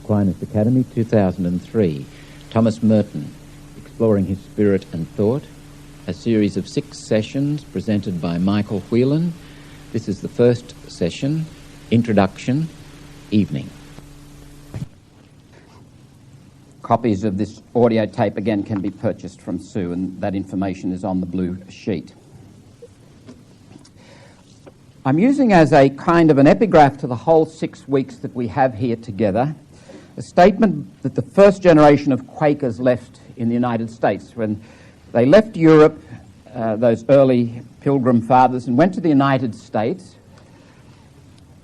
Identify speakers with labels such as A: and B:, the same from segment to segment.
A: Aquinas Academy, 2003. Thomas Merton, Exploring His Spirit and Thought, a series of 6 sessions presented by Michael Whelan. This is the first session, Introduction, Evening.
B: Copies of this audio tape again can be purchased from Sue, and that information is on the blue sheet. I'm using as a kind of an epigraph to the whole 6 weeks that we have here together a statement that the first generation of Quakers left in the United States. When they left Europe, those early Pilgrim Fathers, and went to the United States,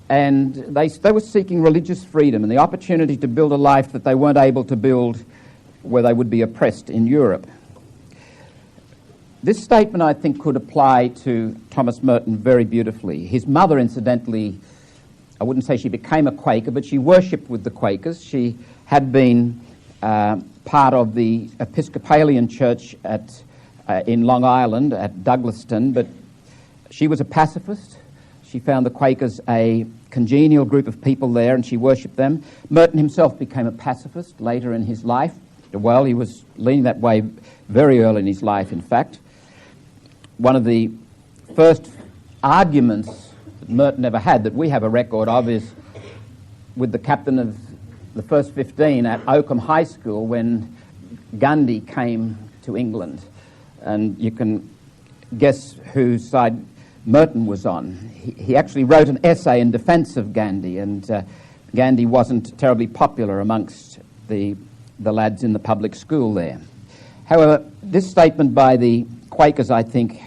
B: and they were seeking religious freedom and the opportunity to build a life that they weren't able to build where they would be oppressed in Europe. This statement, I think, could apply to Thomas Merton very beautifully. His mother, incidentally, I wouldn't say she became a Quaker, but she worshipped with the Quakers. She had been part of the Episcopalian church in Long Island at Douglaston, but she was a pacifist. She found the Quakers a congenial group of people there, and she worshipped them. Merton himself became a pacifist later in his life. Well, he was leaning that way very early in his life, in fact. One of the first arguments that Merton ever had, that we have a record of, is with the captain of the first 15 at Oakham High School when Gandhi came to England. And you can guess whose side Merton was on. He actually wrote an essay in defense of Gandhi, and Gandhi wasn't terribly popular amongst the lads in the public school there. However, this statement by the Quakers, I think,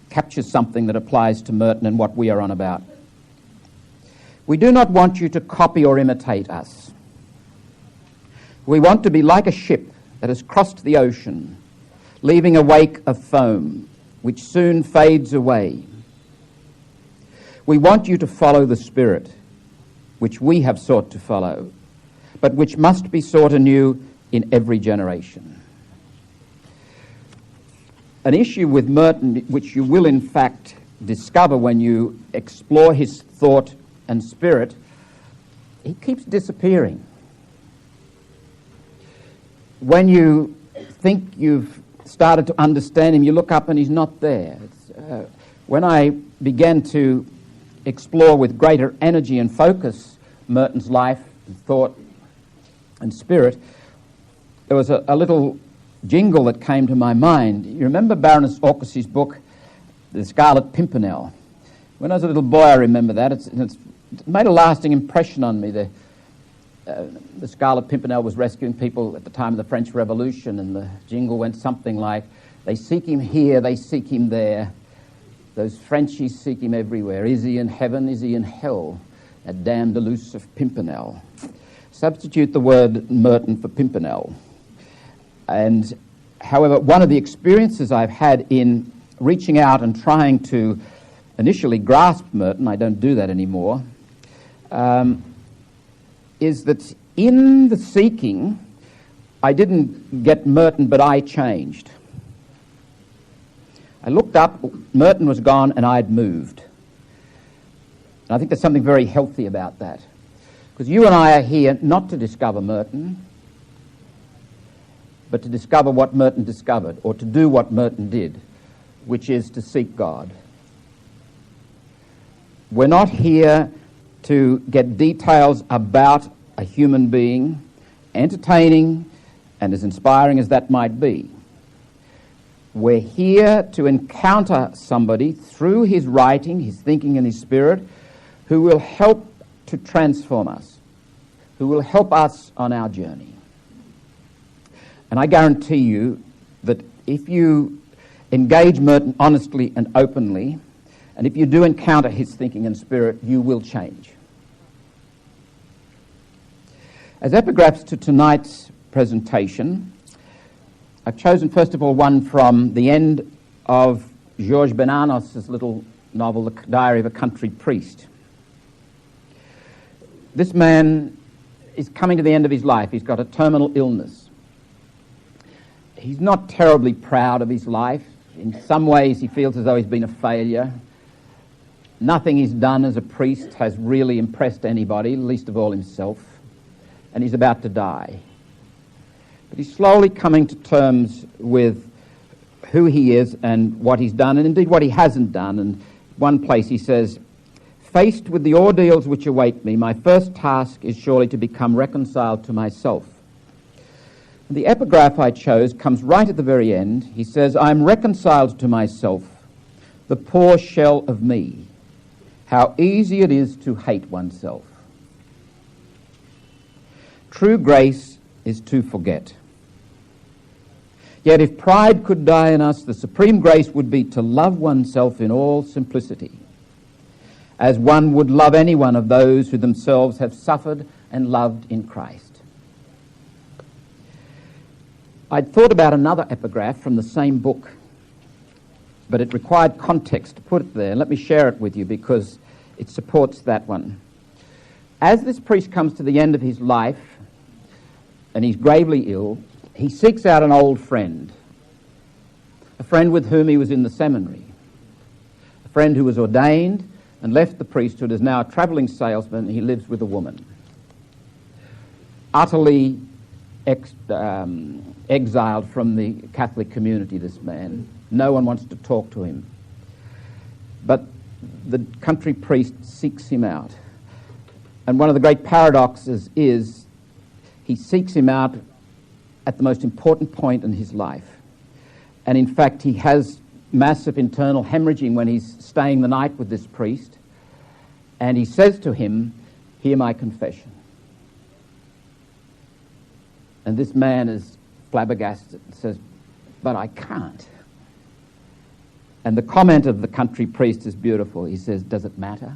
B: captures something that applies to Merton and what we are on about. We do not want you to copy or imitate us. We want to be like a ship that has crossed the ocean, leaving a wake of foam, which soon fades away. We want you to follow the Spirit, which we have sought to follow, but which must be sought anew in every generation. An issue with Merton, which you will in fact discover when you explore his thought and spirit, he keeps disappearing. When you think you've started to understand him, you look up and he's not there. When I began to explore with greater energy and focus Merton's life and thought and spirit, there was a little jingle that came to my mind. You remember Baroness Orcus's book, The Scarlet Pimpernel? When I was a little boy, I remember that. It's made a lasting impression on me. The Scarlet Pimpernel was rescuing people at the time of the French Revolution, and the jingle went something like, "They seek him here, they seek him there. Those Frenchies seek him everywhere. Is he in heaven, is he in hell? That damned elusive Pimpernel." Substitute the word Merton for Pimpernel. And however, one of the experiences I've had in reaching out and trying to initially grasp Merton, I don't do that anymore, is that in the seeking, I didn't get Merton, but I changed. I looked up, Merton was gone, and I'd moved. And I think there's something very healthy about that. Because you and I are here not to discover Merton, but to discover what Merton discovered, or to do what Merton did, which is to seek God. We're not here to get details about a human being, entertaining and as inspiring as that might be. We're here to encounter somebody through his writing, his thinking and his spirit, who will help to transform us, who will help us on our journey. And I guarantee you that if you engage Merton honestly and openly, and if you do encounter his thinking and spirit, you will change. As epigraphs to tonight's presentation, I've chosen first of all one from the end of Georges Bernanos' little novel, The Diary of a Country Priest. This man is coming to the end of his life. He's got a terminal illness. He's not terribly proud of his life. In some ways, he feels as though he's been a failure. Nothing he's done as a priest has really impressed anybody, least of all himself. and he's about to die. But he's slowly coming to terms with who he is and what he's done, and indeed what he hasn't done. And one place he says, "Faced with the ordeals which await me, my first task is surely to become reconciled to myself." And the epigraph I chose comes right at the very end. He says, "I am reconciled to myself, the poor shell of me. How easy it is to hate oneself. True grace is to forget. Yet if pride could die in us, the supreme grace would be to love oneself in all simplicity, as one would love any one of those who themselves have suffered and loved in Christ." I'd thought about another epigraph from the same book, but it required context to put it there. Let me share it with you because it supports that one. As this priest comes to the end of his life, and he's gravely ill, he seeks out an old friend, a friend with whom he was in the seminary, a friend who was ordained and left the priesthood, is now a travelling salesman. He lives with a woman. Utterly exiled from the Catholic community, this man. No one wants to talk to him. But the country priest seeks him out. And one of the great paradoxes is he seeks him out at the most important point in his life. And in fact, he has massive internal hemorrhaging when he's staying the night with this priest. And he says to him, "Hear my confession." And this man is flabbergasted and says, "But I can't." And the comment of the country priest is beautiful. He says, "Does it matter?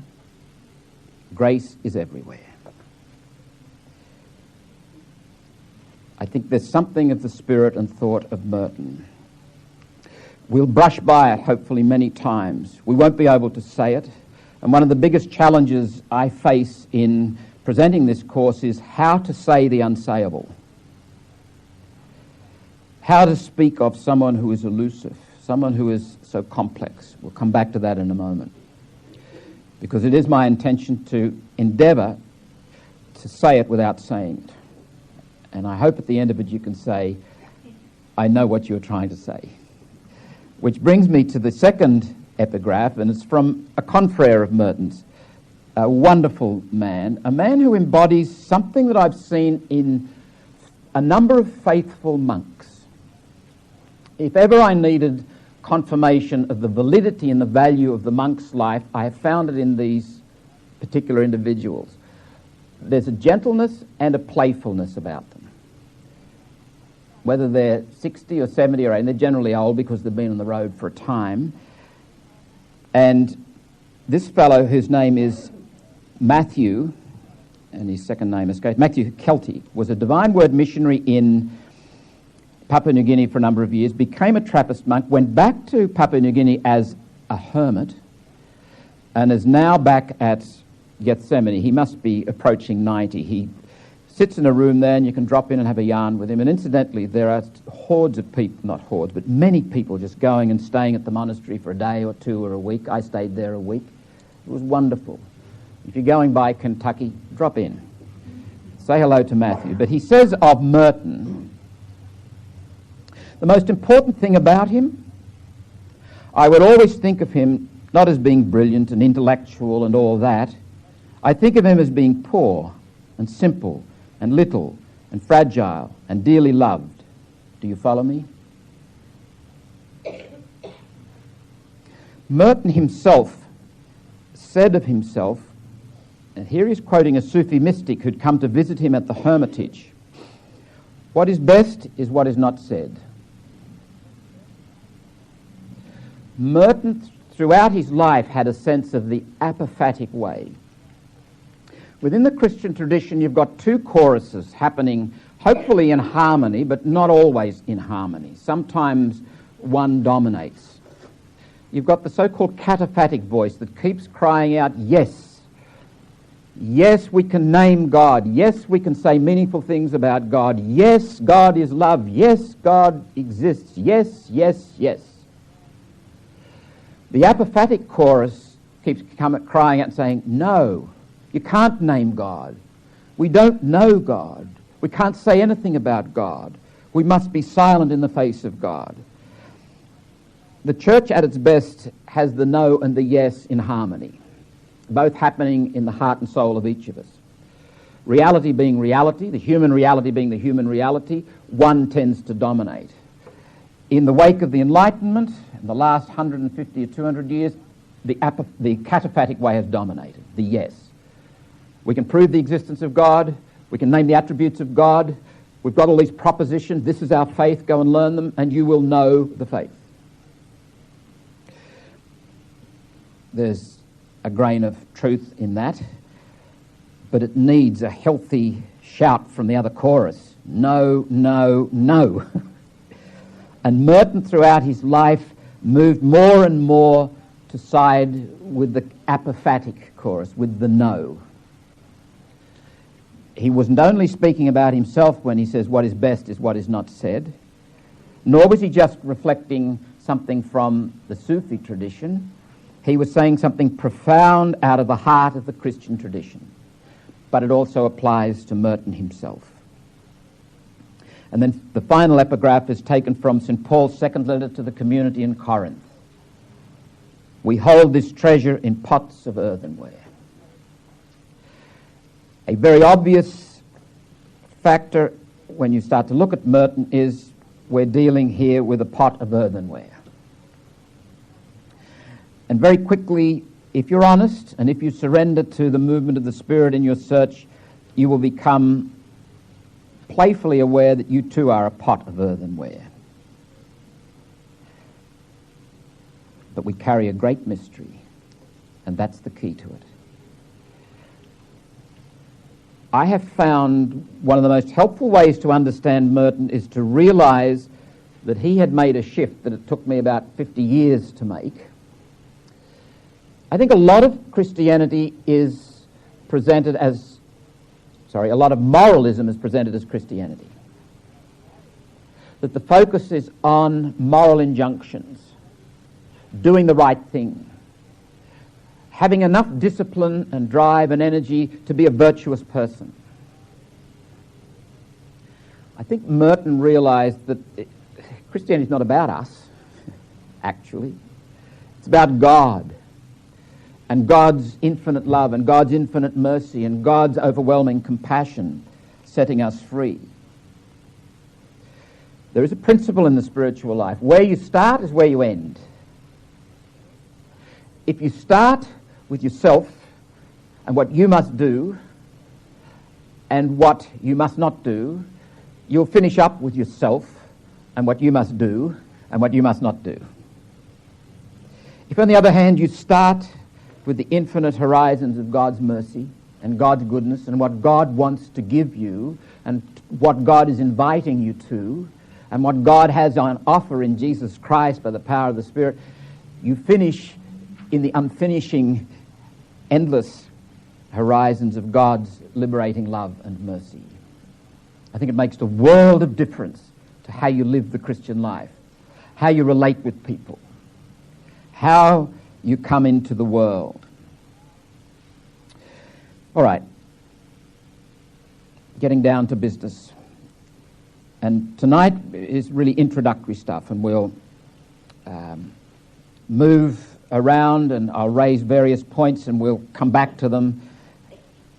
B: Grace is everywhere." I think there's something of the spirit and thought of Merton. We'll brush by it, hopefully, many times. We won't be able to say it. And one of the biggest challenges I face in presenting this course is how to say the unsayable. How to speak of someone who is elusive, someone who is so complex. We'll come back to that in a moment. Because it is my intention to endeavour to say it without saying it. And I hope at the end of it you can say, "I know what you're trying to say." Which brings me to the second epigraph, and it's from a confrere of Merton's, a wonderful man, a man who embodies something that I've seen in a number of faithful monks. If ever I needed confirmation of the validity and the value of the monk's life, I have found it in these particular individuals. There's a gentleness and a playfulness about them. Whether they're 60 or 70 or 80, they're generally old because they've been on the road for a time. And this fellow, whose name is Matthew, and his second name escapes, Matthew Kelty, was a Divine Word missionary in Papua New Guinea for a number of years, became a Trappist monk, went back to Papua New Guinea as a hermit, and is now back at Gethsemane. He must be approaching 90. He sits in a room there and you can drop in and have a yarn with him. And incidentally, there are hordes of people, not hordes, but many people just going and staying at the monastery for a day or two or a week. I stayed there a week. It was wonderful. If you're going by Kentucky, drop in. Say hello to Matthew. But he says of Merton, the most important thing about him, I would always think of him not as being brilliant and intellectual and all that. I think of him as being poor and simple and little and fragile and dearly loved. Do you follow me? Merton himself said of himself, and here he's quoting a Sufi mystic who'd come to visit him at the hermitage, "What is best is what is not said." Merton, throughout his life, had a sense of the apophatic way. Within the Christian tradition, you've got two choruses happening, hopefully in harmony, but not always in harmony. Sometimes one dominates. You've got the so-called cataphatic voice that keeps crying out, yes. Yes, we can name God. Yes, we can say meaningful things about God. Yes, God is love. Yes, God exists. Yes, yes, yes. The apophatic chorus keeps crying out and saying, no, you can't name God. We don't know God. We can't say anything about God. We must be silent in the face of God. The church at its best has the no and the yes in harmony, both happening in the heart and soul of each of us. Reality being reality, the human reality being the human reality, one tends to dominate. In the wake of the Enlightenment, in the last 150 or 200 years, the cataphatic way has dominated, the yes. We can prove the existence of God, we can name the attributes of God, we've got all these propositions, this is our faith, go and learn them, and you will know the faith. There's a grain of truth in that, but it needs a healthy shout from the other chorus. No, no, no. And Merton, throughout his life, moved more and more to side with the apophatic chorus, with the no. He wasn't only speaking about himself when he says what is best is what is not said, nor was he just reflecting something from the Sufi tradition. He was saying something profound out of the heart of the Christian tradition. But it also applies to Merton himself. And then the final epigraph is taken from St. Paul's second letter to the community in Corinth. We hold this treasure in pots of earthenware. A very obvious factor when you start to look at Merton is we're dealing here with a pot of earthenware. And very quickly, if you're honest and if you surrender to the movement of the Spirit in your search, you will become playfully aware that you too are a pot of earthenware. But we carry a great mystery, and that's the key to it. I have found one of the most helpful ways to understand Merton is to realize that he had made a shift that it took me about 50 years to make. I think a lot of Christianity is presented as, a lot of moralism is presented as Christianity. That the focus is on moral injunctions, doing the right thing, having enough discipline and drive and energy to be a virtuous person. I think Merton realized that Christianity is not about us, actually. It's about God. And God's infinite love and God's infinite mercy and God's overwhelming compassion setting us free. There is a principle in the spiritual life. Where you start is where you end. If you start with yourself and what you must do and what you must not do, you'll finish up with yourself and what you must do and what you must not do. If, on the other hand, you start with the infinite horizons of God's mercy and God's goodness and what God wants to give you and what God is inviting you to and what God has on offer in Jesus Christ by the power of the Spirit, you finish in the unfinishing, endless horizons of God's liberating love and mercy. I think it makes a world of difference to how you live the Christian life, how you relate with people, how you come into the world. All right, getting down to business. And tonight is really introductory stuff, and we'll move around and I'll raise various points and we'll come back to them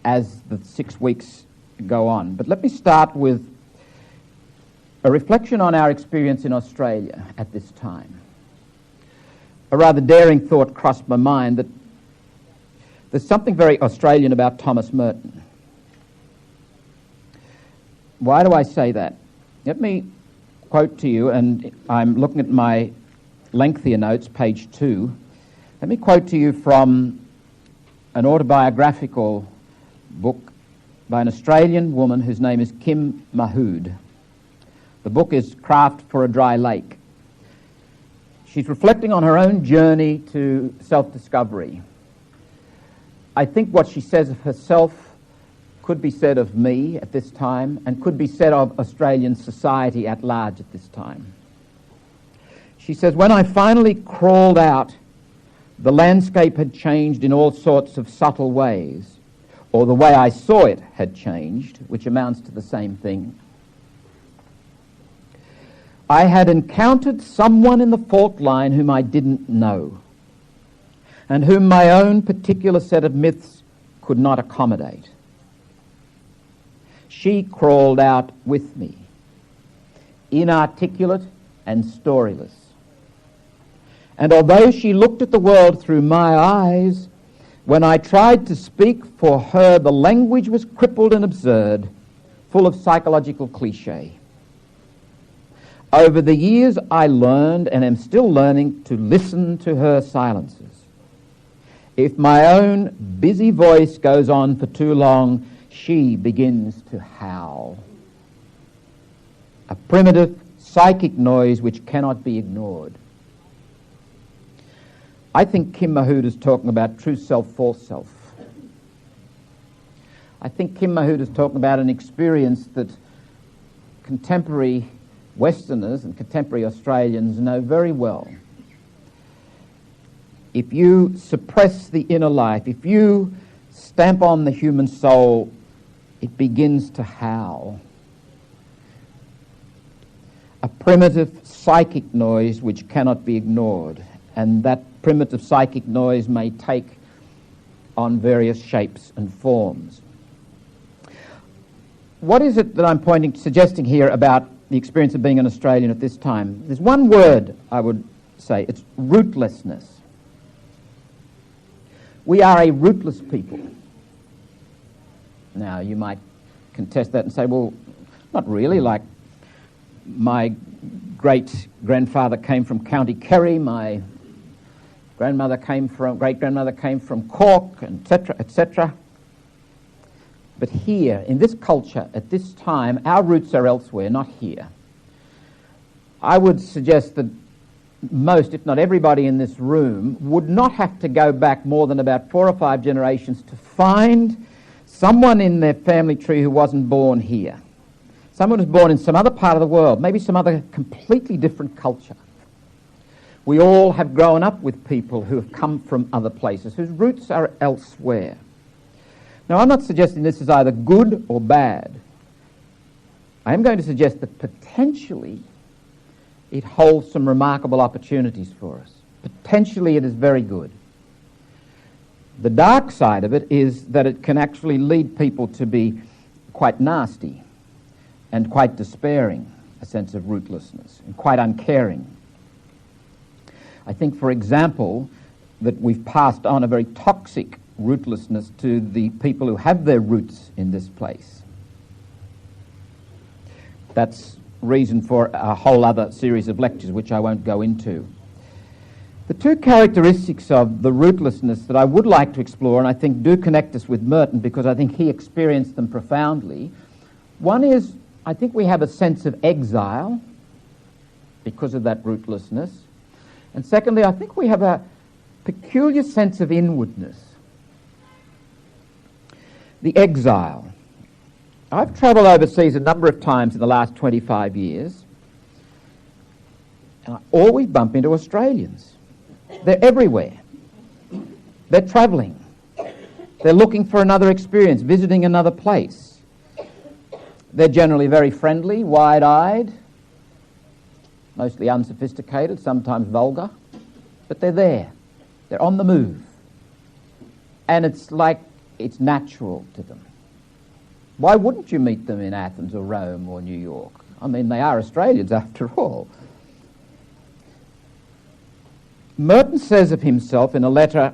B: as the 6 weeks go on. But let me start with a reflection on our experience in Australia at this time. A rather daring thought crossed my mind that there's something very Australian about Thomas Merton. Why do I say that? Let me quote to you, and I'm looking at my lengthier notes, page 2. Let me quote to you from an autobiographical book by an Australian woman whose name is Kim Mahood. The book is Craft for a Dry Lake. She's reflecting on her own journey to self-discovery. I think what she says of herself could be said of me at this time and could be said of Australian society at large at this time. She says, when I finally crawled out, the landscape had changed in all sorts of subtle ways. or the way I saw it had changed, which amounts to the same thing. I had encountered someone in the fault line whom I didn't know, and whom my own particular set of myths could not accommodate. She crawled out with me, inarticulate and storyless. And although she looked at the world through my eyes, when I tried to speak for her, the language was crippled and absurd, full of psychological cliché. Over the years, I learned, and am still learning, to listen to her silences. If my own busy voice goes on for too long, she begins to howl. A primitive psychic noise which cannot be ignored. I think Kim Mahood is talking about true self, false self. I think Kim Mahood is talking about an experience that contemporary Westerners and contemporary Australians know very well. If you suppress the inner life, if you stamp on the human soul, it begins to howl. A primitive psychic noise which cannot be ignored, and that primitive psychic noise may take on various shapes and forms. What is it that I'm suggesting here about the experience of being an Australian at this time? There's one word I would say, it's rootlessness. We are a rootless people. Now, you might contest that and say, well, not really, like my great-grandfather came from County Kerry, my great-grandmother came from Cork, etc., etc. But here, in this culture, at this time, our roots are elsewhere, not here. I would suggest that most, if not everybody in this room, would not have to go back more than about 4 or 5 generations to find someone in their family tree who wasn't born here. Someone who was born in some other part of the world, maybe some other completely different culture. We all have grown up with people who have come from other places, whose roots are elsewhere. Now, I'm not suggesting this is either good or bad. I am going to suggest that potentially it holds some remarkable opportunities for us. Potentially it is very good. The dark side of it is that it can actually lead people to be quite nasty and quite despairing, a sense of rootlessness, and quite uncaring. I think, for example, that we've passed on a very toxic rootlessness to the people who have their roots in this place. That's reason for a whole other series of lectures, which I won't go into. The two characteristics of the rootlessness that I would like to explore, and I think do connect us with Merton because I think he experienced them profoundly. One is, I think we have a sense of exile because of that rootlessness. And secondly, I think we have a peculiar sense of inwardness. The exile. I've travelled overseas a number of times in the last 25 years, and I always bump into Australians. They're everywhere. They're travelling. They're looking for another experience, visiting another place. They're generally very friendly, wide-eyed, mostly unsophisticated, sometimes vulgar, but they're there. They're on the move. And it's like it's natural to them. Why wouldn't you meet them in Athens or Rome or New York? I mean, they are Australians after all. Merton says of himself in a letter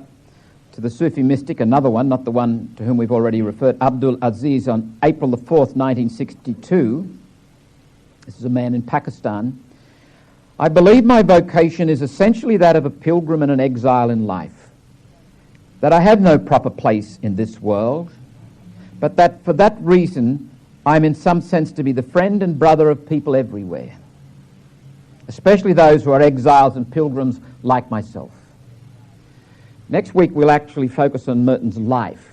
B: to the Sufi mystic, another one, not the one to whom we've already referred, Abdul Aziz, on April the 4th, 1962. This is a man in Pakistan. I believe my vocation is essentially that of a pilgrim and an exile in life, that I have no proper place in this world, but that for that reason I'm in some sense to be the friend and brother of people everywhere, especially those who are exiles and pilgrims like myself. Next week we'll actually focus on Merton's life.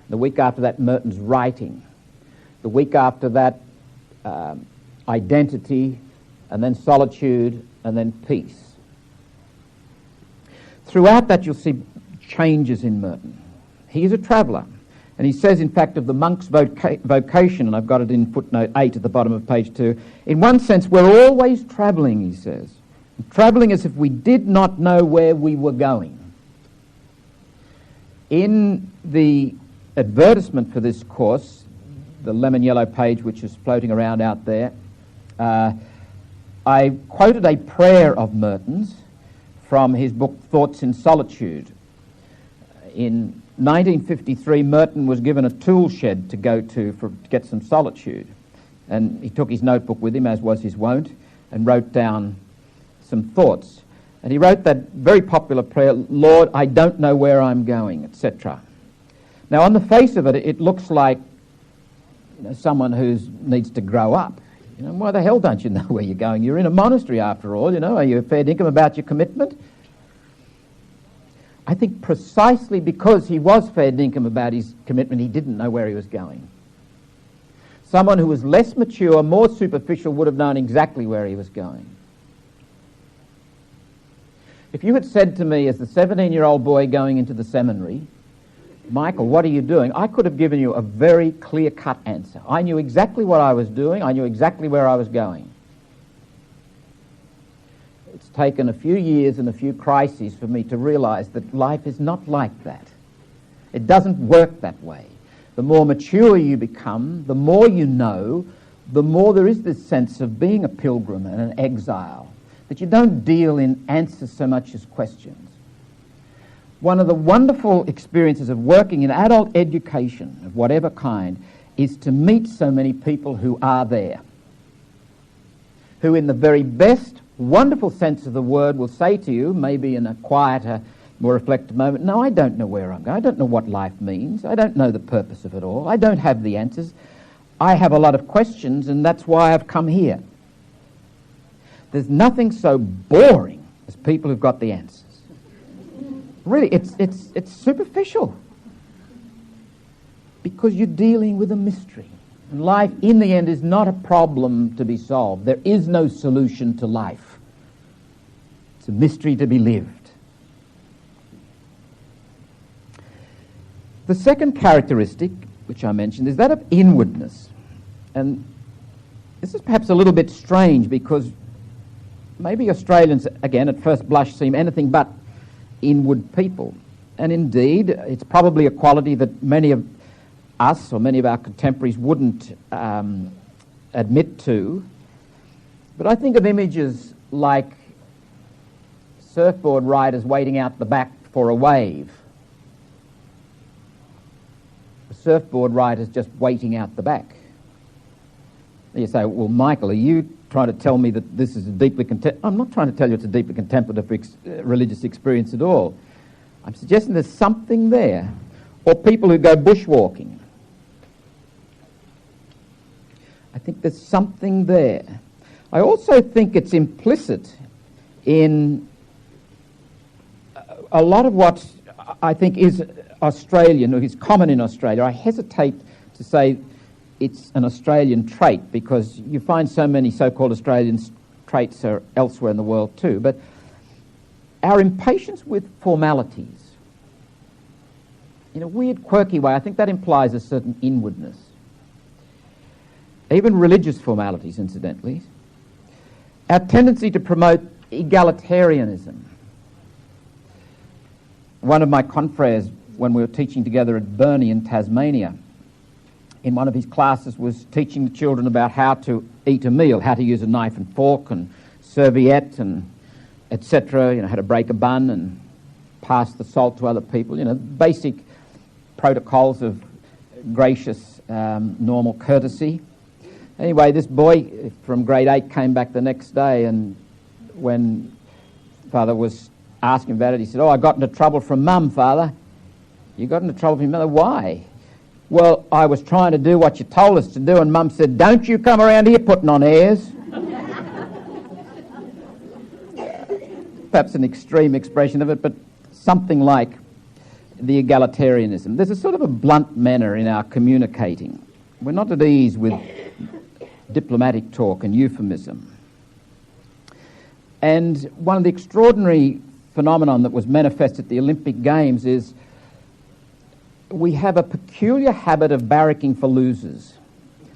B: The week after that, Merton's writing. The week after that, identity, and then solitude, and then peace. Throughout that you'll see changes in Merton. He is a traveller, And he says, in fact, of the monk's vocation, and I've got it in footnote 8 at the bottom of page 2, in one sense, we're always travelling, he says. Travelling as if we did not know where we were going. In the advertisement for this course, the lemon yellow page which is floating around out there, I quoted a prayer of Merton's from his book Thoughts in Solitude. In 1953, Merton was given a tool shed to go to get some solitude. And he took his notebook with him, as was his wont, and wrote down some thoughts. And he wrote that very popular prayer, Lord, I don't know where I'm going, etc. Now, on the face of it, it looks like someone who needs to grow up. Why the hell don't you know where you're going? You're in a monastery after all, Are you fair dinkum about your commitment? I think precisely because he was fair dinkum about his commitment, he didn't know where he was going. Someone who was less mature, more superficial, would have known exactly where he was going. If you had said to me as the 17-year-old boy going into the seminary, Michael, what are you doing? I could have given you a very clear-cut answer. I knew exactly what I was doing. I knew exactly where I was going. It's taken a few years and a few crises for me to realise that life is not like that. It doesn't work that way. The more mature you become, the more you know, the more there is this sense of being a pilgrim and an exile, that you don't deal in answers so much as questions. One of the wonderful experiences of working in adult education of whatever kind is to meet so many people who are there, who in the very best, wonderful sense of the word will say to you, maybe in a quieter, more reflective moment, no, I don't know where I'm going. I don't know what life means. I don't know the purpose of it all. I don't have the answers. I have a lot of questions, and that's why I've come here. There's nothing so boring as people who've got the answers. Really, it's superficial because you're dealing with a mystery. And life, in the end, is not a problem to be solved. There is no solution to life. It's a mystery to be lived. The second characteristic, which I mentioned, is that of inwardness. And this is perhaps a little bit strange because maybe Australians, again, at first blush, seem anything but inward people. And indeed, it's probably a quality that many of us or many of our contemporaries wouldn't admit to. But I think of images like surfboard riders waiting out the back for a wave. The surfboard riders just waiting out the back. You say, well, Michael, are you trying to tell me that this is a deeply I'm not trying to tell you it's a deeply contemplative religious experience at all. I'm suggesting there's something there. Or people who go bushwalking. I think there's something there. I also think it's implicit in a lot of what I think is Australian, or is common in Australia. I hesitate to say it's an Australian trait because you find so many so-called Australian traits are elsewhere in the world too. But our impatience with formalities, in a weird, quirky way, I think that implies a certain inwardness. Even religious formalities, incidentally. Our tendency to promote egalitarianism. One of my confreres, when we were teaching together at Burnie in Tasmania, in one of his classes was teaching the children about how to eat a meal, how to use a knife and fork and serviette and etc., how to break a bun and pass the salt to other people, basic protocols of gracious, normal courtesy. Anyway, this boy from grade 8 came back the next day, and when Father was asking about it, he said, I got into trouble from Mum, Father. You got into trouble from your mother? Why? Well, I was trying to do what you told us to do, and Mum said, don't you come around here putting on airs. Perhaps an extreme expression of it, but something like the egalitarianism. There's a sort of a blunt manner in our communicating. We're not at ease with diplomatic talk and euphemism. And one of the extraordinary phenomenon that was manifest at the Olympic Games is we have a peculiar habit of barracking for losers.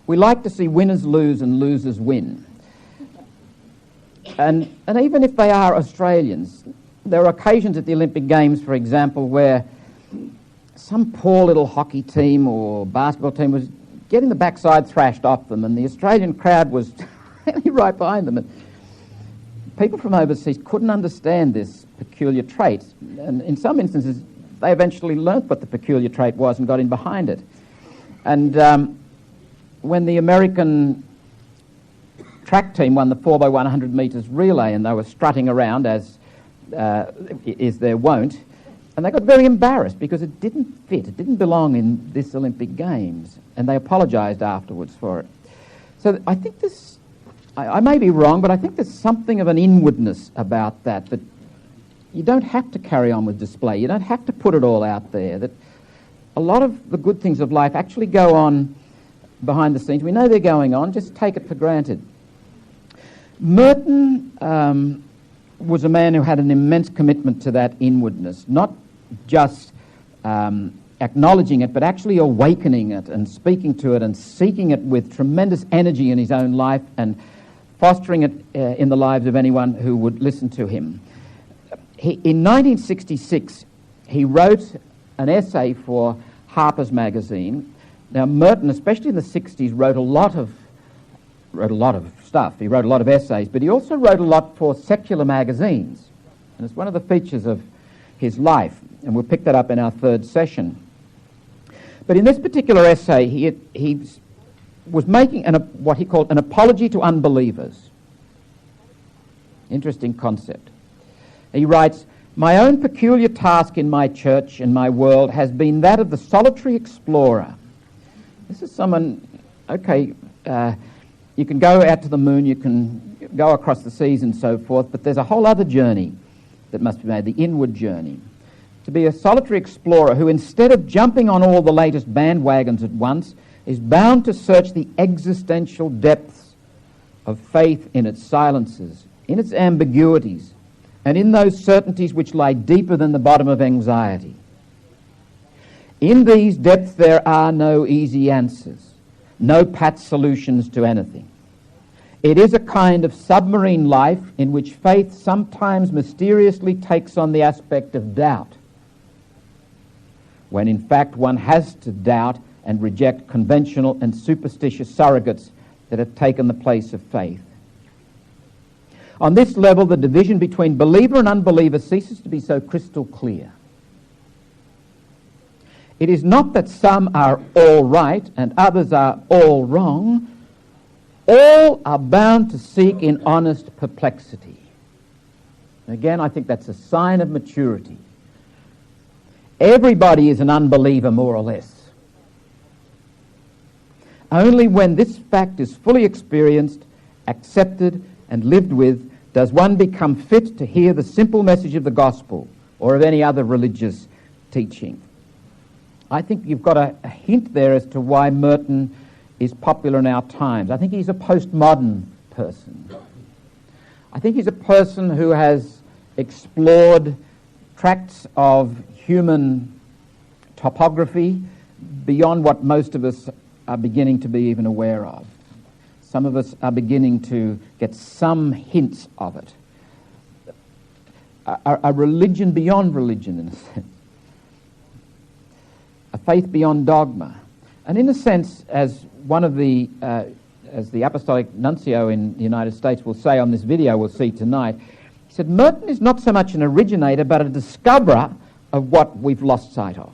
B: We like to see winners lose and losers win. And even if they are Australians, there are occasions at the Olympic Games, for example, where some poor little hockey team or basketball team was getting the backside thrashed off them, and the Australian crowd was really right behind them. And people from overseas couldn't understand this peculiar trait, and in some instances they eventually learnt what the peculiar trait was and got in behind it. And when the American track team won the 4x100 metres relay, and they were strutting around as is their wont, and they got very embarrassed because it didn't fit, it didn't belong in this Olympic Games, and they apologised afterwards for it. So I think this, I may be wrong, but I think there's something of an inwardness about that you don't have to carry on with display, you don't have to put it all out there, that a lot of the good things of life actually go on behind the scenes. We know they're going on, just take it for granted. Merton was a man who had an immense commitment to that inwardness, not just acknowledging it, but actually awakening it and speaking to it and seeking it with tremendous energy in his own life and fostering it in the lives of anyone who would listen to him. In 1966, he wrote an essay for Harper's Magazine. Now, Merton, especially in the 60s, wrote a lot of stuff. He wrote a lot of essays, but he also wrote a lot for secular magazines. And it's one of the features of his life, and we'll pick that up in our third session. But in this particular essay, he was making what he called an apology to unbelievers. Interesting concept. He writes, "My own peculiar task in my church and my world has been that of the solitary explorer." This is someone, you can go out to the moon, you can go across the seas and so forth, but there's a whole other journey that must be made, the inward journey. To be a solitary explorer who, instead of jumping on all the latest bandwagons at once, is bound to search the existential depths of faith in its silences, in its ambiguities, and in those certainties which lie deeper than the bottom of anxiety. In these depths there are no easy answers, no pat solutions to anything. It is a kind of submarine life in which faith sometimes mysteriously takes on the aspect of doubt, when in fact one has to doubt and reject conventional and superstitious surrogates that have taken the place of faith. On this level, the division between believer and unbeliever ceases to be so crystal clear. It is not that some are all right and others are all wrong. All are bound to seek in honest perplexity. And again, I think that's a sign of maturity. Everybody is an unbeliever, more or less. Only when this fact is fully experienced, accepted, and lived with does one become fit to hear the simple message of the gospel or of any other religious teaching. I think you've got a hint there as to why Merton is popular in our times. I think he's a postmodern person. I think he's a person who has explored tracts of human topography beyond what most of us are beginning to be even aware of. Some of us are beginning to get some hints of it. A religion beyond religion, in a sense. A faith beyond dogma. And in a sense, as the Apostolic Nuncio in the United States will say on this video we'll see tonight, he said, Merton is not so much an originator, but a discoverer of what we've lost sight of.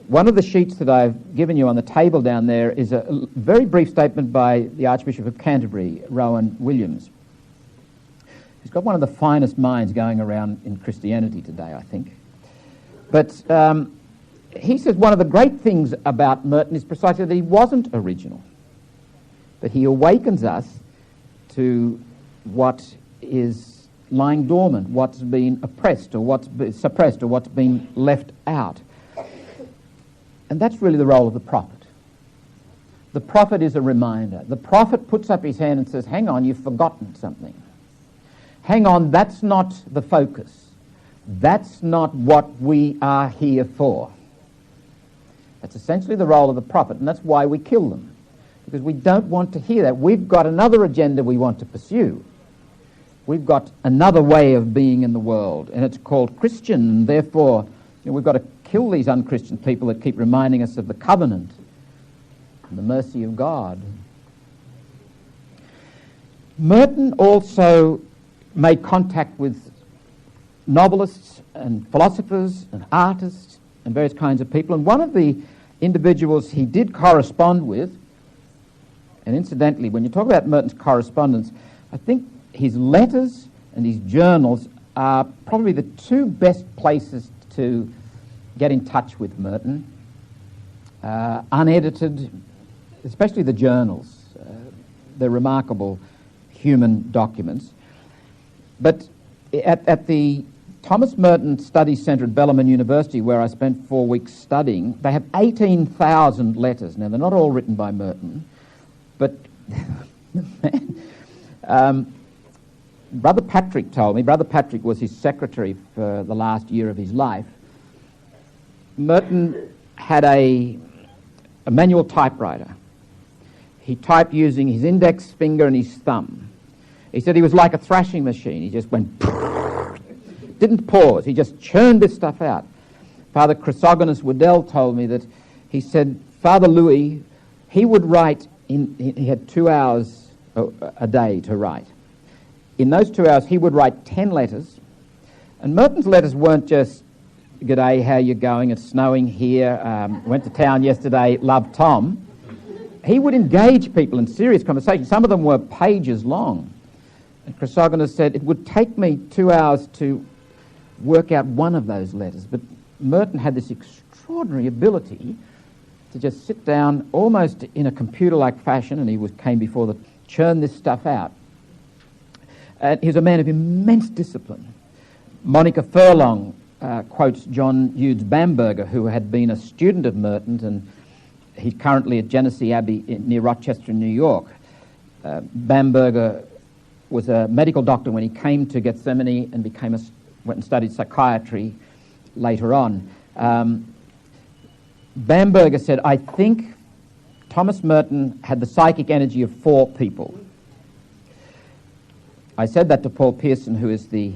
B: One of the sheets that I've given you on the table down there is a very brief statement by the Archbishop of Canterbury, Rowan Williams. He's got one of the finest minds going around in Christianity today, I think. But he says one of the great things about Merton is precisely that he wasn't original, but he awakens us to what is lying dormant, what's been oppressed or what's been suppressed or what's been left out. And that's really the role of the prophet. The prophet is a reminder. The prophet puts up his hand and says, hang on, you've forgotten something. Hang on, that's not the focus. That's not what we are here for. That's essentially the role of the prophet, and that's why we kill them, because we don't want to hear that. We've got another agenda we want to pursue. We've got another way of being in the world, and it's called Christian, and therefore we've got to kill these unchristian people that keep reminding us of the covenant and the mercy of God. Merton also made contact with novelists and philosophers and artists and various kinds of people, and one of the individuals he did correspond with, and incidentally, when you talk about Merton's correspondence, I think his letters and his journals are probably the two best places to get in touch with Merton. Unedited, especially the journals. They're remarkable human documents. But at the Thomas Merton Study Centre at Bellarmine University, where I spent 4 weeks studying, they have 18,000 letters. Now, they're not all written by Merton, but Brother Patrick told me, Brother Patrick was his secretary for the last year of his life. Merton had a manual typewriter. He typed using his index finger and his thumb. He said he was like a thrashing machine. He just went, didn't pause. He just churned this stuff out. Father Chrysogonus Waddell told me that he said Father Louis, he would write, he had 2 hours a day to write. In those 2 hours, he would write 10 letters. And Merton's letters weren't just, "G'day, how you going? It's snowing here. Went to town yesterday. Love, Tom." He would engage people in serious conversation. Some of them were pages long. And Chrysogonus said, it would take me 2 hours to work out one of those letters. But Merton had this extraordinary ability to just sit down almost in a computer-like fashion, and he came before the churn this stuff out. He was a man of immense discipline. Monica Furlong quotes John Eudes Bamberger, who had been a student of Merton's, and he's currently at Genesee Abbey near Rochester in New York. Bamberger was a medical doctor when he came to Gethsemane and went and studied psychiatry later on. Bamberger said, I think Thomas Merton had the psychic energy of 4 people. I said that to Paul Pearson, who is the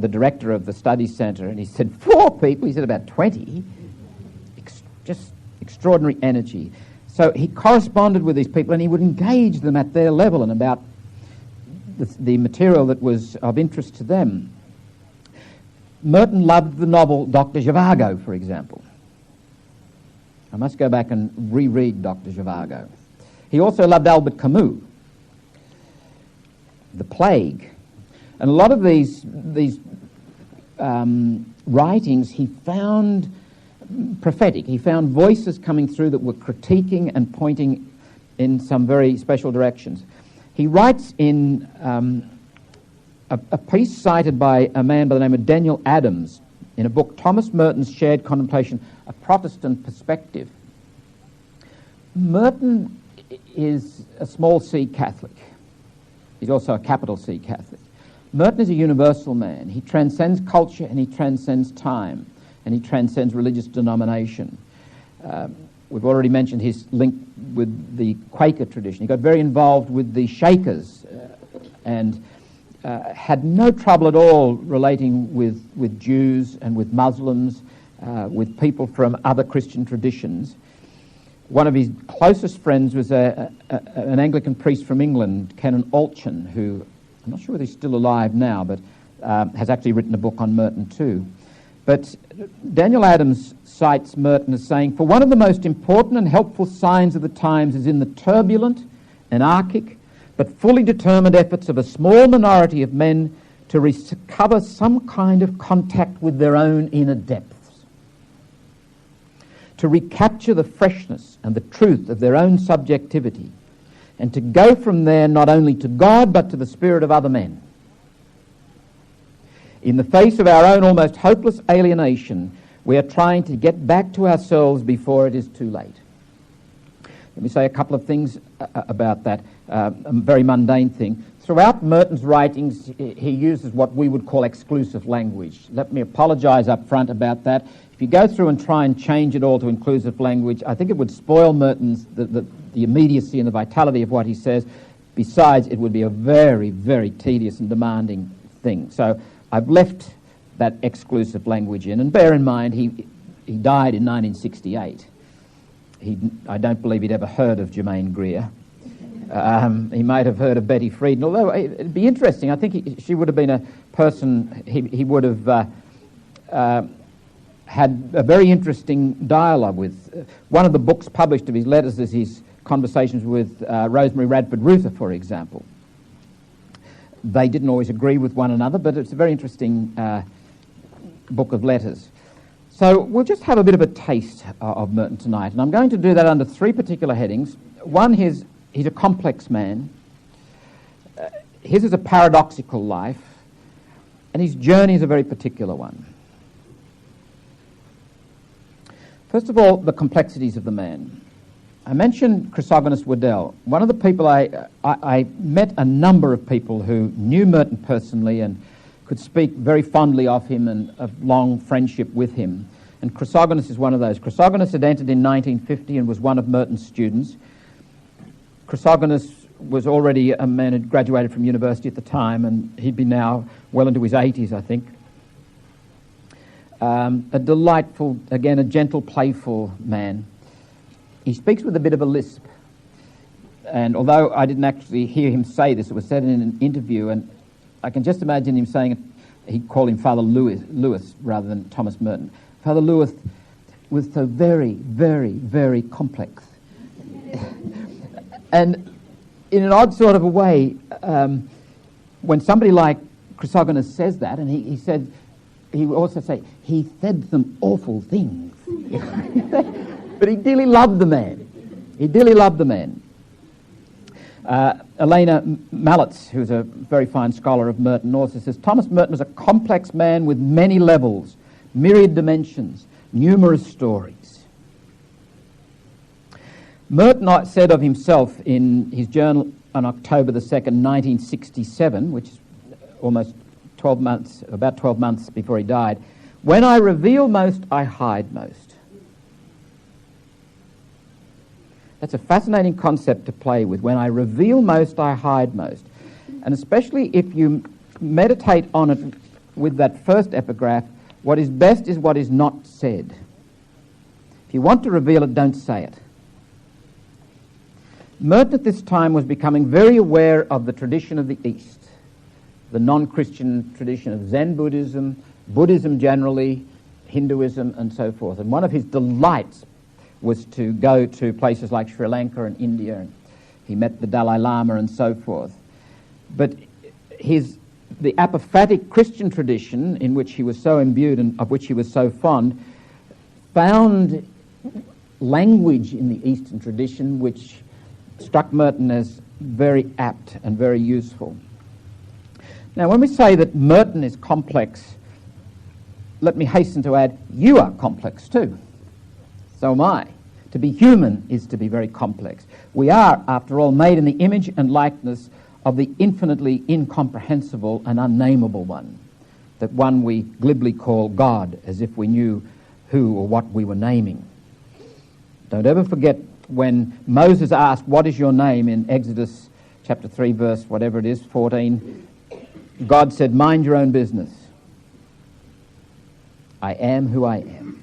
B: director of the study centre, and he said, 4 people? He said about 20. Just extraordinary energy. So he corresponded with these people, and he would engage them at their level and about the material that was of interest to them. Merton loved the novel Dr. Zhivago, for example. I must go back and reread Dr. Zhivago. He also loved Albert Camus, The Plague. And a lot of these writings he found prophetic. He found voices coming through that were critiquing and pointing in some very special directions. He writes in a piece cited by a man by the name of Daniel Adams in a book, Thomas Merton's Shared Contemplation, A Protestant Perspective. Merton is a small C Catholic. He's also a capital C Catholic. Merton is a universal man. He transcends culture and he transcends time and he transcends religious denomination. We've already mentioned his link with the Quaker tradition. He got very involved with the Shakers and had no trouble at all relating with Jews and with Muslims, with people from other Christian traditions. One of his closest friends was an Anglican priest from England, Canon Alchin, who, I'm not sure whether he's still alive now, but has actually written a book on Merton too. But Daniel Adams cites Merton as saying, "For one of the most important and helpful signs of the times is in the turbulent, anarchic, but fully determined efforts of a small minority of men to recover some kind of contact with their own inner depths, to recapture the freshness and the truth of their own subjectivity, and to go from there not only to God but to the spirit of other men. In the face of our own almost hopeless alienation, we are trying to get back to ourselves before it is too late." Let me say a couple of things about that, a very mundane thing. Throughout Merton's writings, he uses what we would call exclusive language. Let me apologise up front about that. If you go through and try and change it all to inclusive language, I think it would spoil Merton's, the immediacy and the vitality of what he says. Besides, it would be a very, very tedious and demanding thing. So I've left that exclusive language in. And bear in mind, he died in 1968. I don't believe he'd ever heard of Germaine Greer. He might have heard of Betty Friedan, although it'd be interesting. I think she would have been a person he would have had a very interesting dialogue with. One of the books published of his letters is his conversations with Rosemary Radford Ruther, for example. They didn't always agree with one another, but it's a very interesting book of letters. So we'll just have a bit of a taste of Merton tonight, and I'm going to do that under three particular headings. One is he's a complex man. His is a paradoxical life, and his journey is a very particular one. First of all, the complexities of the man. I mentioned Chrysogonus Waddell. One of the people I met a number of people who knew Merton personally and could speak very fondly of him and of long friendship with him. And Chrysogonus is one of those. Chrysogonus had entered in 1950 and was one of Merton's students. Chrysogonus was already a man who graduated from university at the time, and he'd be now well into his 80s, I think. A delightful, again, a gentle, playful man. He speaks with a bit of a lisp. And although I didn't actually hear him say this, it was said in an interview, and I can just imagine him saying it. He'd call him Father Lewis rather than Thomas Merton. Father Lewis was so very, very, very complex. And in an odd sort of a way, when somebody like Chrysogonus says that, and he said, he would also say, he said some awful things. But he dearly loved the man. He dearly loved the man. Elena Mallitz, who's a very fine scholar of Merton, also says, Thomas Merton was a complex man with many levels, myriad dimensions, numerous stories. Merton said of himself in his journal on October the 2nd, 1967, which is almost 12 months, about 12 months before he died, when I reveal most, I hide most. That's a fascinating concept to play with. When I reveal most, I hide most. And especially if you meditate on it with that first epigraph, what is best is what is not said. If you want to reveal it, don't say it. Merton at this time was becoming very aware of the tradition of the East, the non-Christian tradition of Zen Buddhism, Buddhism generally, Hinduism, and so forth. And one of his delights was to go to places like Sri Lanka and India, and he met the Dalai Lama and so forth. But the apophatic Christian tradition in which he was so imbued and of which he was so fond found language in the Eastern tradition which struck Merton as very apt and very useful. Now, when we say that Merton is complex, let me hasten to add, you are complex too. So am I. To be human is to be very complex. We are, after all, made in the image and likeness of the infinitely incomprehensible and unnameable one, that one we glibly call God, as if we knew who or what we were naming. Don't ever forget when Moses asked, what is your name, in Exodus chapter 3, verse whatever it is, 14, God said, mind your own business. I am who I am.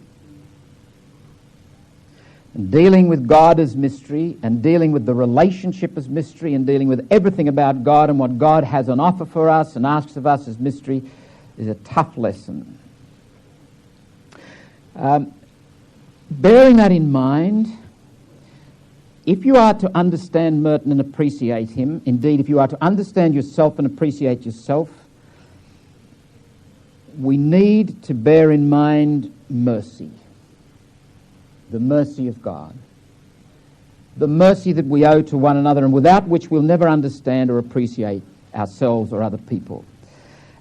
B: And dealing with God as mystery, and dealing with the relationship as mystery, and dealing with everything about God and what God has on offer for us and asks of us as mystery is a tough lesson. Bearing that in mind, if you are to understand Merton and appreciate him, indeed, if you are to understand yourself and appreciate yourself, we need to bear in mind mercy. The mercy of God. The mercy that we owe to one another and without which we'll never understand or appreciate ourselves or other people.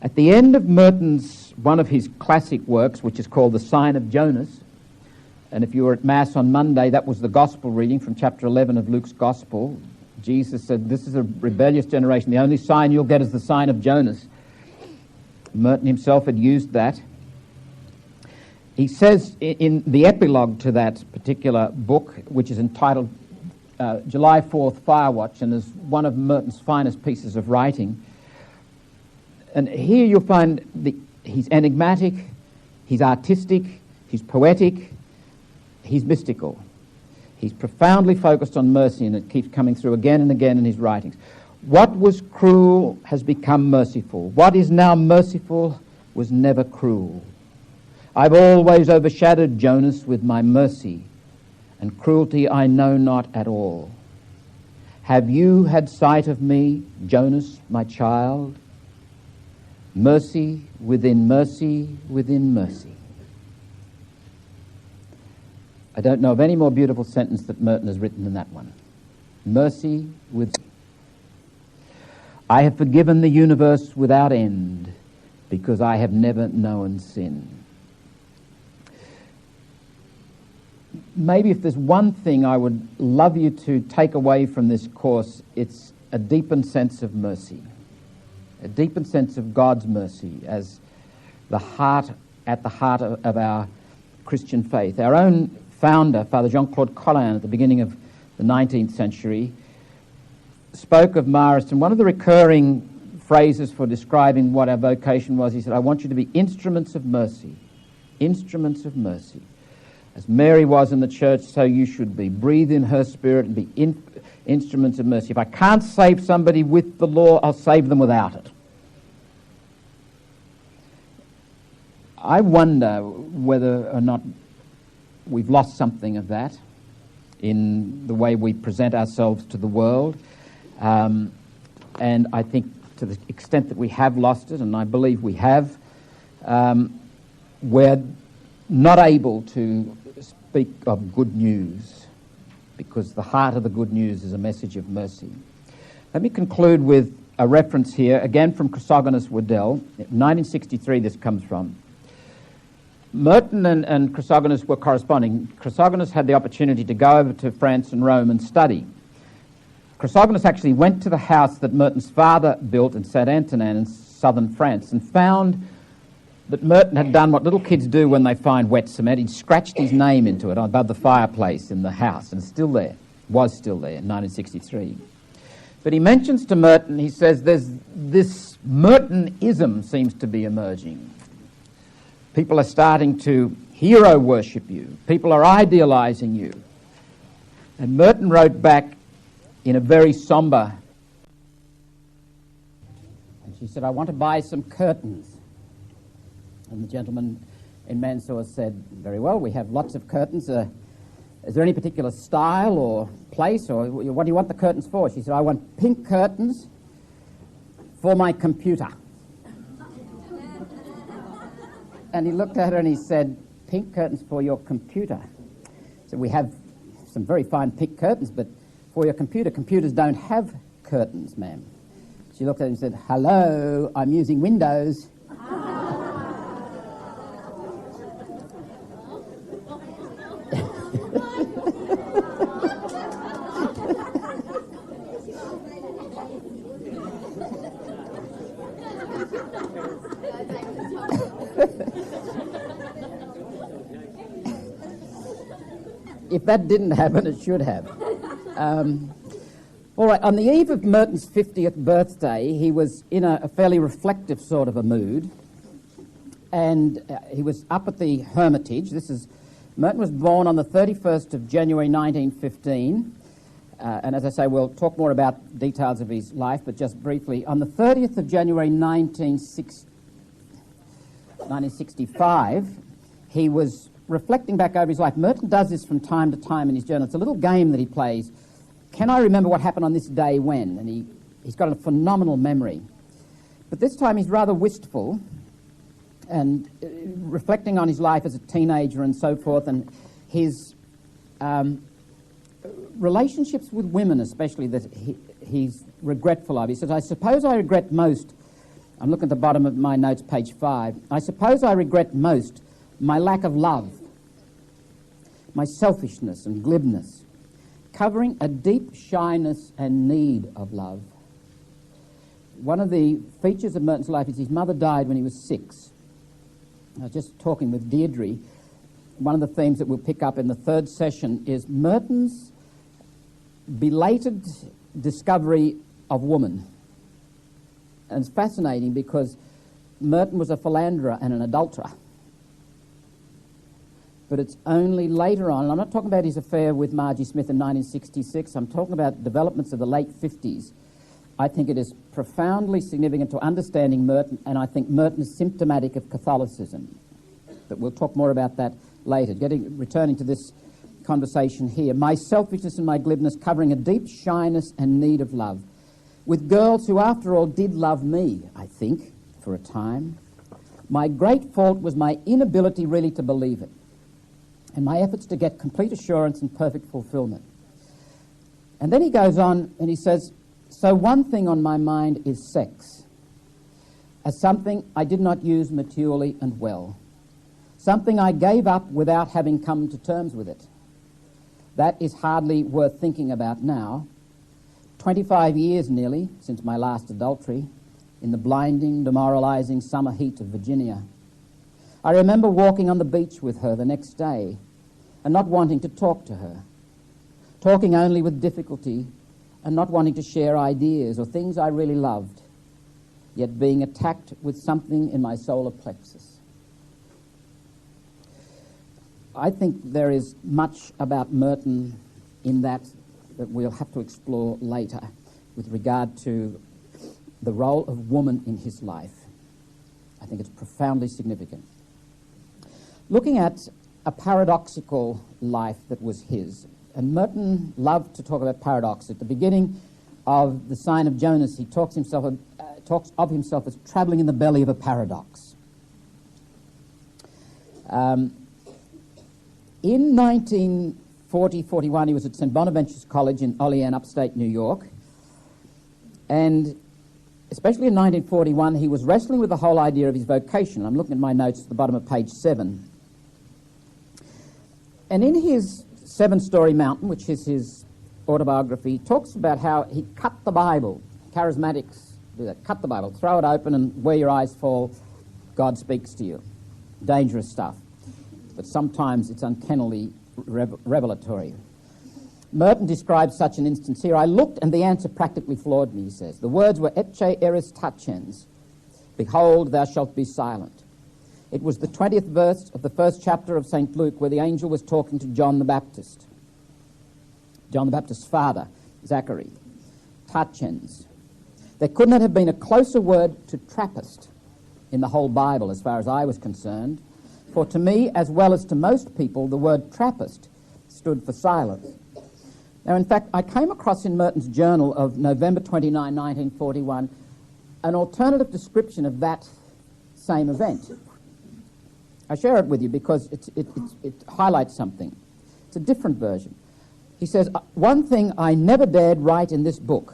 B: At the end of Merton's, one of his classic works, which is called The Sign of Jonas, and if you were at Mass on Monday, that was the Gospel reading from chapter 11 of Luke's Gospel, Jesus said, this is a rebellious generation. The only sign you'll get is the sign of Jonas. Merton himself had used that. He says in the epilogue to that particular book, which is entitled July 4th Firewatch, and is one of Merton's finest pieces of writing. And here you'll find he's enigmatic, he's artistic, he's poetic, he's mystical. He's profoundly focused on mercy, and it keeps coming through again and again in his writings. What was cruel has become merciful. What is now merciful was never cruel. I've always overshadowed Jonas with my mercy, and cruelty I know not at all. Have you had sight of me, Jonas, my child? Mercy within mercy within mercy. I don't know of any more beautiful sentence that Merton has written than that one. Mercy with... I have forgiven the universe without end, because I have never known sin. Maybe if there's one thing I would love you to take away from this course, it's a deepened sense of mercy, a deepened sense of God's mercy as at the heart of our Christian faith. Our own founder, Father Jean-Claude Collin, at the beginning of the 19th century, spoke of Marston. One of the recurring phrases for describing what our vocation was, he said, I want you to be instruments of mercy. Instruments of mercy. As Mary was in the church, so you should be. Breathe in her spirit and be instruments of mercy. If I can't save somebody with the law, I'll save them without it. I wonder whether or not we've lost something of that in the way we present ourselves to the world. And I think to the extent that we have lost it, and I believe we have, we're not able to speak of good news, because the heart of the good news is a message of mercy. Let me conclude with a reference here, again from Chrysogonus Waddell. 1963 this comes from. Merton and Chrysogonus were corresponding. Chrysogonus had the opportunity to go over to France and Rome and study. Chrysogonus actually went to the house that Merton's father built in Saint-Antonin in southern France and found that Merton had done what little kids do when they find wet cement. He'd scratched his name into it above the fireplace in the house, and it's still there, was still there in 1963. But he mentions to Merton, he says, there's this Mertonism seems to be emerging. People are starting to hero worship you. People are idealizing you. And Merton wrote back in a very somber, and she said, I want to buy some curtains. And the gentleman in Mansour said, very well, we have lots of curtains. Is there any particular style or place, or what do you want the curtains for? She said, I want pink curtains for my computer. And he looked at her and he said, pink curtains for your computer? So we have some very fine pink curtains, but for your computer, computers don't have curtains, ma'am. She looked at him and said, hello, I'm using Windows. If that didn't happen, it should have. All right, on the eve of Merton's 50th birthday, he was in a fairly reflective sort of a mood, and he was up at the Hermitage. Merton was born on the 31st of January 1915, and as I say, we'll talk more about details of his life, but just briefly, on the 30th of January 1965, he was reflecting back over his life. Merton does this from time to time in his journal. It's a little game that he plays. Can I remember what happened on this day when? And he's got a phenomenal memory. But this time he's rather wistful and reflecting on his life as a teenager and so forth, and his relationships with women especially that he's regretful of. He says, I suppose I regret most, I'm looking at the bottom of my notes, page 5, I suppose I regret most my lack of love, my selfishness and glibness. discovering a deep shyness and need of love. One of the features of Merton's life is his mother died when he was 6. I was just talking with Deirdre. One of the themes that we'll pick up in the third session is Merton's belated discovery of woman. And it's fascinating because Merton was a philanderer and an adulterer. But it's only later on, and I'm not talking about his affair with Margie Smith in 1966, I'm talking about developments of the late 50s. I think it is profoundly significant to understanding Merton, and I think Merton is symptomatic of Catholicism. But we'll talk more about that later. Returning to this conversation here, my selfishness and my glibness covering a deep shyness and need of love. With girls who, after all, did love me, I think, for a time. My great fault was my inability really to believe it, and my efforts to get complete assurance and perfect fulfillment. And then he goes on and he says, so one thing on my mind is sex, as something I did not use maturely and well, something I gave up without having come to terms with it. That is hardly worth thinking about now. 25 years nearly since my last adultery, in the blinding, demoralizing summer heat of Virginia. I remember walking on the beach with her the next day and not wanting to talk to her, talking only with difficulty and not wanting to share ideas or things I really loved, yet being attacked with something in my solar plexus. I think there is much about Merton in that we'll have to explore later with regard to the role of woman in his life. I think it's profoundly significant. Looking at a paradoxical life that was his, and Merton loved to talk about paradox. At the beginning of The Sign of Jonas, he talks of himself as travelling in the belly of a paradox. In 1940-41, he was at St. Bonaventure's College in Olean, upstate New York, and especially in 1941, he was wrestling with the whole idea of his vocation. I'm looking at my notes at the bottom of page 7. And in his 7-Story Mountain, which is his autobiography, he talks about how he cut the Bible. Charismatics do that, cut the Bible, throw it open, and where your eyes fall, God speaks to you. Dangerous stuff. But sometimes it's uncannily revelatory. Merton describes such an instance here. I looked, and the answer practically floored me, he says. The words were ecce eris tachens, behold, thou shalt be silent. It was the 20th verse of the first chapter of St. Luke, where the angel was talking to John the Baptist. John the Baptist's father, Zachary. Tachens. There could not have been a closer word to Trappist in the whole Bible, as far as I was concerned. For to me, as well as to most people, the word Trappist stood for silence. Now, in fact, I came across in Merton's journal of November 29, 1941, an alternative description of that same event. I share it with you because it highlights something. It's a different version. He says, one thing I never dared write in this book.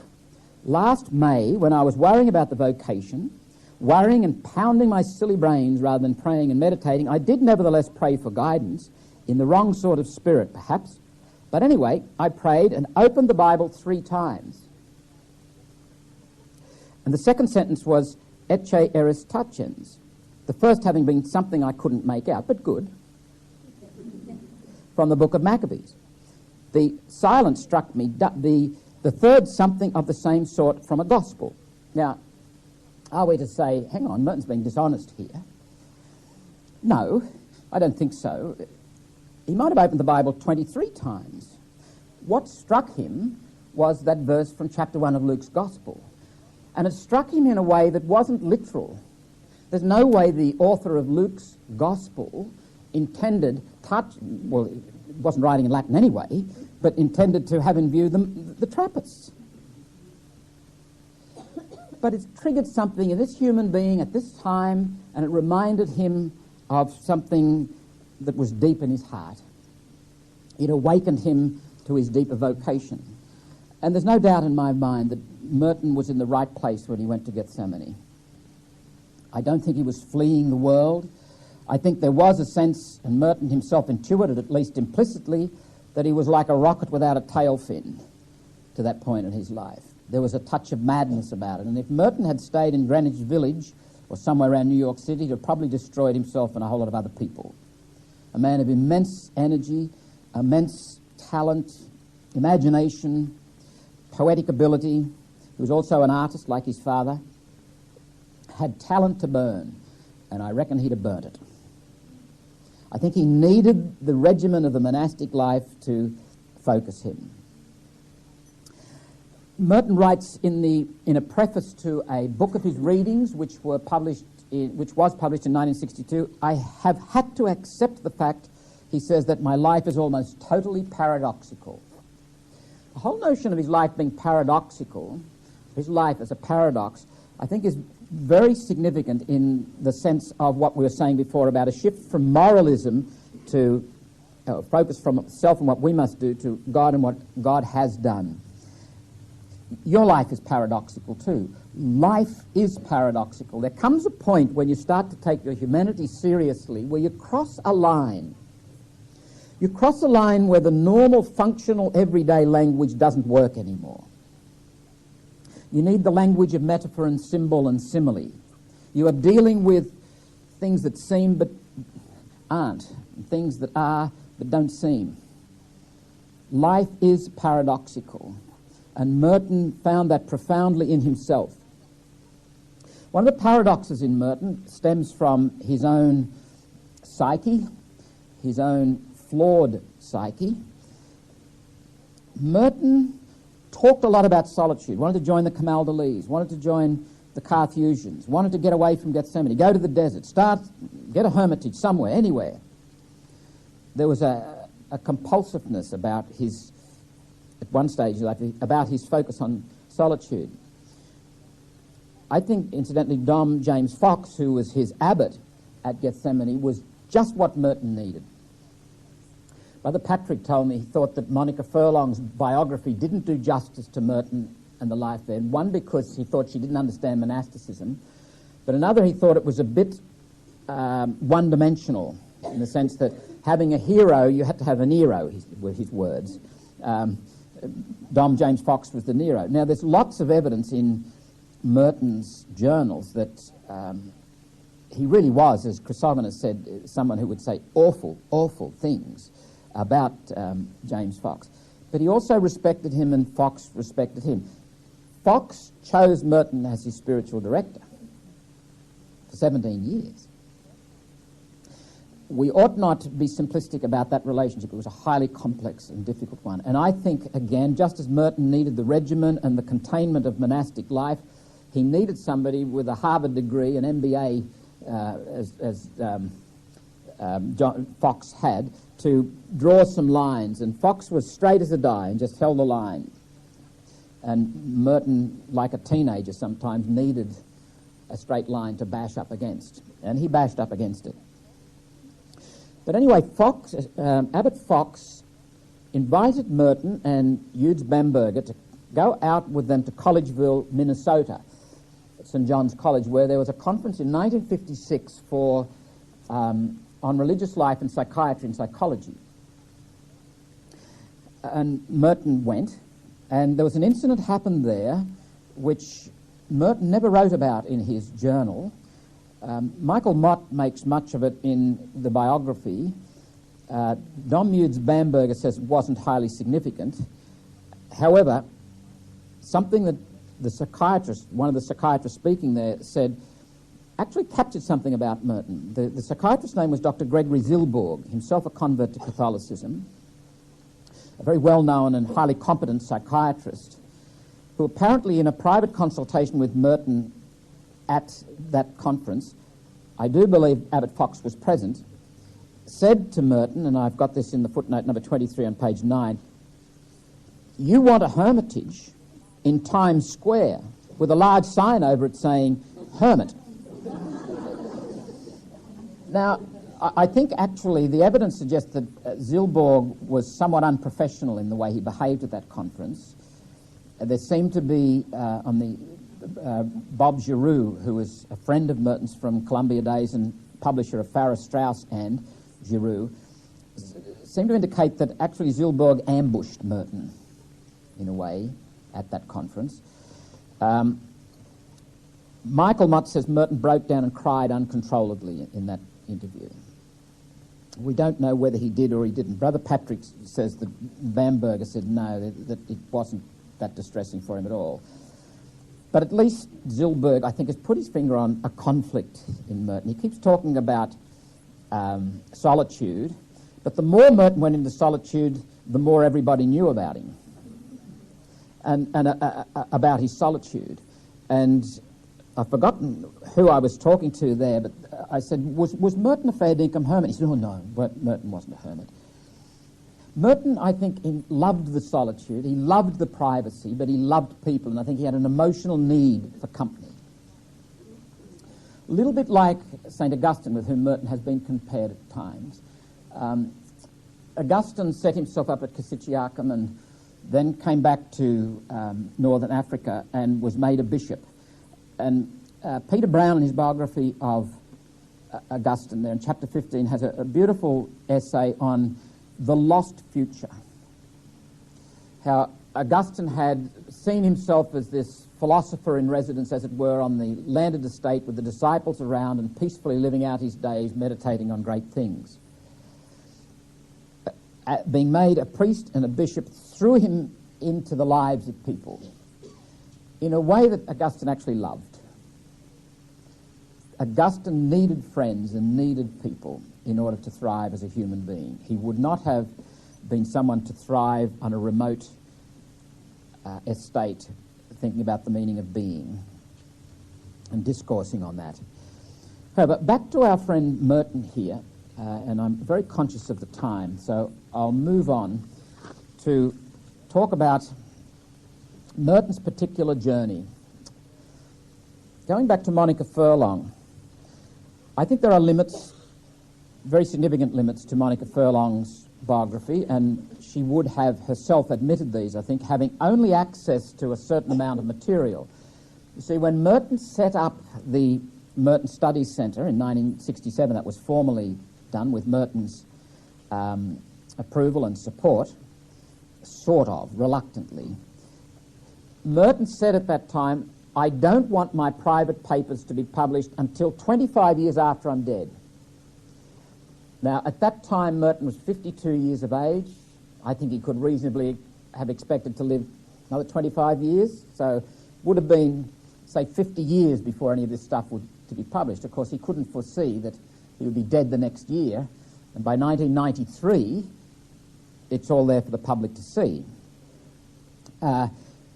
B: Last May, when I was worrying about the vocation, worrying and pounding my silly brains rather than praying and meditating, I did nevertheless pray for guidance, in the wrong sort of spirit, perhaps. But anyway, I prayed and opened the Bible 3 times. And the second sentence was, ecce eris tachens. The first having been something I couldn't make out, but good, from the book of Maccabees. The silence struck me, the third something of the same sort from a gospel. Now, are we to say, hang on, Merton's being dishonest here? No, I don't think so. He might have opened the Bible 23 times. What struck him was that verse from chapter 1 of Luke's Gospel. And it struck him in a way that wasn't literal. There's no way the author of Luke's Gospel intended, well, he wasn't writing in Latin anyway, but intended to have in view the Trappists. But it triggered something in this human being at this time, and it reminded him of something that was deep in his heart. It awakened him to his deeper vocation. And there's no doubt in my mind that Merton was in the right place when he went to Gethsemane. I don't think he was fleeing the world. I think there was a sense, and Merton himself intuited, at least implicitly, that he was like a rocket without a tail fin to that point in his life. There was a touch of madness about it. And if Merton had stayed in Greenwich Village or somewhere around New York City, he'd have probably destroyed himself and a whole lot of other people. A man of immense energy, immense talent, imagination, poetic ability. He was also an artist like his father. Had talent to burn, and I reckon he'd have burnt it. I think he needed the regimen of the monastic life to focus him. Merton writes in a preface to a book of his readings, which was published in 1962, I have had to accept the fact, he says, that my life is almost totally paradoxical. The whole notion of his life being paradoxical, his life as a paradox, I think is very significant in the sense of what we were saying before about a shift from moralism to focus from self and what we must do to God and what God has done. Your life is paradoxical too. Life is paradoxical. There comes a point when you start to take your humanity seriously where you cross a line. You cross a line where the normal, functional, everyday language doesn't work anymore. You need the language of metaphor and symbol and simile. You are dealing with things that seem but aren't, and things that are but don't seem. Life is paradoxical, and Merton found that profoundly in himself. One of the paradoxes in Merton stems from his own psyche, his own flawed psyche. Merton talked a lot about solitude, wanted to join the Camaldolese, wanted to join the Carthusians, wanted to get away from Gethsemane, go to the desert, get a hermitage somewhere, anywhere. There was a compulsiveness about his, at one stage, about his focus on solitude. I think, incidentally, Dom James Fox, who was his abbot at Gethsemane, was just what Merton needed. Brother Patrick told me he thought that Monica Furlong's biography didn't do justice to Merton and the life there. One, because he thought she didn't understand monasticism, but another, he thought it was a bit one-dimensional, in the sense that having a hero, you had to have a Nero, were his words. Dom James Fox was the Nero. Now, there's lots of evidence in Merton's journals that he really was, as Chrysogonus said, someone who would say awful, awful things about James Fox. But he also respected him, and Fox respected him. Fox chose Merton as his spiritual director for 17 years. We ought not be simplistic about that relationship. It was a highly complex and difficult one. And I think, again, just as Merton needed the regimen and the containment of monastic life, he needed somebody with a Harvard degree, an MBA, as Fox had, to draw some lines. And Fox was straight as a die and just held the line. And Merton, like a teenager sometimes, needed a straight line to bash up against. And he bashed up against it. But anyway, Abbot Fox invited Merton and Eudes Bamberger to go out with them to Collegeville, Minnesota, at St. John's College, where there was a conference in 1956 on religious life and psychiatry and psychology. And Merton went, and there was an incident happened there which Merton never wrote about in his journal. Michael Mott makes much of it in the biography. Dom Eudes Bamberger says it wasn't highly significant. However, something that the psychiatrist, one of the psychiatrists speaking there, said actually captured something about Merton. The psychiatrist's name was Dr. Gregory Zilborg, himself a convert to Catholicism, a very well-known and highly competent psychiatrist, who apparently in a private consultation with Merton at that conference, I do believe Abbot Fox was present, said to Merton, and I've got this in the footnote number 23 on page 9, "You want a hermitage in Times Square with a large sign over it saying, 'Hermit.'" Now, I think actually the evidence suggests that Zilborg was somewhat unprofessional in the way he behaved at that conference. There seemed to be, on the Bob Giroux, who was a friend of Merton's from Columbia days and publisher of Farrar, Straus and Giroux, seem to indicate that actually Zylberg ambushed Merton, in a way, at that conference. Michael Mott says Merton broke down and cried uncontrollably in that interview. We don't know whether he did or he didn't. Brother Patrick says that Bamberger said no, that it wasn't that distressing for him at all. But at least Zylberg, I think, has put his finger on a conflict in Merton. He keeps talking about Solitude, but the more Merton went into Solitude, the more everybody knew about him and about his solitude. And I've forgotten who I was talking to there, but I said, was Merton a fair dinkum hermit? He said, oh, no, Merton wasn't a hermit. Merton, I think, loved the solitude, he loved the privacy, but he loved people, and I think he had an emotional need for company. A little bit like St. Augustine, with whom Merton has been compared at times. Augustine set himself up at Cassiciacum and then came back to northern Africa and was made a bishop. And Peter Brown, in his biography of Augustine, there in chapter 15, has a beautiful essay on the lost future. How Augustine had seen himself as this philosopher in residence, as it were, on the landed estate with the disciples around and peacefully living out his days, meditating on great things. Being made a priest and a bishop threw him into the lives of people in a way that Augustine actually loved. Augustine needed friends and needed people in order to thrive as a human being. He would not have been someone to thrive on a remote estate, thinking about the meaning of being and discoursing on that. However, back to our friend Merton here, and I'm very conscious of the time, so I'll move on to talk about Merton's particular journey. Going back to Monica Furlong, I think there are limits, very significant limits to Monica Furlong's biography, and she would have herself admitted these, I think, having only access to a certain amount of material. You see, when Merton set up the Merton Studies Centre in 1967, that was formally done with Merton's approval and support, sort of, reluctantly. Merton said at that time, I don't want my private papers to be published until 25 years after I'm dead. Now, at that time, Merton was 52 years of age. I think he could reasonably have expected to live another 25 years, so would have been, say, 50 years before any of this stuff would to be published. Of course, he couldn't foresee that he would be dead the next year, and by 1993, it's all there for the public to see.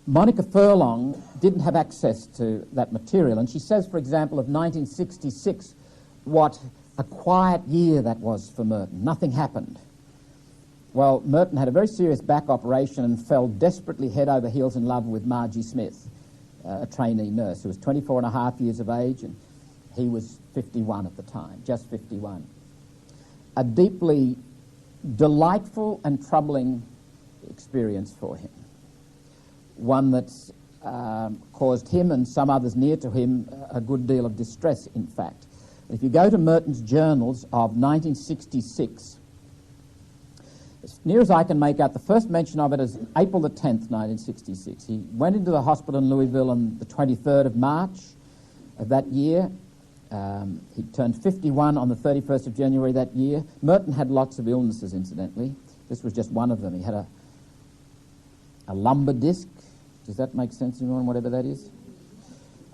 B: Monica Furlong didn't have access to that material, and she says, for example, of 1966, what a quiet year that was for Merton. Nothing happened. Well, Merton had a very serious back operation and fell desperately head over heels in love with Margie Smith, a trainee nurse who was 24 and a half years of age, and he was 51 at the time, just 51. A deeply delightful and troubling experience for him. One that's caused him and some others near to him a good deal of distress, in fact. If you go to Merton's journals of 1966, as near as I can make out, the first mention of it is April the 10th, 1966. He went into the hospital in Louisville on the 23rd of March of that year. He turned 51 on the 31st of January that year. Merton had lots of illnesses, incidentally. This was just one of them. He had a lumbar disc. Does that make sense, anyone, whatever that is?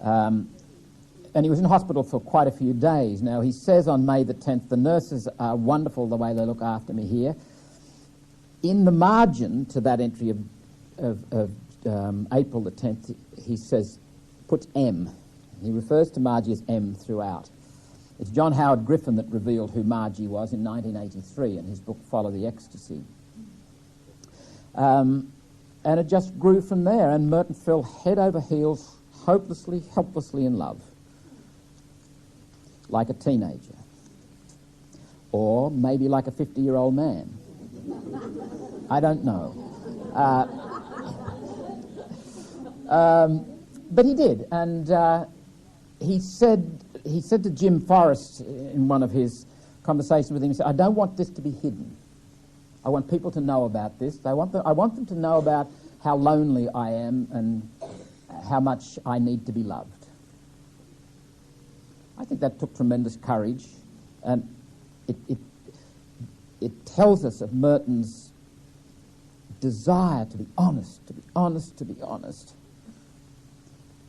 B: And he was in hospital for quite a few days. Now, he says on May the 10th, the nurses are wonderful the way they look after me here. In the margin to that entry of April the 10th, he says, puts M. He refers to Margie as M throughout. It's John Howard Griffin that revealed who Margie was in 1983 in his book Follow the Ecstasy. And it just grew from there, and Merton fell head over heels, hopelessly, helplessly in love, like a teenager, or maybe like a 50-year-old man. I don't know. But he did, and he said to Jim Forrest in one of his conversations with him, he said, I don't want this to be hidden. I want people to know about this. I want them to know about how lonely I am and how much I need to be loved. I think that took tremendous courage, and it tells us of Merton's desire to be honest, to be honest, to be honest.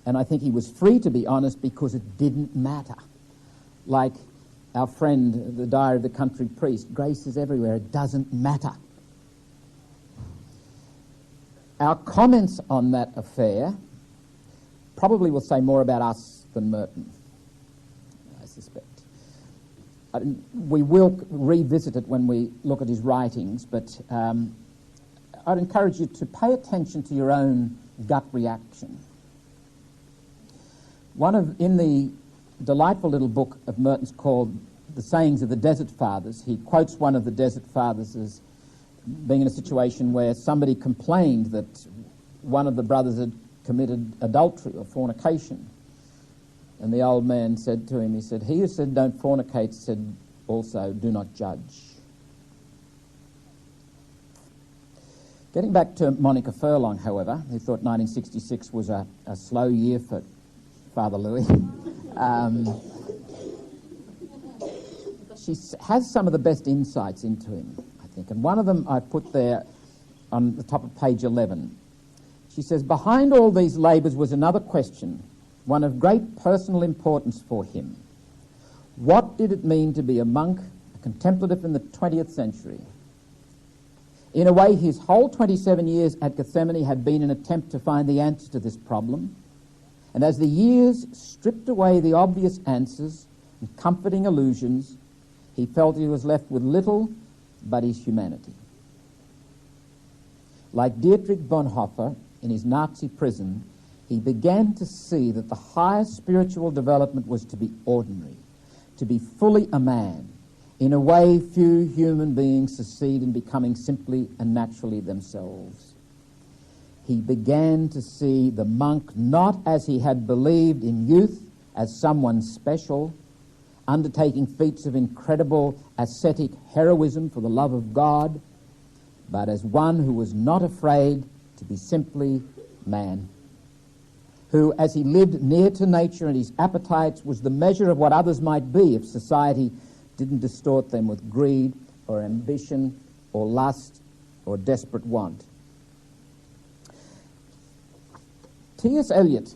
B: And I think he was free to be honest because it didn't matter. Like our friend, the Diary of the Country Priest, grace is everywhere, it doesn't matter. Our comments on that affair probably will say more about us than Merton, I suspect. We will revisit it when we look at his writings, but I'd encourage you to pay attention to your own gut reaction. In the delightful little book of Merton's called The Sayings of the Desert Fathers, he quotes one of the Desert Fathers as being in a situation where somebody complained that one of the brothers had committed adultery or fornication. And the old man said to him, he said, "He who said don't fornicate said also do not judge." Getting back to Monica Furlong, however, who thought 1966 was a slow year for Father Louis. She has some of the best insights into him, I think. And one of them I put there on the top of page 11. She says, "Behind all these labours was another question, one of great personal importance for him. What did it mean to be a monk, a contemplative in the 20th century? In a way, his whole 27 years at Gethsemane had been an attempt to find the answer to this problem. And as the years stripped away the obvious answers and comforting illusions, he felt he was left with little but his humanity. Like Dietrich Bonhoeffer in his Nazi prison, he began to see that the highest spiritual development was to be ordinary, to be fully a man. In a way, few human beings succeed in becoming simply and naturally themselves. He began to see the monk not as he had believed in youth, as someone special, undertaking feats of incredible ascetic heroism for the love of God, but as one who was not afraid to be simply man, who, as he lived near to nature and his appetites, was the measure of what others might be if society didn't distort them with greed or ambition or lust or desperate want." T.S. Eliot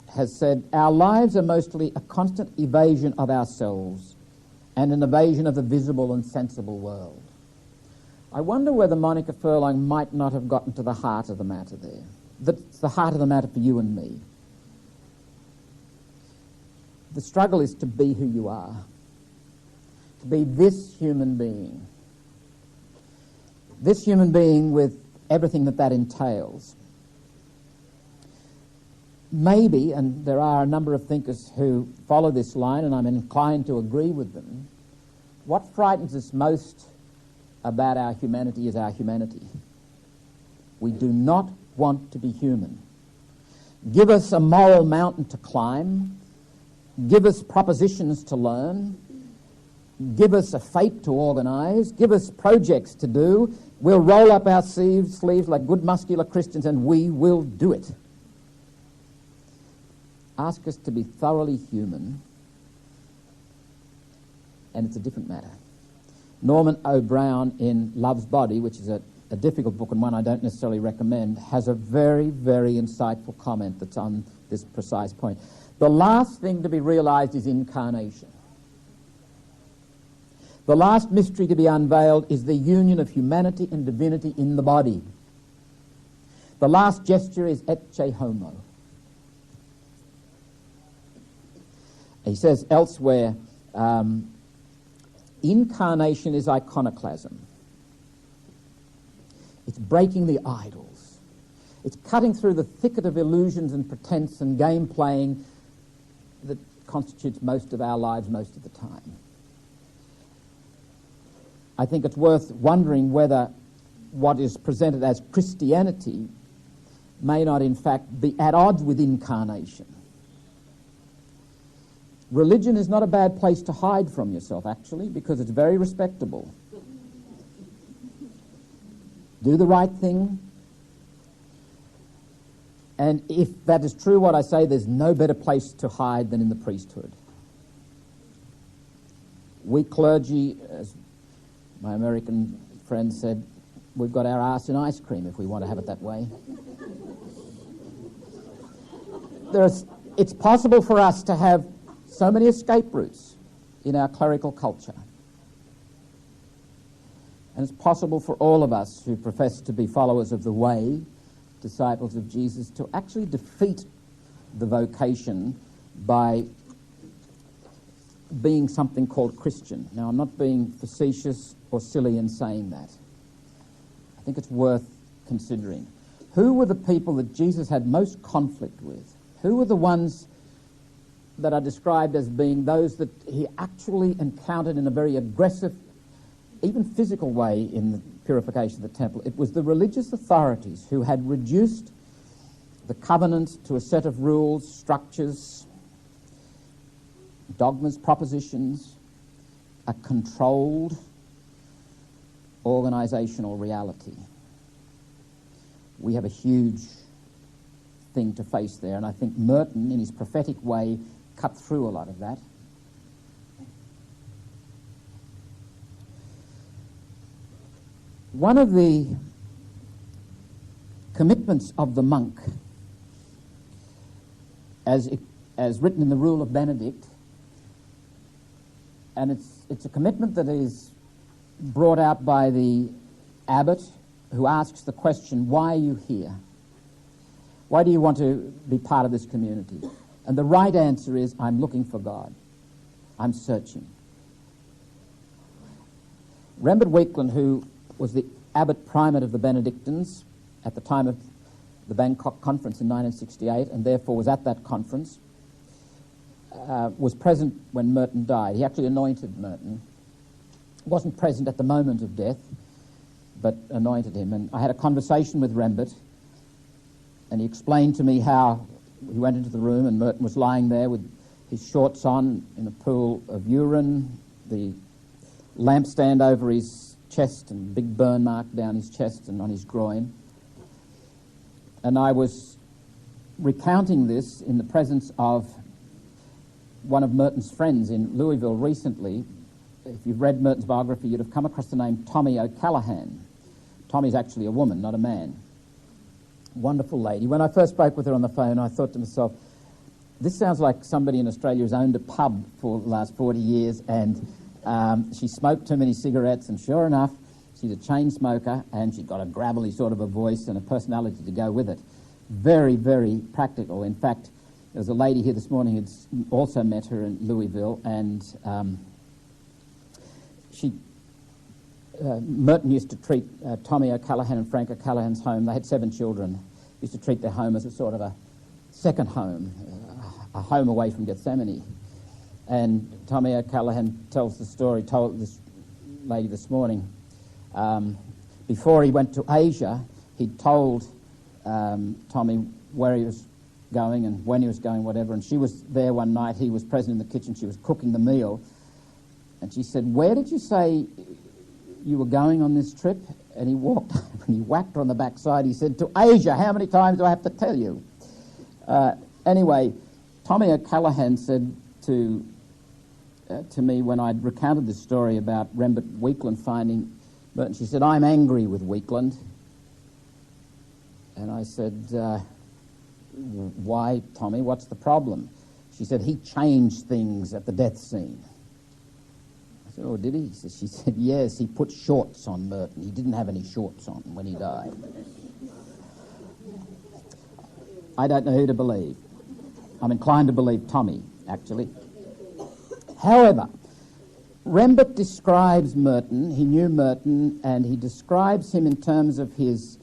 B: has said, "Our lives are mostly a constant evasion of ourselves and an evasion of the visible and sensible world." I wonder whether Monica Furlong might not have gotten to the heart of the matter there. That's the heart of the matter for you and me. The struggle is to be who you are, to be this human being with everything that entails. Maybe, and there are a number of thinkers who follow this line, and I'm inclined to agree with them, what frightens us most about our humanity is our humanity. We do not want to be human. Give us a moral mountain to climb, give us propositions to learn, give us a fate to organise, give us projects to do, we'll roll up our sleeves like good muscular Christians and we will do it. Ask us to be thoroughly human, and it's a different matter. Norman O'Brien in Love's Body, which is a difficult book and one I don't necessarily recommend, has a very, very insightful comment that's on this precise point. The last thing to be realised is incarnation. The last mystery to be unveiled is the union of humanity and divinity in the body. The last gesture is ecce homo. He says elsewhere, incarnation is iconoclasm. It's breaking the idols. It's cutting through the thicket of illusions and pretense and game playing that constitutes most of our lives most of the time. I think it's worth wondering whether what is presented as Christianity may not in fact be at odds with incarnation. Religion is not a bad place to hide from yourself, actually, because it's very respectable. do the right thing. And if that is true, what I say, there's no better place to hide than in the priesthood. We clergy, as my American friend said, we've got our arse in ice cream if we want to have it that way. It's possible for us to have so many escape routes in our clerical culture. And it's possible for all of us who profess to be followers of the way, disciples of Jesus, to actually defeat the vocation by being something called Christian. Now, I'm not being facetious or silly in saying that. I think it's worth considering. Who were the people that Jesus had most conflict with? Who were the ones that are described as being those that he actually encountered in a very aggressive, even physical way in the purification of the temple? It was the religious authorities who had reduced the covenant to a set of rules, structures, dogmas, propositions, a controlled organisational reality. We have a huge thing to face there, and I think Merton, in his prophetic way, cut through a lot of that. One of the commitments of the monk, as written in the Rule of Benedict, and it's a commitment that is brought out by the abbot, who asks the question, why are you here? Why do you want to be part of this community? And the right answer is, I'm looking for God. I'm searching. Rembert Whelan, who was the abbot primate of the Benedictines at the time of the Bangkok conference in 1968, and therefore was at that conference, was present when Merton died. He actually anointed Merton. Wasn't present at the moment of death, but anointed him. And I had a conversation with Rembert, and he explained to me how he went into the room and Merton was lying there with his shorts on in a pool of urine, the lampstand over his chest and a big burn mark down his chest and on his groin. And I was recounting this in the presence of one of Merton's friends in Louisville recently. If you've read Merton's biography, you'd have come across the name Tommy O'Callaghan. Tommy's actually a woman, not a man. Wonderful lady. When I first spoke with her on the phone, I thought to myself, this sounds like somebody in Australia who's owned a pub for the last 40 years, and she smoked too many cigarettes, and sure enough, she's a chain smoker, and she's got a gravelly sort of a voice and a personality to go with it. Very, very practical. In fact, there was a lady here this morning who'd also met her in Louisville, and Merton used to treat Tommy O'Callaghan and Frank O'Callaghan's home. They had 7 children. Used to treat their home as a sort of a second home, a home away from Gethsemane. And Tommy O'Callaghan tells the story, told this lady this morning. Before he went to Asia, he told Tommy where he was going and when he was going, whatever. And she was there one night. He was present in the kitchen. She was cooking the meal. And she said, "Where did you say you were going on this trip?" And he walked over and he whacked her on the backside. He said, "To Asia. How many times do I have to tell you?" Anyway, Tommy O'Callaghan said to me when I'd recounted this story about Rembert Whelan finding Merton, she said, "I'm angry with Whelan." And I said, "Why, Tommy? What's the problem?" She said, "He changed things at the death scene." I said, "Oh, did he?" She said, "Yes, he put shorts on Merton. He didn't have any shorts on when he died." I don't know who to believe. I'm inclined to believe Tommy, actually. However, Rembert describes Merton, he knew Merton, and he describes him in terms of his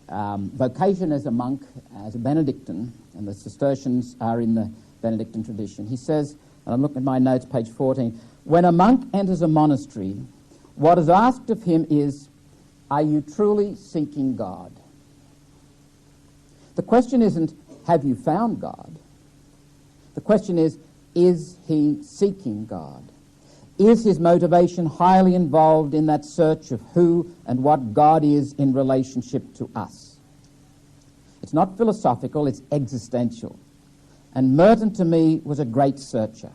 B: vocation as a monk, as a Benedictine, and the Cistercians are in the Benedictine tradition. He says, and I'm looking at my notes, page 14, when a monk enters a monastery, what is asked of him is, are you truly seeking God? The question isn't, have you found God? The question is he seeking God? Is his motivation highly involved in that search of who and what God is in relationship to us? It's not philosophical, it's existential. And Merton, to me, was a great searcher.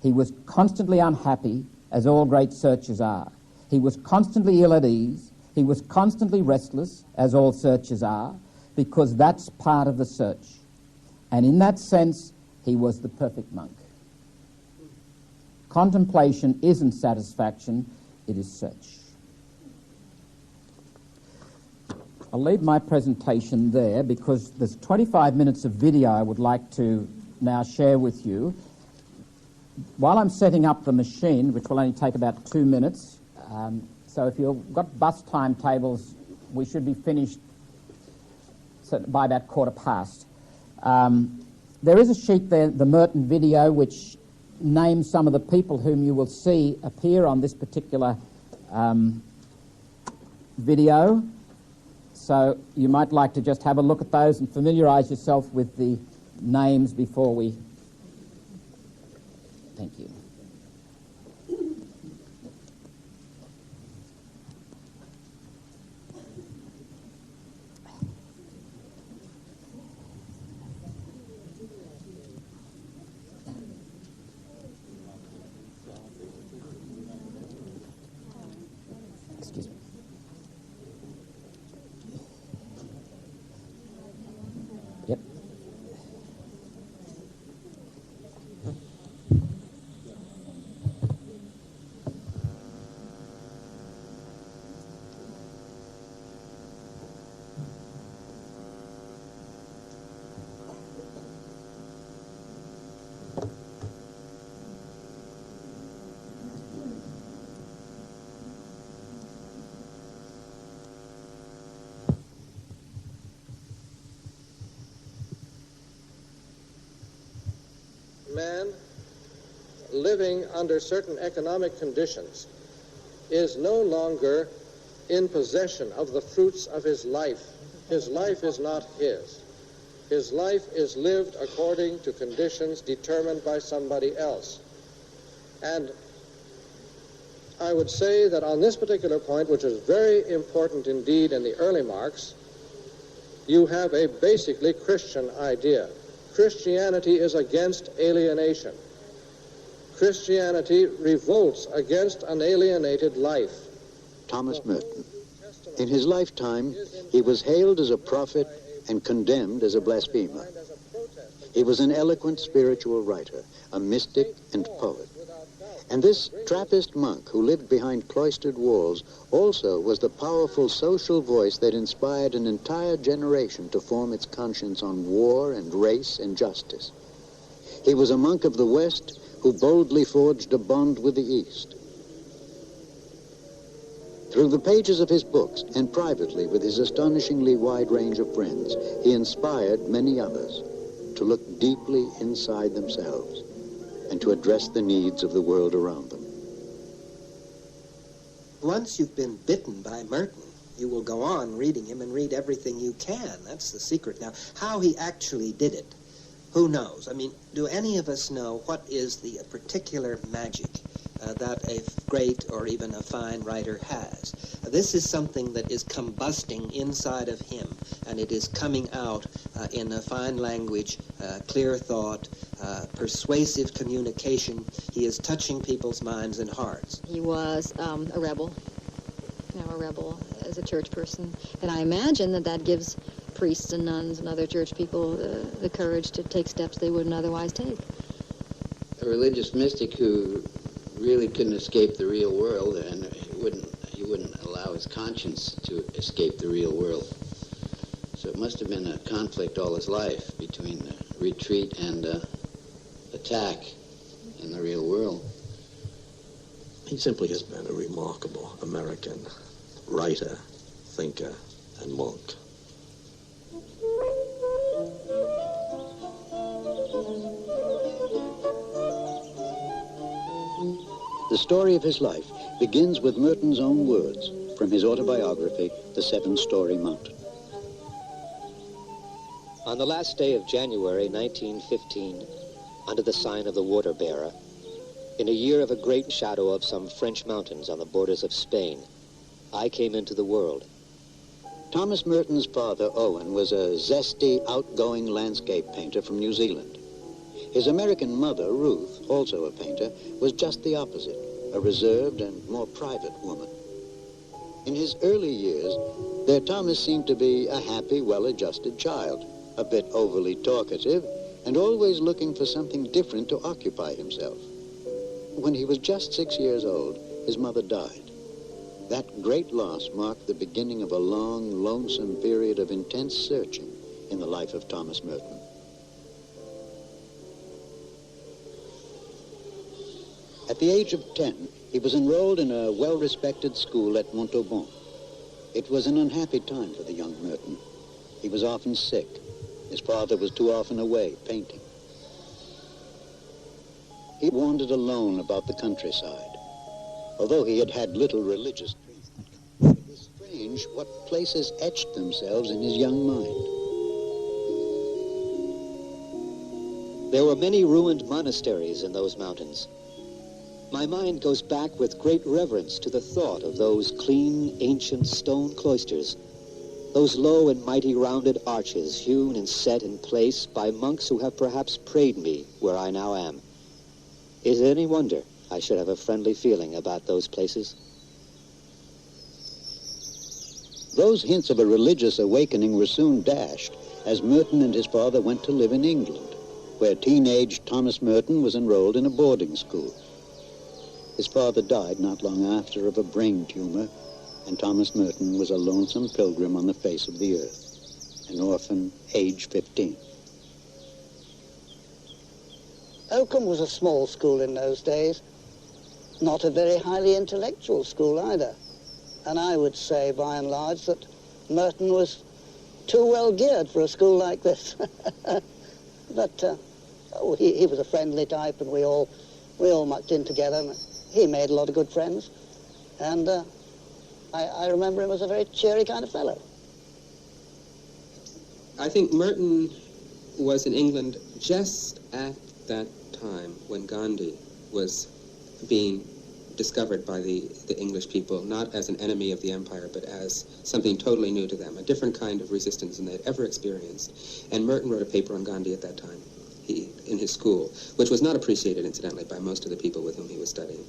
B: He was constantly unhappy, as all great searchers are. He was constantly ill at ease. He was constantly restless, as all searchers are, because that's part of the search. And in that sense, he was the perfect monk. Contemplation isn't satisfaction, it is search. I'll leave my presentation there because there's 25 minutes of video I would like to now share with you. While I'm setting up the machine, which will only take about 2 minutes, so if you've got bus timetables, we should be finished by about 1:15. There is a sheet there, the Merton video, which names some of the people whom you will see appear on this particular video. So you might like to just have a look at those and familiarise yourself with the names before we... Thank you. Excuse me. Yep.
C: Man, living under certain economic conditions, is no longer in possession of the fruits of his life. His life is not his. His life is lived according to conditions determined by somebody else. And I would say that on this particular point, which is very important indeed in the early Marx, you have a basically Christian idea. Christianity is against alienation. Christianity revolts against an alienated life.
D: Thomas Merton. In his lifetime, he was hailed as a prophet and condemned as a blasphemer. He was an eloquent spiritual writer, a mystic and poet. And this Trappist monk who lived behind cloistered walls also was the powerful social voice that inspired an entire generation to form its conscience on war and race and justice. He was a monk of the West who boldly forged a bond with the East. Through the pages of his books and privately with his astonishingly wide range of friends, he inspired many others to look deeply inside themselves and to address the needs of the world around them.
E: Once you've been bitten by Merton, you will go on reading him and read everything you can. That's the secret. Now, how he actually did it, who knows? I mean, do any of us know what is the particular magic that a great or even a fine writer has? This is something that is combusting inside of him, and it is coming out in a fine language, clear thought, persuasive communication. He is touching people's minds and hearts.
F: He was a rebel, a rebel as a church person, and I imagine that gives priests and nuns and other church people the courage to take steps they wouldn't otherwise take.
G: A religious mystic who really couldn't escape the real world, and he wouldn't allow his conscience to escape the real world. So it must have been a conflict all his life between retreat and attack in the real world.
H: He simply has been a remarkable American writer, thinker, and monk.
D: The story of his life begins with Merton's own words from his autobiography, The Seven-Story Mountain.
I: On the last day of January 1915, under the sign of the Water Bearer, In a year of a great shadow of some French mountains on the borders of Spain, I came into the world.
D: Thomas Merton's father, Owen, was a zesty, outgoing landscape painter from New Zealand. His American mother, Ruth, also a painter, was just the opposite, a reserved and more private woman. In his early years, their Thomas seemed to be a happy, well-adjusted child, a bit overly talkative, and always looking for something different to occupy himself. When he was just 6 years old, his mother died. That great loss marked the beginning of a long, lonesome period of intense searching in the life of Thomas Merton. At the age of 10, he was enrolled in a well-respected school at Montauban. It was an unhappy time for the young Merton. He was often sick. His father was too often away painting. He wandered alone about the countryside. Although he had had little religious training, it was strange what places etched themselves in his young mind.
I: There were many ruined monasteries in those mountains. My mind goes back with great reverence to the thought of those clean, ancient stone cloisters, those low and mighty rounded arches hewn and set in place by monks who have perhaps prayed me where I now am. Is it any wonder I should have a friendly feeling about those places?
D: Those hints of a religious awakening were soon dashed as Merton and his father went to live in England, where teenage Thomas Merton was enrolled in a boarding school. His father died not long after of a brain tumor, and Thomas Merton was a lonesome pilgrim on the face of the earth, an orphan, age 15.
J: Oakham was a small school in those days, not a very highly intellectual school either. And I would say, by and large, that Merton was too well geared for a school like this. But he was a friendly type, and we all mucked in together. And he made a lot of good friends, and I remember him as a very cheery kind of fellow.
K: I think Merton was in England just at that time when Gandhi was being discovered by the English people, not as an enemy of the empire, but as something totally new to them, a different kind of resistance than they had ever experienced. And Merton wrote a paper on Gandhi at that time in his school, which was not appreciated, incidentally, by most of the people with whom he was studying.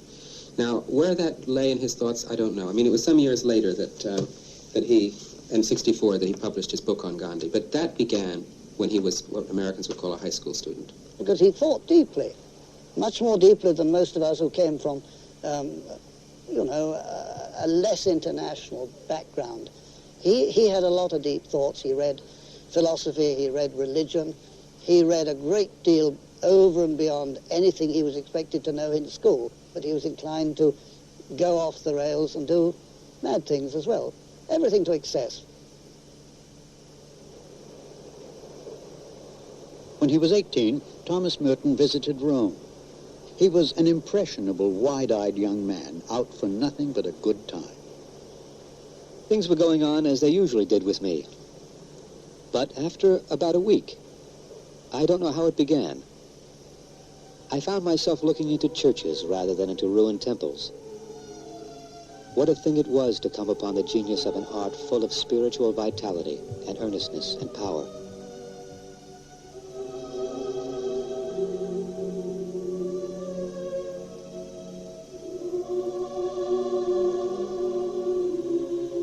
K: Now, where that lay in his thoughts, I don't know. I mean, it was some years later that he, in '64, that he published his book on Gandhi, but that began when he was what Americans would call a high school student.
J: Because he thought deeply, much more deeply than most of us who came from, a less international background. He had a lot of deep thoughts. He read philosophy, he read religion, he read a great deal over and beyond anything he was expected to know in school, but he was inclined to go off the rails and do mad things as well, everything to excess.
D: When he was 18, Thomas Merton visited Rome. He was an impressionable, wide-eyed young man, out for nothing but a good time.
I: Things were going on as they usually did with me. But after about a week, I don't know how it began, I found myself looking into churches rather than into ruined temples. What a thing it was to come upon the genius of an art full of spiritual vitality and earnestness and power.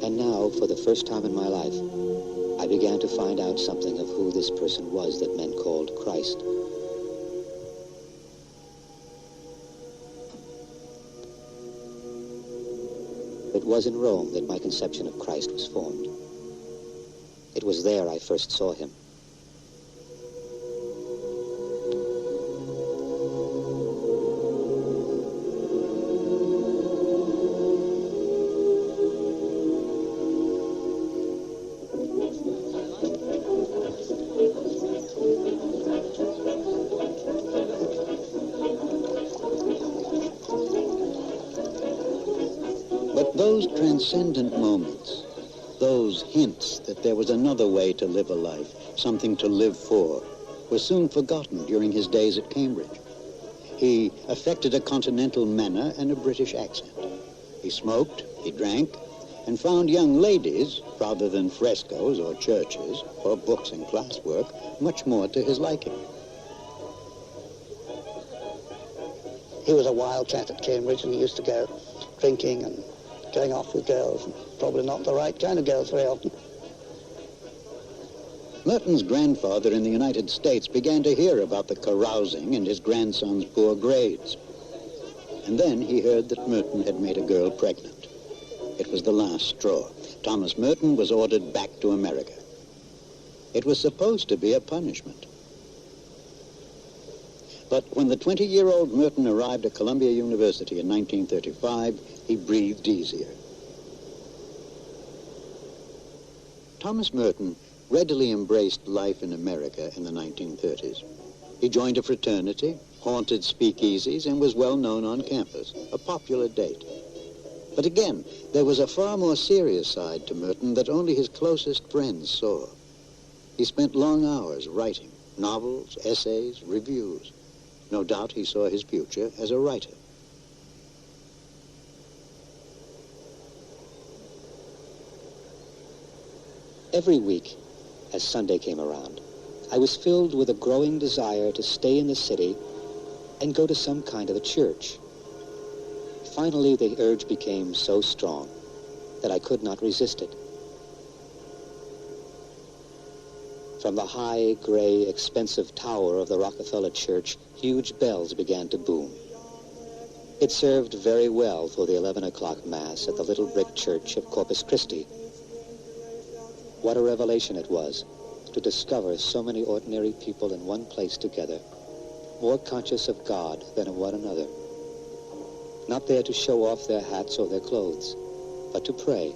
I: And now, for the first time in my life, I began to find out something of who this person was that men called Christ. It was in Rome that my conception of Christ was formed. It was there I first saw him.
D: Those transcendent moments, those hints that there was another way to live a life, something to live for, were soon forgotten during his days at Cambridge. He affected a continental manner and a British accent. He smoked, he drank, and found young ladies, rather than frescoes or churches or books and classwork, much more to his liking.
J: He was a wildcat at Cambridge, and he used to go drinking and going off with girls, and probably not the right kind of girls very often.
D: Merton's grandfather in the United States began to hear about the carousing and his grandson's poor grades. And then he heard that Merton had made a girl pregnant. It was the last straw. Thomas Merton was ordered back to America. It was supposed to be a punishment. But when the 20-year-old Merton arrived at Columbia University in 1935, he breathed easier. Thomas Merton readily embraced life in America in the 1930s. He joined a fraternity, haunted speakeasies, and was well known on campus, a popular date. But again, there was a far more serious side to Merton that only his closest friends saw. He spent long hours writing novels, essays, reviews. No doubt he saw his future as a writer.
I: Every week, as Sunday came around, I was filled with a growing desire to stay in the city and go to some kind of a church. Finally, the urge became so strong that I could not resist it. From the high, gray, expensive tower of the Rockefeller Church, huge bells began to boom. It served very well for the 11 o'clock Mass at the little brick church of Corpus Christi. What a revelation it was to discover so many ordinary people in one place together, more conscious of God than of one another. Not there to show off their hats or their clothes, but to pray,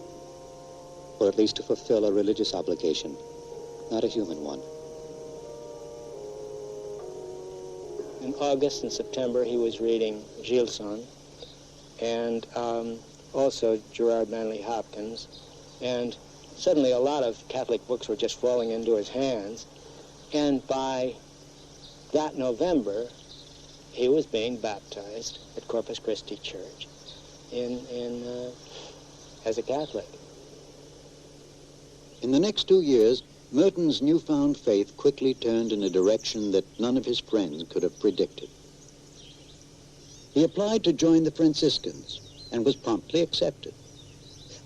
I: or at least to fulfill a religious obligation, not a human one.
L: In August and September, he was reading Gilson and also Gerard Manley Hopkins, and suddenly a lot of Catholic books were just falling into his hands, and by that November, he was being baptized at Corpus Christi Church as a Catholic.
D: In the next 2 years, Merton's newfound faith quickly turned in a direction that none of his friends could have predicted. He applied to join the Franciscans and was promptly accepted.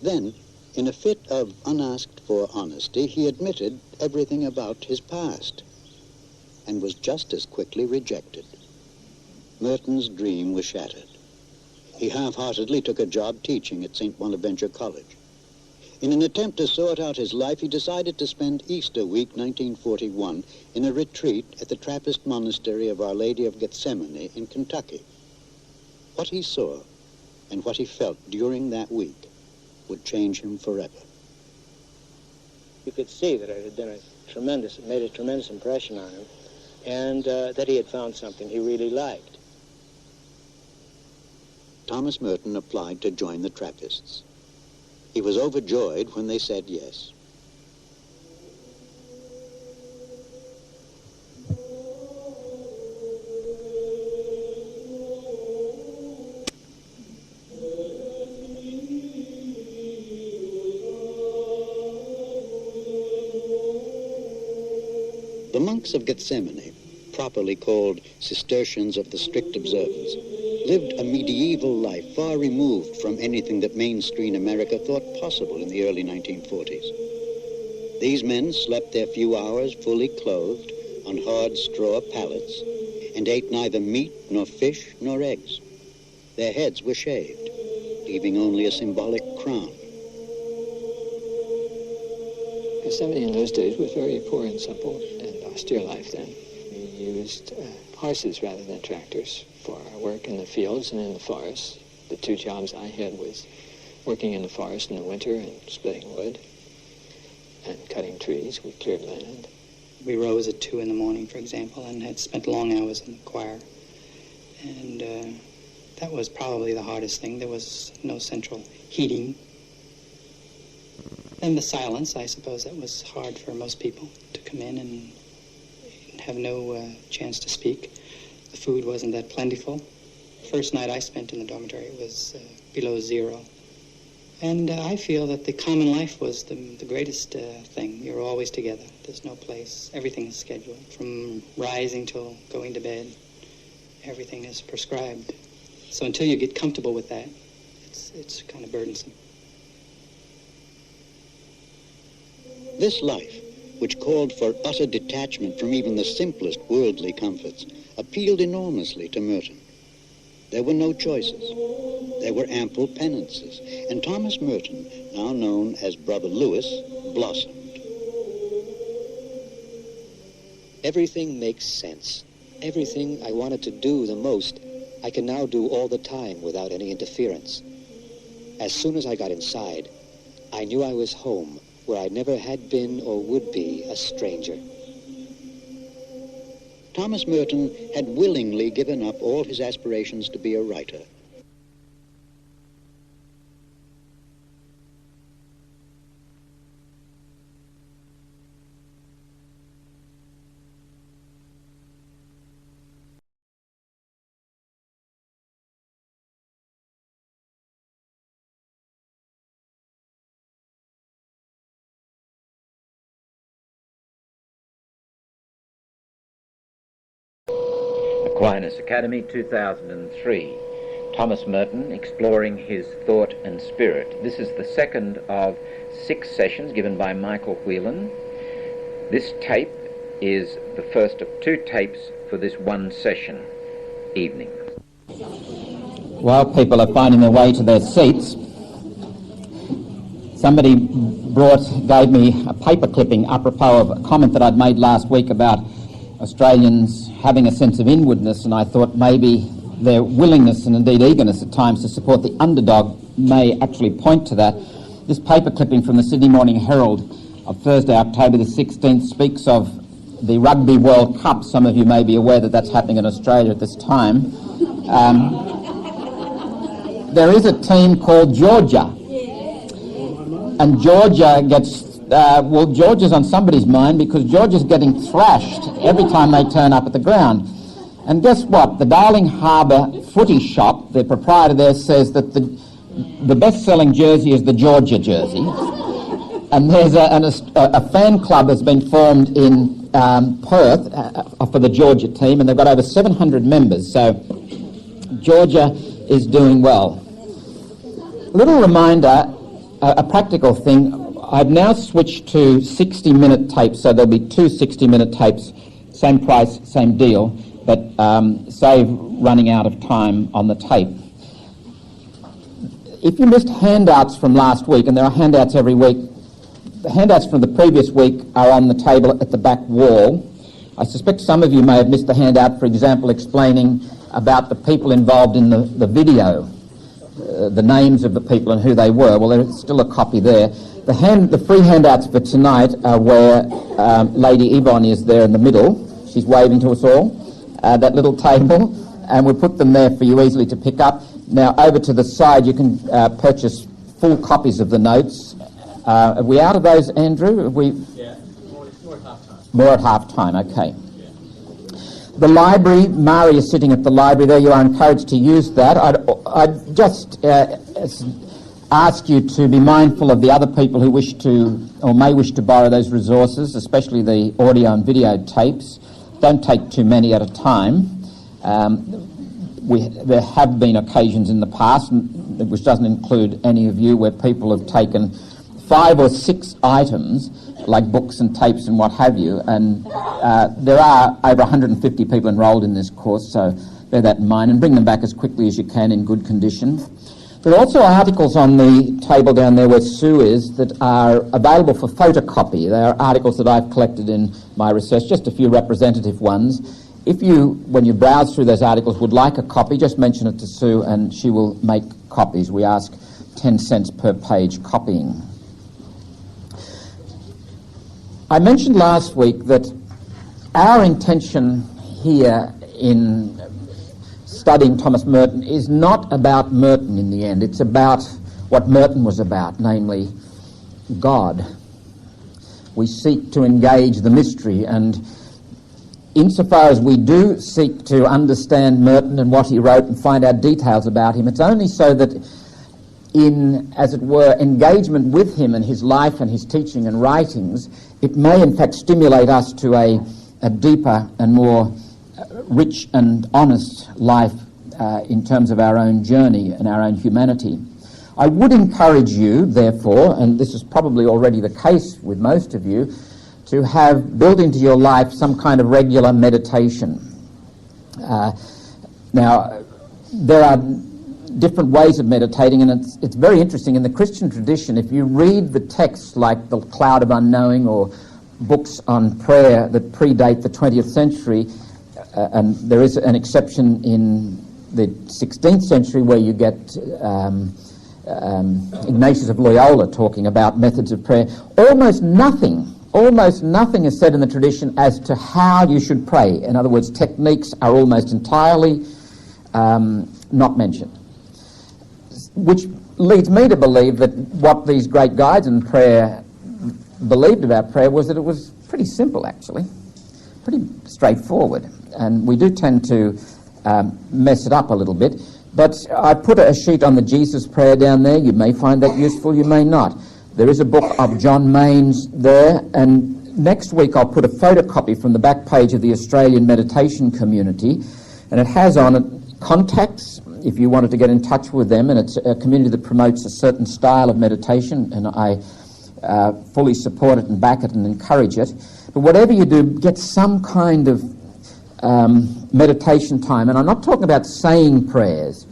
D: Then, in a fit of unasked-for honesty, he admitted everything about his past and was just as quickly rejected. Merton's dream was shattered. He half-heartedly took a job teaching at St. Bonaventure College. In an attempt to sort out his life, he decided to spend Easter week 1941 in a retreat at the Trappist monastery of Our Lady of Gethsemane in Kentucky. What he saw and what he felt during that week would change him forever.
L: You could see that it had been made a tremendous impression on him, and that he had found something he really liked.
D: Thomas Merton applied to join the Trappists. He was overjoyed when they said yes. The monks of Gethsemane, properly called Cistercians of the Strict Observance, lived a medieval life far removed from anything that mainstream America thought possible in the early 1940s. These men slept their few hours fully clothed on hard straw pallets and ate neither meat nor fish nor eggs. Their heads were shaved, leaving only a symbolic crown.
M: Gethsemane in those days was very poor and simple and austere life then. We used horses rather than tractors for our work in the fields and in the forests. The two jobs I had was working in the forest in the winter and splitting wood and cutting trees. We cleared land.
N: We rose at 2 in the morning, for example, and had spent long hours in the choir. And that was probably the hardest thing. There was no central heating. And the silence, I suppose that was hard for most people to come in and have no chance to speak. the food wasn't that plentiful. First night I spent in the dormitory, it was below zero. And I feel that the common life was the greatest thing. You're always together. There's no place. Everything is scheduled. From rising till going to bed, everything is prescribed. So until you get comfortable with that, it's kind of burdensome.
D: This life, which called for utter detachment from even the simplest worldly comforts, appealed enormously to Merton. There were no choices. There were ample penances, and Thomas Merton, now known as Brother Lewis, blossomed.
I: Everything makes sense. Everything I wanted to do the most, I can now do all the time without any interference. As soon as I got inside, I knew I was home, where I never had been or would be a stranger.
D: Thomas Merton had willingly given up all his aspirations to be a writer.
A: Aquinas Academy, 2003. Thomas Merton, exploring his thought and spirit. This is the second of 6 sessions given by Michael Whelan. This tape is the first of 2 tapes for this one session evening.
B: While people are finding their way to their seats, somebody gave me a paper clipping apropos of a comment that I'd made last week about Australians having a sense of inwardness, and I thought maybe their willingness and indeed eagerness at times to support the underdog may actually point to that. This paper clipping from the Sydney Morning Herald of Thursday, October the 16th, speaks of the Rugby World Cup. Some of you may be aware that that's happening in Australia at this time. There is a team called Georgia, and Georgia gets Georgia's on somebody's mind because Georgia's getting thrashed every time they turn up at the ground. And guess what? The Darling Harbour footy shop, the proprietor there, says that the best-selling jersey is the Georgia jersey. And there's a fan club has been formed in Perth for the Georgia team, and they've got over 700 members. So Georgia is doing well. A little reminder, a practical thing. I've now switched to 60-minute tapes, so there'll be 2 60-minute tapes, same price, same deal, but save running out of time on the tape. If you missed handouts from last week, and there are handouts every week, the handouts from the previous week are on the table at the back wall. I suspect some of you may have missed the handout, for example, explaining about the people involved in the video, the names of the people and who they were. Well, there's still a copy there. The free handouts for tonight are where Lady Yvonne is there in the middle. She's waving to us all, that little table, and we'll put them there for you easily to pick up. Now, over to the side, you can purchase full copies of the notes. Are we out of those, Andrew?
O: Yeah, more at half time.
B: More at half time, okay. Yeah. The library, Mari is sitting at the library there. You are encouraged to use that. I'd just ask you to be mindful of the other people who wish to or may wish to borrow those resources, especially the audio and video tapes. Don't take too many at a time. There have been occasions in the past, which doesn't include any of you, where people have taken 5 or 6 items, like books and tapes and what have you, and there are over 150 people enrolled in this course, so bear that in mind and bring them back as quickly as you can in good condition. There are also articles on the table down there where Sue is that are available for photocopy. They are articles that I've collected in my research, just a few representative ones. If you, when you browse through those articles, would like a copy, just mention it to Sue and she will make copies. We ask 10 cents per page copying. I mentioned last week that our intention here in studying Thomas Merton is not about Merton in the end. It's about what Merton was about, namely God. We seek to engage the mystery, and insofar as we do seek to understand Merton and what he wrote and find out details about him, it's only so that in, as it were, engagement with him and his life and his teaching and writings, it may in fact stimulate us to a deeper and more rich and honest life in terms of our own journey and our own humanity. I would encourage you, therefore, and this is probably already the case with most of you, to have built into your life some kind of regular meditation. Now, there are different ways of meditating, and it's very interesting. In the Christian tradition, if you read the texts like The Cloud of Unknowing or books on prayer that predate the 20th century, and there is an exception in the 16th century where you get Ignatius of Loyola talking about methods of prayer, almost nothing is said in the tradition as to how you should pray. In other words, techniques are almost entirely not mentioned, which leads me to believe that what these great guides in prayer believed about prayer was that it was pretty simple, actually, pretty straightforward. And we do tend to mess it up a little bit. But I put a sheet on the Jesus prayer down there. You may find that useful, you may not. There is a book of John Mayne's there, and next week I'll put a photocopy from the back page of the Australian Meditation Community, and it has on it contacts if you wanted to get in touch with them, and it's a community that promotes a certain style of meditation, and I fully support it and back it and encourage it. But whatever you do, get some kind of meditation time, and I'm not talking about saying prayers.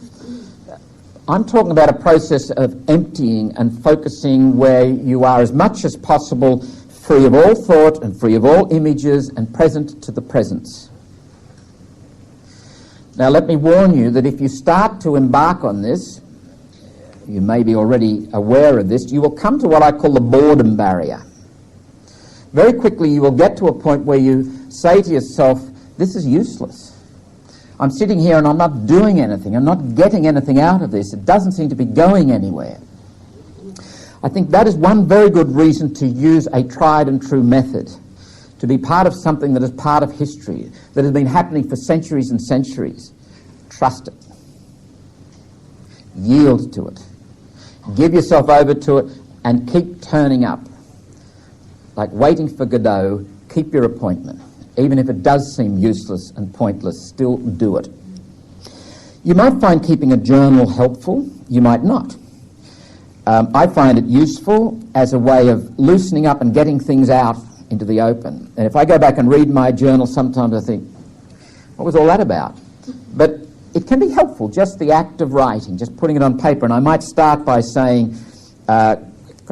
B: I'm talking about a process of emptying and focusing where you are as much as possible free of all thought and free of all images and present to the presence. Now let me warn you that if you start to embark on this, you may be already aware of this, you will come to what I call the boredom barrier. Very quickly you will get to a point where you say to yourself, this is useless. I'm sitting here and I'm not doing anything. I'm not getting anything out of this. It doesn't seem to be going anywhere. I think that is one very good reason to use a tried and true method, to be part of something that is part of history, that has been happening for centuries and centuries. Trust it. Yield to it. Give yourself over to it and keep turning up. Like waiting for Godot, keep your appointment. Even if it does seem useless and pointless, still do it. You might find keeping a journal helpful, you might not. I find it useful as a way of loosening up and getting things out into the open. And if I go back and read my journal, sometimes I think, what was all that about? But it can be helpful, just the act of writing, just putting it on paper. And I might start by saying, got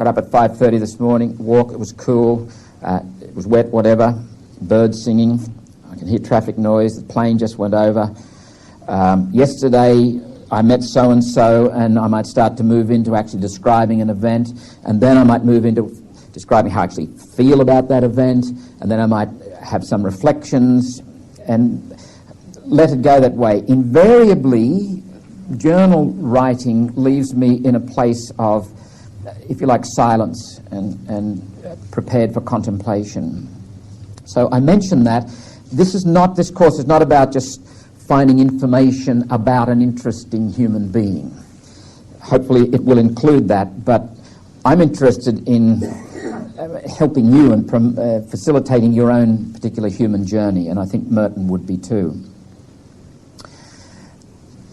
B: up at 5:30 this morning, walk, it was cool, it was wet, whatever. Birds singing, I can hear traffic noise, the plane just went over. Yesterday I met so-and-so, and I might start to move into actually describing an event, and then I might move into describing how I actually feel about that event, and then I might have some reflections, and let it go that way. Invariably, journal writing leaves me in a place of, if you like, silence and prepared for contemplation. So I mention that this course is not about just finding information about an interesting human being. Hopefully it will include that, but I'm interested in helping you and facilitating your own particular human journey, and I think Merton would be too.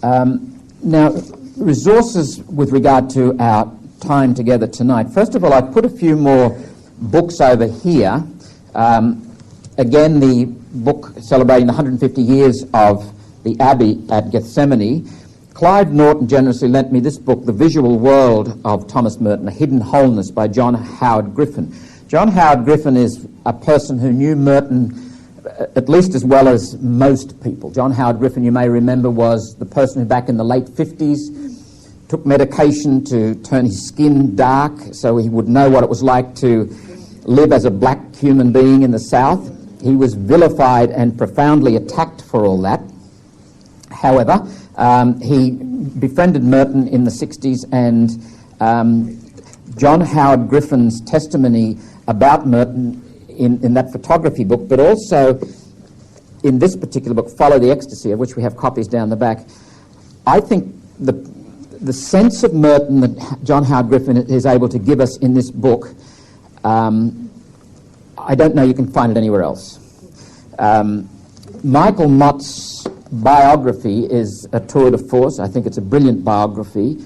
B: Now, resources with regard to our time together tonight. First of all, I've put a few more books over here. Again, the book celebrating the 150 years of the Abbey at Gethsemane. Clive Norton generously lent me this book, The Visual World of Thomas Merton, A Hidden Wholeness by John Howard Griffin. John Howard Griffin is a person who knew Merton at least as well as most people. John Howard Griffin, you may remember, was the person who back in the late 50s took medication to turn his skin dark so he would know what it was like to live as a black human being in the South. He was vilified and profoundly attacked for all that. However, he befriended Merton in the 60s, and John Howard Griffin's testimony about Merton in that photography book, but also in this particular book, Follow the Ecstasy, of which we have copies down the back, I think the sense of Merton that John Howard Griffin is able to give us in this book, I don't know you can find it anywhere else. Michael Mott's biography is a tour de force. I think it's a brilliant biography.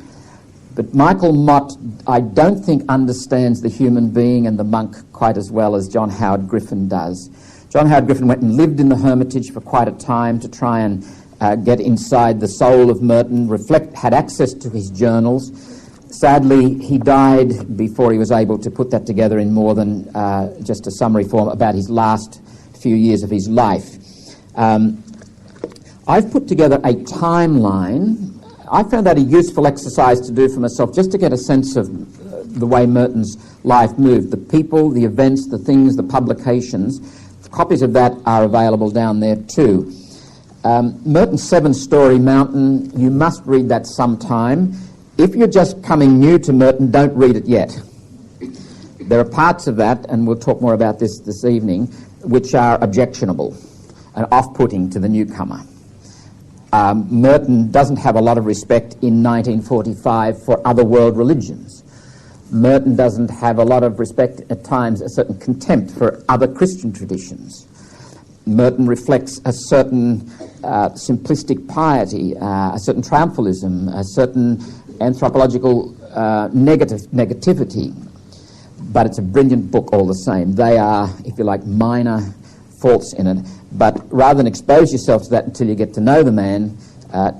B: But Michael Mott, I don't think, understands the human being and the monk quite as well as John Howard Griffin does. John Howard Griffin went and lived in the Hermitage for quite a time to try and get inside the soul of Merton, had access to his journals. Sadly, he died before he was able to put that together in more than just a summary form about his last few years of his life. I've put together a timeline. I found that a useful exercise to do for myself, just to get a sense of the way Merton's life moved. The people, the events, the things, the publications. Copies of that are available down there too. Merton's seven-story mountain, you must read that sometime. If you're just coming new to Merton, don't read it yet. There are parts of that, and we'll talk more about this evening, which are objectionable and off-putting to the newcomer. Merton doesn't have a lot of respect in 1945 for other world religions. Merton doesn't have a lot of respect, at times, a certain contempt for other Christian traditions. Merton reflects a certain simplistic piety, a certain triumphalism, a certain anthropological negativity. But it's a brilliant book all the same. They are, if you like, minor faults in it. But rather than expose yourself to that until you get to know the man,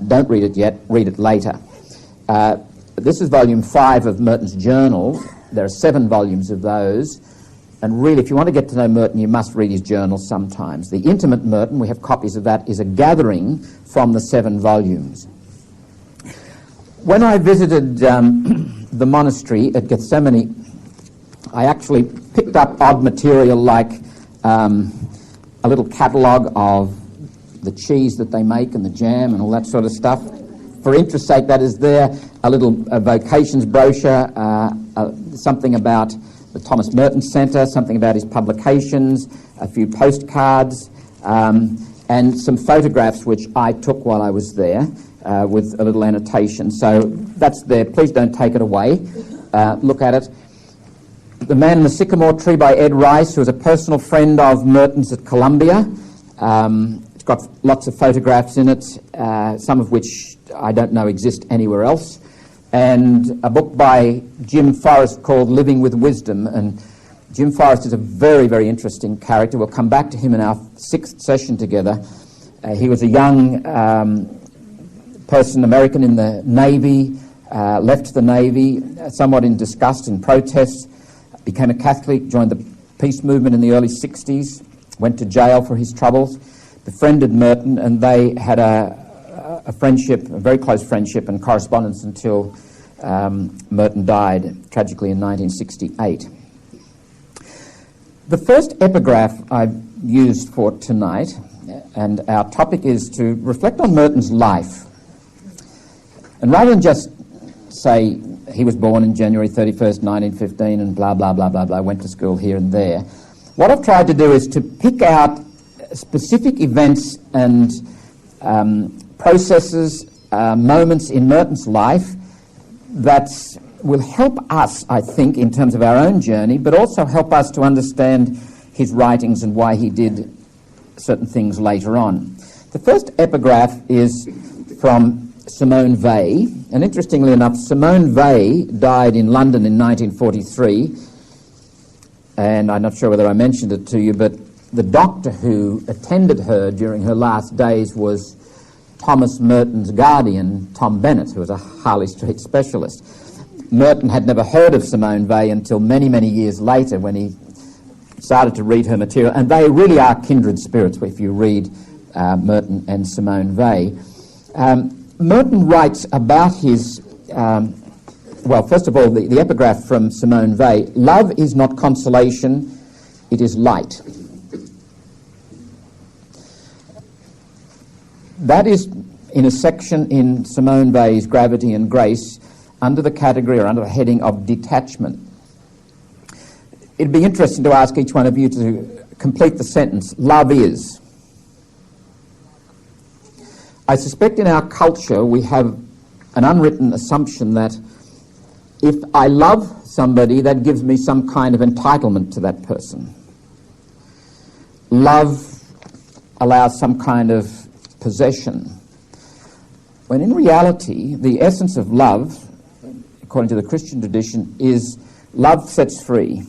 B: don't read it yet, read it later. This is volume 5 of Merton's journal. There are 7 volumes of those. And really, if you want to get to know Merton, you must read his journals sometimes. The Intimate Merton, we have copies of that, is a gathering from the 7 volumes. When I visited the monastery at Gethsemane, I actually picked up odd material like a little catalogue of the cheese that they make and the jam and all that sort of stuff. For interest's sake, that is there. A little vocations brochure, something about the Thomas Merton Centre, something about his publications, a few postcards, and some photographs which I took while I was there with a little annotation. So that's there. Please don't take it away. Look at it. The Man in the Sycamore Tree by Ed Rice, who was a personal friend of Merton's at Columbia. It's got lots of photographs in it, some of which I don't know exist anywhere else. And a book by Jim Forrest called Living with Wisdom. And Jim Forrest is a very, very interesting character. We'll come back to him in our 6th session together. He was a young person, American in the Navy, left the Navy somewhat in disgust and protest, became a Catholic, joined the peace movement in the early 60s, went to jail for his troubles, befriended Merton, and they had a friendship, a very close friendship and correspondence until Merton died, tragically, in 1968. The first epigraph I've used for tonight, and our topic is to reflect on Merton's life. And rather than just say he was born in January 31st, 1915, and blah, blah, blah, blah, blah, went to school here and there, what I've tried to do is to pick out specific events and processes, moments in Merton's life that will help us, I think, in terms of our own journey, but also help us to understand his writings and why he did certain things later on. The first epigraph is from Simone Weil, and interestingly enough, Simone Weil died in London in 1943, and I'm not sure whether I mentioned it to you, but the doctor who attended her during her last days was Thomas Merton's guardian, Tom Bennett, who was a Harley Street specialist. Merton had never heard of Simone Weil until many, many years later when he started to read her material, and they really are kindred spirits if you read Merton and Simone Weil. Merton writes about his, well, first of all, the epigraph from Simone Weil, "Love is not consolation, it is light." That is in a section in Simone Weil's Gravity and Grace under the category or under the heading of detachment. It'd be interesting to ask each one of you to complete the sentence, "Love is." I suspect in our culture we have an unwritten assumption that if I love somebody, that gives me some kind of entitlement to that person. Love allows some kind of possession, when in reality the essence of love, according to the Christian tradition, is love sets free.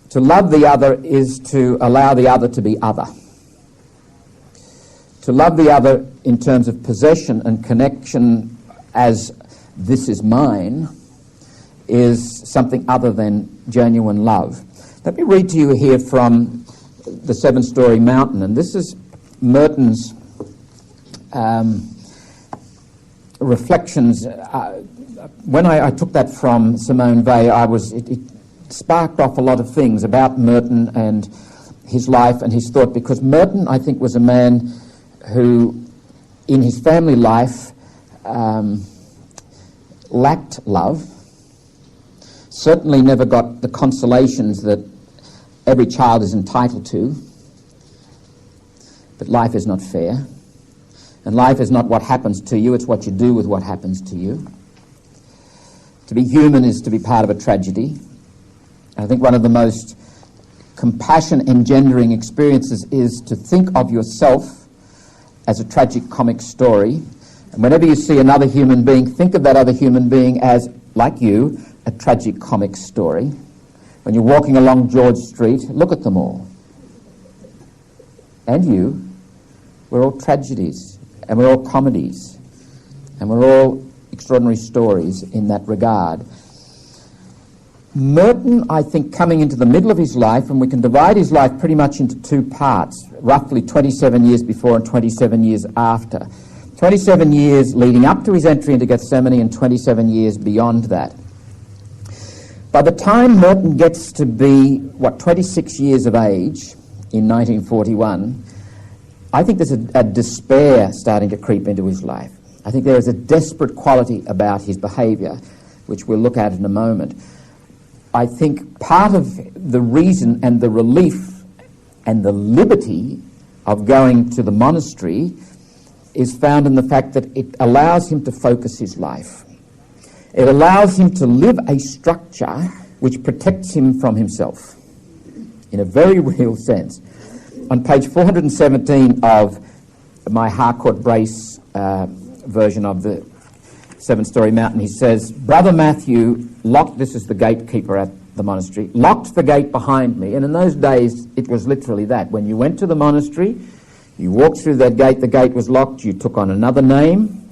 B: To love the other is to allow the other to be other. To love the other in terms of possession and connection as this is mine is something other than genuine love. Let me read to you here from the Seven-Storey Mountain, and this is Merton's reflections. When I took that from Simone Weil, it sparked off a lot of things about Merton and his life and his thought, because Merton, I think, was a man who, in his family life, lacked love, certainly never got the consolations that every child is entitled to. But life is not fair. And life is not what happens to you, it's what you do with what happens to you. To be human is to be part of a tragedy. I think one of the most compassion-engendering experiences is to think of yourself as a tragic comic story. And whenever you see another human being, think of that other human being as, like you, a tragic comic story. When you're walking along George Street, look at them all. And you. We're all tragedies, and we're all comedies, and we're all extraordinary stories in that regard. Merton, I think, coming into the middle of his life, and we can divide his life pretty much into two parts, roughly 27 years before and 27 years after. 27 years leading up to his entry into Gethsemane and 27 years beyond that. By the time Merton gets to be, 26 years of age in 1941, I think there's a despair starting to creep into his life. I think there is a desperate quality about his behaviour, which we'll look at in a moment. I think part of the reason and the relief and the liberty of going to the monastery is found in the fact that it allows him to focus his life. It allows him to live a structure which protects him from himself in a very real sense. On page 417 of my Harcourt Brace version of the Seven-Storey Mountain, he says, Brother Matthew locked, this is the gatekeeper at the monastery, locked the gate behind me. And in those days, it was literally that. When you went to the monastery, you walked through that gate, the gate was locked, you took on another name,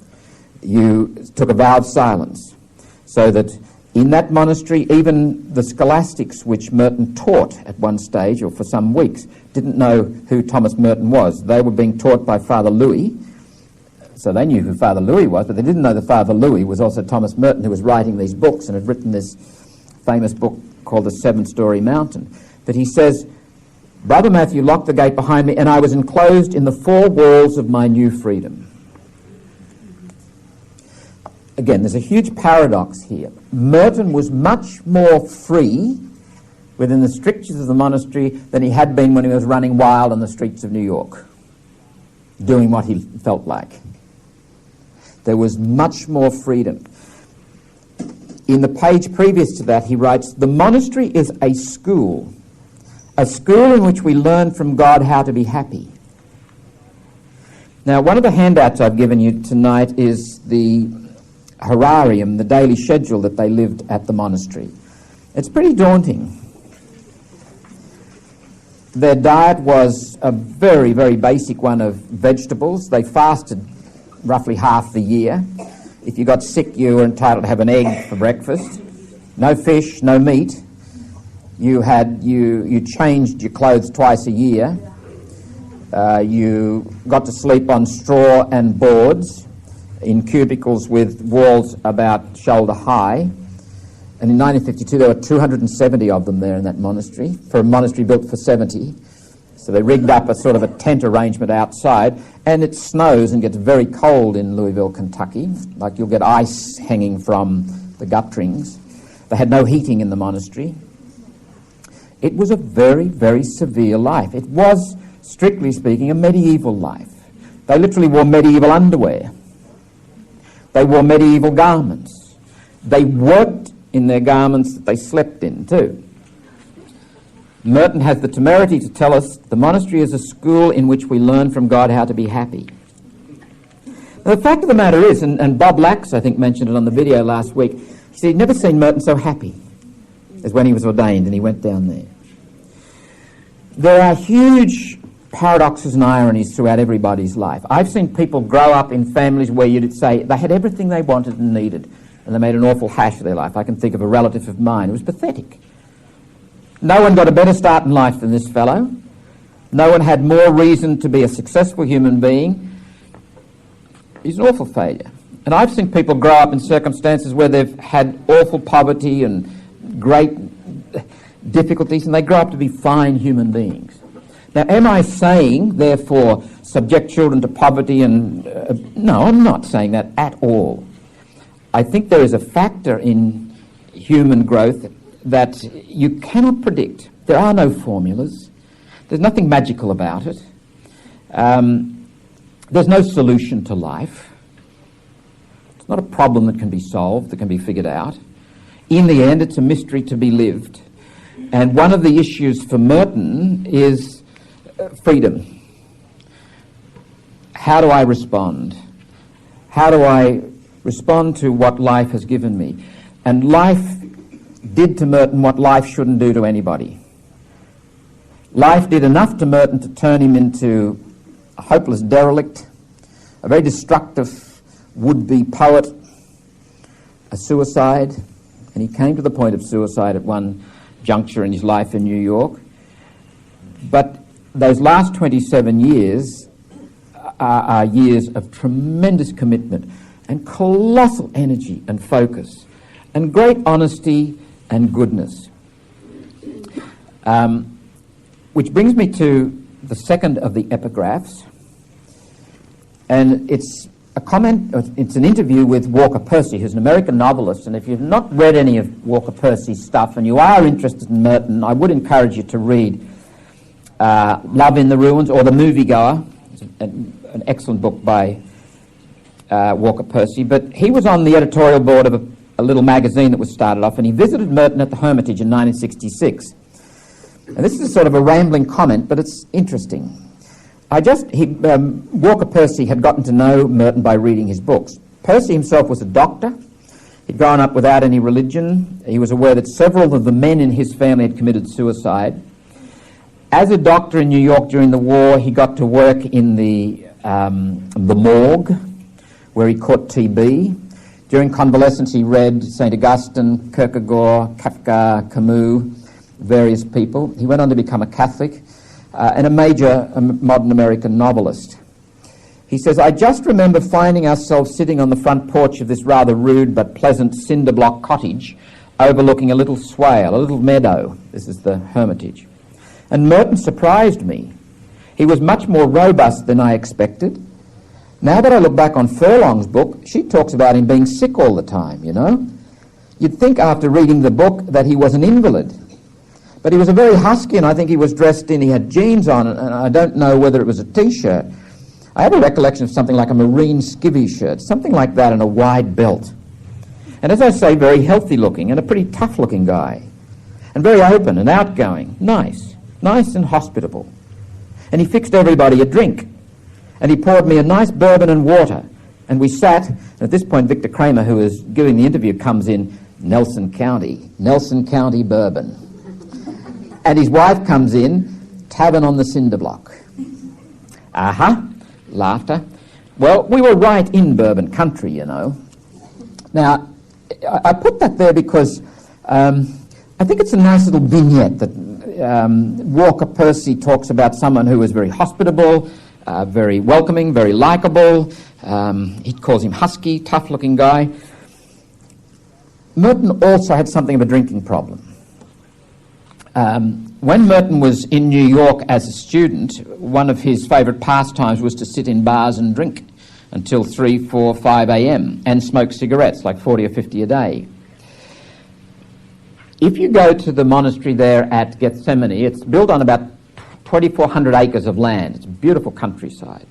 B: you took a vow of silence. So that in that monastery, even the scholastics which Merton taught at one stage, or for some weeks, didn't know who Thomas Merton was. They were being taught by Father Louis, so they knew who Father Louis was, but they didn't know that Father Louis was also Thomas Merton, who was writing these books and had written this famous book called The Seven-Storey Mountain. But he says, Brother Matthew locked the gate behind me, and I was enclosed in the four walls of my new freedom. Again, there's a huge paradox here. Merton was much more free within the strictures of the monastery than he had been when he was running wild on the streets of New York, doing what he felt like. There was much more freedom. In the page previous to that, he writes, the monastery is a school in which we learn from God how to be happy. Now, one of the handouts I've given you tonight is the horarium, the daily schedule that they lived at the monastery. It's pretty daunting. Their diet was a very, very basic one of vegetables. They fasted roughly half the year. If you got sick, you were entitled to have an egg for breakfast. No fish, no meat. You changed your clothes twice a year. You got to sleep on straw and boards in cubicles with walls about shoulder high. And in 1952, there were 270 of them there in that monastery, for a monastery built for 70. So they rigged up a sort of a tent arrangement outside, and it snows and gets very cold in Louisville, Kentucky. Like you'll get ice hanging from the gutterings. They had no heating in the monastery. It was a very, very severe life. It was, strictly speaking, a medieval life. They literally wore medieval underwear. They wore medieval garments. They worked in their garments that they slept in too. Merton has the temerity to tell us the monastery is a school in which we learn from God how to be happy. Now, the fact of the matter is, and Bob Lax, I think, mentioned it on the video last week, he said he'd never seen Merton so happy as when he was ordained and he went down there. There are huge paradoxes and ironies throughout everybody's life. I've seen people grow up in families where you'd say they had everything they wanted and needed, and they made an awful hash of their life. I can think of a relative of mine. It was pathetic. No one got a better start in life than this fellow. No one had more reason to be a successful human being. He's an awful failure. And I've seen people grow up in circumstances where they've had awful poverty and great difficulties, and they grow up to be fine human beings. Now, am I saying, therefore, subject children to poverty and... no, I'm not saying that at all. I think there is a factor in human growth that you cannot predict. There are no formulas. There's nothing magical about it. There's no solution to life. It's not a problem that can be solved, that can be figured out. In the end, it's a mystery to be lived. And one of the issues for Merton is freedom. How do I respond? How do I respond to what life has given me? And life did to Merton what life shouldn't do to anybody. Life did enough to Merton to turn him into a hopeless derelict, a very destructive would-be poet, a suicide, and he came to the point of suicide at one juncture in his life in New York. But those last 27 years are years of tremendous commitment and colossal energy and focus and great honesty and goodness. Which brings me to the second of the epigraphs, and it's a comment, it's an interview with Walker Percy, who's an American novelist, and if you've not read any of Walker Percy's stuff and you are interested in Merton, I would encourage you to read Love in the Ruins or The Moviegoer. It's an excellent book by Walker Percy, but he was on the editorial board of a little magazine that was started off, and he visited Merton at the Hermitage in 1966. And this is sort of a rambling comment, but it's interesting. Walker Percy had gotten to know Merton by reading his books. Percy himself was a doctor. He'd grown up without any religion. He was aware that several of the men in his family had committed suicide. As a doctor in New York during the war, he got to work in the morgue, where he caught TB. During convalescence, he read St. Augustine, Kierkegaard, Kafka, Camus, various people. He went on to become a Catholic and a major modern American novelist. He says, I just remember finding ourselves sitting on the front porch of this rather rude but pleasant cinder block cottage overlooking a little swale, a little meadow. This is the Hermitage. And Merton surprised me. He was much more robust than I expected. Now that I look back on Furlong's book, she talks about him being sick all the time, you know. You'd think after reading the book that he was an invalid. But he was a very husky, and I think he was dressed in, he had jeans on, and I don't know whether it was a T-shirt. I have a recollection of something like a marine skivvy shirt, something like that, and a wide belt. And as I say, very healthy looking, and a pretty tough looking guy. And very open and outgoing, nice and hospitable. And he fixed everybody a drink. And he poured me a nice bourbon and water. And we sat, and at this point Victor Kramer, who was giving the interview, comes in, Nelson County bourbon. And his wife comes in, tavern on the cinder block. Laughter. Well, we were right in bourbon country, you know. Now, I put that there because I think it's a nice little vignette that Walker Percy talks about someone who was very hospitable, very welcoming, very likable. He calls him husky, tough-looking guy. Merton also had something of a drinking problem. When Merton was in New York as a student, one of his favourite pastimes was to sit in bars and drink until 3, 4, 5 a.m. and smoke cigarettes, like 40 or 50 a day. If you go to the monastery there at Gethsemane, it's built on about 2,400 acres of land. It's a beautiful countryside.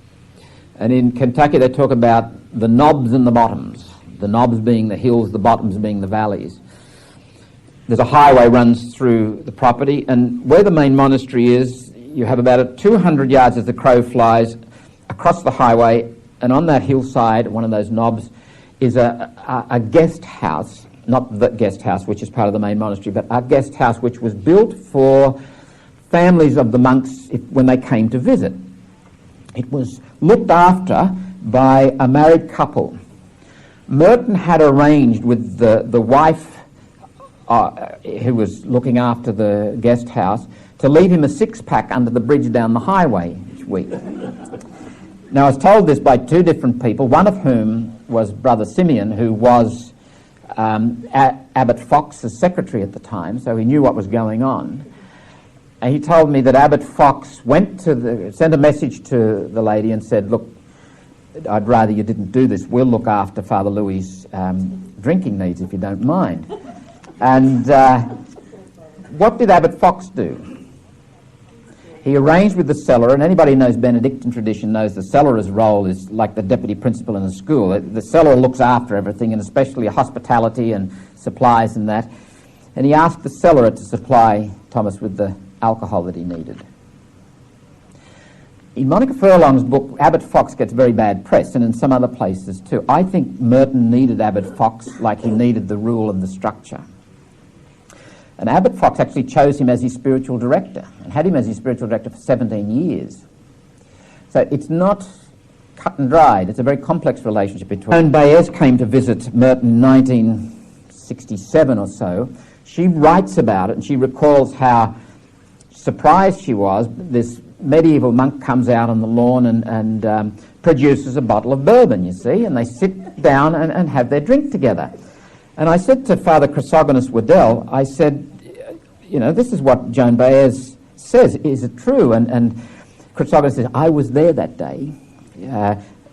B: And in Kentucky they talk about the knobs and the bottoms, the knobs being the hills, the bottoms being the valleys. There's a highway runs through the property, and where the main monastery is, you have about 200 yards as the crow flies across the highway, and on that hillside, one of those knobs, is a guest house, not the guest house which is part of the main monastery, but a guest house which was built for families of the monks when they came to visit. It was looked after by a married couple. Merton had arranged with the wife who was looking after the guest house to leave him a six-pack under the bridge down the highway each week. Now, I was told this by two different people, one of whom was Brother Simeon, who was Abbot Fox's secretary at the time, so he knew what was going on. And he told me that Abbot Fox sent a message to the lady and said, look, I'd rather you didn't do this. We'll look after Father Louis's drinking needs if you don't mind. And what did Abbot Fox do? He arranged with the cellarer, and anybody who knows Benedictine tradition knows the cellarer's role is like the deputy principal in a school. The cellarer looks after everything, and especially hospitality and supplies and that. And he asked the cellarer to supply Thomas with the alcohol that he needed. In Monica Furlong's book, Abbot Fox gets very bad press, and in some other places too. I think Merton needed Abbot Fox like he needed the rule and the structure. And Abbot Fox actually chose him as his spiritual director and had him as his spiritual director for 17 years. So it's not cut and dried. It's a very complex relationship between... Joan Baez came to visit Merton in 1967 or so. She writes about it, and she recalls how surprised she was. This medieval monk comes out on the lawn and produces a bottle of bourbon, you see, and they sit down and have their drink together. And I said to Father Chrysogonus Waddell, I said, this is what Joan Baez says. Is it true? And Chrysogonus says, I was there that day.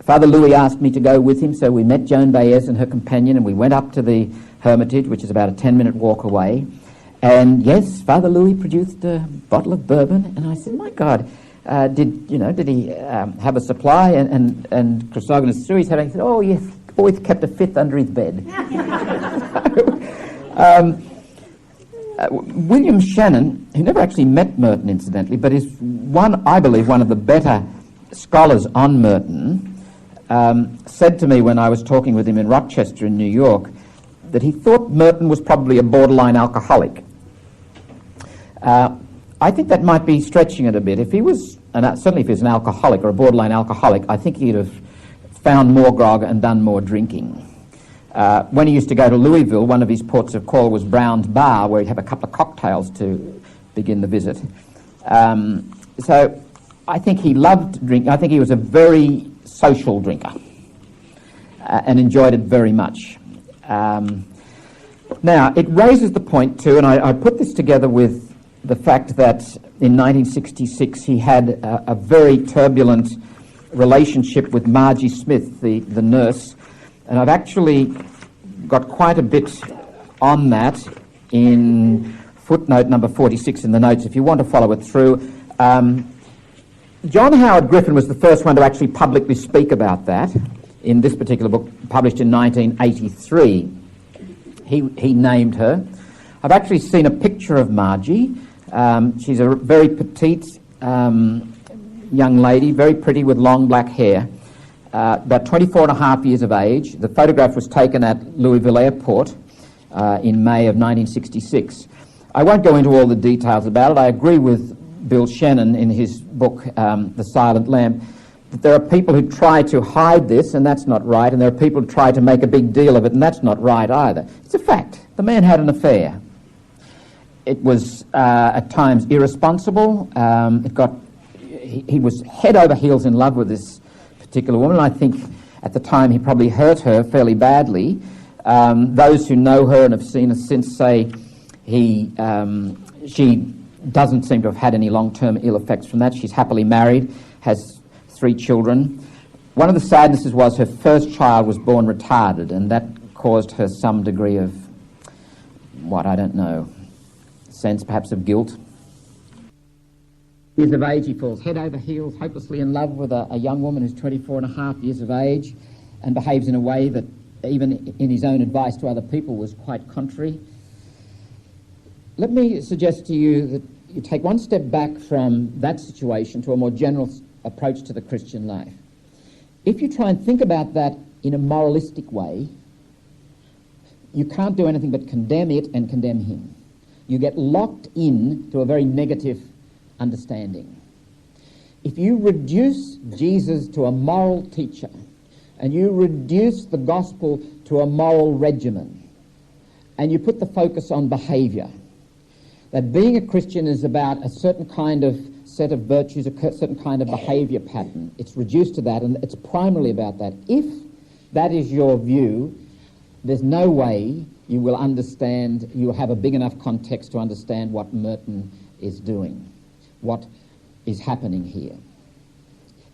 B: Father Louis asked me to go with him, so we met Joan Baez and her companion, and we went up to the Hermitage, which is about a 10-minute walk away. And yes, Father Louis produced a bottle of bourbon, and I said, my God, did he have a supply? And Chrysogonus threw his head and he said, oh yes, always kept a fifth under his bed. William Shannon, who never actually met Merton incidentally, but is I believe one of the better scholars on Merton, said to me when I was talking with him in Rochester in New York that he thought Merton was probably a borderline alcoholic. I think that might be stretching it a bit. If he was, certainly if he was an alcoholic or a borderline alcoholic, I think he'd have found more grog and done more drinking. When he used to go to Louisville, one of his ports of call was Brown's Bar, where he'd have a couple of cocktails to begin the visit. So I think he loved drinking. I think he was a very social drinker and enjoyed it very much. Now, it raises the point too, and I put this together with the fact that in 1966 he had a very turbulent relationship with Margie Smith, the nurse, and I've actually got quite a bit on that in footnote number 46 in the notes, if you want to follow it through. John Howard Griffin was the first one to actually publicly speak about that in this particular book, published in 1983. He named her. I've actually seen a picture of Margie. She's a very petite young lady, very pretty with long black hair, about 24 and a half years of age. The photograph was taken at Louisville Airport in May of 1966. I won't go into all the details about it. I agree with Bill Shannon in his book, The Silent Lamp, that there are people who try to hide this, and that's not right, and there are people who try to make a big deal of it, and that's not right either. It's a fact. The man had an affair. It was at times irresponsible. He was head over heels in love with this particular woman. I think at the time he probably hurt her fairly badly. Those who know her and have seen her since say she doesn't seem to have had any long-term ill effects from that. She's happily married, has 3 children. One of the sadnesses was her first child was born retarded, and that caused her some degree of, I don't know, sense perhaps of guilt. years of age, he falls head over heels, hopelessly in love with a young woman who's 24 and a half years of age, and behaves in a way that, even in his own advice to other people, was quite contrary. Let me suggest to you that you take one step back from that situation to a more general approach to the Christian life. If you try and think about that in a moralistic way, you can't do anything but condemn it and condemn him. You get locked in to a very negative understanding. If you reduce Jesus to a moral teacher, and you reduce the gospel to a moral regimen, and you put the focus on behaviour, that being a Christian is about a certain kind of set of virtues, a certain kind of behaviour pattern. It's reduced to that, and it's primarily about that. If that is your view, there's no way you will understand, you will have a big enough context to understand what Merton is doing, what is happening here.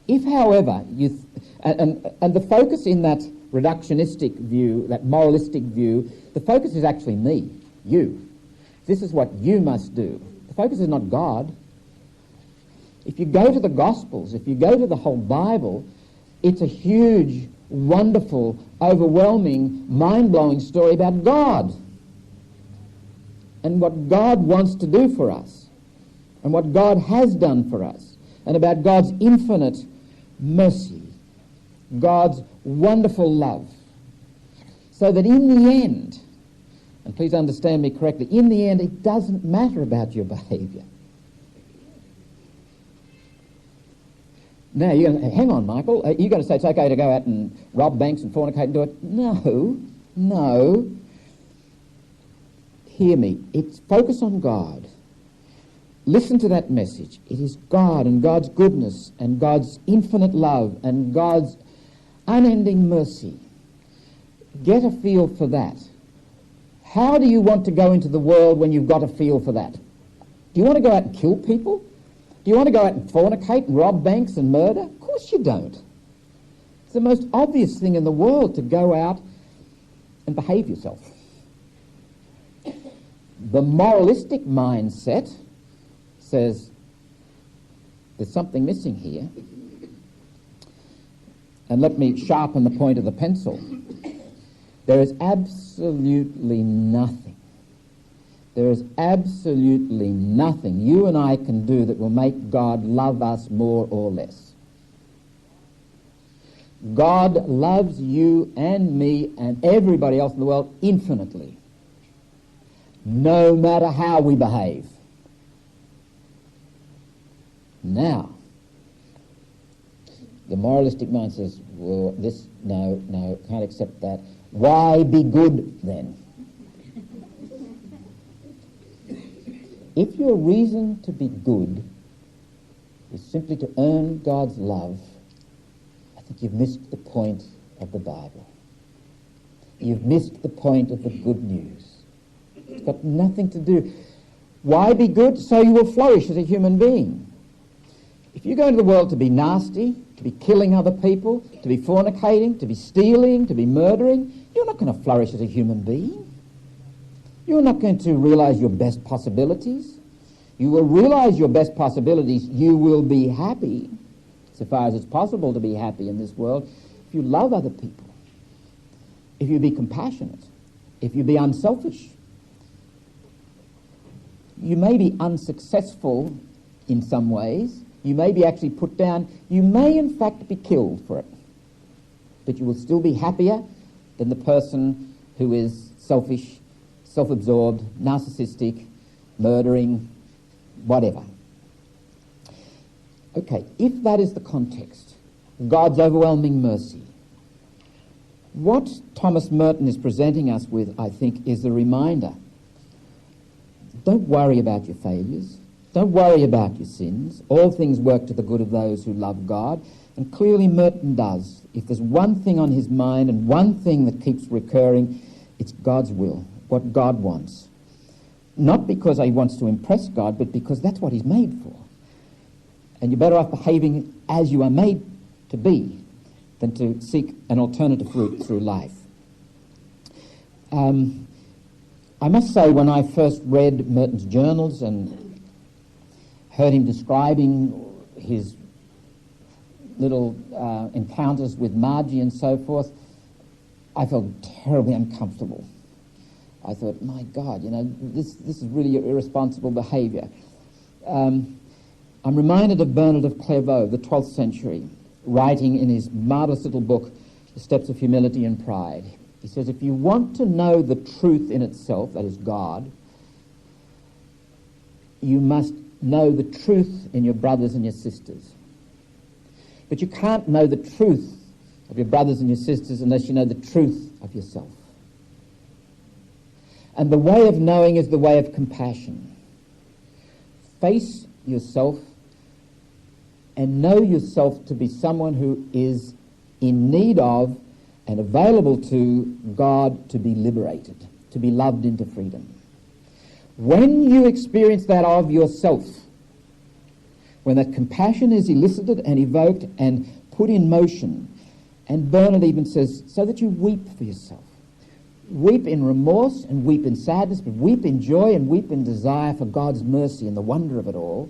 B: If, however, and the focus in that reductionistic view, that moralistic view, the focus is actually me, you. This is what you must do. The focus is not God. If you go to the Gospels, if you go to the whole Bible, it's a huge, wonderful, overwhelming, mind-blowing story about God and what God wants to do for us and what God has done for us, and about God's infinite mercy, God's wonderful love. So that in the end, and please understand me correctly, in the end it doesn't matter about your behaviour. Now, you're going to hang on, Michael. You're going to say it's okay to go out and rob banks and fornicate and do it? No. Hear me. It's focus on God. Listen to that message. It is God and God's goodness and God's infinite love and God's unending mercy. Get a feel for that. How do you want to go into the world when you've got a feel for that? Do you want to go out and kill people? Do you want to go out and fornicate and rob banks and murder? Of course you don't. It's the most obvious thing in the world to go out and behave yourself. The moralistic mindset says there's something missing here. And let me sharpen the point of the pencil. There is absolutely nothing. There is absolutely nothing you and I can do that will make God love us more or less. God loves you and me and everybody else in the world infinitely, no matter how we behave. Now, the moralistic mind says, well, this, no, can't accept that. Why be good then? If your reason to be good is simply to earn God's love, I think you've missed the point of the Bible. You've missed the point of the good news. It's got nothing to do. Why be good? So you will flourish as a human being. If you go into the world to be nasty, to be killing other people, to be fornicating, to be stealing, to be murdering, you're not going to flourish as a human being. You're not going to realise your best possibilities. You will realise your best possibilities. You will be happy, so far as it's possible to be happy in this world, if you love other people, if you be compassionate, if you be unselfish. You may be unsuccessful in some ways. You may be actually put down. You may, in fact, be killed for it. But you will still be happier than the person who is selfish, self-absorbed, narcissistic, murdering, whatever. Okay, if that is the context, God's overwhelming mercy, what Thomas Merton is presenting us with, I think, is a reminder. Don't worry about your failures. Don't worry about your sins. All things work to the good of those who love God. And clearly Merton does. If there's one thing on his mind and one thing that keeps recurring, it's God's will, what God wants. Not because he wants to impress God, but because that's what he's made for. And you're better off behaving as you are made to be than to seek an alternative route through life. I must say, when I first read Merton's journals and heard him describing his little encounters with Margie and so forth, I felt terribly uncomfortable. I thought, my God, this is really irresponsible behaviour. I'm reminded of Bernard of Clairvaux, the 12th century, writing in his marvellous little book, The Steps of Humility and Pride. He says, if you want to know the truth in itself, that is God, you must know the truth in your brothers and your sisters. But you can't know the truth of your brothers and your sisters unless you know the truth of yourself. And the way of knowing is the way of compassion. Face yourself and know yourself to be someone who is in need of and available to God to be liberated, to be loved into freedom. When you experience that of yourself, when that compassion is elicited and evoked and put in motion, and Bernard even says, so that you weep for yourself. Weep in remorse and weep in sadness, but weep in joy and weep in desire for God's mercy and the wonder of it all.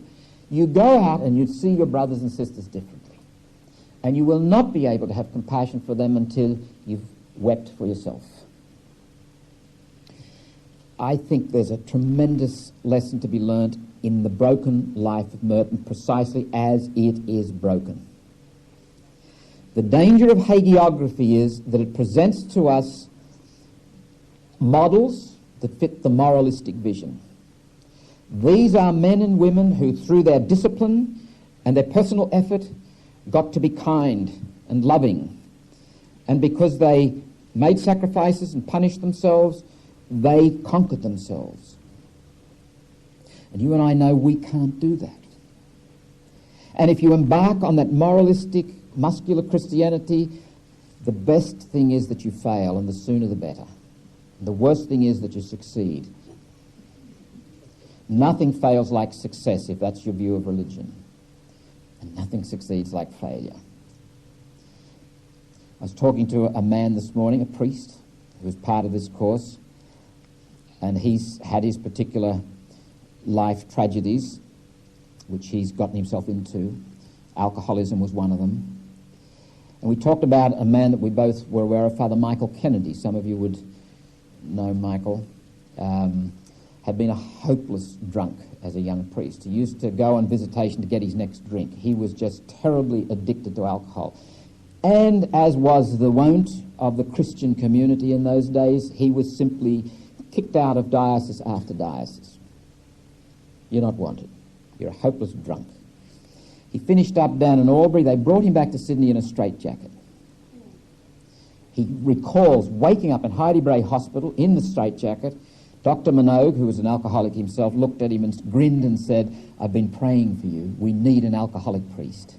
B: You go out and you see your brothers and sisters differently. And you will not be able to have compassion for them until you've wept for yourself. I think there's a tremendous lesson to be learnt in the broken life of Merton, precisely as it is broken. The danger of hagiography is that it presents to us models that fit the moralistic vision. These are men and women who, through their discipline and their personal effort, got to be kind and loving. And because they made sacrifices and punished themselves, they conquered themselves. And you and I know we can't do that. And if you embark on that moralistic, muscular Christianity, the best thing is that you fail, and the sooner the better. The worst thing is that you succeed. Nothing fails like success, if that's your view of religion. And nothing succeeds like failure. I was talking to a man this morning, a priest, who was part of this course, and he's had his particular life tragedies, which he's gotten himself into. Alcoholism was one of them. And we talked about a man that we both were aware of, Father Michael Kennedy. Some of you would know Michael. Had been a hopeless drunk as a young priest. He used to go on visitation to get his next drink. He was just terribly addicted to alcohol. And as was the wont of the Christian community in those days, he was simply kicked out of diocese after diocese. You're not wanted. You're a hopeless drunk. He finished up down in Albury. They brought him back to Sydney in a straitjacket. He recalls waking up in Heidi Bray Hospital in the straitjacket. Dr. Minogue, who was an alcoholic himself, looked at him and grinned and said, I've been praying for you. We need an alcoholic priest.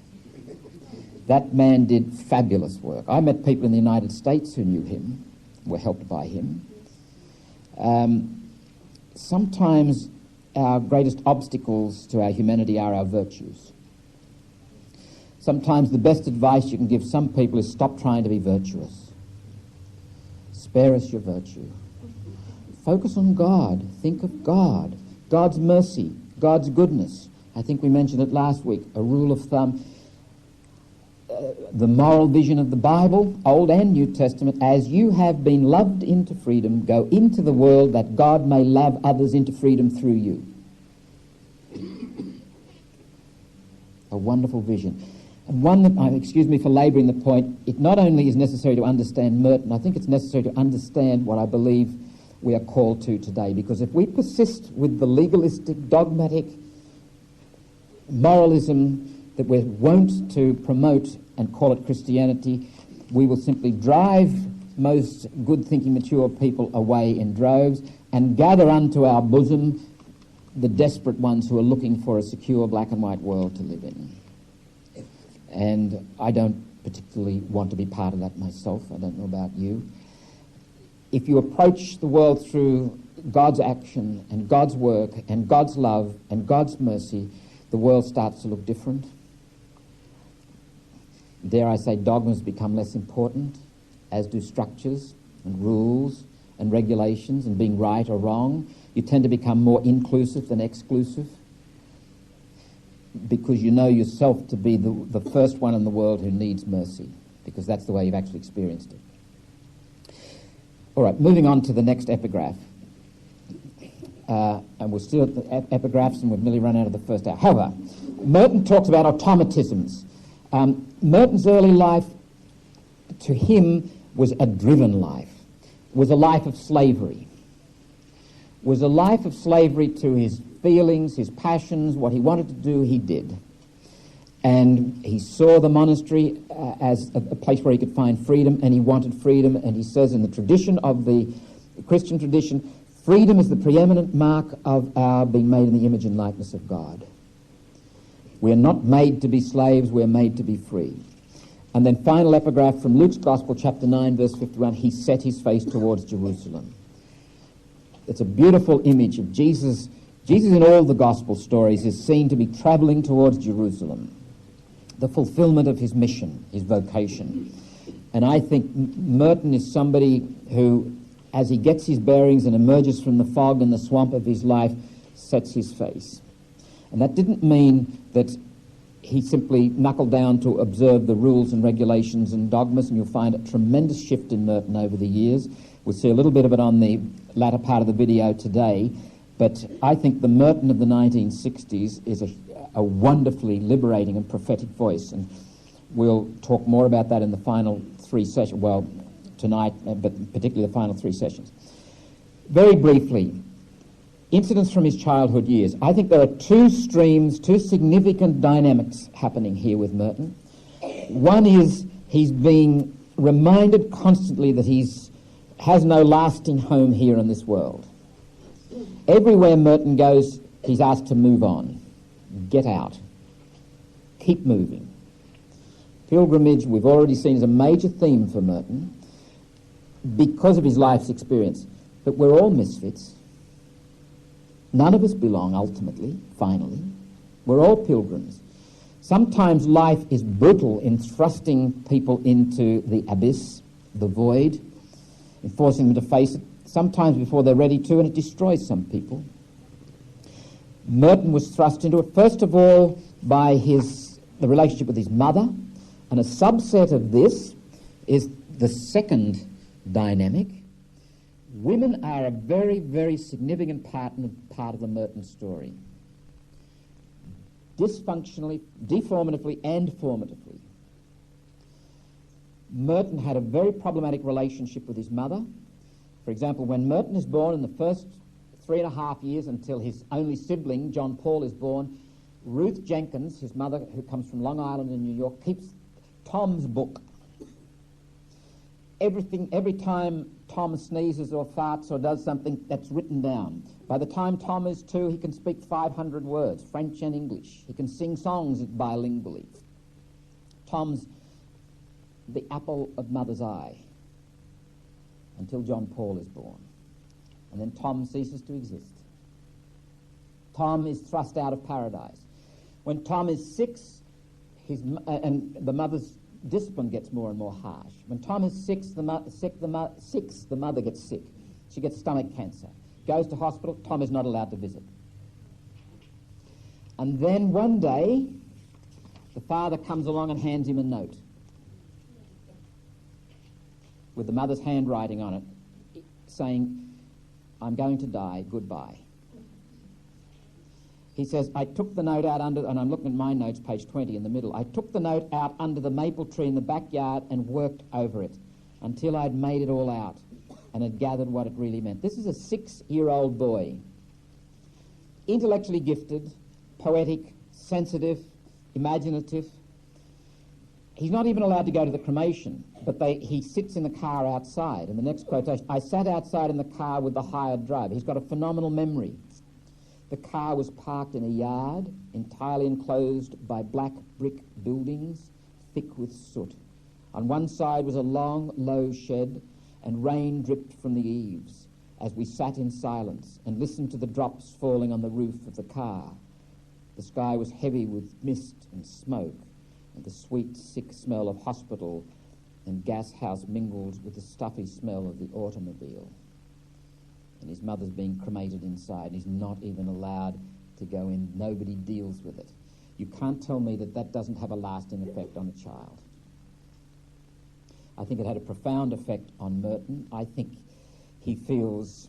B: That man did fabulous work. I met people in the United States who knew him, were helped by him. Sometimes our greatest obstacles to our humanity are our virtues. Sometimes the best advice you can give some people is stop trying to be virtuous. Spare us your virtue. Focus on God. Think of God. God's mercy. God's goodness. I think we mentioned it last week. A rule of thumb. The moral vision of the Bible, Old and New Testament, as you have been loved into freedom, go into the world that God may love others into freedom through you. A wonderful vision. And one that, excuse me for labouring the point, it not only is necessary to understand Merton, I think it's necessary to understand what I believe we are called to today. Because if we persist with the legalistic, dogmatic moralism that we're wont to promote and call it Christianity, we will simply drive most good-thinking, mature people away in droves and gather unto our bosom the desperate ones who are looking for a secure black and white world to live in. And I don't particularly want to be part of that myself. I don't know about you. If you approach the world through God's action and God's work and God's love and God's mercy, the world starts to look different. Dare I say, dogmas become less important, as do structures and rules and regulations and being right or wrong. You tend to become more inclusive than exclusive. because you know yourself to be the first one in the world who needs mercy, because that's the way you've actually experienced it. All right, moving on to the next epigraph. And we're still at the epigraphs, and we've nearly run out of the first hour. However, Merton talks about automatisms. Merton's early life, to him, was a driven life, was a life of slavery, was a life of slavery to his feelings, his passions, what he wanted to do, he did. And he saw the monastery as a place where he could find freedom, and he wanted freedom, and he says in the tradition of the Christian tradition, freedom is the preeminent mark of our being made in the image and likeness of God. We are not made to be slaves, we are made to be free. And then final epigraph from Luke's Gospel, chapter 9, verse 51, he set his face towards Jerusalem. It's a beautiful image of Jesus. Jesus in all the Gospel stories is seen to be travelling towards Jerusalem, the fulfillment of his mission, his vocation. And I think Merton is somebody who, as he gets his bearings and emerges from the fog and the swamp of his life, sets his face. And that didn't mean that he simply knuckled down to observe the rules and regulations and dogmas, and you'll find a tremendous shift in Merton over the years. We'll see a little bit of it on the latter part of the video today, but I think the Merton of the 1960s is a wonderfully liberating and prophetic voice, and we'll talk more about that in the final three sessions, well, tonight, but particularly the final three sessions. Very briefly, incidents from his childhood years. I think there are two streams, two significant dynamics happening here with Merton. One is he's being reminded constantly that he has no lasting home here in this world. Everywhere Merton goes, he's asked to move on. Get out. Keep moving. Pilgrimage, we've already seen, is a major theme for Merton because of his life's experience. But we're all misfits. None of us belong, ultimately, finally. We're all pilgrims. Sometimes life is brutal in thrusting people into the abyss, the void, and forcing them to face it, sometimes before they're ready to, and it destroys some people. Merton was thrust into it, first of all, by the relationship with his mother, and a subset of this is the second dynamic. Women are a very, very significant part of the Merton story. Dysfunctionally, deformatively, and formatively. Merton had a very problematic relationship with his mother. For example, when Merton is born, in the first 3.5 years until his only sibling, John Paul, is born, Ruth Jenkins, his mother, who comes from Long Island in New York, keeps Tom's book. Every time Tom sneezes or farts or does something, that's written down. By the time Tom is 2, he can speak 500 words, French and English. He can sing songs bilingually. Tom's the apple of mother's eye until John Paul is born. And then Tom ceases to exist. Tom is thrust out of paradise. When Tom is 6, and the mother's discipline gets more and more harsh. When Tom is 6, the mother gets sick. She gets stomach cancer. Goes to hospital, Tom is not allowed to visit. And then one day, the father comes along and hands him a note with the mother's handwriting on it, saying, "I'm going to die, goodbye." He says, I took the note out under, and I'm looking at my notes, page 20 in the middle, I took the note out under the maple tree in the backyard and worked over it until I'd made it all out and had gathered what it really meant. This is a 6-year-old boy, intellectually gifted, poetic, sensitive, imaginative. He's not even allowed to go to the cremation, but he sits in the car outside. And the next quotation, I sat outside in the car with the hired driver. He's got a phenomenal memory. The car was parked in a yard, entirely enclosed by black brick buildings, thick with soot. On one side was a long, low shed, and rain dripped from the eaves as we sat in silence and listened to the drops falling on the roof of the car. The sky was heavy with mist and smoke, and the sweet, sick smell of hospital and gas house mingled with the stuffy smell of the automobile. And his mother's being cremated inside. He's not even allowed to go in. Nobody deals with it. You can't tell me that that doesn't have a lasting effect on a child. I think it had a profound effect on Merton. I think he feels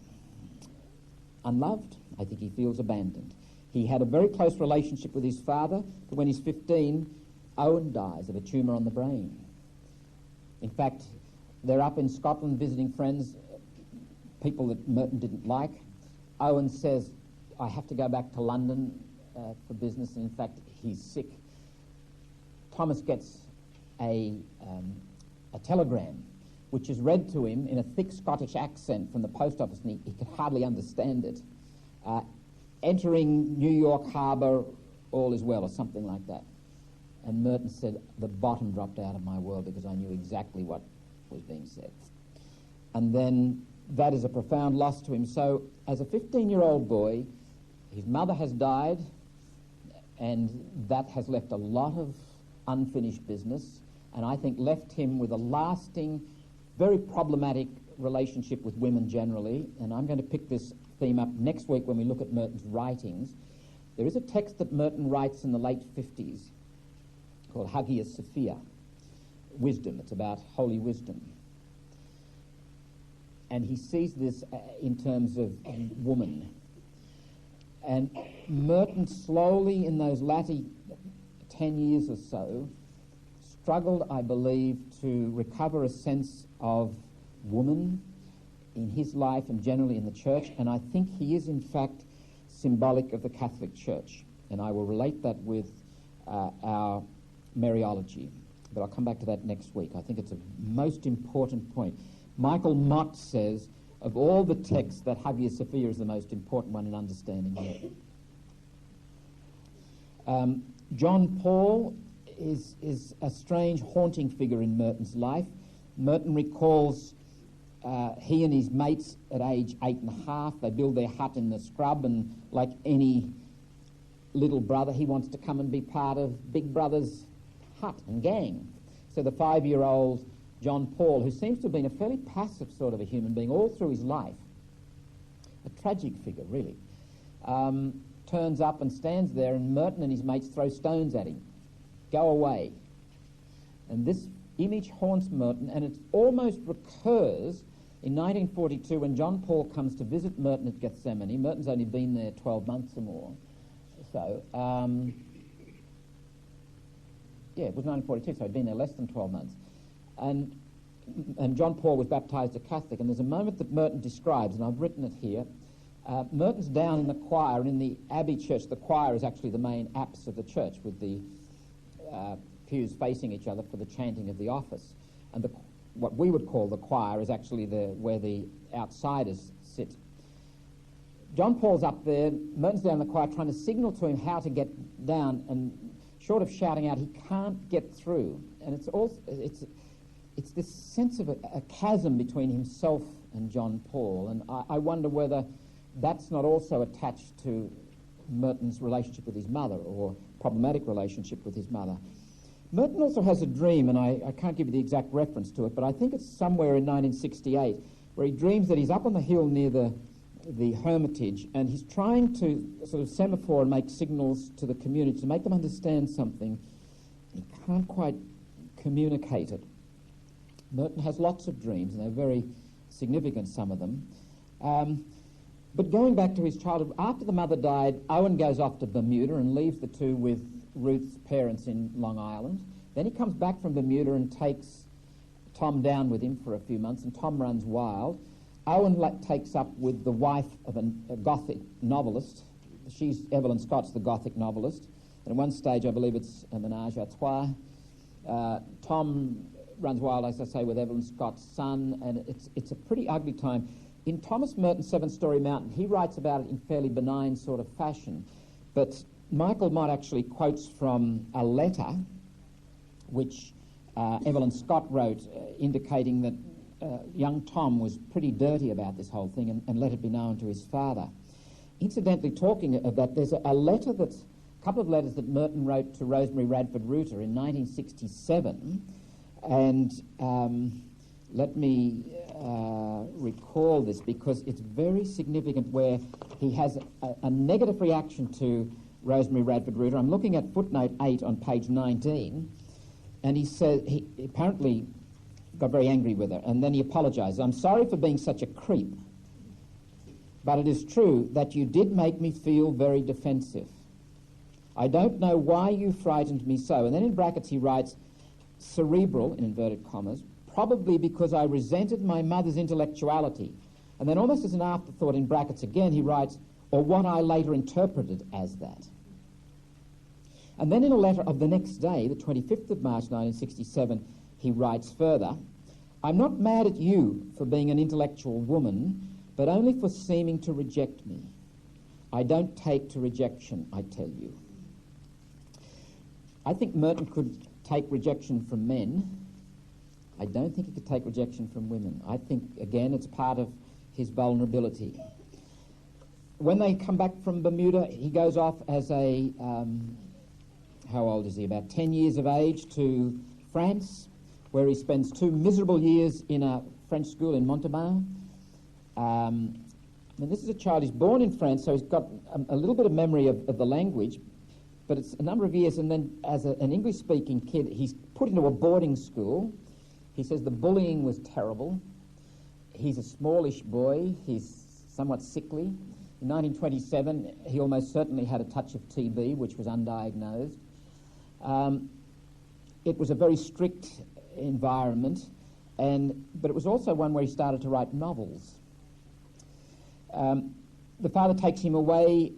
B: unloved. I think he feels abandoned. He had a very close relationship with his father, but when he's 15, Owen dies of a tumour on the brain. In fact, they're up in Scotland visiting friends, people that Merton didn't like. Owen says, I have to go back to London for business, and in fact, he's sick. Thomas gets a telegram, which is read to him in a thick Scottish accent from the post office, and he could hardly understand it. Entering New York Harbour, all is well, or something like that. And Merton said, the bottom dropped out of my world because I knew exactly what was being said. And then that is a profound loss to him. So as a 15-year-old boy, his mother has died, and that has left a lot of unfinished business, and I think left him with a lasting, very problematic relationship with women generally. And I'm going to pick this theme up next week when we look at Merton's writings. There is a text that Merton writes in the late 50s called Hagia Sophia, wisdom. It's about holy wisdom. And he sees this in terms of woman. And Merton slowly, in those latter 10 years or so, struggled, I believe, to recover a sense of woman in his life and generally in the church. And I think he is, in fact, symbolic of the Catholic Church. And I will relate that with our Mariology. But I'll come back to that next week. I think it's a most important point. Michael Mott says, of all the texts, that Hagia Sophia is the most important one in understanding it. John Paul is a strange, haunting figure in Merton's life. Merton recalls he and his mates at age 8.5, they build their hut in the scrub, and like any little brother, he wants to come and be part of Big Brother's hut and gang. So the 5-year-old John Paul, who seems to have been a fairly passive sort of a human being all through his life, a tragic figure, really, turns up and stands there, and Merton and his mates throw stones at him. Go away. And this image haunts Merton, and it almost recurs in 1942 when John Paul comes to visit Merton at Gethsemane. Merton's only been there 12 months or more. So, it was 1942, so he'd been there less than 12 months. And John Paul was baptised a Catholic, and there's a moment that Merton describes, and I've written it here. Merton's down in the choir, and in the Abbey Church, the choir is actually the main apse of the church, with the pews facing each other for the chanting of the office. And what we would call the choir is actually where the outsiders sit. John Paul's up there, Merton's down in the choir trying to signal to him how to get down, and short of shouting out, he can't get through. And it's this sense of a chasm between himself and John Paul, and I wonder whether that's not also attached to Merton's relationship with his mother, or problematic relationship with his mother. Merton also has a dream, and I can't give you the exact reference to it, but I think it's somewhere in 1968, where he dreams that he's up on the hill near the Hermitage, and he's trying to sort of semaphore and make signals to the community to make them understand something. He can't quite communicate it. Merton has lots of dreams, and they're very significant, some of them. But going back to his childhood, after the mother died, Owen goes off to Bermuda and leaves the two with Ruth's parents in Long Island. Then he comes back from Bermuda and takes Tom down with him for a few months, and Tom runs wild. Owen takes up with the wife of a Gothic novelist. She's Evelyn Scott's the Gothic novelist. And at one stage, I believe it's a menage a trois. Tom runs wild, as I say, with Evelyn Scott's son, and it's a pretty ugly time. In Thomas Merton's Seven Storey Mountain, he writes about it in fairly benign sort of fashion, but Michael Mott actually quotes from a letter which Evelyn Scott wrote, indicating that young Tom was pretty dirty about this whole thing and let it be known to his father. Incidentally, talking of that, there's a couple of letters that Merton wrote to Rosemary Radford Reuter in 1967, and let me recall this because it's very significant, where he has a negative reaction to Rosemary Radford Reuter. I'm looking at footnote 8 on page 19, and he said he apparently got very angry with her, and then he apologised. I'm sorry for being such a creep, but it is true that you did make me feel very defensive. I don't know why you frightened me so. And then in brackets he writes, cerebral, in inverted commas, probably because I resented my mother's intellectuality. And then almost as an afterthought in brackets again he writes, or what I later interpreted as that. And then in a letter of the next day, the 25th of March 1967, he writes further, I'm not mad at you for being an intellectual woman, but only for seeming to reject me. I don't take to rejection, I tell you. I think Merton could take rejection from men. I don't think he could take rejection from women. I think, again, it's part of his vulnerability. When they come back from Bermuda, he goes off as a, how old is he, about 10 years of age, to France, where he spends 2 miserable years in a French school in Montauban. This is a child, he's born in France, so he's got a little bit of memory of the language, but it's a number of years, and then as an English-speaking kid, he's put into a boarding school. He says the bullying was terrible. He's a smallish boy. He's somewhat sickly. In 1927, he almost certainly had a touch of TB, which was undiagnosed. It was a very strict environment, but it was also one where he started to write novels. The father takes him away.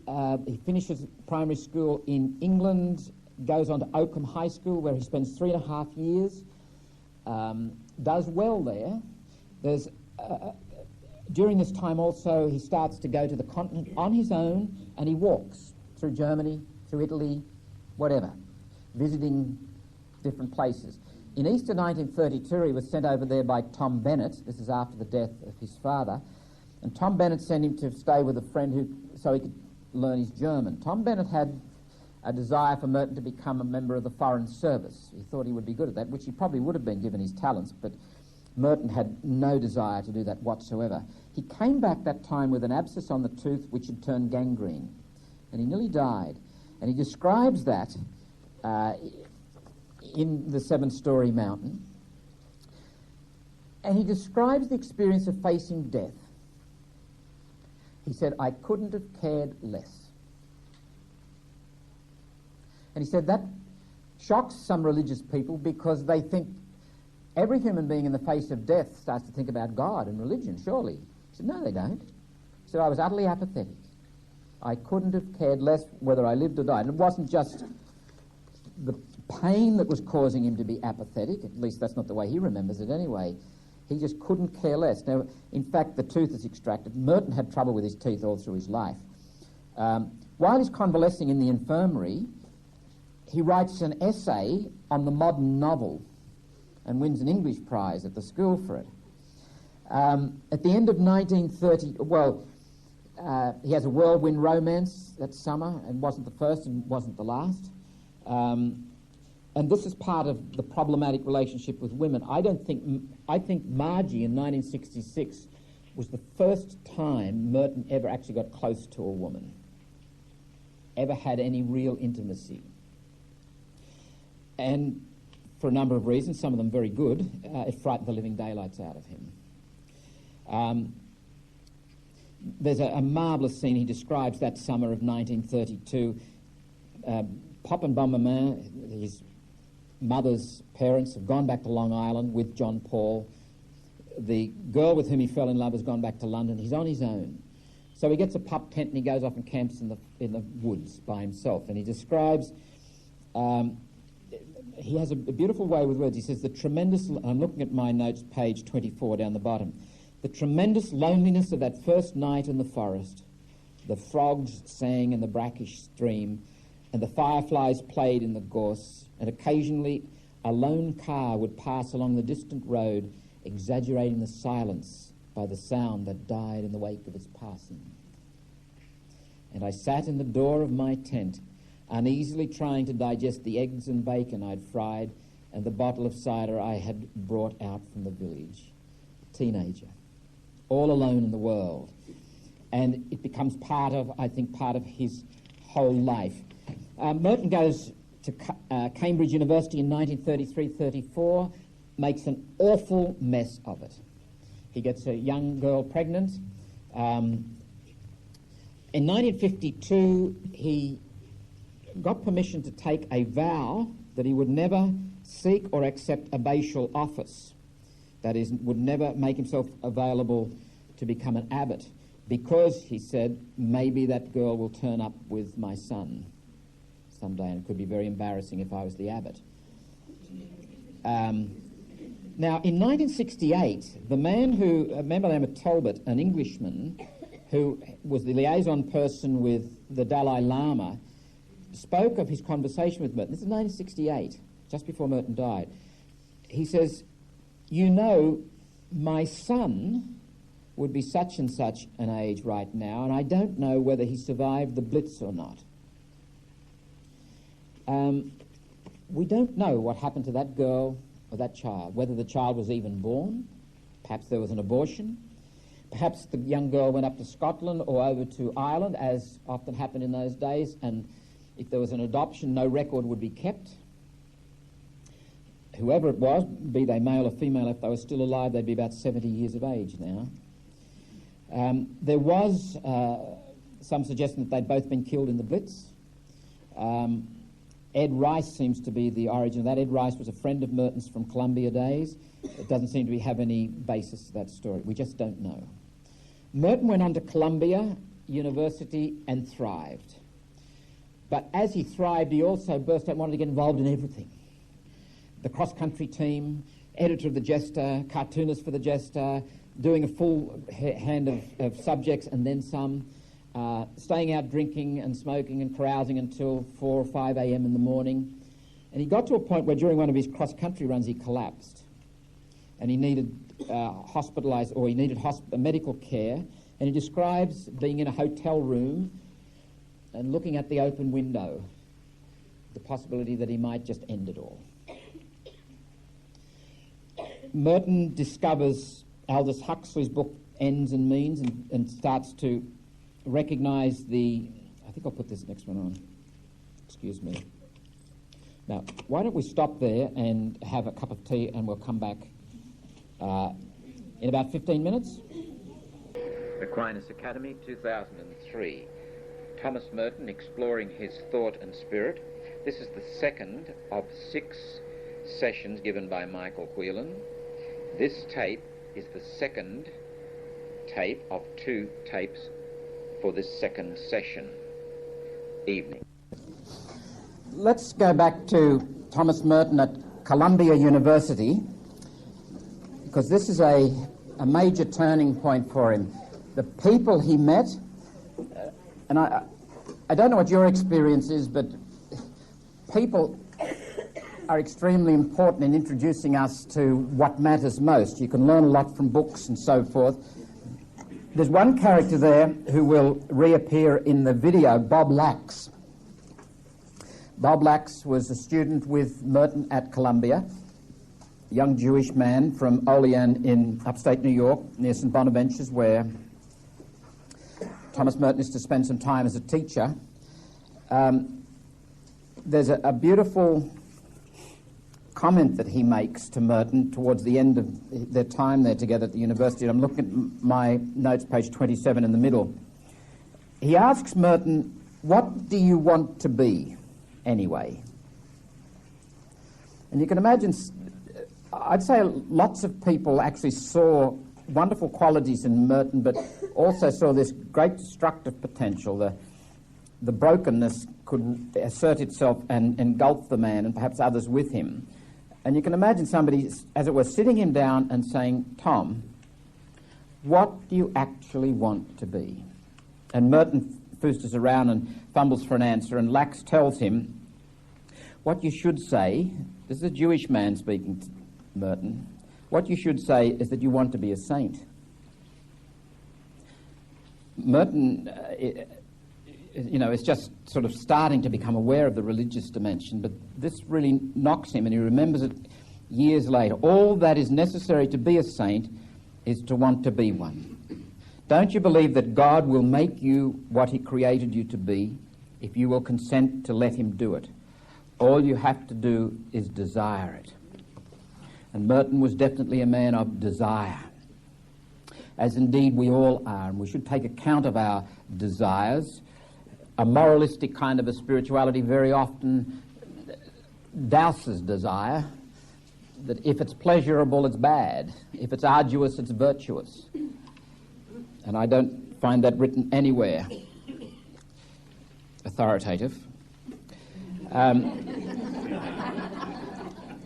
B: He finishes primary school in England, goes on to Oakham High School, where he spends 3.5 years, does well there. During this time also, he starts to go to the continent on his own, and he walks through Germany, through Italy, whatever, visiting different places. In Easter 1932, he was sent over there by Tom Bennett. This is after the death of his father. And Tom Bennett sent him to stay with a friend so he could learn his German. Tom Bennett had a desire for Merton to become a member of the Foreign Service. He thought he would be good at that, which he probably would have been given his talents, but Merton had no desire to do that whatsoever. He came back that time with an abscess on the tooth which had turned gangrene, and he nearly died. And he describes that in the 7-Story Mountain. And he describes the experience of facing death. He said, I couldn't have cared less. And he said that shocks some religious people because they think every human being in the face of death starts to think about God and religion, surely. He said, no, they don't. He said, I was utterly apathetic. I couldn't have cared less whether I lived or died. And it wasn't just the pain that was causing him to be apathetic, at least that's not the way he remembers it anyway. He just couldn't care less. Now, in fact, the tooth is extracted. Merton had trouble with his teeth all through his life. While he's convalescing in the infirmary, he writes an essay on the modern novel and wins an English prize at the school for it. At the end of 1930, he has a whirlwind romance that summer, and wasn't the first and wasn't the last. And this is part of the problematic relationship with women. I think Margie in 1966 was the first time Merton ever actually got close to a woman, ever had any real intimacy. And for a number of reasons, some of them very good, it frightened the living daylights out of him. There's a marvellous scene he describes that summer of 1932. Pop and Bomberman, his mother's parents, have gone back to Long Island with John Paul. The girl with whom he fell in love has gone back to London. He's on his own. So he gets a pup tent and he goes off and camps in the woods by himself. And he describes, he has a beautiful way with words. He says, I'm looking at my notes, page 24 down the bottom. The tremendous loneliness of that first night in the forest, the frogs sang in the brackish stream, and the fireflies played in the gorse, and occasionally a lone car would pass along the distant road, exaggerating the silence by the sound that died in the wake of its passing. And I sat in the door of my tent, uneasily trying to digest the eggs and bacon I'd fried and the bottle of cider I had brought out from the village. A teenager, all alone in the world. And it becomes part of his whole life. Merton goes to Cambridge University in 1933-34, makes an awful mess of it. He gets a young girl pregnant. In 1952, he got permission to take a vow that he would never seek or accept abbatial office. That is, would never make himself available to become an abbot, because, he said, maybe that girl will turn up with my son someday, and it could be very embarrassing if I was the abbot. Now, in 1968, the man who, a member named Talbot, an Englishman, who was the liaison person with the Dalai Lama, spoke of his conversation with Merton. This is 1968, just before Merton died. He says, "You know, my son would be such and such an age right now, and I don't know whether he survived the Blitz or not." We don't know what happened to that girl or that child, whether the child was even born. Perhaps there was an abortion. Perhaps the young girl went up to Scotland or over to Ireland, as often happened in those days, and if there was an adoption, no record would be kept. Whoever it was, be they male or female, if they were still alive, they'd be about 70 years of age now. There was some suggestion that they'd both been killed in the Blitz. Ed Rice seems to be the origin of that. Ed Rice was a friend of Merton's from Columbia days. It doesn't seem to have any basis to that story. We just don't know. Merton went on to Columbia University and thrived. But as he thrived, he also burst out and wanted to get involved in everything. The cross-country team, editor of the Jester, cartoonist for the Jester, doing a full hand of subjects and then some, staying out drinking and smoking and carousing until 4 or 5 a.m. in the morning. And he got to a point where during one of his cross-country runs he collapsed. And he needed hospitalized, or he needed medical care. And he describes being in a hotel room and looking at the open window, the possibility that he might just end it all. Merton discovers Aldous Huxley's book Ends and Means and starts to recognise the... I think I'll put this next one on. Excuse me. Now, why don't we stop there and have a cup of tea, and we'll come back in about 15 minutes.
A: Aquinas Academy, 2003. Thomas Merton exploring his thought and spirit. This is the second of 6 sessions given by Michael Whelan. This tape is the second tape of 2 tapes for this second session evening.
B: Let's go back to Thomas Merton at Columbia University, because this is a major turning point for him. The people he met, and I don't know what your experience is, but people are extremely important in introducing us to what matters most. You can learn a lot from books and so forth. There's one character there who will reappear in the video, Bob Lax. Bob Lax was a student with Merton at Columbia, a young Jewish man from Olean in upstate New York, near St. Bonaventure's, where Thomas Merton is to spend some time as a teacher. There's a beautiful comment that he makes to Merton towards the end of their time there together at the university. I'm looking at my notes, page 27 in the middle. He asks Merton, "What do you want to be anyway?" And you can imagine, I'd say lots of people actually saw wonderful qualities in Merton, but also saw this great destructive potential. The brokenness could assert itself and engulf the man and perhaps others with him. And you can imagine somebody, as it were, sitting him down and saying, "Tom, what do you actually want to be?" And Merton foosters around and fumbles for an answer, and Lax tells him, "What you should say," this is a Jewish man speaking to Merton, "what you should say is that you want to be a saint." Merton, is just sort of starting to become aware of the religious dimension, but this really knocks him, and he remembers it years later. All that is necessary to be a saint is to want to be one. Don't you believe that God will make you what he created you to be? if you will consent to let him do it. All you have to do is desire it. And Merton was definitely a man of desire, as indeed we all are, and we should take account of our desires. A moralistic kind of a spirituality very often douses desire, that if it's pleasurable, it's bad. If it's arduous, it's virtuous. And I don't find that written anywhere authoritative.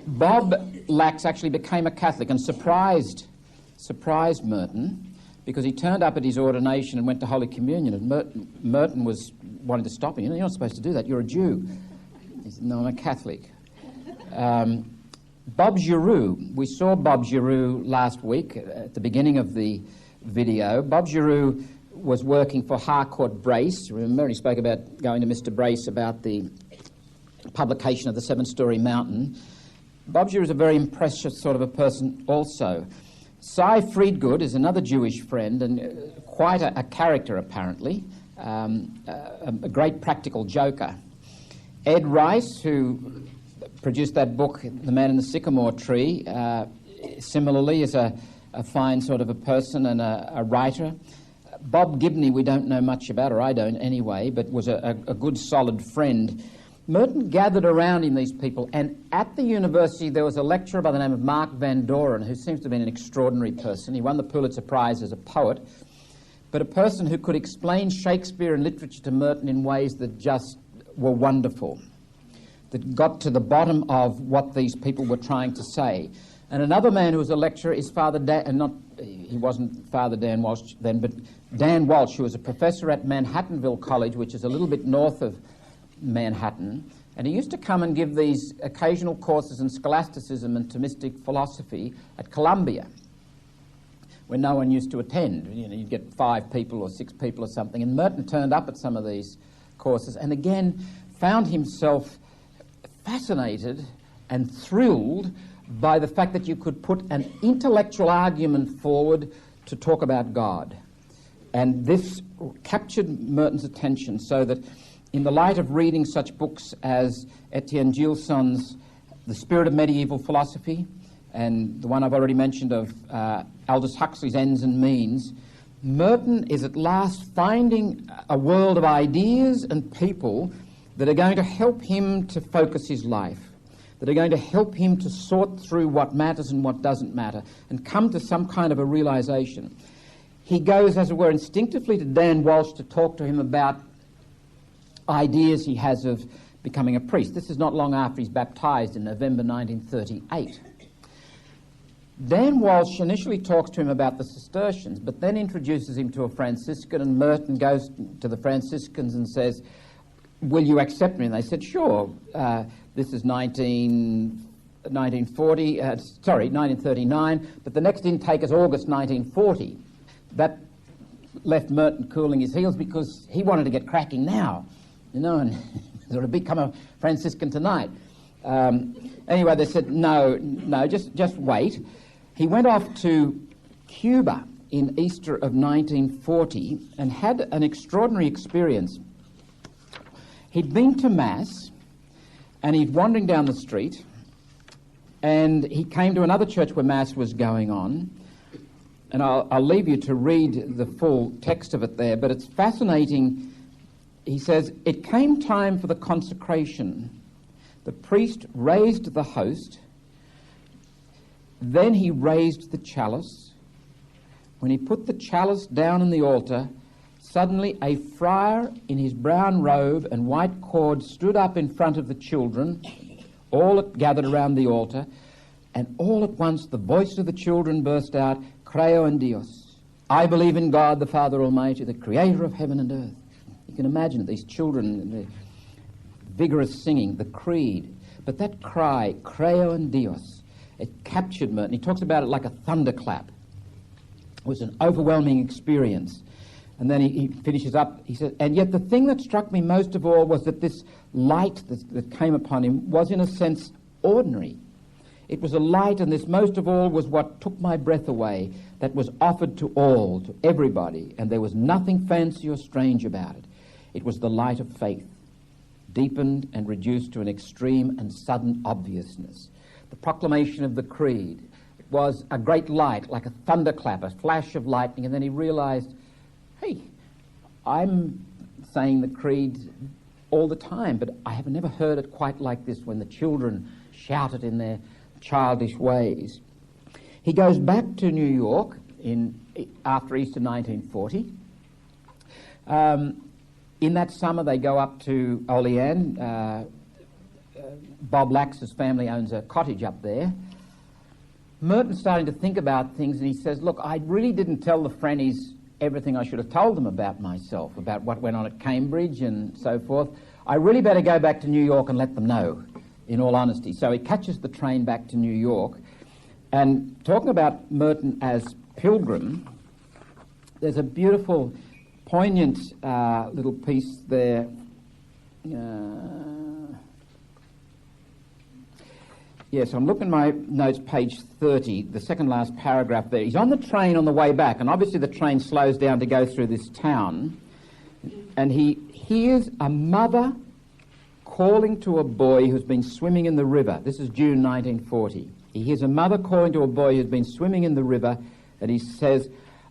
B: Bob Lax actually became a Catholic and surprised Merton, because he turned up at his ordination and went to Holy Communion, and Merton was wanting to stop him. You're not supposed to do that, you're a Jew. He said, no, I'm a Catholic. Bob Giroux, we saw Bob Giroux last week at the beginning of the video. Bob Giroux was working for Harcourt Brace. Remember, he spoke about going to Mr. Brace about the publication of the 7-Story Mountain. Bob Giroux is a very impressive sort of a person also. Cy Friedgood is another Jewish friend, and quite a character apparently, a great practical joker. Ed Rice, who produced that book, The Man in the Sycamore Tree, similarly is a fine sort of a person and a writer. Bob Gibney we don't know much about, or I don't anyway, but was a good solid friend. Merton gathered around him these people, and at the university there was a lecturer by the name of Mark Van Doren, who seems to have been an extraordinary person. He won the Pulitzer Prize as a poet, but a person who could explain Shakespeare and literature to Merton in ways that just were wonderful, that got to the bottom of what these people were trying to say. And another man who was a lecturer is Father Dan, he wasn't Father Dan Walsh then, but Dan Walsh, who was a professor at Manhattanville College, which is a little bit north of Manhattan, and he used to come and give these occasional courses in scholasticism and Thomistic philosophy at Columbia, where no one used to attend. You know, you'd get 5 people or 6 people or something, and Merton turned up at some of these courses and again found himself fascinated and thrilled by the fact that you could put an intellectual argument forward to talk about God. And this captured Merton's attention, so that in the light of reading such books as Etienne Gilson's The Spirit of Medieval Philosophy, and the one I've already mentioned of Aldous Huxley's Ends and Means, Merton is at last finding a world of ideas and people that are going to help him to focus his life, that are going to help him to sort through what matters and what doesn't matter, and come to some kind of a realization. He goes, as it were, instinctively to Dan Walsh to talk to him about ideas he has of becoming a priest. This is not long after he's baptized in November 1938. Dan Walsh initially talks to him about the Cistercians, but then introduces him to a Franciscan, and Merton goes to the Franciscans and says, will you accept me? And they said, sure. This is 1939, but the next intake is August 1940. That left Merton cooling his heels, because he wanted to get cracking now, you know, and sort of become a Franciscan tonight. Anyway, they said, no, just wait. He went off to Cuba in Easter of 1940 and had an extraordinary experience. He'd been to Mass, and he'd wandering down the street, and he came to another church where Mass was going on, and I'll leave you to read the full text of it there, but it's fascinating. He says, it came time for the consecration. The priest raised the host, then he raised the chalice. When he put the chalice down on the altar, suddenly a friar in his brown robe and white cord stood up in front of the children, all gathered around the altar, and all at once the voice of the children burst out, Creo en Dios. I believe in God the Father Almighty, the creator of heaven and earth. You can imagine these children, the vigorous singing, the creed. But that cry, Creo en Dios, it captured Merton. He talks about it like a thunderclap. It was an overwhelming experience. And then he finishes up, he says, and yet the thing that struck me most of all was that this light that came upon him was in a sense ordinary. It was a light, and this most of all was what took my breath away, that was offered to all, to everybody, and there was nothing fancy or strange about it. It was the light of faith. deepened and reduced to an extreme and sudden obviousness. The proclamation of the creed was a great light, like a thunderclap, a flash of lightning, and then he realized, hey, I'm saying the creed all the time, but I have never heard it quite like this when the children shout it in their childish ways. He goes back to New York after Easter 1940. In that summer, they go up to Olean. Bob Lax's family owns a cottage up there. Merton's starting to think about things, and he says, look, I really didn't tell the Frennies everything I should have told them about myself, about what went on at Cambridge and so forth. I really better go back to New York and let them know, in all honesty. So he catches the train back to New York. And talking about Merton as pilgrim, there's a beautiful, poignant little piece there. Yes, I'm looking at my notes, page 30, the second last paragraph there. He's on the train on the way back, and obviously the train slows down to go through this town, and he hears a mother calling to a boy who's been swimming in the river. This is June 1940. He hears a mother calling to a boy who's been swimming in the river, and he says,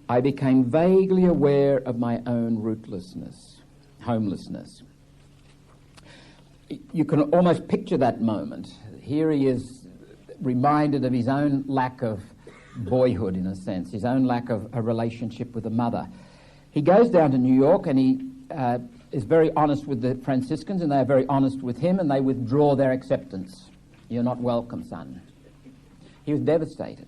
B: I became vaguely aware of my own rootlessness, homelessness. You can almost picture that moment. Here he is reminded of his own lack of boyhood, in a sense, his own lack of a relationship with a mother. He goes down to New York, and he is very honest with the Franciscans, and they are very honest with him, and they withdraw their acceptance. You're not welcome, son. He was devastated,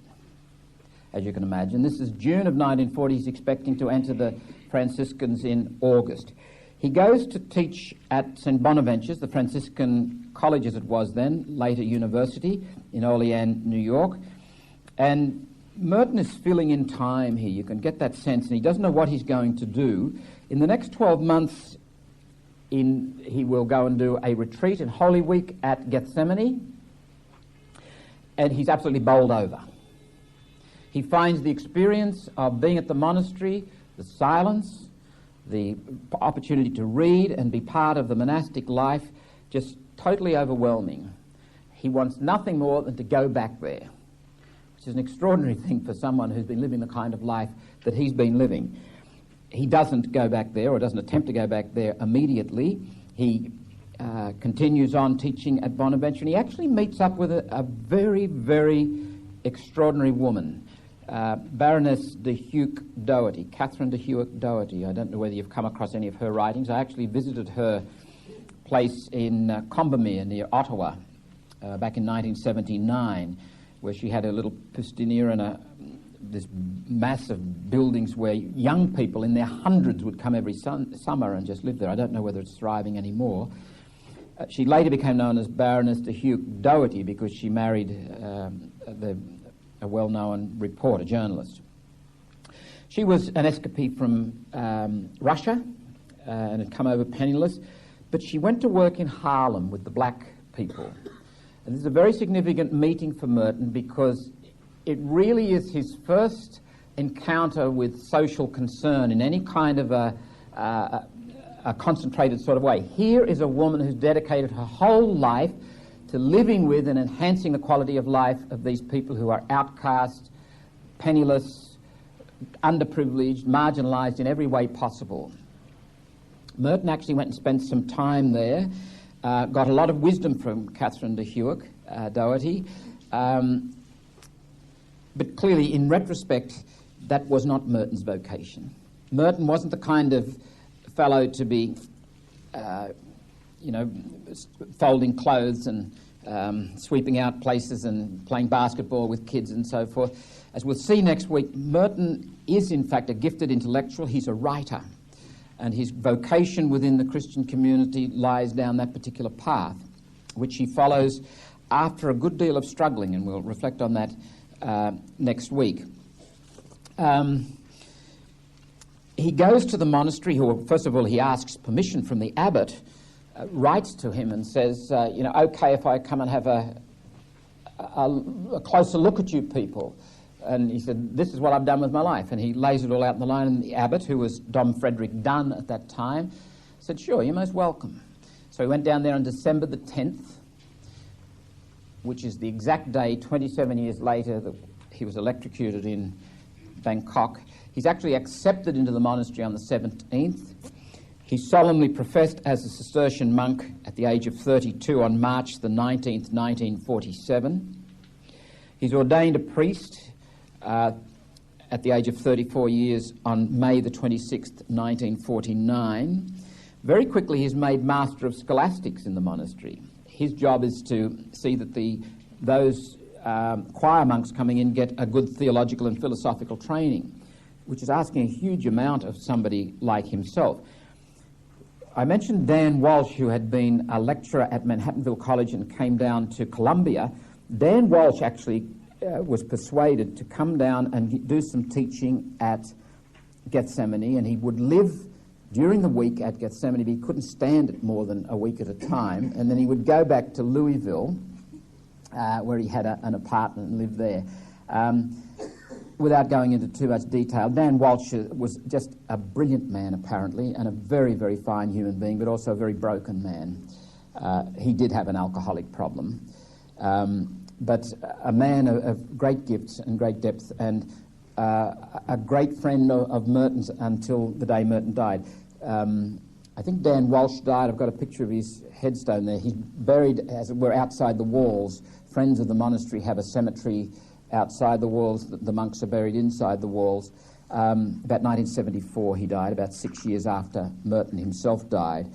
B: as you can imagine. This is June of 1940. He's expecting to enter the Franciscans in August. He goes to teach at St. Bonaventure's, the Franciscan college as it was then, later university, in Olean, New York. And Merton is filling in time here. You can get that sense, and he doesn't know what he's going to do. In the next 12 months, he will go and do a retreat in Holy Week at Gethsemane, and he's absolutely bowled over. He finds the experience of being at the monastery, the silence, the opportunity to read and be part of the monastic life, just totally overwhelming. He wants nothing more than to go back there, which is an extraordinary thing for someone who's been living the kind of life that he's been living. He doesn't go back there, or doesn't attempt to go back there immediately. He continues on teaching at Bonaventure, and he actually meets up with a very, very extraordinary woman, Baroness de Hugh Doherty, Catherine de Hugh Doherty. I don't know whether you've come across any of her writings. I actually visited her place in Combermere near Ottawa back in 1979, where she had a little piscinier and this mass of buildings where young people in their hundreds would come every summer and just live there. I don't know whether it's thriving anymore. She later became known as Baroness de Hugh Doherty because she married a well-known reporter, journalist. She was an escapee from Russia and had come over penniless, but she went to work in Harlem with the black people. And this is a very significant meeting for Merton because it really is his first encounter with social concern in any kind of a concentrated sort of way. Here is a woman who's dedicated her whole life to living with and enhancing the quality of life of these people who are outcast, penniless, underprivileged, marginalised in every way possible. Merton actually went and spent some time there, got a lot of wisdom from Catherine de Hugh Doherty, but clearly, in retrospect, that was not Merton's vocation. Merton wasn't the kind of fellow to be, folding clothes and sweeping out places and playing basketball with kids and so forth. As we'll see next week, Merton is in fact a gifted intellectual. He's a writer, and his vocation within the Christian community lies down that particular path, which he follows after a good deal of struggling, and we'll reflect on that next week. He goes to the monastery, first of all, he asks permission from the abbot, writes to him and says, okay if I come and have a closer look at you people. And he said, this is what I've done with my life. And he lays it all out in the line, and the abbot, who was Dom Frederick Dunn at that time, said, sure, you're most welcome. So he went down there on December the 10th, which is the exact day, 27 years later, that he was electrocuted in Bangkok. He's actually accepted into the monastery on the 17th. He solemnly professed as a Cistercian monk at the age of 32 on March the 19th, 1947. He's ordained a priest at the age of 34 years on May the 26th, 1949. Very quickly he's made Master of Scholastics in the monastery. His job is to see that those choir monks coming in get a good theological and philosophical training, which is asking a huge amount of somebody like himself. I mentioned Dan Walsh, who had been a lecturer at Manhattanville College and came down to Columbia. Dan Walsh actually was persuaded to come down and do some teaching at Gethsemane, and he would live during the week at Gethsemane, but he couldn't stand it more than a week at a time, and then he would go back to Louisville, where he had an apartment and lived there. Without going into too much detail, Dan Walsh was just a brilliant man, apparently, and a very, very fine human being, but also a very broken man. He did have an alcoholic problem, but a man of great gifts and great depth, and a great friend of Merton's until the day Merton died. I think Dan Walsh died. I've got a picture of his headstone there. He's buried, as it were, outside the walls. Friends of the monastery have a cemetery outside the walls. The monks are buried inside the walls. About 1974 he died, about 6 years after Merton himself died.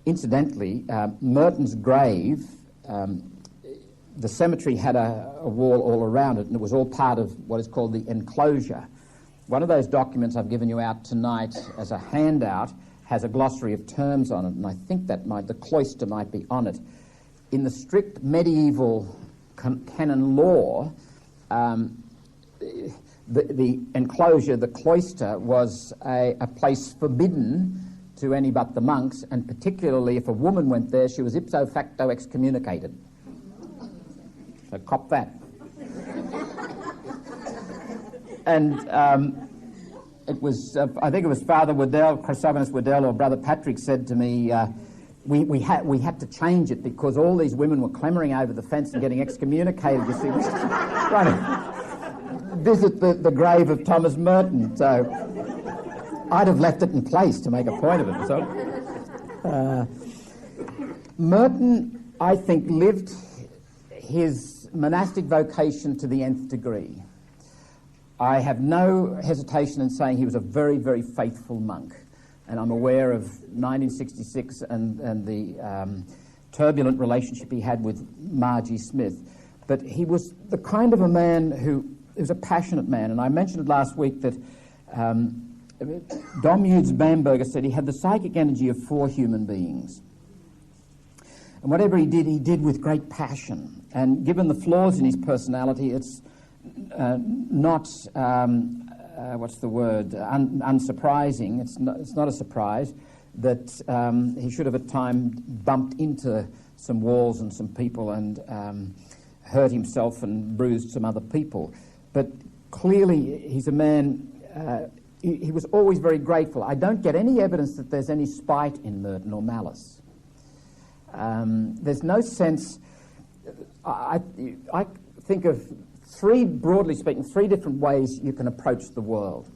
B: Incidentally, Merton's grave, the cemetery had a wall all around it, and it was all part of what is called the enclosure. One of those documents I've given you out tonight as a handout has a glossary of terms on it, and I think that the cloister might be on it. In the strict medieval canon law, the enclosure, the cloister, was a place forbidden to any but the monks, and particularly if a woman went there, she was ipso facto excommunicated. So cop that. And it was, I think it was Father Waddell, Chrysogonus Waddell, or Brother Patrick said to me, we had to change it because all these women were clambering over the fence and getting excommunicated, you see, trying to visit the grave of Thomas Merton. So I'd have left it in place to make a point of it. So Merton, I think, lived his monastic vocation to the nth degree. I have no hesitation in saying he was a very, very faithful monk. And I'm aware of 1966 and the turbulent relationship he had with Margie Smith. But he was the kind of a man who was a passionate man. And I mentioned last week that Dom Hughes Bamberger said he had the psychic energy of 4 human beings. And whatever he did with great passion. And given the flaws in his personality, it's not, unsurprising. It's not a surprise that he should have at times bumped into some walls and some people and hurt himself and bruised some other people. But clearly he's a man, he was always very grateful. I don't get any evidence that there's any spite in Merton or malice. There's no sense. I think of broadly speaking, 3 different ways you can approach the world.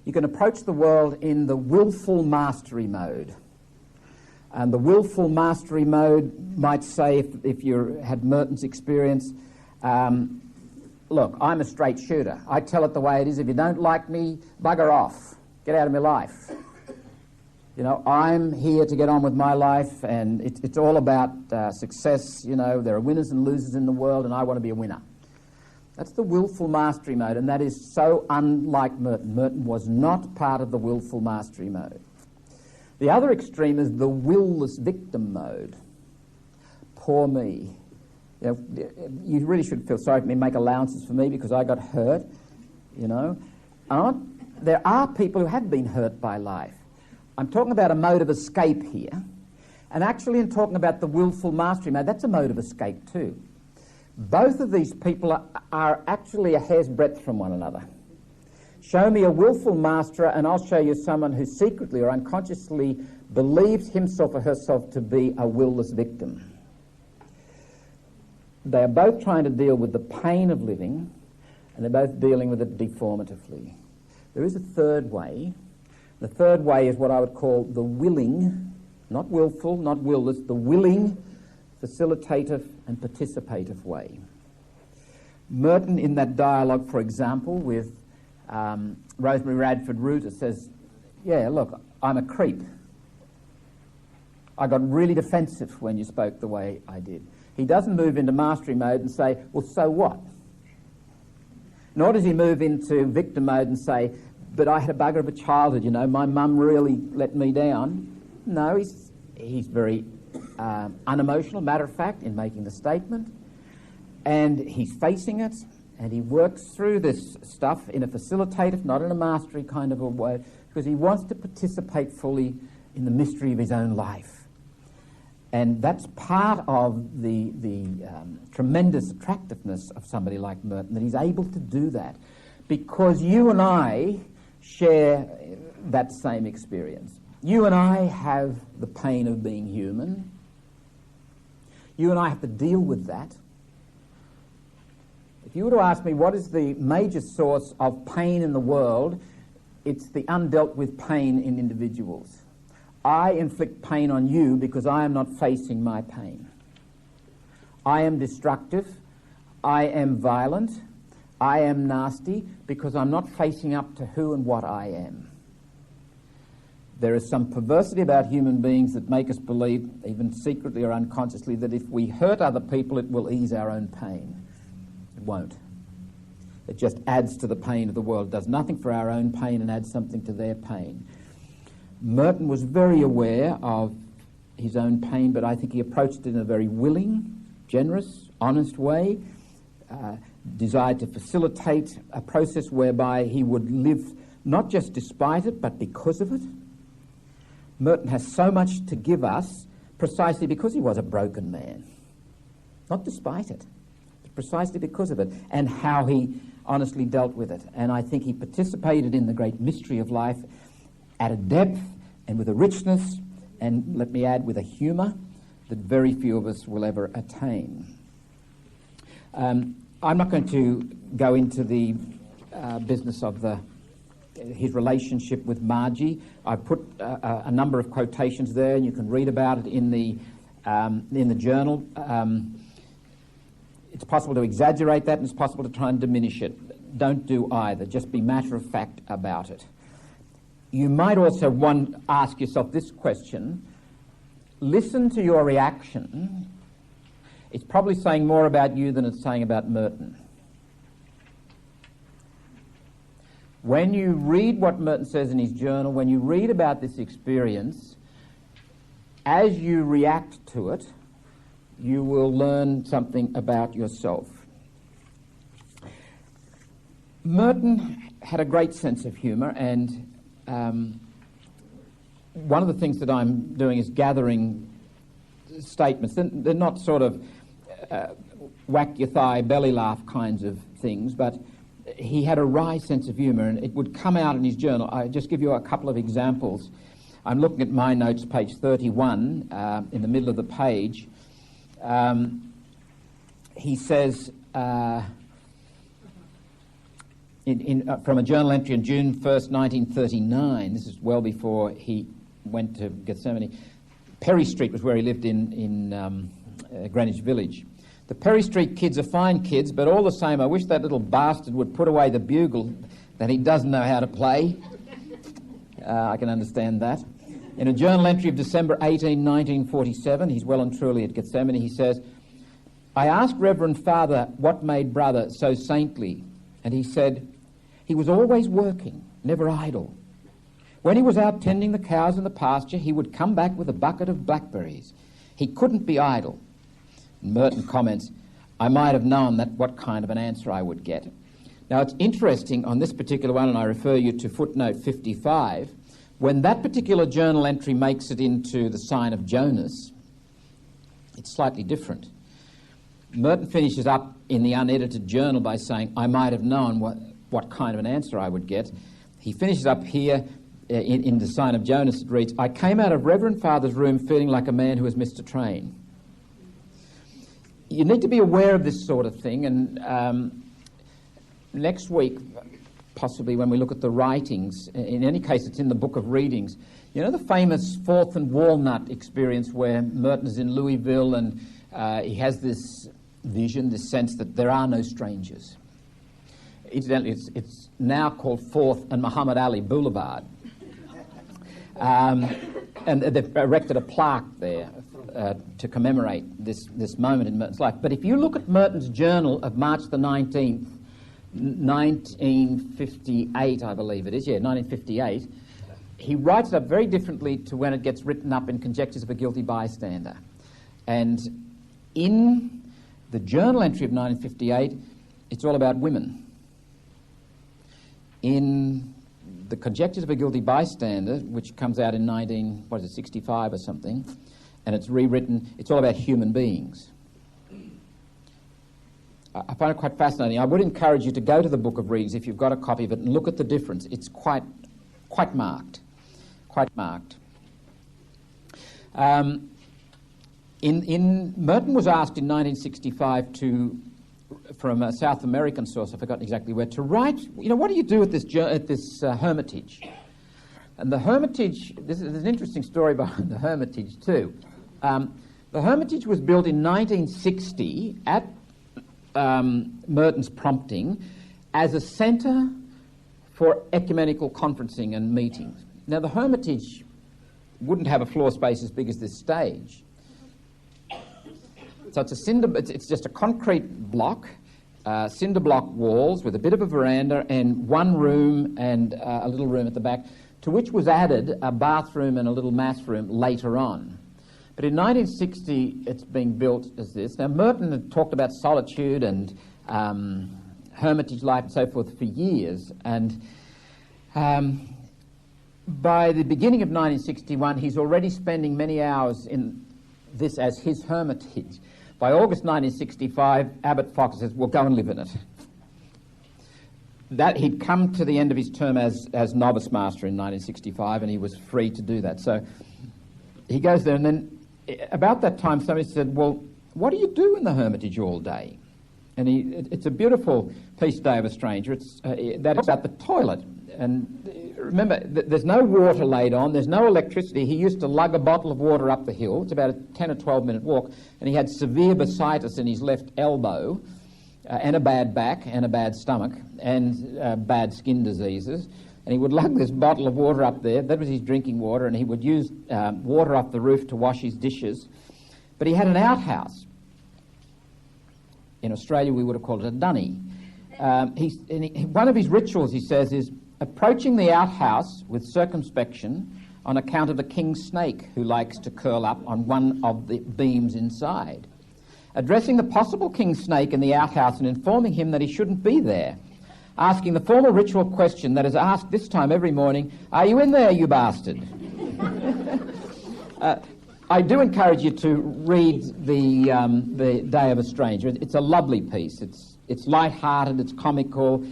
B: You can approach the world in the willful mastery mode. And the willful mastery mode might say, if you had Merton's experience, look, I'm a straight shooter. I tell it the way it is. If you don't like me, bugger off. Get out of my life. You know, I'm here to get on with my life, and it's all about success. You know, there are winners and losers in the world, and I want to be a winner. That's the willful mastery mode, and that is so unlike Merton. Merton was not part of the willful mastery mode. The other extreme is the will-less victim mode. Poor me. You know, you really should feel sorry for me, make allowances for me because I got hurt, you know. There are people who have been hurt by life. I'm talking about a mode of escape here. And actually in talking about the willful mastery mode, that's a mode of escape too. Both of these people are actually a hair's breadth from one another. Show me a willful masterer and I'll show you someone who secretly or unconsciously believes himself or herself to be a will-less victim. They are both trying to deal with the pain of living, and they're both dealing with it deformatively. There is a third way. The third way is what I would call the willing, not willful, not will-less, the willing, facilitative and participative way. Merton, in that dialogue, for example, with Rosemary Radford Reuter, says, yeah, look, I'm a creep. I got really defensive when you spoke the way I did. He doesn't move into mastery mode and say, well, so what? Nor does he move into victim mode and say, but I had a bugger of a childhood, you know, my mum really let me down. No, he's very unemotional, matter of fact, in making the statement. And he's facing it, and he works through this stuff in a facilitative, not in a mastery kind of a way, because he wants to participate fully in the mystery of his own life. And that's part of the tremendous attractiveness of somebody like Merton, that he's able to do that, because you and I share that same experience. You and I have the pain of being human. You and I have to deal with that. If you were to ask me what is the major source of pain in the world, it's the undealt with pain in individuals. I inflict pain on you because I am not facing my pain. I am destructive. I am violent. I am nasty because I'm not facing up to who and what I am. There is some perversity about human beings that make us believe, even secretly or unconsciously, that if we hurt other people, it will ease our own pain. It won't. It just adds to the pain of the world. It does nothing for our own pain and adds something to their pain. Merton was very aware of his own pain, but I think he approached it in a very willing, generous, honest way, desired to facilitate a process whereby he would live not just despite it, but because of it. Merton has so much to give us precisely because he was a broken man. Not despite it, but precisely because of it, and how he honestly dealt with it. And I think he participated in the great mystery of life at a depth and with a richness, and let me add, with a humour that very few of us will ever attain. I'm not going to go into the business of his relationship with Margie. I put a number of quotations there, and you can read about it in the journal. It's possible to exaggerate that, and it's possible to try and diminish it. Don't do either. Just be matter of fact about it. You might also ask yourself this question. Listen to your reaction. It's probably saying more about you than it's saying about Merton. When you read what Merton says in his journal, when you read about this experience, as you react to it, you will learn something about yourself. Merton had a great sense of humour, and one of the things that I'm doing is gathering statements. They're not sort of whack your thigh, belly laugh kinds of things, but he had a wry sense of humour, and it would come out in his journal. I'll just give you a couple of examples. I'm looking at my notes, page 31, in the middle of the page. He says, from a journal entry on June 1st, 1939, this is well before he went to Gethsemane, Perry Street was where he lived in Greenwich Village. The Perry Street kids are fine kids, but all the same, I wish that little bastard would put away the bugle that he doesn't know how to play. I can understand that. In a journal entry of December 18, 1947, he's well and truly at Gethsemane, he says, I asked Reverend Father what made Brother so saintly, and he said, he was always working, never idle. When he was out tending the cows in the pasture, he would come back with a bucket of blackberries. He couldn't be idle. And Merton comments, I might have known what kind of an answer I would get. Now, it's interesting on this particular one, and I refer you to footnote 55, when that particular journal entry makes it into the sign of Jonas, it's slightly different. Merton finishes up in the unedited journal by saying, I might have known what kind of an answer I would get. He finishes up here in The Sign of Jonas. It reads, "I came out of Reverend Father's room feeling like a man who has missed a train." You need to be aware of this sort of thing, and next week, possibly when we look at the writings, in any case it's in the Book of Readings, you know the famous Fourth and Walnut experience where Merton is in Louisville and he has this vision, this sense that there are no strangers. Incidentally, it's now called Fourth and Muhammad Ali Boulevard. And they've erected a plaque there to commemorate this moment in Merton's life. But if you look at Merton's journal of March the 19th, 1958, I believe it is, 1958, he writes it up very differently to when it gets written up in Conjectures of a Guilty Bystander. And in the journal entry of 1958, it's all about women. In the Conjectures of a Guilty Bystander, which comes out in 65 or something, and it's rewritten, it's all about human beings. I find it quite fascinating. I would encourage you to go to the Book of Readings if you've got a copy of it and look at the difference. It's quite marked. Quite marked. Merton was asked in 1965 from a South American source, I've forgotten exactly where, to write, what do you do at this Hermitage? And the Hermitage, there's an interesting story behind the Hermitage too. The Hermitage was built in 1960 at Merton's prompting as a centre for ecumenical conferencing and meetings. Now the Hermitage wouldn't have a floor space as big as this stage. So it's just a concrete block, cinder block walls with a bit of a veranda and one room and a little room at the back, to which was added a bathroom and a little mass room later on. But in 1960, it's being built as this. Now, Merton had talked about solitude and hermitage life and so forth for years, and by the beginning of 1961, he's already spending many hours in this as his hermitage. By August 1965, Abbot Fox says, "Well, go and live in it." That he'd come to the end of his term as novice master in 1965, and he was free to do that. So he goes there, and then about that time, somebody said, "Well, what do you do in the Hermitage all day?" And it's a beautiful piece, Day of a Stranger. It's about the toilet. And remember, there's no water laid on, there's no electricity. He used to lug a bottle of water up the hill. It's about a 10 or 12-minute walk. And he had severe bursitis in his left elbow, and a bad back, and a bad stomach, and bad skin diseases. And he would lug this bottle of water up there. That was his drinking water, and he would use water off the roof to wash his dishes. But he had an outhouse. In Australia, we would have called it a dunny. One of his rituals, he says, is approaching the outhouse with circumspection on account of a king snake who likes to curl up on one of the beams inside. Addressing the possible king snake in the outhouse and informing him that he shouldn't be there. Asking the formal ritual question that is asked this time every morning, "Are you in there, you bastard?" I do encourage you to read the Day of a Stranger. It's a lovely piece. It's light-hearted, it's comical.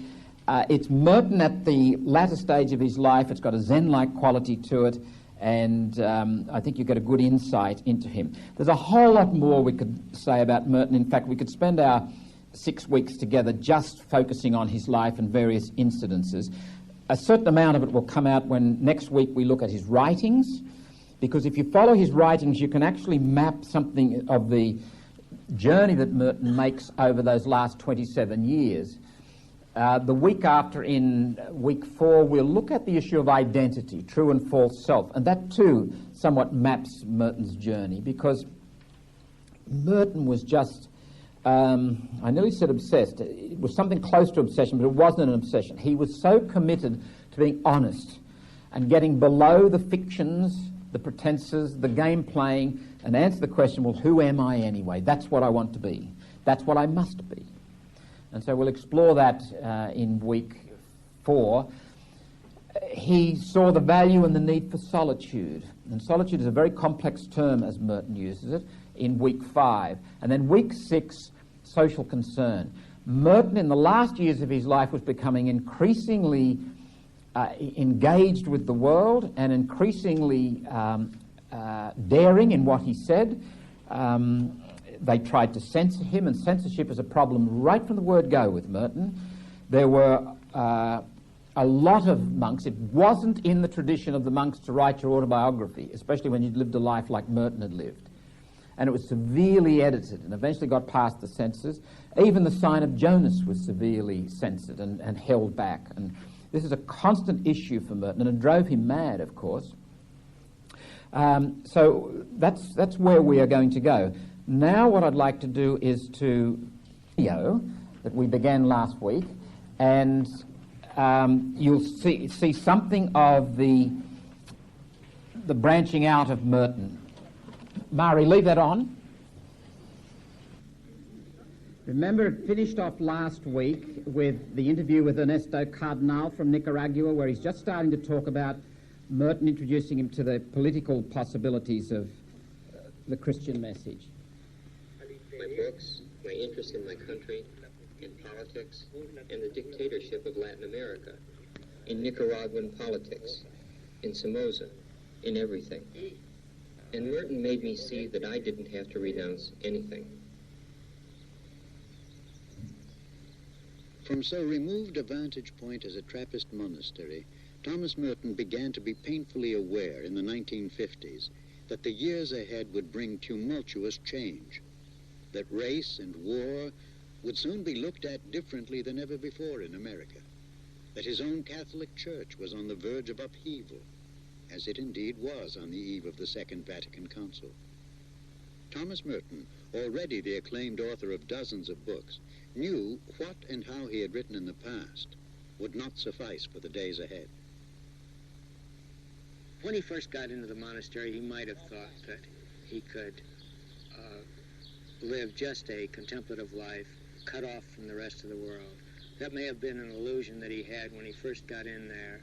B: It's Merton at the latter stage of his life. It's got a Zen-like quality to it, and I think you get a good insight into him. There's a whole lot more we could say about Merton. In fact, we could spend our 6 weeks together just focusing on his life and various incidences. A certain amount of it will come out when next week we look at his writings, because if you follow his writings, you can actually map something of the journey that Merton makes over those last 27 years. The week after, in week 4, we'll look at the issue of identity, true and false self, and that too somewhat maps Merton's journey, because Merton was just, I nearly said obsessed. It was something close to obsession, but it wasn't an obsession. He was so committed to being honest and getting below the fictions, the pretenses, the game playing, and answer the question, well, who am I anyway? That's what I want to be. That's what I must be. And so we'll explore that in week 4. He saw the value and the need for solitude. And solitude is a very complex term, as Merton uses it, in week 5. And then week 6, social concern. Merton, in the last years of his life, was becoming increasingly engaged with the world and increasingly daring in what he said. They tried to censor him, and censorship is a problem right from the word go with Merton. There were a lot of monks. It wasn't in the tradition of the monks to write your autobiography, especially when you'd lived a life like Merton had lived. And it was severely edited and eventually got past the censors. Even the Sign of Jonas was severely censored and held back. And this is a constant issue for Merton, and it drove him mad, of course. So that's where we are going to go. Now what I'd like to do is to video that we began last week, and you'll see something of the branching out of Merton. Mari, leave that on. Remember, it finished off last week with the interview with Ernesto Cardenal from Nicaragua, where he's just starting to talk about Merton introducing him to the political possibilities of the Christian message.
P: My books, my interest in my country, in politics, and the dictatorship of Latin America, in Nicaraguan politics, in Somoza, in everything. And Merton made me see that I didn't have to renounce anything.
D: From so removed a vantage point as a Trappist monastery, Thomas Merton began to be painfully aware in the 1950s that the years ahead would bring tumultuous change, that race and war would soon be looked at differently than ever before in America, that his own Catholic Church was on the verge of upheaval, as it indeed was on the eve of the Second Vatican Council. Thomas Merton, already the acclaimed author of dozens of books, knew what and how he had written in the past would not suffice for the days ahead.
L: When he first got into the monastery, he might have thought that he could live just a contemplative life, cut off from the rest of the world. That may have been an illusion that he had when he first got in there,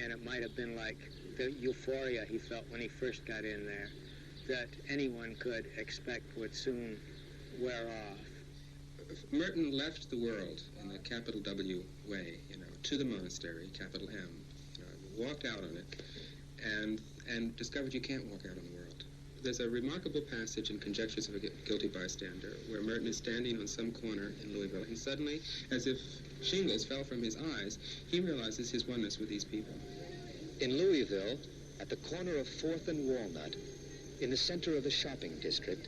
L: and it might have been like the euphoria he felt when he first got in there, that anyone could expect would soon wear off.
K: Merton left the world in the capital W way, to the monastery, capital M, walked out on it, and discovered you can't walk out on the world. There's a remarkable passage in Conjectures of a Guilty Bystander where Merton is standing on some corner in Louisville, and suddenly, as if shingles fell from his eyes, he realizes his oneness with these people.
I: In Louisville, at the corner of 4th and Walnut, in the center of the shopping district,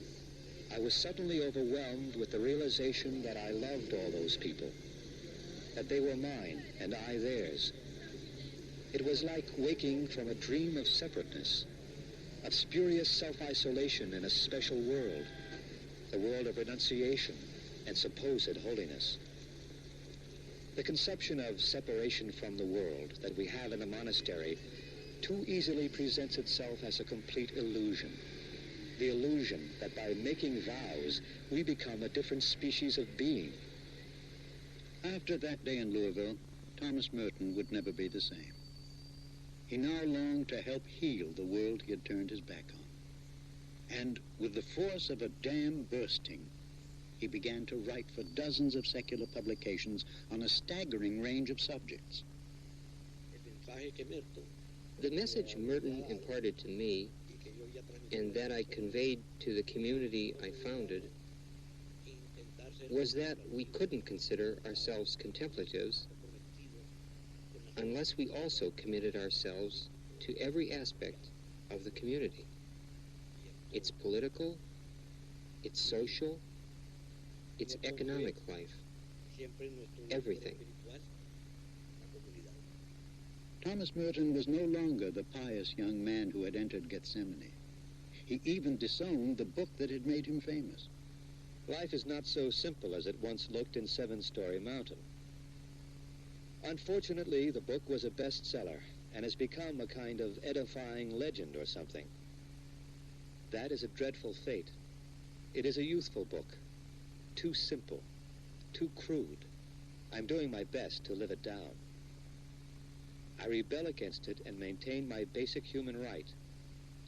I: I was suddenly overwhelmed with the realization that I loved all those people, that they were mine and I theirs. It was like waking from a dream of separateness, of spurious self-isolation in a special world, the world of renunciation and supposed holiness. The conception of separation from the world that we have in the monastery too easily presents itself as a complete illusion. The illusion that by making vows, we become a different species of being.
D: After that day in Louisville, Thomas Merton would never be the same. He now longed to help heal the world he had turned his back on. And with the force of a dam bursting, he began to write for dozens of secular publications on a staggering range of subjects.
P: The message Merton imparted to me, and that I conveyed to the community I founded, was that we couldn't consider ourselves contemplatives unless we also committed ourselves to every aspect of the community. Its political, its social, its economic life, everything.
D: Thomas Merton was no longer the pious young man who had entered Gethsemane. He even disowned the book that had made him famous.
I: Life is not so simple as it once looked in Seven Story Mountain. Unfortunately, the book was a bestseller and has become a kind of edifying legend or something. That is a dreadful fate. It is a youthful book. Too simple. Too crude. I'm doing my best to live it down. I rebel against it and maintain my basic human right,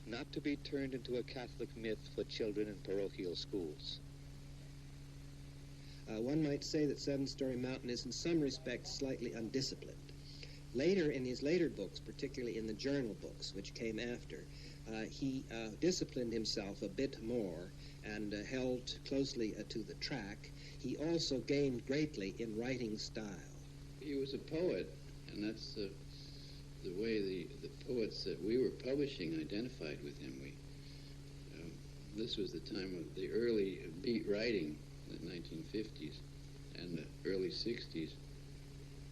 I: not to be turned into a Catholic myth for children in parochial schools.
E: One might say that Seven Storey Mountain is in some respects slightly undisciplined. Later, in his later books, particularly in the journal books, which came after, he disciplined himself a bit more and held closely to the track. He also gained greatly in writing style.
G: He was a poet, and that's the way the poets that we were publishing identified with him. This was the time of the early beat writing, the 1950s and the early 60s.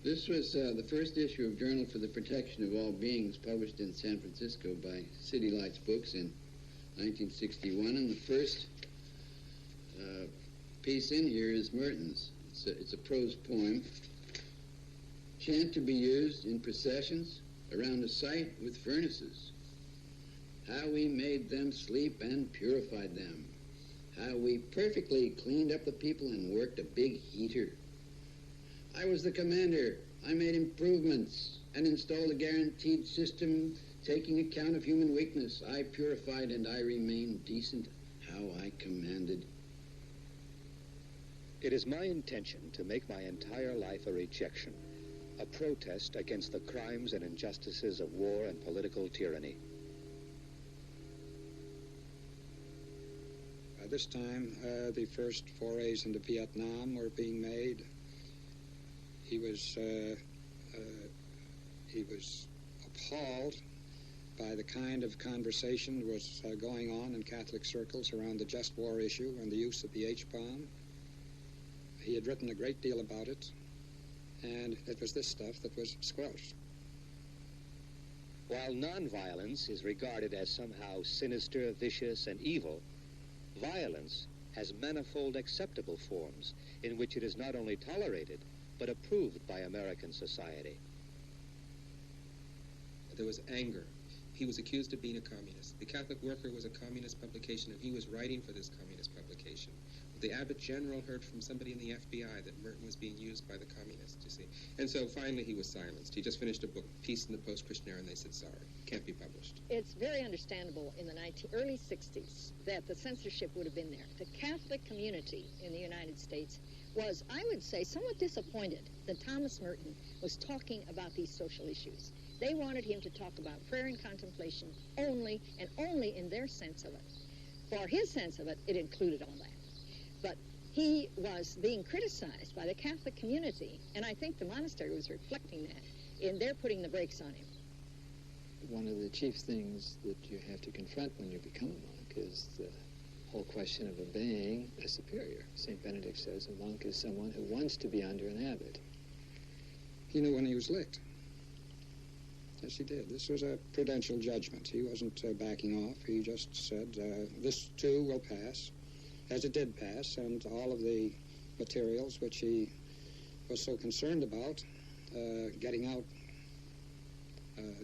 G: This was the first issue of Journal for the Protection of All Beings, published in San Francisco by City Lights Books in 1961, and the first piece in here is Merton's. It's a prose poem. Chant to be used in processions around a site with furnaces. How we made them sleep and purified them. How we perfectly cleaned up the people and worked a big heater. I was the commander. I made improvements and installed a guaranteed system taking account of human weakness. I purified and I remained decent. How I commanded.
I: It is my intention to make my entire life a rejection, a protest against the crimes and injustices of war and political tyranny.
Q: By this time, the first forays into Vietnam were being made. He was appalled by the kind of conversation that was going on in Catholic circles around the just war issue and the use of the H-bomb. He had written a great deal about it, and it was this stuff that was squelched.
I: While nonviolence is regarded as somehow sinister, vicious, and evil, violence has manifold acceptable forms in which it is not only tolerated, but approved by American society.
K: There was anger. He was accused of being a communist. The Catholic Worker was a communist publication, and he was writing for this communist publication. The Abbot General heard from somebody in the FBI that Merton was being used by the communists, you see. And so finally he was silenced. He just finished a book, Peace in the Post-Christian Era, and they said, sorry, can't be published.
R: It's very understandable in the early 60s that the censorship would have been there. The Catholic community in the United States was, I would say, somewhat disappointed that Thomas Merton was talking about these social issues. They wanted him to talk about prayer and contemplation only, and only in their sense of it. For his sense of it, it included all that. But he was being criticized by the Catholic community, and I think the monastery was reflecting that in their putting the brakes on him.
M: One of the chief things that you have to confront when you become a monk is the whole question of obeying a superior. St. Benedict says a monk is someone who wants to be under an abbot.
Q: He knew when he was licked. Yes, he did. This was a prudential judgment. He wasn't backing off. He just said, this too will pass, as it did pass, and all of the materials which he was so concerned about getting out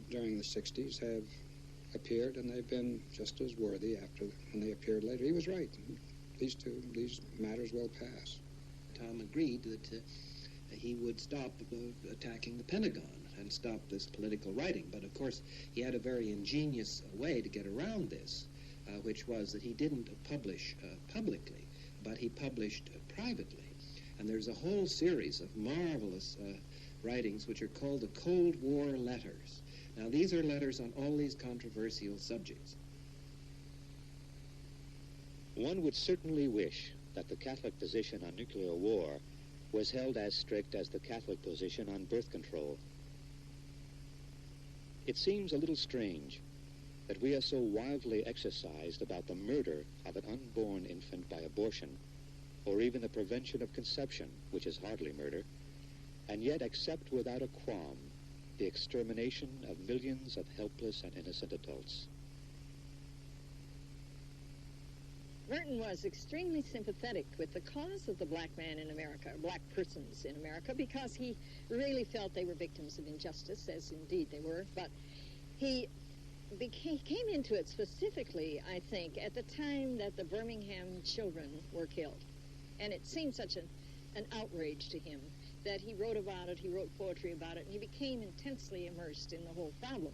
Q: during the 60s have appeared, and they've been just as worthy after when they appeared later. He was right. These matters will pass.
E: Tom agreed that he would stop attacking the Pentagon and stop this political writing. But of course, he had a very ingenious way to get around this, which was that he didn't publish publicly, but he published privately. And there's a whole series of marvelous writings which are called the Cold War Letters. Now, these are letters on all these controversial subjects.
I: One would certainly wish that the Catholic position on nuclear war was held as strict as the Catholic position on birth control. It seems a little strange that we are so wildly exercised about the murder of an unborn infant by abortion, or even the prevention of conception, which is hardly murder, and yet accept without a qualm the extermination of millions of helpless and innocent adults.
R: Merton was extremely sympathetic with the cause of the black man in America, black persons in America, because he really felt they were victims of injustice, as indeed they were. But he came into it specifically, I think, at the time that the Birmingham children were killed. And it seemed such an outrage to him that he wrote about it, he wrote poetry about it, and he became intensely immersed in the whole problem.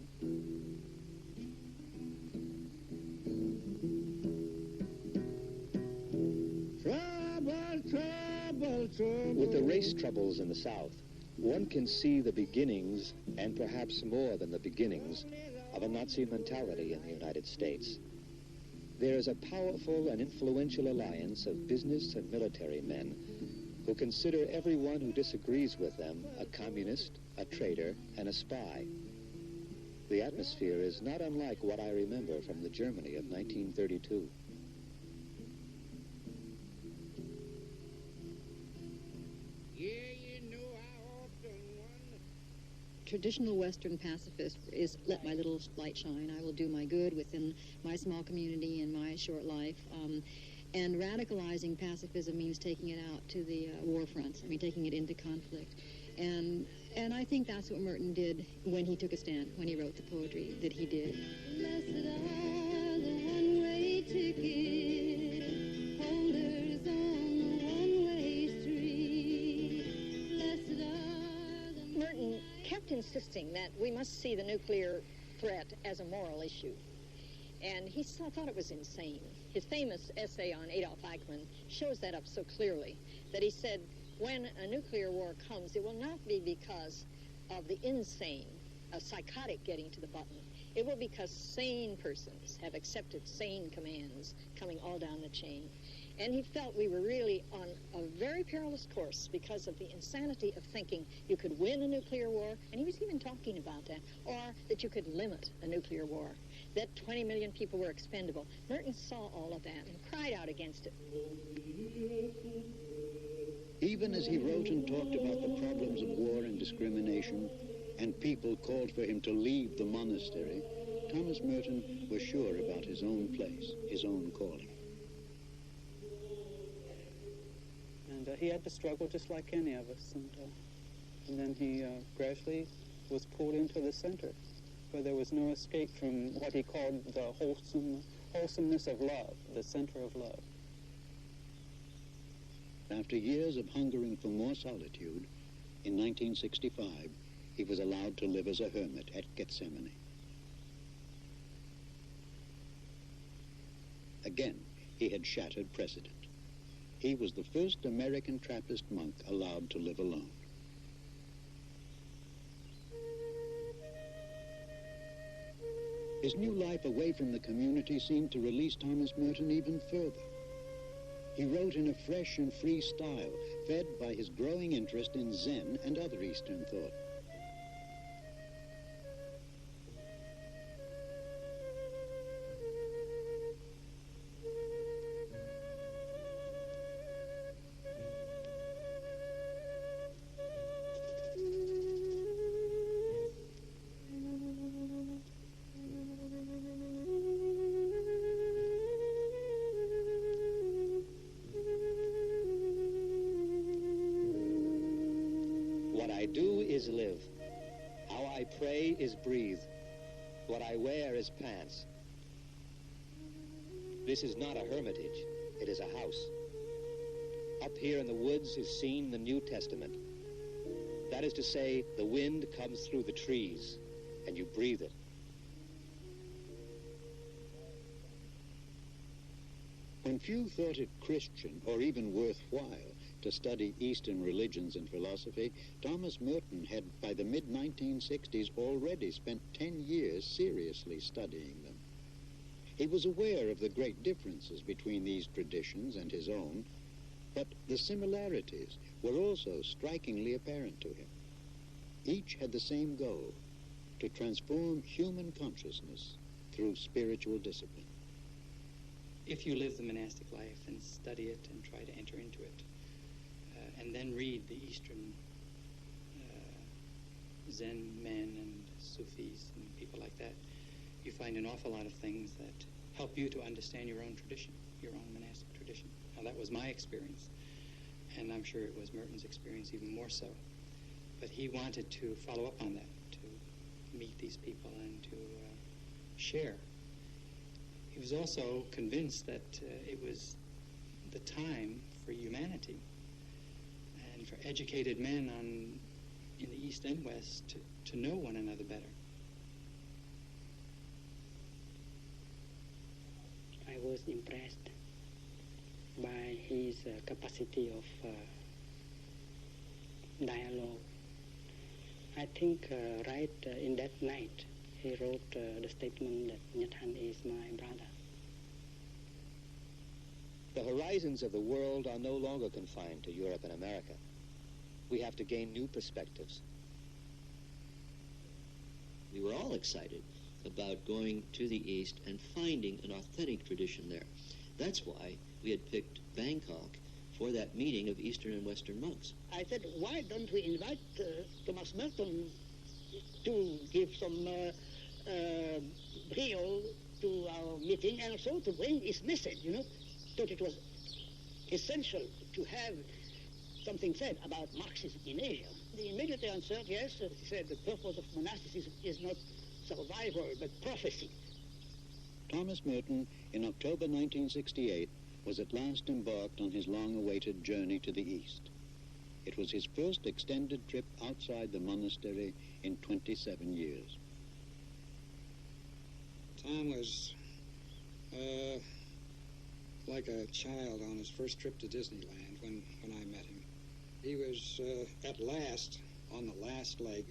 S: Trouble, trouble,
I: the race troubles in the South, one can see the beginnings, and perhaps more than the beginnings, of a Nazi mentality in the United States. There is a powerful and influential alliance of business and military men who consider everyone who disagrees with them a communist, a traitor, and a spy. The atmosphere is not unlike what I remember from the Germany of 1932.
F: Traditional Western pacifist is let my little light shine. I will do my good within my small community and my short life. And radicalizing pacifism means taking it out to the war fronts. I mean, taking it into conflict. And I think that's what Merton did when he took a stand, when he wrote the poetry that he did. Blessed are the one-way ticket holders on the one-way street. Blessed are the...
R: Merton kept insisting that we must see the nuclear threat as a moral issue. And he thought it was insane. His famous essay on Adolf Eichmann shows that up so clearly, that he said, when a nuclear war comes, it will not be because of the insane, a psychotic getting to the button. It will be because sane persons have accepted sane commands coming all down the chain. And he felt we were really on a very perilous course because of the insanity of thinking you could win a nuclear war, and he was even talking about that, or that you could limit a nuclear war, that 20 million people were expendable. Merton saw all of that and cried out against it.
D: Even as he wrote and talked about the problems of war and discrimination, and people called for him to leave the monastery, Thomas Merton was sure about his own place, his own calling.
S: And he had to struggle just like any of us. And then he gradually was pulled into the center, where there was no escape from what he called the wholesomeness of love, the center of love.
D: After years of hungering for more solitude, in 1965, he was allowed to live as a hermit at Gethsemane. Again, he had shattered precedent. He was the first American Trappist monk allowed to live alone. His new life away from the community seemed to release Thomas Merton even further. He wrote in a fresh and free style, fed by his growing interest in Zen and other Eastern thought.
I: Is live. How I pray is breathe. What I wear is pants. This is not a hermitage. It is a house. Up here in the woods is seen the New Testament. That is to say, the wind comes through the trees, and you breathe it.
D: When few thought it Christian or even worthwhile to study Eastern religions and philosophy, Thomas Merton had, by the mid-1960s, already spent 10 years seriously studying them. He was aware of the great differences between these traditions and his own, but the similarities were also strikingly apparent to him. Each had the same goal, to transform human consciousness through spiritual discipline.
N: If you live the monastic life and study it and try to enter into it, and then read the Eastern Zen men and Sufis and people like that, you find an awful lot of things that help you to understand your own tradition, your own monastic tradition. Now, that was my experience, and I'm sure it was Merton's experience even more so. But he wanted to follow up on that, to meet these people and to share. He was also convinced that it was the time for humanity and for educated men in the East and West to know one another better.
T: I was impressed by his capacity of
N: dialogue. I think right in that night, he wrote the statement that Nyatan is my brother.
I: The horizons of the world are no longer confined to Europe and America. We have to gain new perspectives.
T: We were all excited about going to the East and finding an authentic tradition there. That's why we had picked Bangkok for that meeting of Eastern and Western monks.
U: I said, why don't we invite Thomas Merton to give some brio to our meeting and also to bring his message, you know? Thought it was essential to have something said about Marxism in Asia. He immediately answered, yes. He said the purpose of monasticism is not survival, but prophecy.
D: Thomas Merton, in October 1968, was at last embarked on his long-awaited journey to the East. It was his first extended trip outside the monastery in 27 years.
Q: Tom was like a child on his first trip to Disneyland when I met him. He was at last on the last leg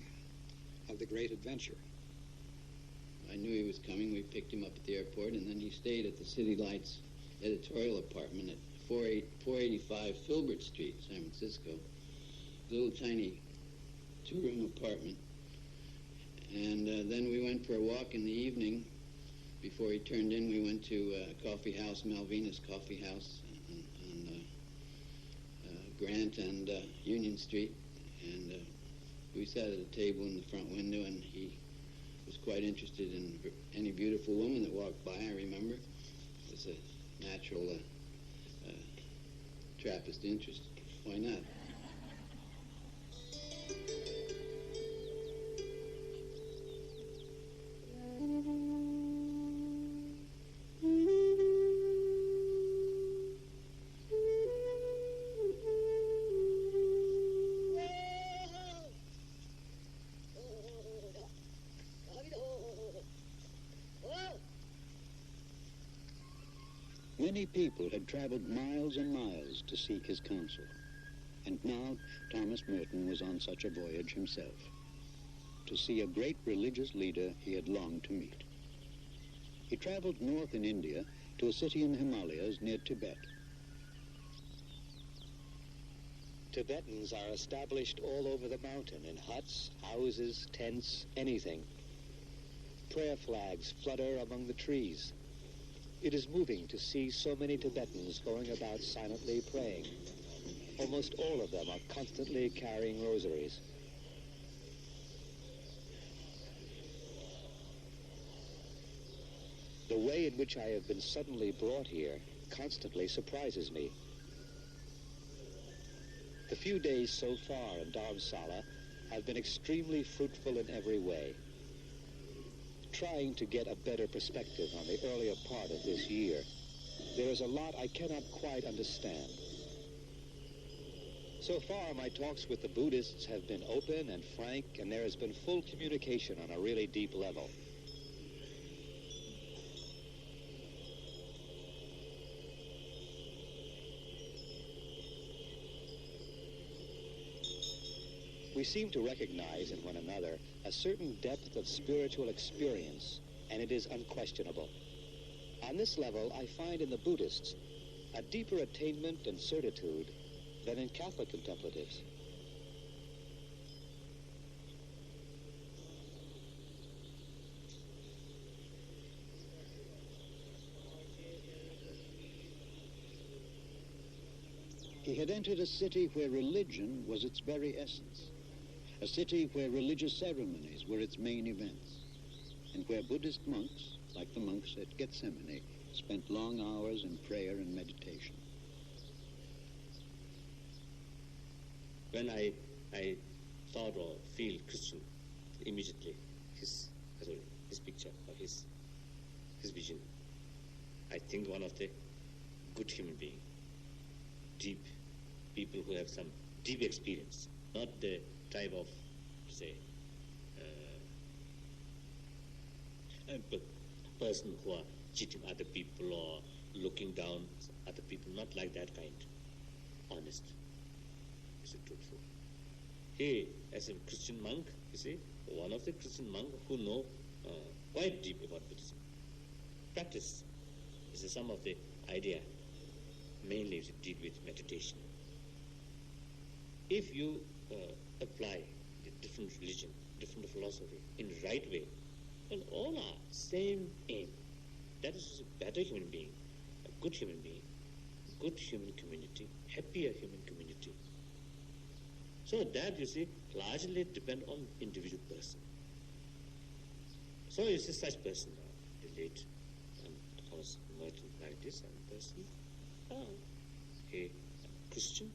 Q: of the great adventure.
G: I knew he was coming. We picked him up at the airport, and then he stayed at the City Lights editorial apartment at 485 Filbert Street, San Francisco. A little tiny two-room apartment. And then we went for a walk in the evening. Before he turned in, we went to a coffee house, Malvina's Coffee House, on Grant and Union Street. And we sat at a table in the front window, and he was quite interested in any beautiful woman that walked by, I remember. It was a natural Trappist interest. Why not?
D: Many people had traveled miles and miles to seek his counsel, and now Thomas Merton was on such a voyage himself, to see a great religious leader he had longed to meet. He traveled north in India to a city in the Himalayas near Tibet.
I: Tibetans are established all over the mountain in huts, houses, tents, anything. Prayer flags flutter among the trees. It is moving to see so many Tibetans going about silently praying. Almost all of them are constantly carrying rosaries. The way in which I have been suddenly brought here constantly surprises me. The few days so far in Dharamsala have been extremely fruitful in every way. Trying to get a better perspective on the earlier part of this year, there is a lot I cannot quite understand. So far, my talks with the Buddhists have been open and frank, and there has been full communication on a really deep level. We seem to recognize in one another a certain depth of spiritual experience, and it is unquestionable. On this level, I find in the Buddhists a deeper attainment and certitude than in Catholic contemplatives.
D: He had entered a city where religion was its very essence, a city where religious ceremonies were its main events, and where Buddhist monks, like the monks at Gethsemane, spent long hours in prayer and meditation.
V: When I thought or feel Christian, immediately his picture or his vision, I think one of the good human being, deep people who have some deep experience, not the type of, say, a person who are cheating other people or looking down other people, not like that kind. Honest, is it truthful? he, as a Christian monk, you see, one of the Christian monks who know quite deep about Buddhism. Practice is some of the idea, mainly to deal with meditation. If you apply the different religion, different philosophy in the right way, then all are same aim. That is a better human being, a good human being, good human community, happier human community. So that, you see, largely depend on individual person. So you see such person, the late Thomas Merton, like this person, a Christian,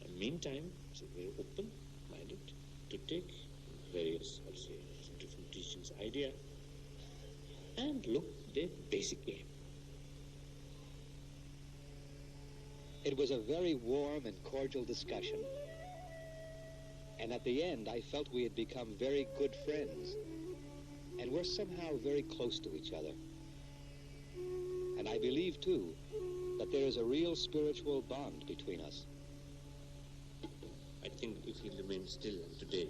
V: and meantime, is very open-minded to take various, let's say, different teachings, idea, and look the basic aim.
I: It was a very warm and cordial discussion. And at the end, I felt we had become very good friends. And we're somehow very close to each other. And I believe, too, that there is a real spiritual bond between us.
V: I think if he remains still today,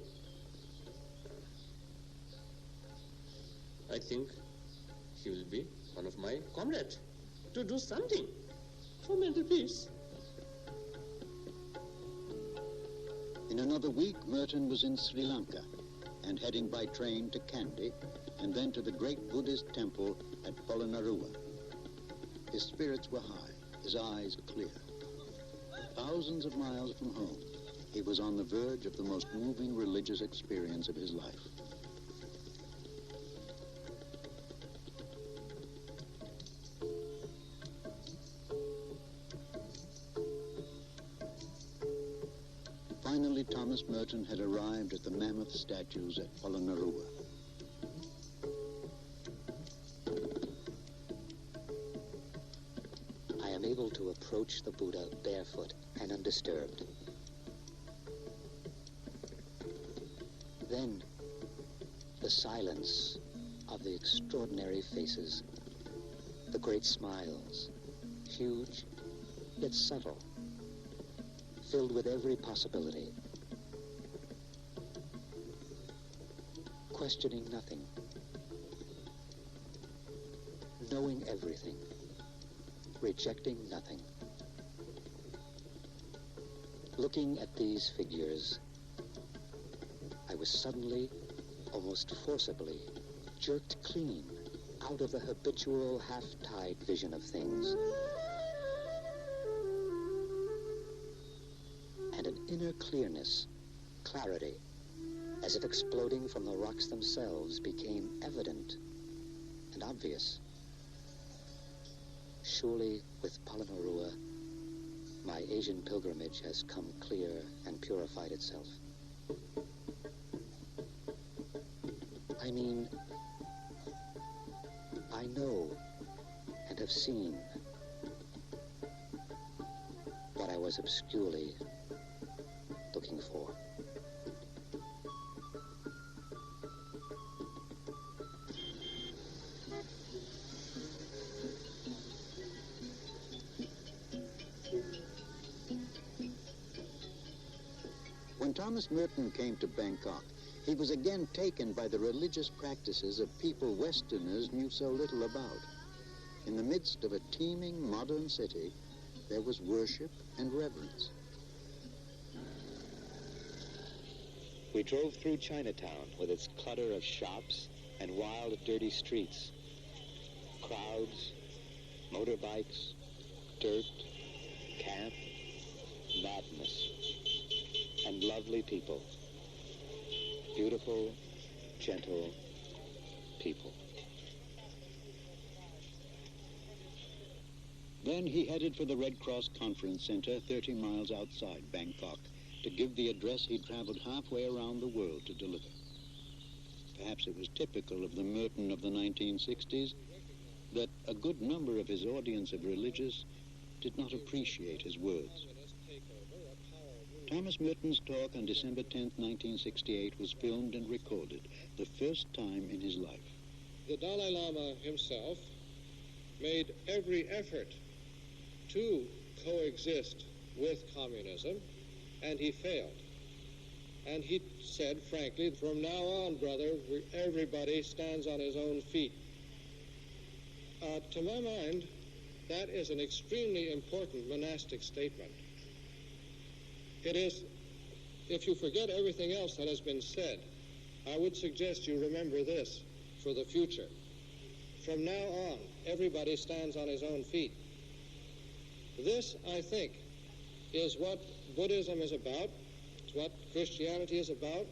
V: I think he will be one of my comrades to do something for mental peace.
D: In another week, Merton was in Sri Lanka and heading by train to Kandy and then to the great Buddhist temple at Polonnaruwa. His spirits were high, his eyes clear. Thousands of miles from home, he was on the verge of the most moving religious experience of his life. Finally, Thomas Merton had arrived at the mammoth statues at Polonnaruwa.
I: I am able to approach the Buddha barefoot and undisturbed. Then, the silence of the extraordinary faces, the great smiles, huge yet subtle, filled with every possibility, questioning nothing, knowing everything, rejecting nothing. Looking at these figures, I was suddenly, almost forcibly, jerked clean out of the habitual half-tide vision of things. And an inner clearness, clarity, as if exploding from the rocks themselves, became evident and obvious. Surely, with Polonnaruwa, my Asian pilgrimage has come clear and purified itself. I mean, I know and have seen what I was obscurely looking for.
D: When Thomas Merton came to Bangkok, he was again taken by the religious practices of people Westerners knew so little about. In the midst of a teeming modern city, there was worship and reverence.
I: We drove through Chinatown with its clutter of shops and wild, dirty streets. Crowds, motorbikes, dirt, camp, madness, and lovely people. Beautiful, gentle people.
D: Then he headed for the Red Cross Conference Center 30 miles outside Bangkok to give the address he'd traveled halfway around the world to deliver. Perhaps it was typical of the Merton of the 1960s that a good number of his audience of religious did not appreciate his words. Thomas Merton's talk on December 10th, 1968 was filmed and recorded, the first time in his life.
C: The Dalai Lama himself made every effort to coexist with communism, and he failed. And he said, frankly, from now on, brother, everybody stands on his own feet. To my mind, that is an extremely important monastic statement. It is, if you forget everything else that has been said, I would suggest you remember this for the future. From now on, everybody stands on his own feet. This, I think, is what Buddhism is about. It's what Christianity is about,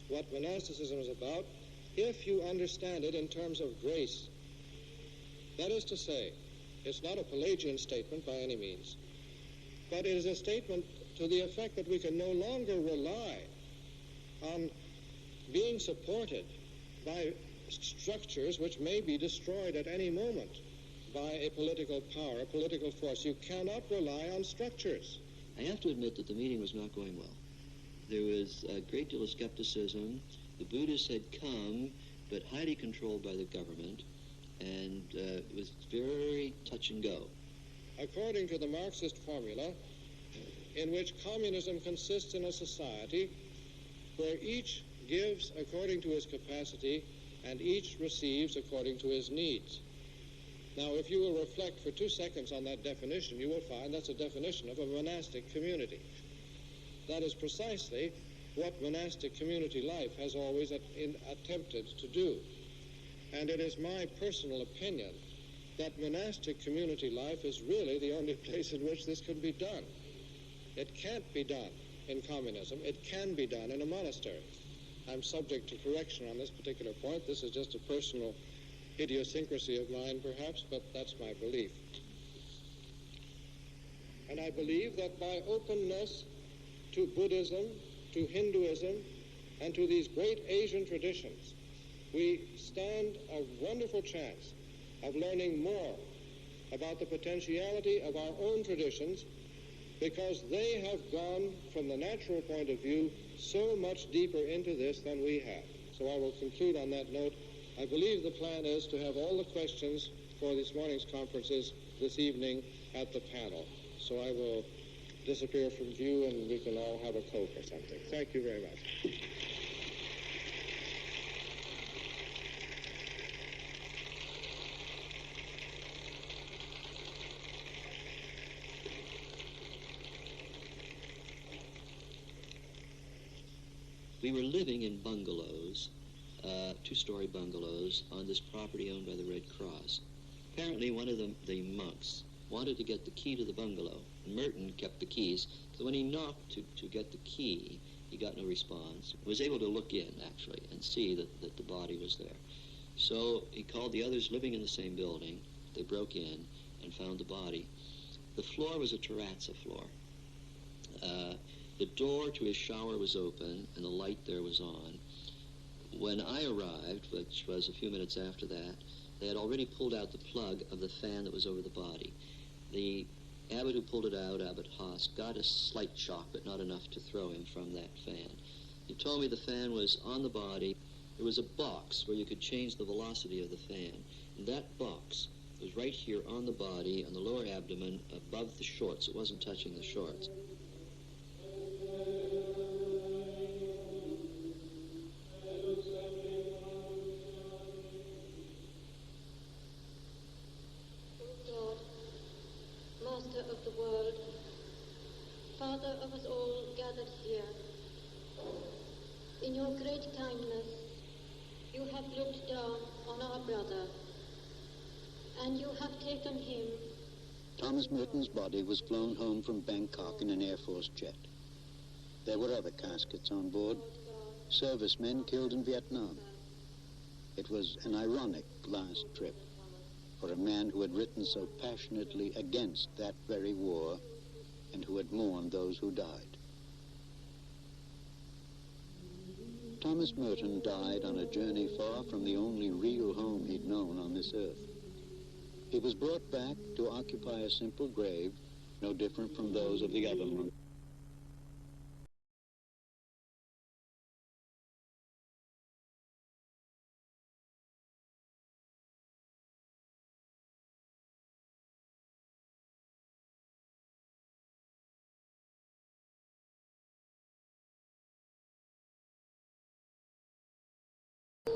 C: what monasticism is about, if you understand it in terms of grace. That is to say, it's not a Pelagian statement by any means, but it is a statement to the effect that we can no longer rely on being supported by structures which may be destroyed at any moment by a political power, a political force. You cannot rely on structures.
T: I have to admit that the meeting was not going well. There was a great deal of skepticism. The Buddhists had come, but highly controlled by the government, and it was very touch and go.
C: According to the Marxist formula, in which communism consists in a society where each gives according to his capacity and each receives according to his needs. Now, if you will reflect for 2 seconds on that definition, you will find that's a definition of a monastic community. That is precisely what monastic community life has always attempted to do. And it is my personal opinion that monastic community life is really the only place in which this can be done. It can't be done in communism. It can be done in a monastery. I'm subject to correction on this particular point. This is just a personal idiosyncrasy of mine, perhaps, but that's my belief. And I believe that by openness to Buddhism, to Hinduism, and to these great Asian traditions, we stand a wonderful chance of learning more about the potentiality of our own traditions, because they have gone, from the natural point of view, so much deeper into this than we have. So I will conclude on that note. I believe the plan is to have all the questions for this morning's conferences this evening at the panel. So I will disappear from view and we can all have a Coke or something. Thank you very much.
T: We were living in bungalows, two-story bungalows, on this property owned by the Red Cross. Apparently one of the monks wanted to get the key to the bungalow, and Merton kept the keys, so when he knocked to get the key, he got no response. He was able to look in, actually, and see that the body was there. So he called the others living in the same building. They broke in and found the body. The floor was a terrazzo floor. The door to his shower was open, and the light there was on. When I arrived, which was a few minutes after that, they had already pulled out the plug of the fan that was over the body. The abbot who pulled it out, Abbot Haas, got a slight shock, but not enough to throw him from that fan. He told me the fan was on the body. There was a box where you could change the velocity of the fan. And that box was right here on the body, on the lower abdomen, above the shorts. It wasn't touching the shorts.
H: Of the world, Father of us all gathered here, in your great kindness, you have looked down on our brother, and you have taken him.
D: Thomas Merton's body was flown home from Bangkok in an Air Force jet. There were other caskets on board, servicemen killed in Vietnam. It was an ironic last trip for a man who had written so passionately against that very war and who had mourned those who died. Thomas Merton died on a journey far from the only real home he'd known on this earth. He was brought back to occupy a simple grave, no different from those of the other monks.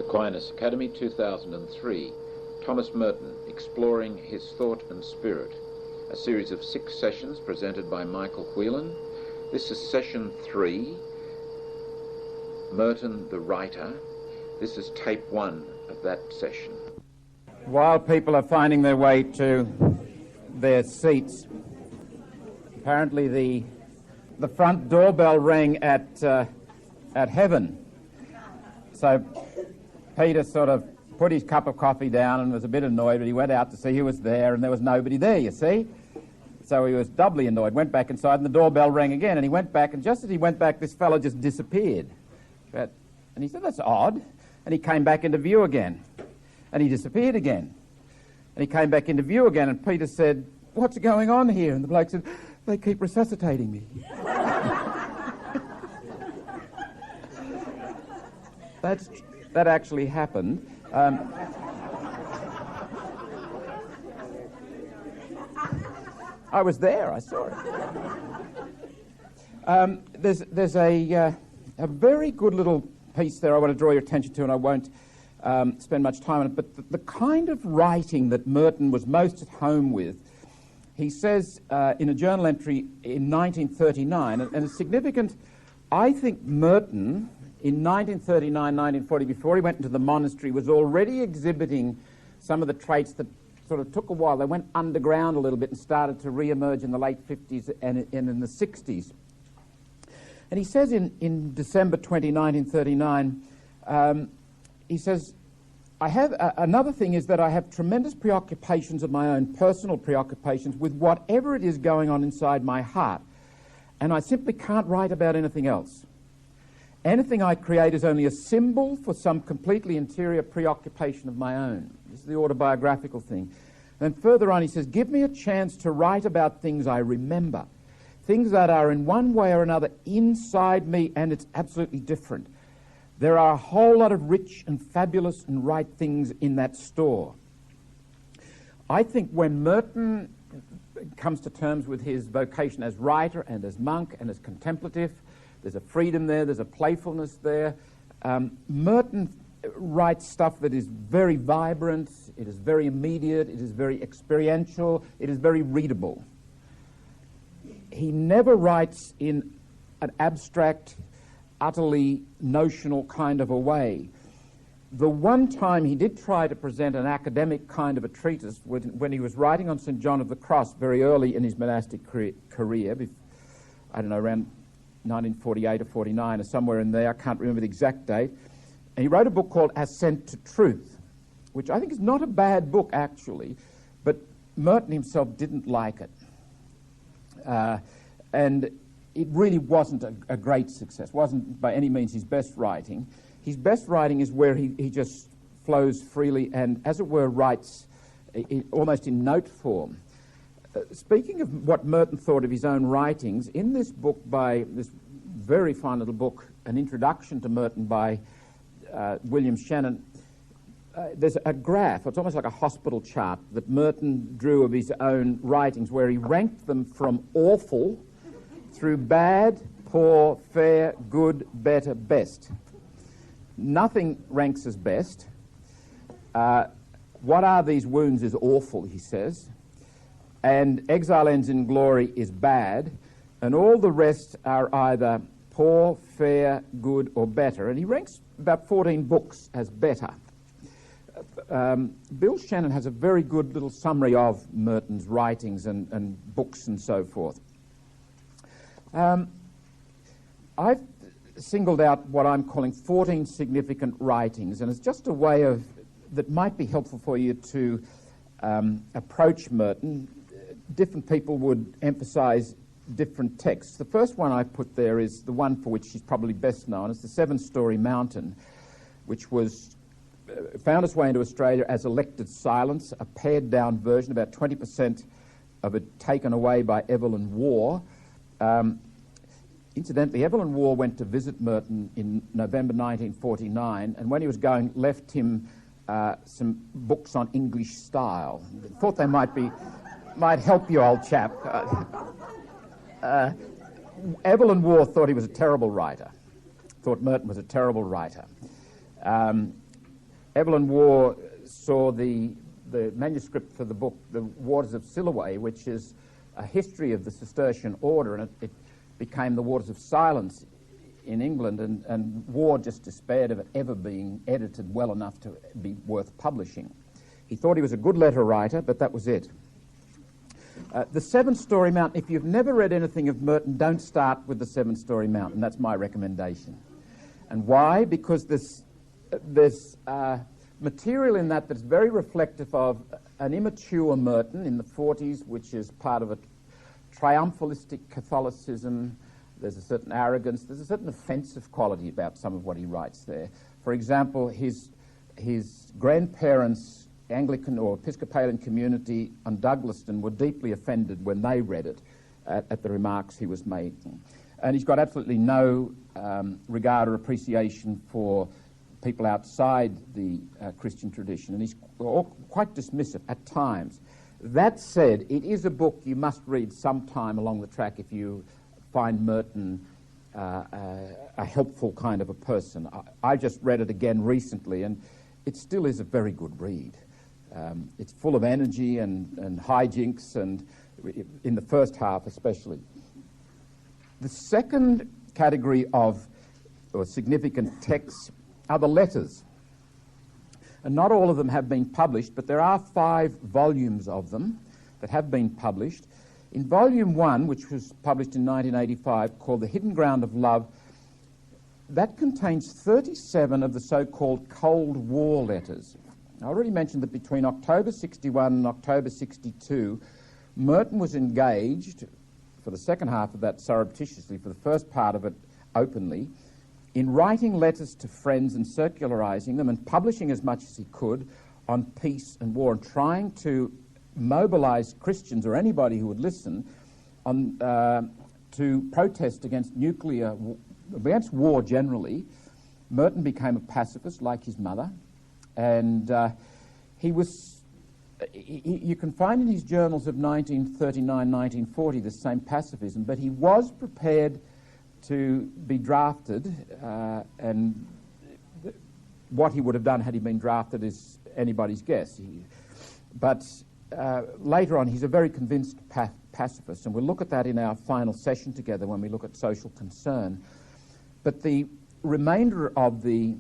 A: Aquinas Academy, 2003. Thomas Merton, Exploring His Thought and Spirit. A series of 6 sessions presented by Michael Whelan. This is session 3. Merton the writer. This is tape 1 of that session.
B: While people are finding their way to their seats, apparently the front doorbell rang at Heaven. So Peter sort of put his cup of coffee down and was a bit annoyed, but he went out to see who was there, and there was nobody there, you see. So he was doubly annoyed, went back inside, and the doorbell rang again, and he went back, and just as he went back, this fellow just disappeared. And he said, "That's odd." And he came back into view again, and he disappeared again. And he came back into view again, and Peter said, "What's going on here?" And the bloke said, "They keep resuscitating me." That actually happened. I was there. I saw it. There's a very good little piece there I want to draw your attention to, and I won't spend much time on it, but the kind of writing that Merton was most at home with, he says in a journal entry in 1939, and it's significant, I think Merton, in 1939, 1940, before he went into the monastery, was already exhibiting some of the traits that sort of took a while. They went underground a little bit and started to re-emerge in the late 50s and in the 60s. And he says in December 20, 1939, he says, "I have another thing is that I have tremendous preoccupations of my own, personal preoccupations with whatever it is going on inside my heart, and I simply can't write about anything else. Anything I create is only a symbol for some completely interior preoccupation of my own." This is the autobiographical thing. And further on he says, "Give me a chance to write about things I remember, things that are in one way or another inside me, and it's absolutely different. There are a whole lot of rich and fabulous and right things in that store." I think when Merton comes to terms with his vocation as writer and as monk and as contemplative, there's a freedom there, there's a playfulness there. Merton writes stuff that is very vibrant, it is very immediate, it is very experiential, it is very readable. He never writes in an abstract, utterly notional kind of a way. The one time he did try to present an academic kind of a treatise when he was writing on St. John of the Cross very early in his monastic career, I don't know, around 1948 or 49 or somewhere in there, I can't remember the exact date, and he wrote a book called Ascent to Truth, which I think is not a bad book actually, but Merton himself didn't like it. And it really wasn't a great success, wasn't by any means his best writing. His best writing is where he just flows freely and, as it were, writes almost in note form. Speaking of what Merton thought of his own writings, in this book by this very fine little book, An Introduction to Merton by William Shannon, there's a graph, it's almost like a hospital chart, that Merton drew of his own writings where he ranked them from awful through bad, poor, fair, good, better, best. Nothing ranks as best. What are these wounds is awful, he says. And Exile Ends in Glory is bad, and all the rest are either poor, fair, good, or better. And he ranks about 14 books as better. Bill Shannon has a very good little summary of Merton's writings and books and so forth. I've singled out what I'm calling 14 significant writings, and it's just a way of that might be helpful for you to approach Merton. Different people would emphasize different texts. The first one I put there is the one for which she's probably best known. It's the 7-Story Mountain, which was found its way into Australia as Elected Silence, a pared-down version, about 20% of it taken away by Evelyn Waugh. Incidentally, Evelyn Waugh went to visit Merton in November 1949, and when he was going, left him some books on English style. Thought they might help you, old chap. Evelyn Waugh thought he was a terrible writer, thought Merton was a terrible writer. Evelyn Waugh saw the manuscript for the book, The Waters of Siloé, which is a history of the Cistercian order, and it became The Waters of Silence in England, and Waugh just despaired of it ever being edited well enough to be worth publishing. He thought he was a good letter writer, but that was it. The Seven-Storey Mountain, if you've never read anything of Merton, don't start with the Seven-Storey Mountain. That's my recommendation. And why? Because there's material in that that's very reflective of an immature Merton in the 40s, which is part of a triumphalistic Catholicism. There's a certain arrogance. There's a certain offensive quality about some of what he writes there. For example, his grandparents' Anglican or Episcopalian community on Douglaston were deeply offended when they read it at the remarks he was making. And he's got absolutely no regard or appreciation for people outside the Christian tradition, and he's quite dismissive at times. That said, it is a book you must read sometime along the track if you find Merton a helpful kind of a person. I just read it again recently, and it still is a very good read. It's full of energy and hijinks, and in the first half especially. The second category of significant texts are the letters. And not all of them have been published, but there are 5 volumes of them that have been published. In Volume 1, which was published in 1985, called The Hidden Ground of Love, that contains 37 of the so-called Cold War letters. I already mentioned that between October 61 and October 62, Merton was engaged, for the second half of that surreptitiously, for the first part of it openly, in writing letters to friends and circularizing them and publishing as much as he could on peace and war, and trying to mobilize Christians or anybody who would listen on to protest against against war generally. Merton became a pacifist like his mother, and you can find in his journals of 1939, 1940 the same pacifism, but he was prepared to be drafted, and what he would have done had he been drafted is anybody's guess. But later on, he's a very convinced pacifist, and we'll look at that in our final session together when we look at social concern. But the remainder of the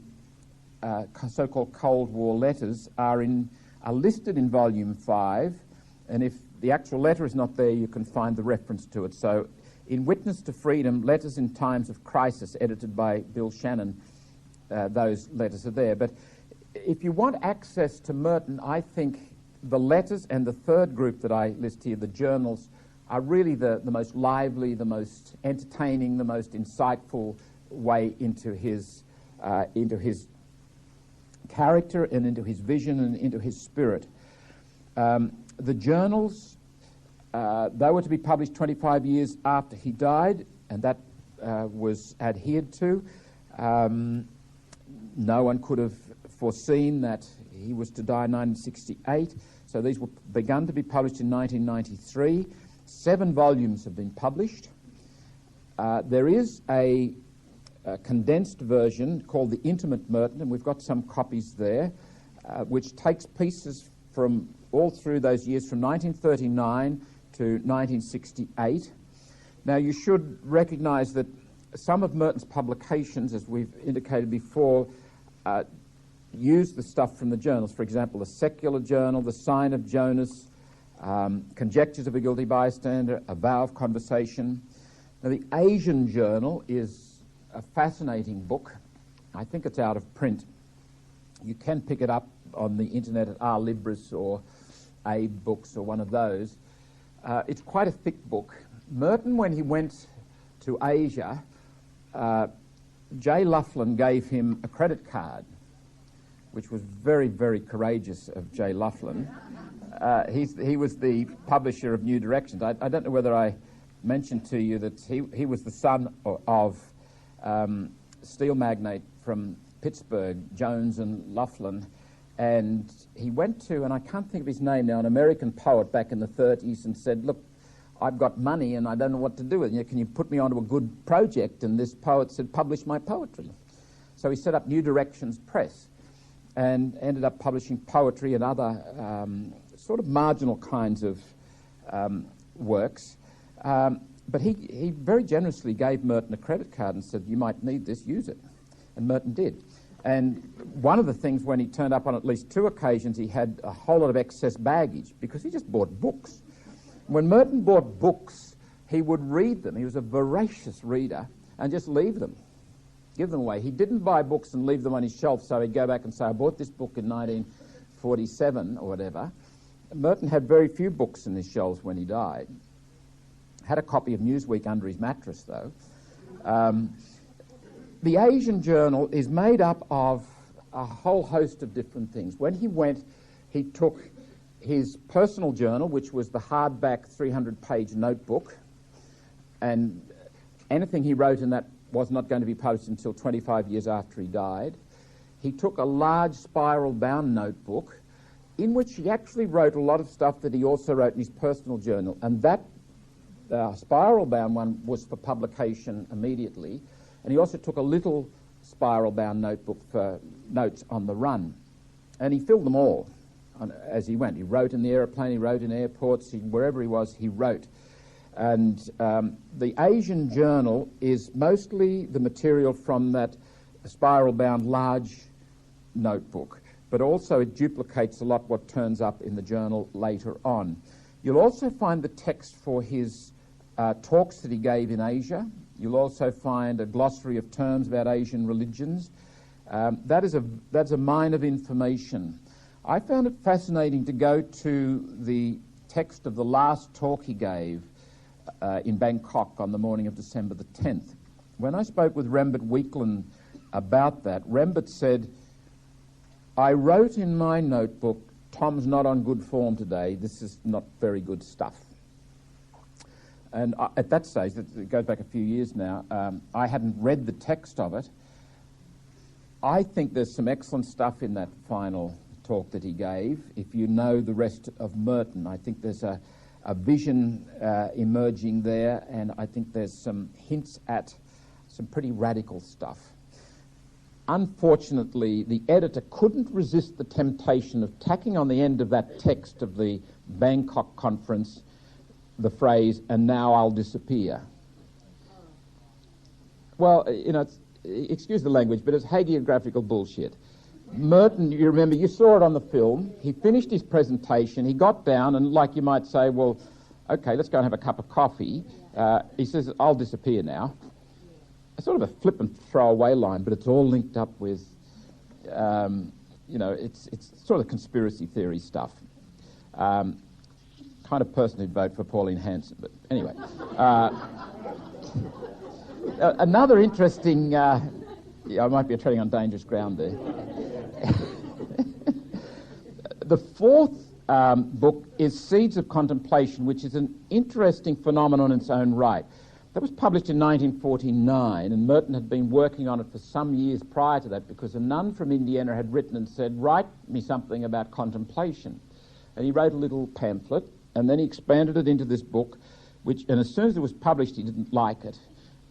B: so-called Cold War letters are listed in Volume 5, and if the actual letter is not there, you can find the reference to it. So in Witness to Freedom, Letters in Times of Crisis, edited by Bill Shannon, those letters are there. But if you want access to Merton, I think the letters and the third group that I list here, the journals, are really the most lively, the most entertaining, the most insightful way into his character and into his vision and into his spirit. The journals, they were to be published 25 years after he died, and that was adhered to. No one could have foreseen that he was to die in 1968, so these were begun to be published in 1993. 7 volumes have been published. There is a condensed version called The Intimate Merton, and we've got some copies there, which takes pieces from all through those years from 1939 to 1968. Now, you should recognize that some of Merton's publications, as we've indicated before, use the stuff from the journals. For example, the Secular Journal, The Sign of Jonas, Conjectures of a Guilty Bystander, A Vow of Conversation. Now, the Asian Journal is a fascinating book. I think it's out of print. You can pick it up on the internet at R. Libris or Abe Books or one of those. It's quite a thick book. Merton, when he went to Asia, J. Loughlin gave him a credit card, which was very, very courageous of J. Loughlin. He was the publisher of New Directions. I don't know whether I mentioned to you that he was the son of steel magnate from Pittsburgh, Jones and Loughlin, and he went to, and I can't think of his name now, an American poet back in the 30s, and said, look, I've got money and I don't know what to do with it. Can you put me onto a good project? And this poet said, publish my poetry. So he set up New Directions Press. and ended up publishing poetry and other sort of marginal kinds of works. But he very generously gave Merton a credit card and said, "You might need this, use it." And Merton did. And one of the things, when he turned up on at least 2 occasions, he had a whole lot of excess baggage because he just bought books. When Merton bought books, he would read them. He was a voracious reader and just leave them, give them away. He didn't buy books and leave them on his shelf, so he'd go back and say, "I bought this book in 1947 or whatever." Merton had very few books in his shelves when he died. Had a copy of Newsweek under his mattress, though. The Asian Journal is made up of a whole host of different things. When he went, he took his personal journal, which was the hardback 300-page notebook, and anything he wrote in that was not going to be published until 25 years after he died. He took a large spiral-bound notebook in which he actually wrote a lot of stuff that he also wrote in his personal journal, and that spiral-bound one was for publication immediately. And he also took a little spiral-bound notebook for notes on the run. And he filled them all as he went. He wrote in the aeroplane, he wrote in airports, wherever he was, he wrote. And the Asian Journal is mostly the material from that spiral-bound large notebook, but also it duplicates a lot what turns up in the journal later on. You'll also find the text for his talks that he gave in Asia. You'll also find a glossary of terms about Asian religions. That's a mine of information. I found it fascinating to go to the text of the last talk he gave in Bangkok on the morning of December the 10th. When I spoke with Whelan about that, Rembert said, "I wrote in my notebook, 'Tom's not on good form today. This is not very good stuff.'" And at that stage, it goes back a few years now, I hadn't read the text of it. I think there's some excellent stuff in that final talk that he gave. If you know the rest of Merton, I think there's a vision emerging there, and I think there's some hints at some pretty radical stuff. Unfortunately, the editor couldn't resist the temptation of tacking on the end of that text of the Bangkok conference the phrase, "and now I'll disappear." Well, excuse the language, but it's hagiographical bullshit. Merton, you remember, you saw it on the film. He finished his presentation, he got down, and like you might say, well, okay, let's go and have a cup of coffee. He says, "I'll disappear now." It's sort of a flip and throwaway line, but it's all linked up with, it's sort of conspiracy theory stuff. Kind of person who'd vote for Pauline Hanson, but anyway. Another interesting, I might be treading on dangerous ground there. The fourth book is Seeds of Contemplation, which is an interesting phenomenon in its own right. That was published in 1949, and Merton had been working on it for some years prior to that because a nun from Indiana had written and said, "Write me something about contemplation." And he wrote a little pamphlet, and then he expanded it into this book, and as soon as it was published, he didn't like it.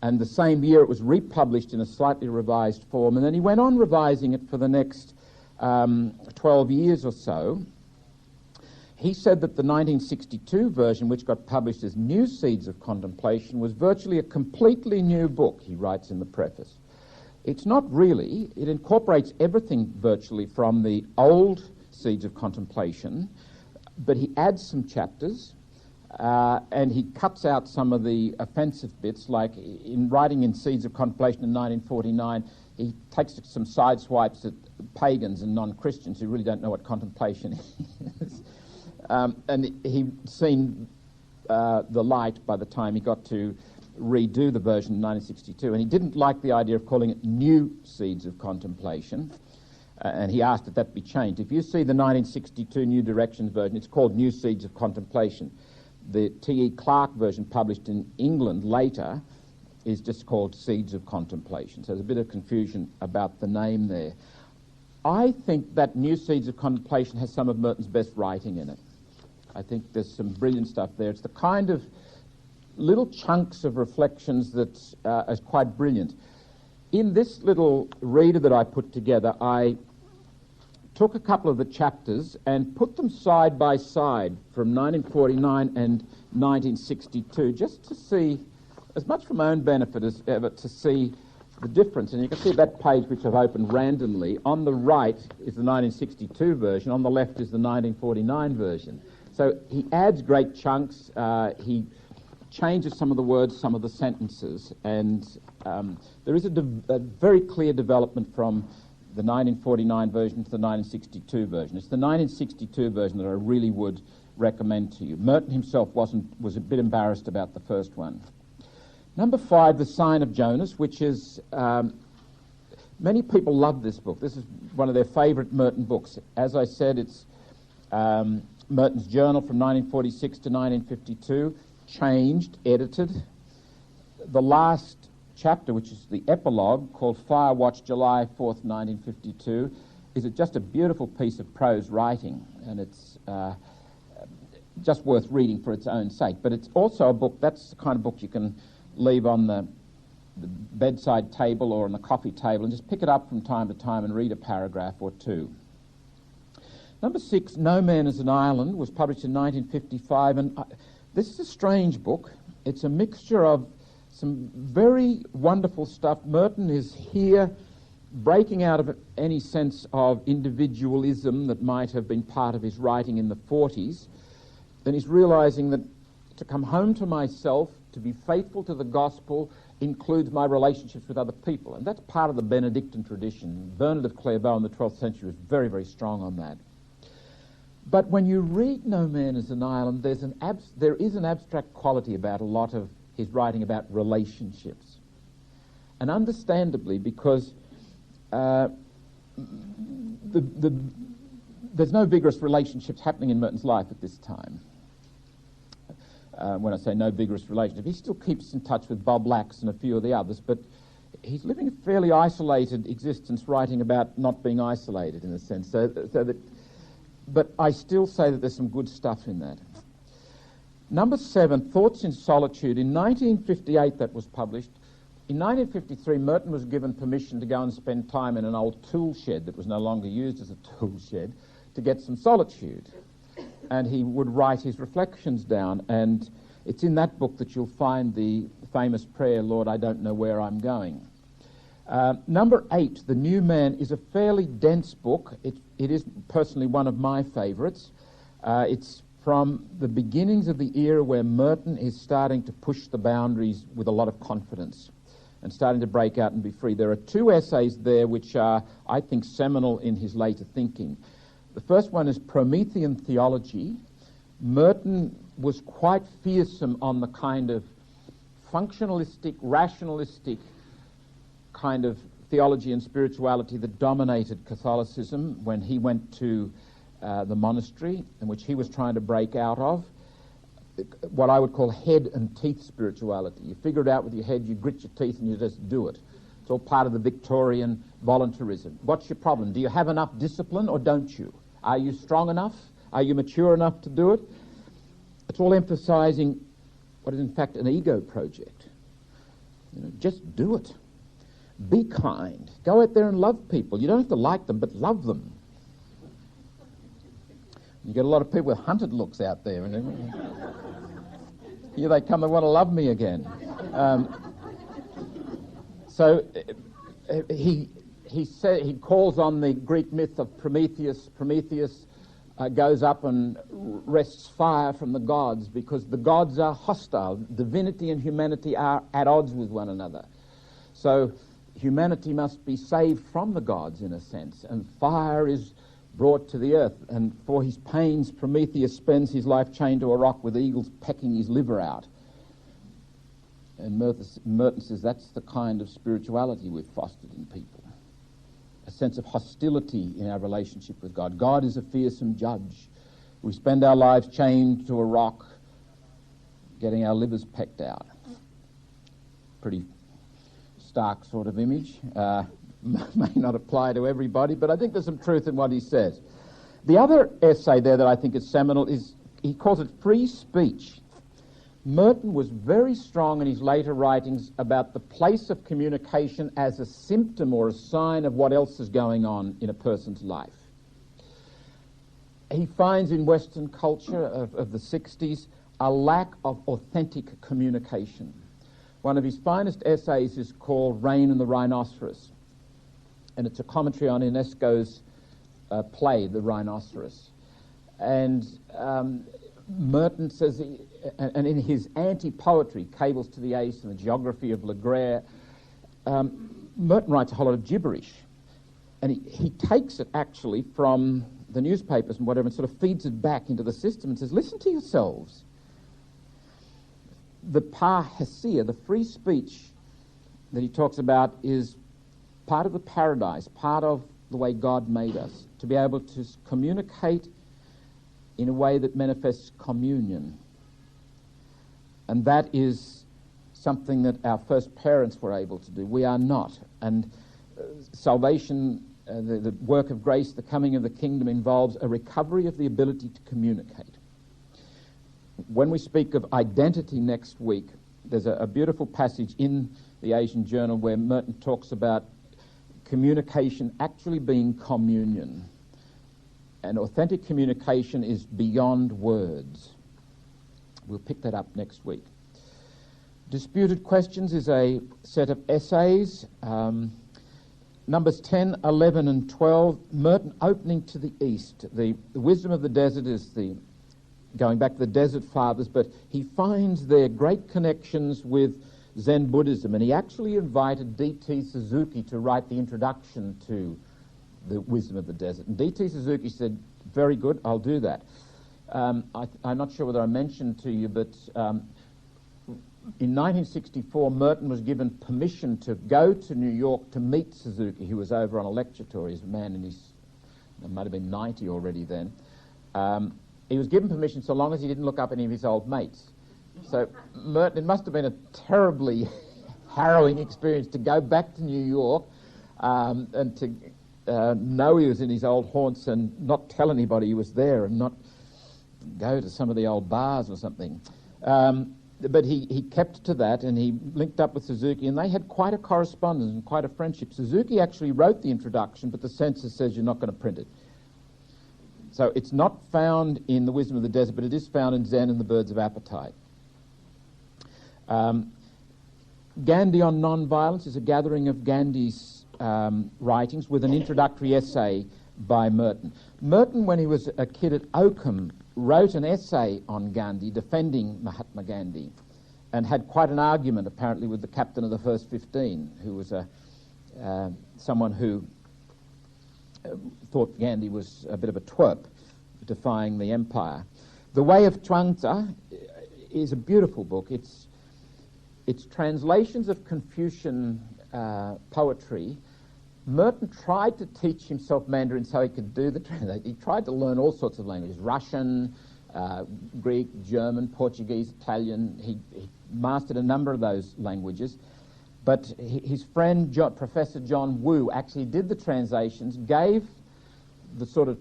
B: And the same year, it was republished in a slightly revised form, and then he went on revising it for the next 12 years or so. He said that the 1962 version, which got published as New Seeds of Contemplation, was virtually a completely new book, he writes in the preface. It's not really. It incorporates everything virtually from the old Seeds of Contemplation, but he adds some chapters, and he cuts out some of the offensive bits, like in writing in Seeds of Contemplation in 1949, he takes some side swipes at pagans and non-Christians who really don't know what contemplation is. And he'd seen the light by the time he got to redo the version in 1962, and he didn't like the idea of calling it New Seeds of Contemplation, and he asked that that be changed. If you see the 1962 New Directions version, it's called New Seeds of Contemplation. The T.E. Clark version, published in England later, is just called Seeds of Contemplation. So there's a bit of confusion about the name there. I think that New Seeds of Contemplation has some of Merton's best writing in it. I think there's some brilliant stuff there. It's the kind of little chunks of reflections that is quite brilliant. In this little reader that I put together, I took a couple of the chapters and put them side by side from 1949 and 1962, just to see, as much for my own benefit as ever, to see the difference. And you can see that page, which I've opened randomly. On the right is the 1962 version. On the left is the 1949 version. So he adds great chunks. He changes some of the words, some of the sentences. And there is a very clear development from the 1949 version to the 1962 version. It's the 1962 version that I really would recommend to you. Merton himself was a bit embarrassed about the first one. Number 5, The Sign of Jonas, which is, many people love this book. This is one of their favourite Merton books. As I said, it's Merton's journal from 1946 to 1952, changed, edited. The last chapter, which is the epilogue, called Fire Watch, July 4th, 1952, is just a beautiful piece of prose writing, and it's just worth reading for its own sake. But it's also a book, that's the kind of book you can leave on the bedside table or on the coffee table and just pick it up from time to time and read a paragraph or two. Number 6, No Man is an Island, was published in 1955, and this is a strange book. It's a mixture of some very wonderful stuff. Merton is here breaking out of any sense of individualism that might have been part of his writing in the 40s. Then he's realizing that to come home to myself, to be faithful to the gospel, includes my relationships with other people. And that's part of the Benedictine tradition. Bernard of Clairvaux in the 12th century was very, very strong on that. But when you read No Man is an Island, there is an abstract quality about a lot of his writing about relationships. And understandably, because there's no vigorous relationships happening in Merton's life at this time. When I say no vigorous relationship, he still keeps in touch with Bob Lax and a few of the others, but he's living a fairly isolated existence, writing about not being isolated in a sense. But I still say that there's some good stuff in that. Number 7, Thoughts in Solitude. In 1958 that was published. In 1953, Merton was given permission to go and spend time in an old tool shed that was no longer used as a tool shed to get some solitude. And he would write his reflections down, and it's in that book that you'll find the famous prayer, Lord, I don't know where I'm going. Number 8, The New Man, is a fairly dense book. It is personally one of my favourites. It's from the beginnings of the era where Merton is starting to push the boundaries with a lot of confidence and starting to break out and be free. There are 2 essays there which are, I think, seminal in his later thinking. The first one is Promethean Theology. Merton was quite fearsome on the kind of functionalistic, rationalistic kind of theology and spirituality that dominated Catholicism when he went to the monastery, in which he was trying to break out of, what I would call head and teeth spirituality. You figure it out with your head, you grit your teeth, and you just do it. It's all part of the Victorian voluntarism. What's your problem? Do you have enough discipline or don't you? Are you strong enough? Are you mature enough to do it? It's all emphasizing what is in fact an ego project. Just do it. Be kind. Go out there and love people. You don't have to like them, but love them. You get a lot of people with hunted looks out there. And here they come, they want to love me again. So he calls on the Greek myth of Prometheus. Prometheus goes up and wrests fire from the gods because the gods are hostile. Divinity and humanity are at odds with one another. So humanity must be saved from the gods in a sense, and fire is brought to the earth, and for his pains Prometheus spends his life chained to a rock with eagles pecking his liver out. And Merton says that's the kind of spirituality we've fostered in people. A sense of hostility in our relationship with God. God is a fearsome judge. We spend our lives chained to a rock, getting our livers pecked out. Pretty stark sort of image. May not apply to everybody, but I think there's some truth in what he says. The other essay there that I think is seminal is, he calls it Free Speech. Merton was very strong in his later writings about the place of communication as a symptom or a sign of what else is going on in a person's life. he finds in Western culture of the 60s a lack of authentic communication. One of his finest essays is called Rain and the Rhinoceros, and it's a commentary on Ionesco's play, The Rhinoceros. And Merton says, and in his anti-poetry, Cables to the Ace and the Geography of Legrere, Merton writes a whole lot of gibberish. And he takes it actually from the newspapers and whatever and sort of feeds it back into the system and says, listen to yourselves. The parhesia, the free speech that he talks about, is part of the paradise, part of the way God made us, to be able to communicate in a way that manifests communion. And that is something that our first parents were able to do. We are not. And salvation, the work of grace, the coming of the kingdom, involves a recovery of the ability to communicate. When we speak of identity next week, there's a beautiful passage in the Asian Journal where Merton talks about communication actually being communion. And authentic communication is beyond words. We'll pick that up next week. Disputed Questions is a set of essays. Numbers 10, 11 and 12, Merton opening to the east. The wisdom of the desert is going back to the Desert Fathers, but he finds there great connections with Zen Buddhism, and he actually invited D.T. Suzuki to write the introduction to the wisdom of the desert. And D.T. Suzuki said, very good, I'll do that. I'm not sure whether I mentioned to you, but in 1964, Merton was given permission to go to New York to meet Suzuki, who was over on a lecture tour. He's a man in his, it might have been 90 already then. He was given permission so long as he didn't look up any of his old mates. So Merton, it must have been a terribly harrowing experience to go back to New York and to know he was in his old haunts and not tell anybody he was there and not go to some of the old bars or something. But he kept to that, and he linked up with Suzuki, and they had quite a correspondence and quite a friendship. Suzuki actually wrote the introduction, but the censor says you're not going to print it. So it's not found in The Wisdom of the Desert, but it is found in Zen and the Birds of Appetite. Gandhi on Nonviolence is a gathering of Gandhi's writings with an introductory essay by Merton. Merton, when he was a kid at Oakham, wrote an essay on Gandhi, defending Mahatma Gandhi, and had quite an argument, apparently, with the captain of the First 15, who was someone who thought Gandhi was a bit of a twerp, defying the empire. The Way of Chuang-Tzu is a beautiful book. It's translations of Confucian poetry. Merton tried to teach himself Mandarin so he could do the translation. He tried to learn all sorts of languages, Russian, Greek, German, Portuguese, Italian. He mastered a number of those languages. But his friend, Professor John Wu, actually did the translations, gave the sort of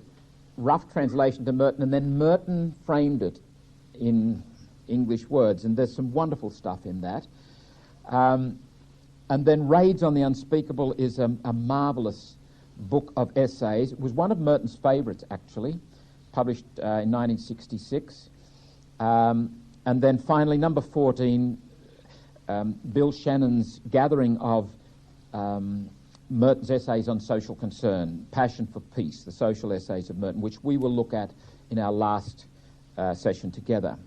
B: rough translation to Merton, and then Merton framed it in English words. And there's some wonderful stuff in that. And then Raids on the Unspeakable is a marvellous book of essays. It was one of Merton's favourites, actually, published in 1966. And then finally, number 14, Bill Shannon's gathering of Merton's essays on social concern, Passion for Peace, the social essays of Merton, which we will look at in our last session together.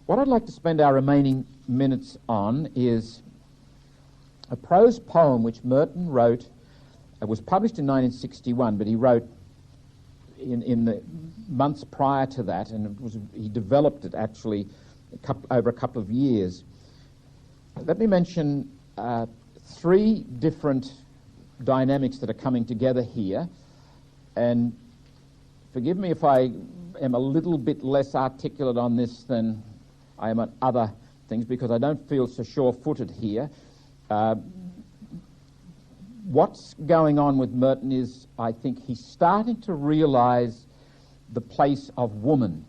B: What I'd like to spend our remaining minutes on is a prose poem which Merton wrote. It was published in 1961, but he wrote in the months prior to that, and he developed it actually over a couple of years. Let me mention three different dynamics that are coming together here, and forgive me if I am a little bit less articulate on this than I am on other things, because I don't feel so sure-footed here. What's going on with Merton is, I think, he's starting to realize the place of woman,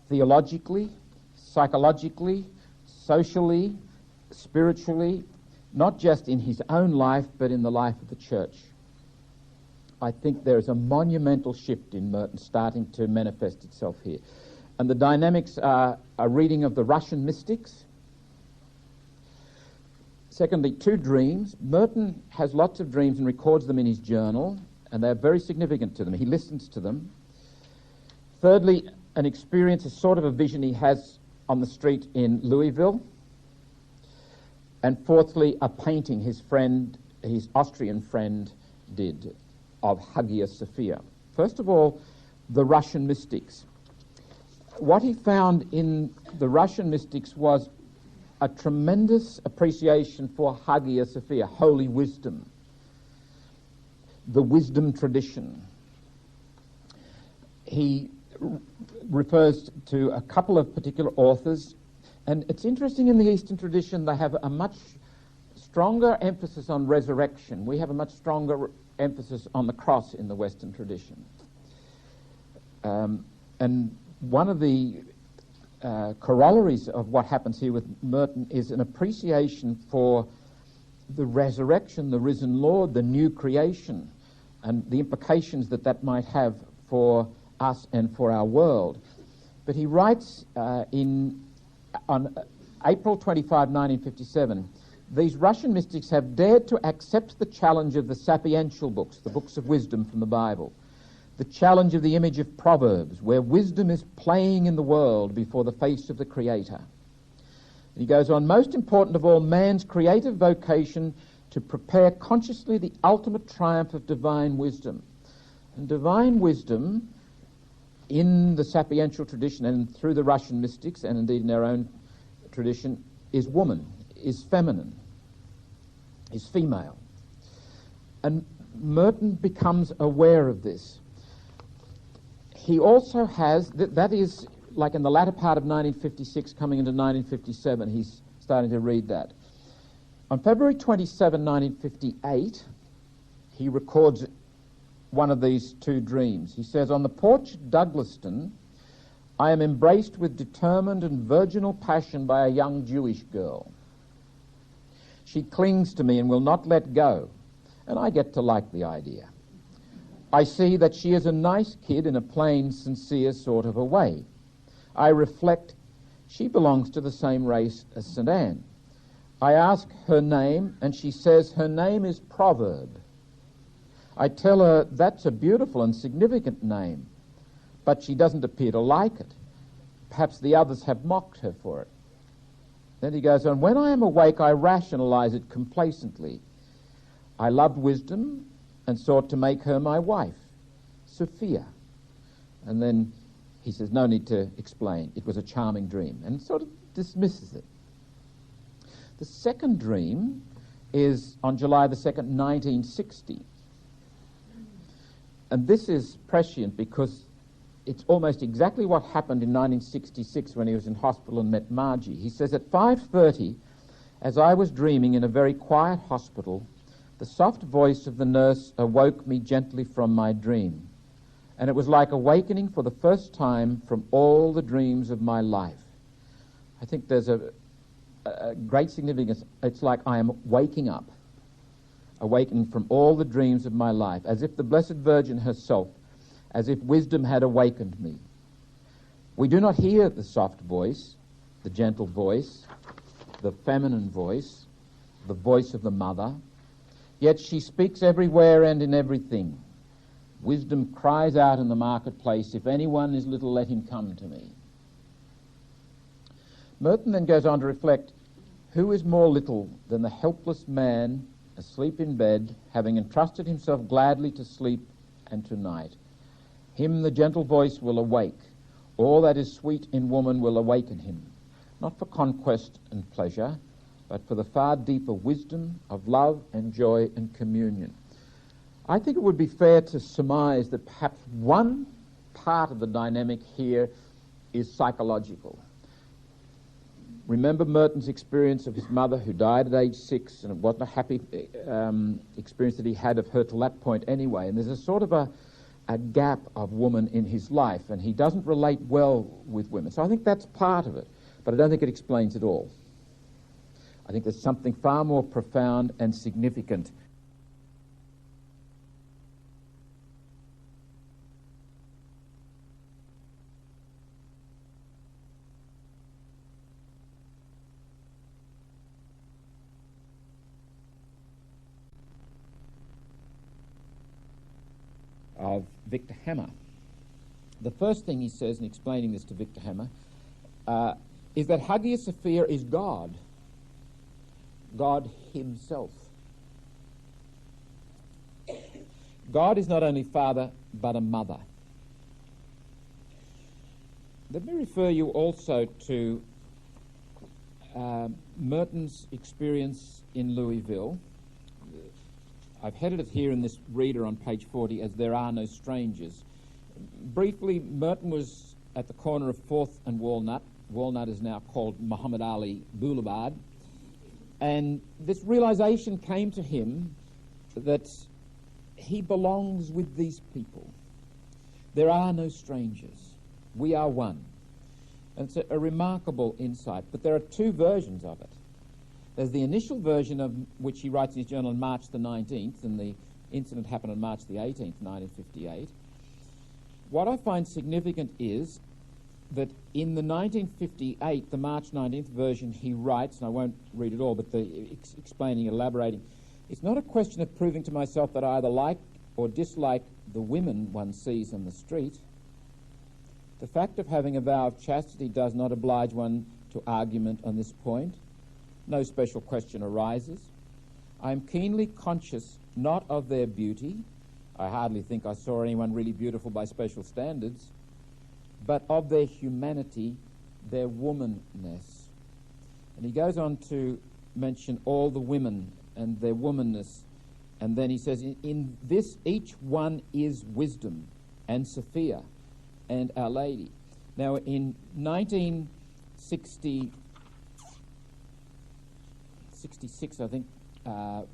B: theologically, psychologically, socially, spiritually, not just in his own life, but in the life of the church. I think there is a monumental shift in Merton starting to manifest itself here. And the dynamics are a reading of the Russian mystics. Secondly, 2 dreams. Merton has lots of dreams and records them in his journal, and they're very significant to them. He listens to them. Thirdly, an experience, a sort of a vision he has on the street in Louisville. And fourthly, a painting his Austrian friend did of Hagia Sophia. First of all, the Russian mystics. What he found in the Russian mystics was a tremendous appreciation for Hagia Sophia, holy wisdom, the wisdom tradition. He refers to a couple of particular authors, and it's interesting, in the Eastern tradition they have a much stronger emphasis on resurrection. We have a much stronger emphasis on the cross in the Western tradition. And one of the corollaries of what happens here with Merton is an appreciation for the resurrection, the risen Lord, the new creation, and the implications that that might have for us and for our world. But he writes on April 25, 1957, these Russian mystics have dared to accept the challenge of the sapiential books, the books of wisdom from the Bible, the challenge of the image of Proverbs, where wisdom is playing in the world before the face of the Creator. And he goes on, most important of all, man's creative vocation to prepare consciously the ultimate triumph of divine wisdom. And divine wisdom, in the sapiential tradition and through the Russian mystics, and indeed in our own tradition, is woman, is feminine, is female. And Merton becomes aware of this. He also has, that is like in the latter part of 1956, coming into 1957, he's starting to read that. On February 27, 1958, he records one of these 2 dreams. He says, on the porch at Douglaston, I am embraced with determined and virginal passion by a young Jewish girl. She clings to me and will not let go, and I get to like the idea. I see that she is a nice kid in a plain, sincere sort of a way. I reflect she belongs to the same race as St. Anne. I ask her name, and she says her name is Proverb. I tell her that's a beautiful and significant name, but she doesn't appear to like it. Perhaps the others have mocked her for it. Then he goes on, when I am awake, I rationalize it complacently. I loved wisdom and sought to make her my wife, Sophia. And then he says, no need to explain. It was a charming dream, and sort of dismisses it. The second dream is on July the 2nd, 1960. And this is prescient because it's almost exactly what happened in 1966 when he was in hospital and met Margie. He says, at 5:30, as I was dreaming in a very quiet hospital, the soft voice of the nurse awoke me gently from my dream, and it was like awakening for the first time from all the dreams of my life. I think there's a great significance. It's like I am waking up, awakening from all the dreams of my life, as if the Blessed Virgin herself, as if wisdom had awakened me. We do not hear the soft voice, the gentle voice, the feminine voice, the voice of the mother, yet she speaks everywhere and in everything. Wisdom cries out in the marketplace, if anyone is little, let him come to me. Merton then goes on to reflect, who is more little than the helpless man asleep in bed, having entrusted himself gladly to sleep and to night? Him the gentle voice will awake. All that is sweet in woman will awaken him, not for conquest and pleasure, but for the far deeper wisdom of love and joy and communion. I think it would be fair to surmise that perhaps one part of the dynamic here is psychological. Remember Merton's experience of his mother who died at age 6, and it wasn't a happy experience that he had of her till that point anyway. And there's a sort of a gap of woman in his life, and he doesn't relate well with women. So I think that's part of it, but I don't think it explains it all. I think there's something far more profound and significant of Victor Hammer. The first thing he says in explaining this to Victor Hammer is that Hagia Sophia is God himself. God is not only father, but a mother. Let me refer you also to Merton's experience in Louisville. I've headed it here in this reader on page 40 as There Are No Strangers. Briefly, Merton was at the corner of 4th and Walnut. Walnut is now called Muhammad Ali Boulevard. And this realization came to him that he belongs with these people. There are no strangers. We are one. And it's a remarkable insight. But there are two versions of it. There's the initial version of which he writes in his journal on March the 19th, and the incident happened on March the 18th, 1958. What I find significant is that in the 1958, the March 19th version, he writes, and I won't read it all, but explaining, elaborating, it's not a question of proving to myself that I either like or dislike the women one sees on the street. The fact of having a vow of chastity does not oblige one to argument on this point. No special question arises. I am keenly conscious not of their beauty. I hardly think I saw anyone really beautiful by special standards, but of their humanity, their womanness. And he goes on to mention all the women and their womanness. And then he says, in this each one is wisdom and Sophia and Our Lady. Now, in 1966, I think,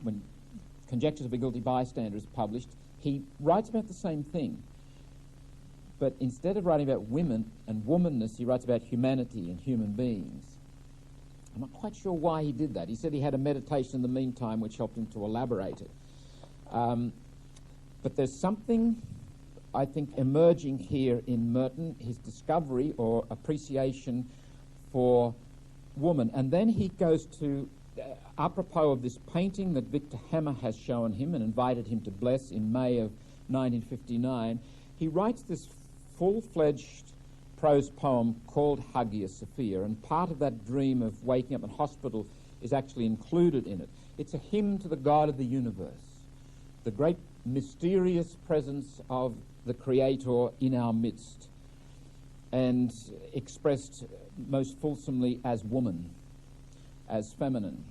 B: when Conjectures of a Guilty Bystander is published, he writes about the same thing. But instead of writing about women and womanness, he writes about humanity and human beings. I'm not quite sure why he did that. He said he had a meditation in the meantime which helped him to elaborate it. But there's something, I think, emerging here in Merton, his discovery or appreciation for woman. And then he goes to, apropos of this painting that Victor Hammer has shown him and invited him to bless in May of 1959, he writes this full-fledged prose poem called Hagia Sophia, and part of that dream of waking up in hospital is actually included in it. It's a hymn to the God of the universe, the great mysterious presence of the Creator in our midst, and expressed most fulsomely as woman, as feminine.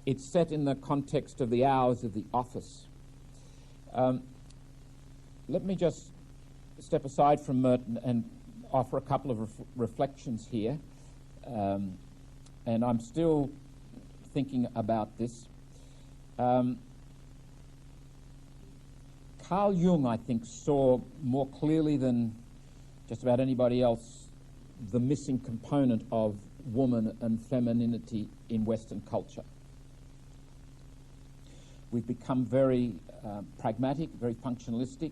B: It's set in the context of the hours of the office. Let me just step aside from Merton and offer a couple of reflections here. And I'm still thinking about this. Carl Jung, I think, saw more clearly than just about anybody else the missing component of woman and femininity in Western culture. We've become very pragmatic, very functionalistic,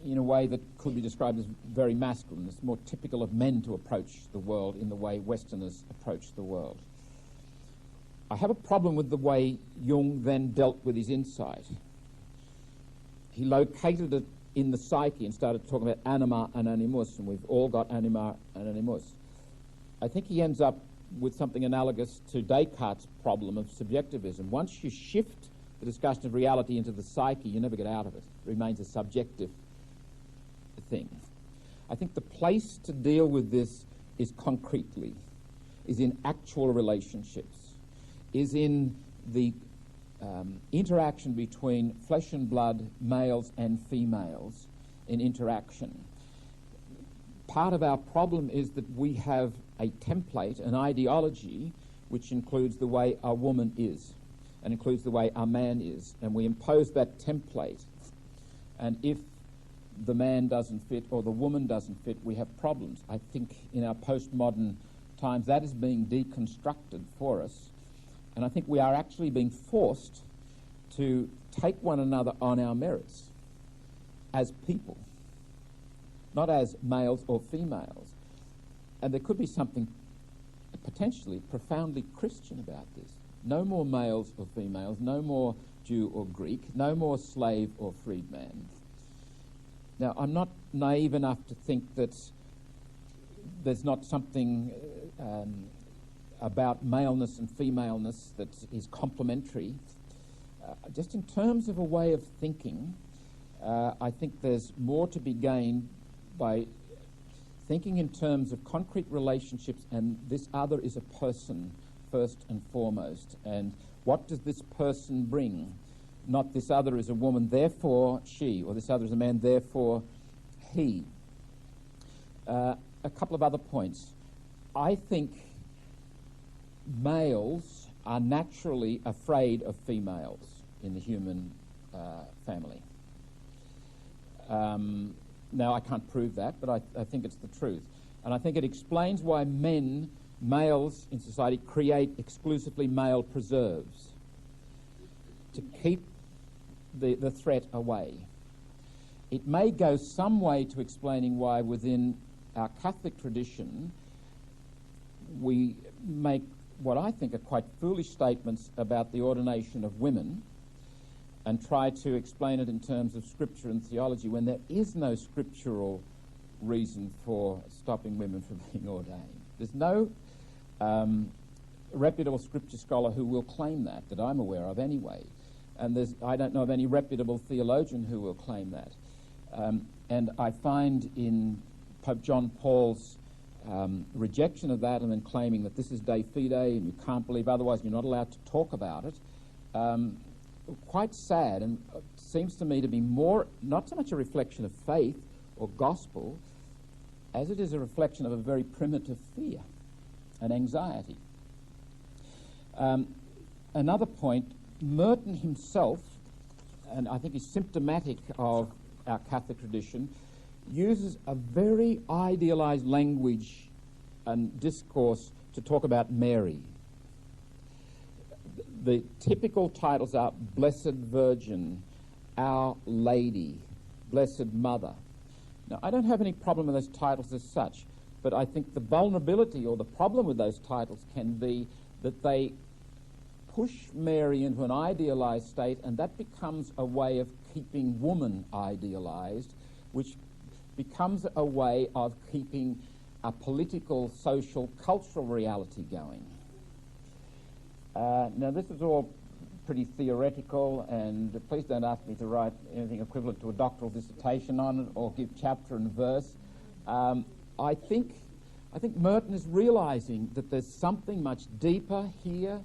B: in a way that could be described as very masculine. It's more typical of men to approach the world in the way Westerners approach the world. I have a problem with the way Jung then dealt with his insight. He located it in the psyche and started talking about anima and animus, and we've all got anima and animus. I think he ends up with something analogous to Descartes' problem of subjectivism. Once you shift the discussion of reality into the psyche, you never get out of it. It remains a subjective thing. I think the place to deal with this is concretely, is in actual relationships, is in the interaction between flesh and blood, males and females in interaction. Part of our problem is that we have a template, an ideology, which includes the way a woman is and includes the way a man is, and we impose that template. And if the man doesn't fit or the woman doesn't fit, we have problems. I think in our postmodern times that is being deconstructed for us, and I think we are actually being forced to take one another on our merits as people, not as males or females. And there could be something potentially profoundly Christian about this. No more males or females, no more Jew or Greek, no more slave or freedman. Now, I'm not naive enough to think that there's not something about maleness and femaleness that is complementary. Just in terms of a way of thinking, I think there's more to be gained by thinking in terms of concrete relationships, and this other is a person first and foremost. And what does this person bring? Not this other is a woman, therefore she, or this other is a man, therefore he. A couple of other points. I think males are naturally afraid of females in the human family. Now, I can't prove that, but I think it's the truth. And I think it explains why males in society create exclusively male preserves to keep the threat away. It may go some way to explaining why within our Catholic tradition we make what I think are quite foolish statements about the ordination of women and try to explain it in terms of scripture and theology when there is no scriptural reason for stopping women from being ordained. There's no reputable scripture scholar who will claim that I'm aware of anyway. And I don't know of any reputable theologian who will claim that. And I find in Pope John Paul's rejection of that and then claiming that this is de fide and you can't believe otherwise, you're not allowed to talk about it, quite sad, and seems to me to be more, not so much a reflection of faith or gospel, as it is a reflection of a very primitive fear and anxiety. Another point, Merton himself, and I think is symptomatic of our Catholic tradition, uses a very idealized language and discourse to talk about Mary. The typical titles are Blessed Virgin, Our Lady, Blessed Mother. Now, I don't have any problem with those titles as such, but I think the vulnerability or the problem with those titles can be that they push Mary into an idealized state, and that becomes a way of keeping woman idealized, which becomes a way of keeping a political, social, cultural reality going. Now, this is all pretty theoretical, and please don't ask me to write anything equivalent to a doctoral dissertation on it or give chapter and verse. I think Merton is realizing that there's something much deeper here.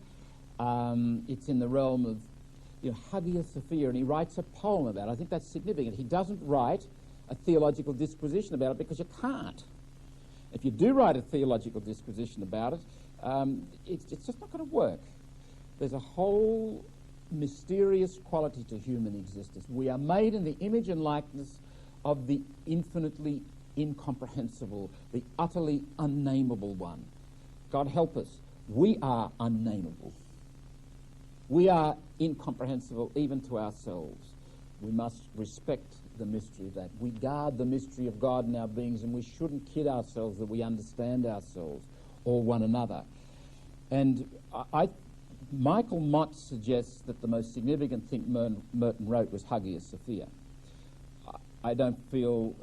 B: It's in the realm of Hagia Sophia, and he writes a poem about it. I think that's significant. He doesn't write a theological disquisition about it because you can't. If you do write a theological disquisition about it, it's just not going to work. There's a whole mysterious quality to human existence. We are made in the image and likeness of the infinitely incomprehensible, the utterly unnameable one. God help us. We are unnameable. We are incomprehensible even to ourselves. We must respect the mystery of that. We guard the mystery of God in our beings, and we shouldn't kid ourselves that we understand ourselves or one another. And Michael Mott suggests that the most significant thing Merton wrote was Hagia Sophia. I don't feel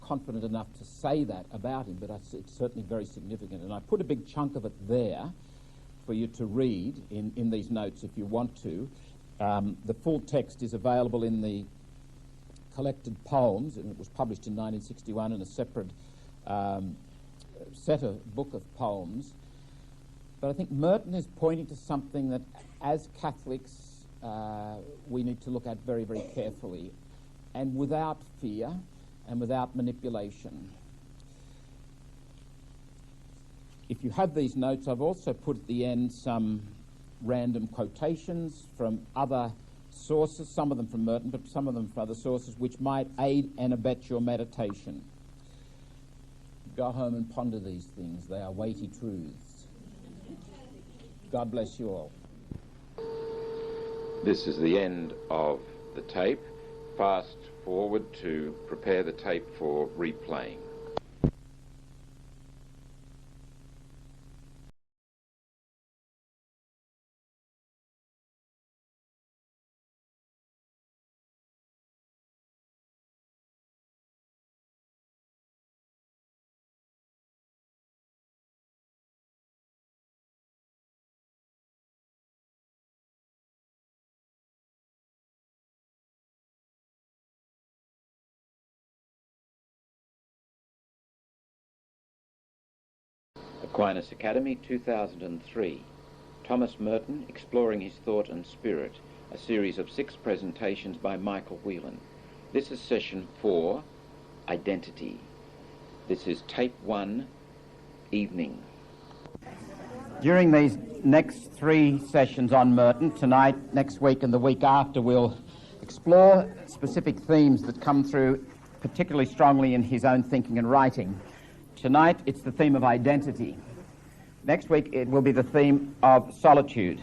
B: confident enough to say that about him, but it's certainly very significant. And I put a big chunk of it there for you to read in these notes if you want to. The full text is available in the collected poems, and it was published in 1961 in a separate book of poems. But I think Merton is pointing to something that, as Catholics, we need to look at very, very carefully, and without fear and without manipulation. If you have these notes, I've also put at the end some random quotations from other sources, some of them from Merton, but some of them from other sources, which might aid and abet your meditation. Go home and ponder these things. They are weighty truths. God bless you all.
J: This is the end of the tape. Fast forward to prepare the tape for replaying.
A: Aquinas Academy, 2003. Thomas Merton, Exploring His Thought and Spirit, a series of 6 presentations by Michael Whelan. This is session 4, Identity. This is tape 1, Evening.
B: During these next 3 sessions on Merton, tonight, next week and the week after, we'll explore specific themes that come through particularly strongly in his own thinking and writing. Tonight, it's the theme of identity. Next week, it will be the theme of solitude.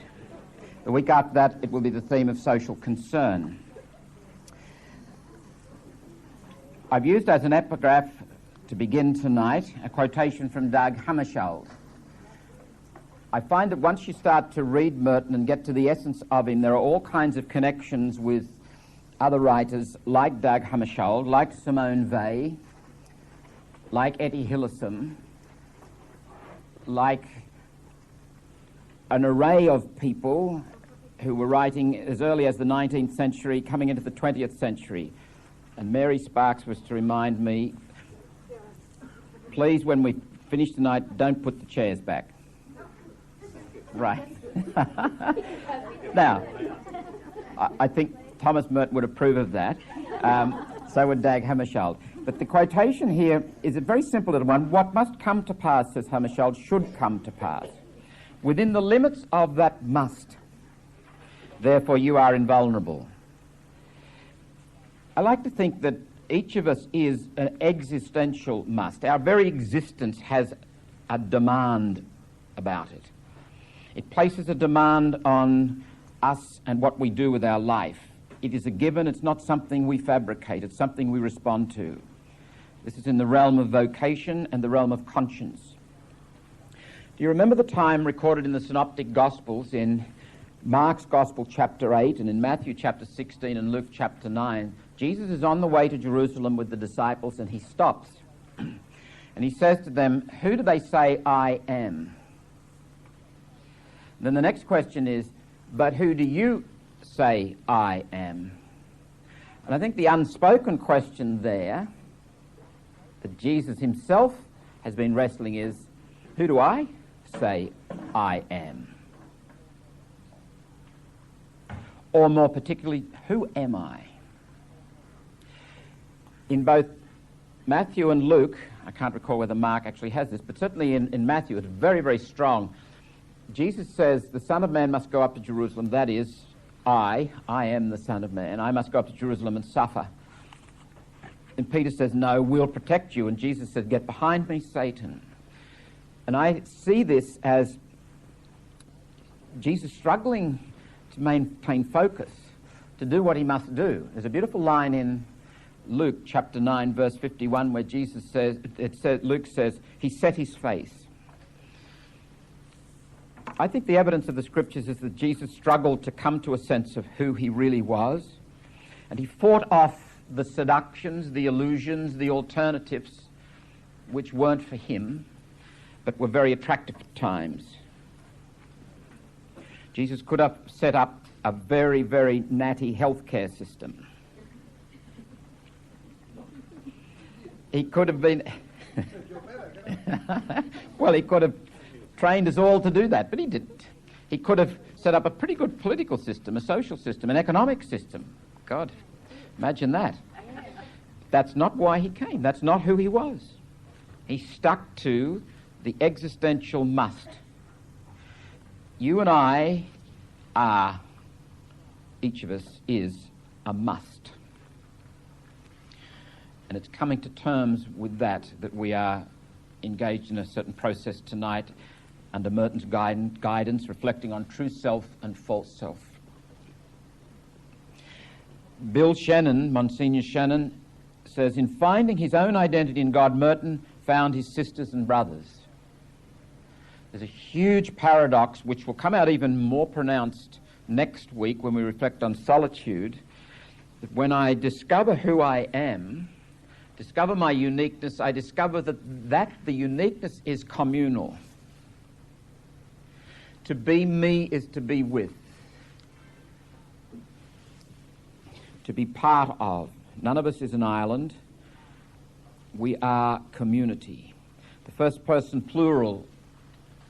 B: The week after that, it will be the theme of social concern. I've used as an epigraph to begin tonight a quotation from Dag Hammarskjöld. I find that once you start to read Merton and get to the essence of him, there are all kinds of connections with other writers like Dag Hammarskjöld, like Simone Weil, like Etty Hillesum, like an array of people who were writing as early as the 19th century, coming into the 20th century. And Mary Sparks was to remind me, please, when we finish tonight, don't put the chairs back. Right. Now, I think Thomas Merton would approve of that. So would Dag Hammarskjöld. But the quotation here is a very simple little one. What must come to pass, says Hammarskjöld, should come to pass. Within the limits of that must, therefore you are invulnerable. I like to think that each of us is an existential must. Our very existence has a demand about it. It places a demand on us and what we do with our life. It is a given, it's not something we fabricate, it's something we respond to. This is in the realm of vocation and the realm of conscience. Do you remember the time recorded in the Synoptic Gospels in Mark's Gospel chapter 8 and in Matthew chapter 16 and Luke chapter 9? Jesus is on the way to Jerusalem with the disciples and he stops. And he says to them, who do they say I am? Then the next question is, but who do you say I am? And I think the unspoken question there that Jesus himself has been wrestling is, who do I say I am? Or more particularly, who am I? In both Matthew and Luke, I can't recall whether Mark actually has this, but certainly in Matthew it's very, very strong. Jesus says, the Son of Man must go up to Jerusalem, that is, I am the Son of Man. I must go up to Jerusalem and suffer. And Peter says, no, we'll protect you. And Jesus says, get behind me, Satan. And I see this as Jesus struggling to maintain focus, to do what he must do. There's a beautiful line in Luke chapter 9, verse 51, where Luke says, he set his face. I think the evidence of the scriptures is that Jesus struggled to come to a sense of who he really was, and he fought off the seductions, the illusions, the alternatives which weren't for him, but were very attractive at times. Jesus could have set up a very, very natty healthcare system. He could have been... well, he could have trained us all to do that, but he didn't. He could have set up a pretty good political system, a social system, an economic system. God, imagine that. That's not why he came. That's not who he was. He stuck to the existential must. You and I are, each of us is a must. And it's coming to terms with that we are engaged in a certain process tonight under Merton's guidance, reflecting on true self and false self. Bill Shannon, Monsignor Shannon, says, in finding his own identity in God, Merton found his sisters and brothers. There's a huge paradox which will come out even more pronounced next week when we reflect on solitude, that when I discover who I am, discover my uniqueness, I discover that the uniqueness is communal. To be me is to be with, to be part of. None of us is an island. We are community. The first person plural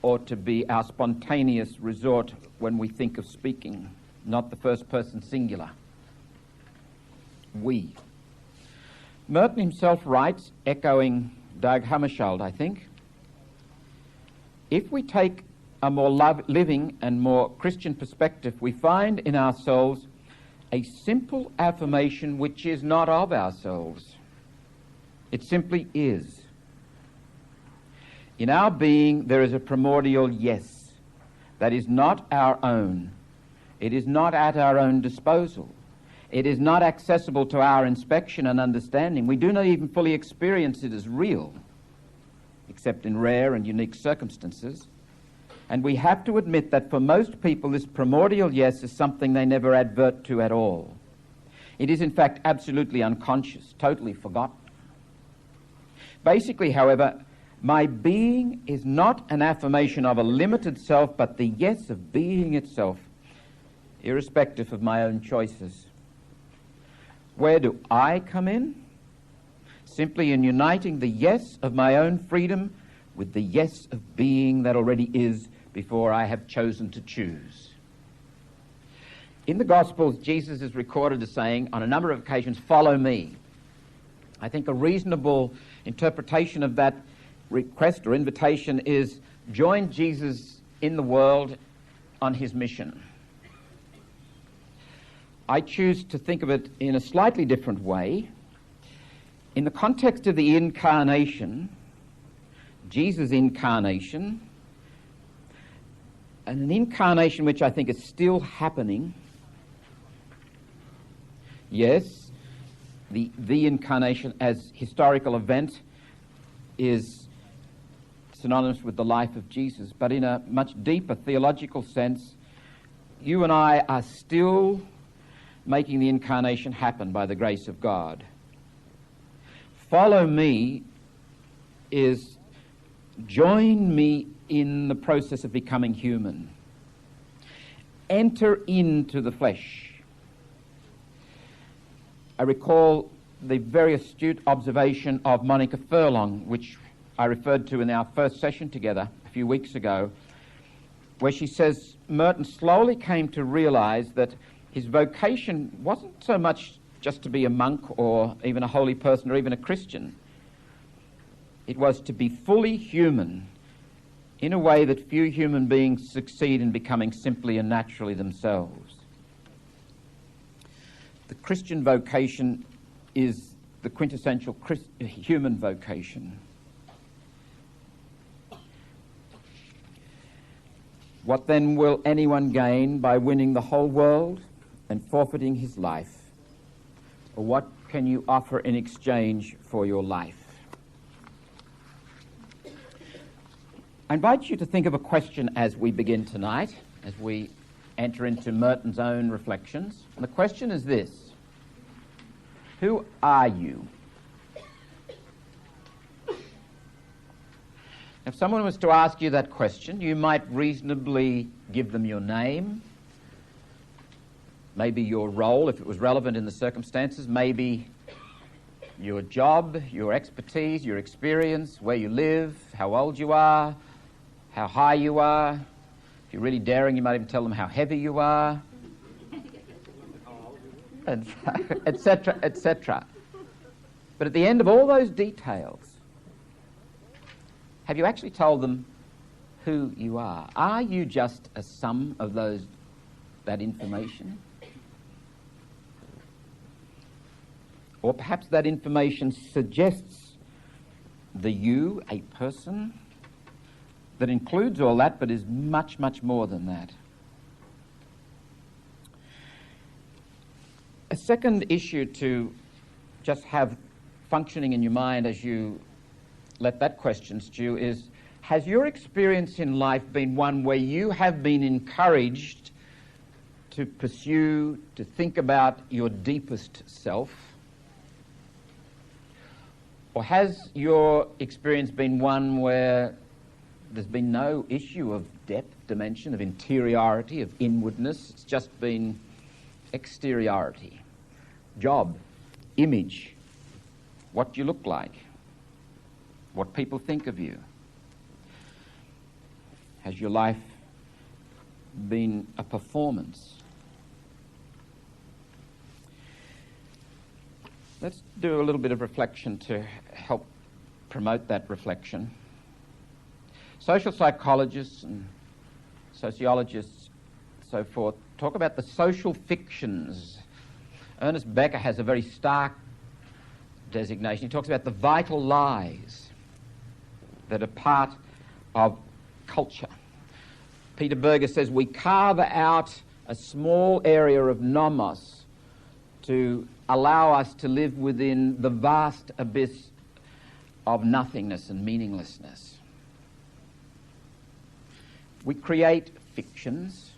B: ought to be our spontaneous resort when we think of speaking, not the first person singular. We. Merton himself writes, echoing Dag Hammarskjöld, I think, if we take a more living and more Christian perspective, we find in ourselves a simple affirmation which is not of ourselves. It simply is. In our being there is a primordial yes that is not our own. It is not at our own disposal. It is not accessible to our inspection and understanding. We do not even fully experience it as real, except in rare and unique circumstances. And we have to admit that for most people this primordial yes is something they never advert to at all. It is in fact absolutely unconscious, totally forgotten. Basically, however, my being is not an affirmation of a limited self, but the yes of being itself, irrespective of my own choices. Where do I come in? Simply in uniting the yes of my own freedom with the yes of being that already is before I have chosen to choose. In the Gospels, Jesus is recorded as saying on a number of occasions, "Follow me." I think a reasonable interpretation of that request or invitation is join Jesus in the world on his mission. I choose to think of it in a slightly different way. In the context of the incarnation, Jesus' incarnation, and an incarnation which I think is still happening. Yes, the incarnation as historical event is synonymous with the life of Jesus, but in a much deeper theological sense, you and I are still making the incarnation happen by the grace of God. Follow me is join me in the process of becoming human. Enter into the flesh. I recall the very astute observation of Monica Furlong, which I referred to in our first session together a few weeks ago, where she says Merton slowly came to realize that his vocation wasn't so much just to be a monk or even a holy person or even a Christian. It was to be fully human in a way that few human beings succeed in becoming simply and naturally themselves. The Christian vocation is the quintessential human vocation. What then will anyone gain by winning the whole world and forfeiting his life? Or what can you offer in exchange for your life? I invite you to think of a question as we begin tonight, as we enter into Merton's own reflections. And the question is this: who are you? If someone was to ask you that question, you might reasonably give them your name, maybe your role, if it was relevant in the circumstances, maybe your job, your expertise, your experience, where you live, how old you are, how high you are. If you're really daring, you might even tell them how heavy you are, etc., etc. But at the end of all those details, have you actually told them who you are? Are you just a sum of that information? Or perhaps that information suggests the you, a person, that includes all that but is much, much more than that. A second issue to just have functioning in your mind as you let that question stew is, has your experience in life been one where you have been encouraged to pursue, to think about your deepest self? Or has your experience been one where there's been no issue of depth, dimension, of interiority, of inwardness? It's just been exteriority, job, image, what you look like, what people think of you. Has your life been a performance? Let's do a little bit of reflection to help promote that reflection. Social psychologists and sociologists, so forth, talk about the social fictions. Ernest Becker has a very stark designation. He talks about the vital lies that are part of culture. Peter Berger says we carve out a small area of nomos to allow us to live within the vast abyss of nothingness and meaninglessness. We create fictions.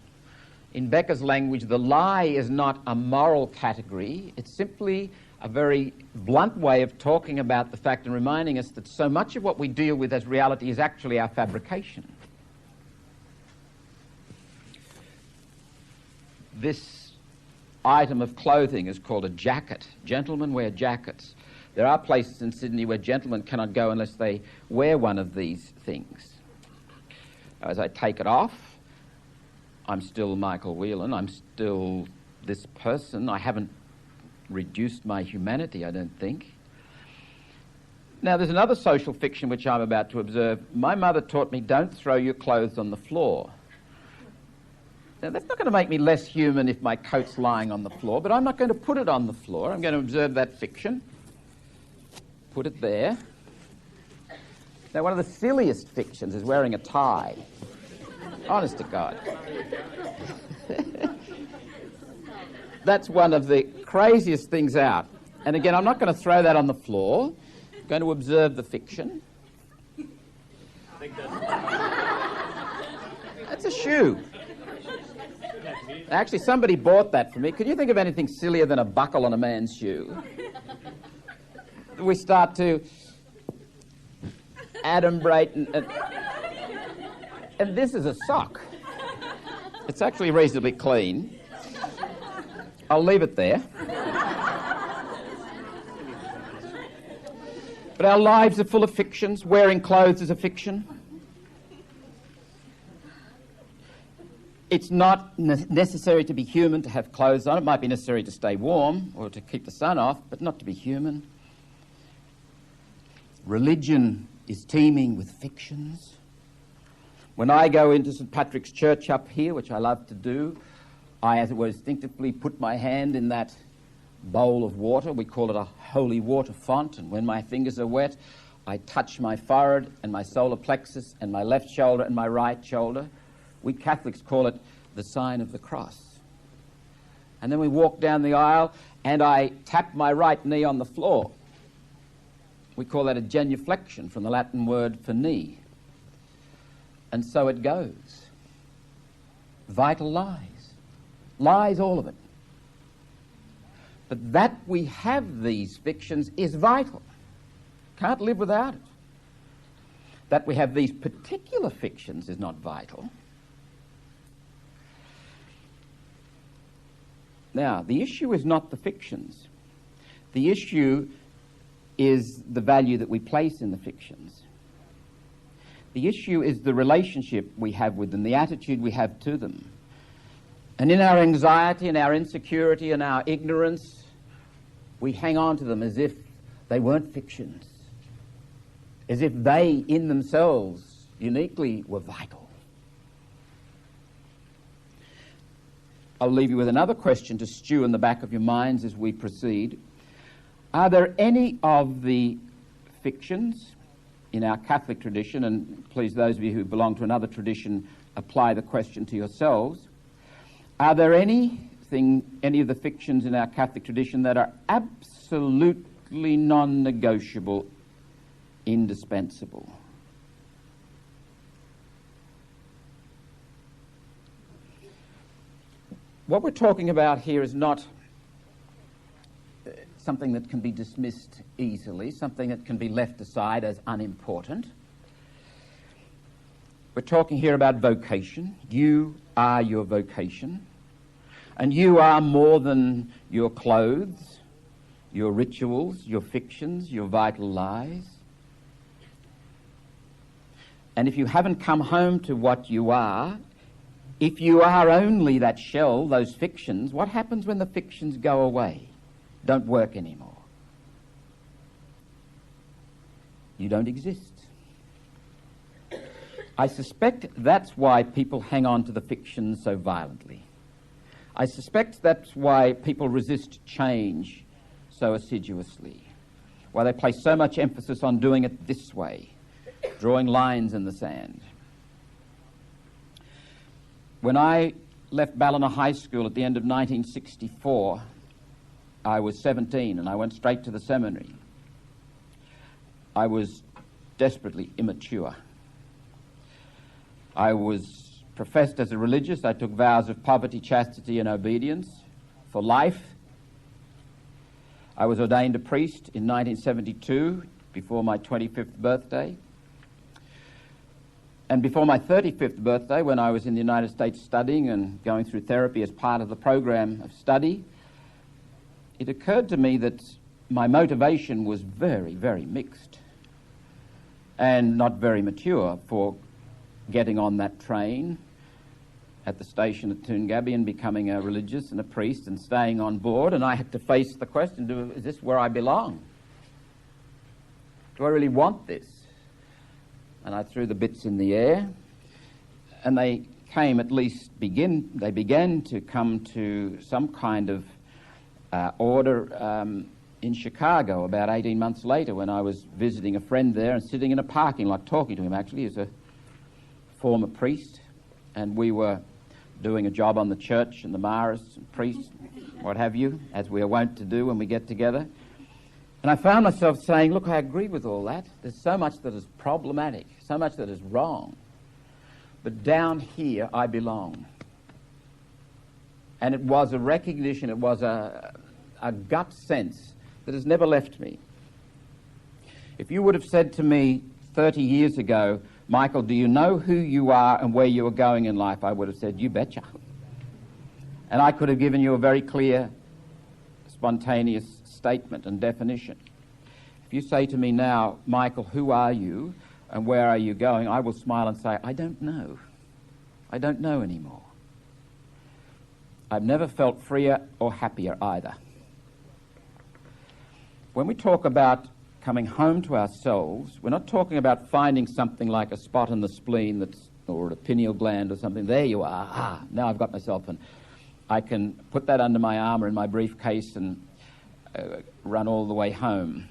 B: In Becker's language, the lie is not a moral category. It's simply a very blunt way of talking about the fact and reminding us that so much of what we deal with as reality is actually our fabrication. This item of clothing is called a jacket. Gentlemen wear jackets. There are places in Sydney where gentlemen cannot go unless they wear one of these things. As I take it off, I'm still Michael Whelan. I'm still this person. I haven't reduced my humanity, I don't think. Now, there's another social fiction which I'm about to observe. My mother taught me, don't throw your clothes on the floor. Now, that's not going to make me less human if my coat's lying on the floor, but I'm not going to put it on the floor. I'm going to observe that fiction, put it there. Now, one of the silliest fictions is wearing a tie. Honest to God. That's one of the craziest things out. And again, I'm not going to throw that on the floor. I'm going to observe the fiction. That's a shoe. Actually, somebody bought that for me. Could you think of anything sillier than a buckle on a man's shoe? We start to adumbrate, and this is a sock. It's actually reasonably clean. I'll leave it there. But our lives are full of fictions. Wearing clothes is a fiction. It's not necessary to be human to have clothes on. It might be necessary to stay warm or to keep the sun off, but not to be human. Religion is teeming with fictions. When I go into St. Patrick's Church up here, which I love to do, I, as it were, instinctively put my hand in that bowl of water. We call it a holy water font, and when my fingers are wet, I touch my forehead and my solar plexus and my left shoulder and my right shoulder. We Catholics call it the sign of the cross. And then we walk down the aisle and I tap my right knee on the floor. We call that a genuflection from the Latin word for knee. And so it goes. Vital lies. Lies, all of it. But that we have these fictions is vital. Can't live without it. That we have these particular fictions is not vital. Now, the issue is not the fictions. The issue is the value that we place in the fictions. The issue is the relationship we have with them, the attitude we have to them. And in our anxiety and our insecurity and our ignorance, we hang on to them as if they weren't fictions, as if they in themselves uniquely were vital. I'll leave you with another question to stew in the back of your minds as we proceed. Are there any of the fictions in our Catholic tradition, and please those of you who belong to another tradition apply the question to yourselves, are there any of the fictions in our Catholic tradition that are absolutely non-negotiable, indispensable? What we're talking about here is not something that can be dismissed easily, something that can be left aside as unimportant. We're talking here about vocation. You are your vocation. And you are more than your clothes, your rituals, your fictions, your vital lies. And if you haven't come home to what you are, if you are only that shell, those fictions, what happens when the fictions go away, don't work anymore? You don't exist. I suspect that's why people hang on to the fictions so violently. I suspect that's why people resist change so assiduously, why they place so much emphasis on doing it this way, drawing lines in the sand. When I left Ballina High School at the end of 1964, I was 17 and I went straight to the seminary. I was desperately immature. I was professed as a religious. I took vows of poverty, chastity, and obedience for life. I was ordained a priest in 1972, before my 25th birthday. And before my 35th birthday, when I was in the United States studying and going through therapy as part of the program of study, it occurred to me that my motivation was very, very mixed and not very mature for getting on that train at the station at Toongabbie and becoming a religious and a priest and staying on board. And I had to face the question, is this where I belong? Do I really want this? And I threw the bits in the air, and they came they began to come to some kind of order in Chicago about 18 months later, when I was visiting a friend there and sitting in a parking lot talking to him. Actually, he's a former priest, and we were doing a job on the church and the Maras and priests, what have you, as we are wont to do when we get together. And I found myself saying, look, I agree with all that. There's so much that is problematic, so much that is wrong. But down here, I belong. And it was a recognition, it was a gut sense that has never left me. If you would have said to me 30 years ago, Michael, do you know who you are and where you are going in life? I would have said, you betcha. And I could have given you a very clear, spontaneous statement and definition. If you say to me now, Michael, who are you and where are you going? I will smile and say, I don't know. I don't know anymore. I've never felt freer or happier either. When we talk about coming home to ourselves, we're not talking about finding something like a spot in the spleen or a pineal gland or something. There you are. Now I've got myself, and I can put that under my arm or in my briefcase and run all the way home.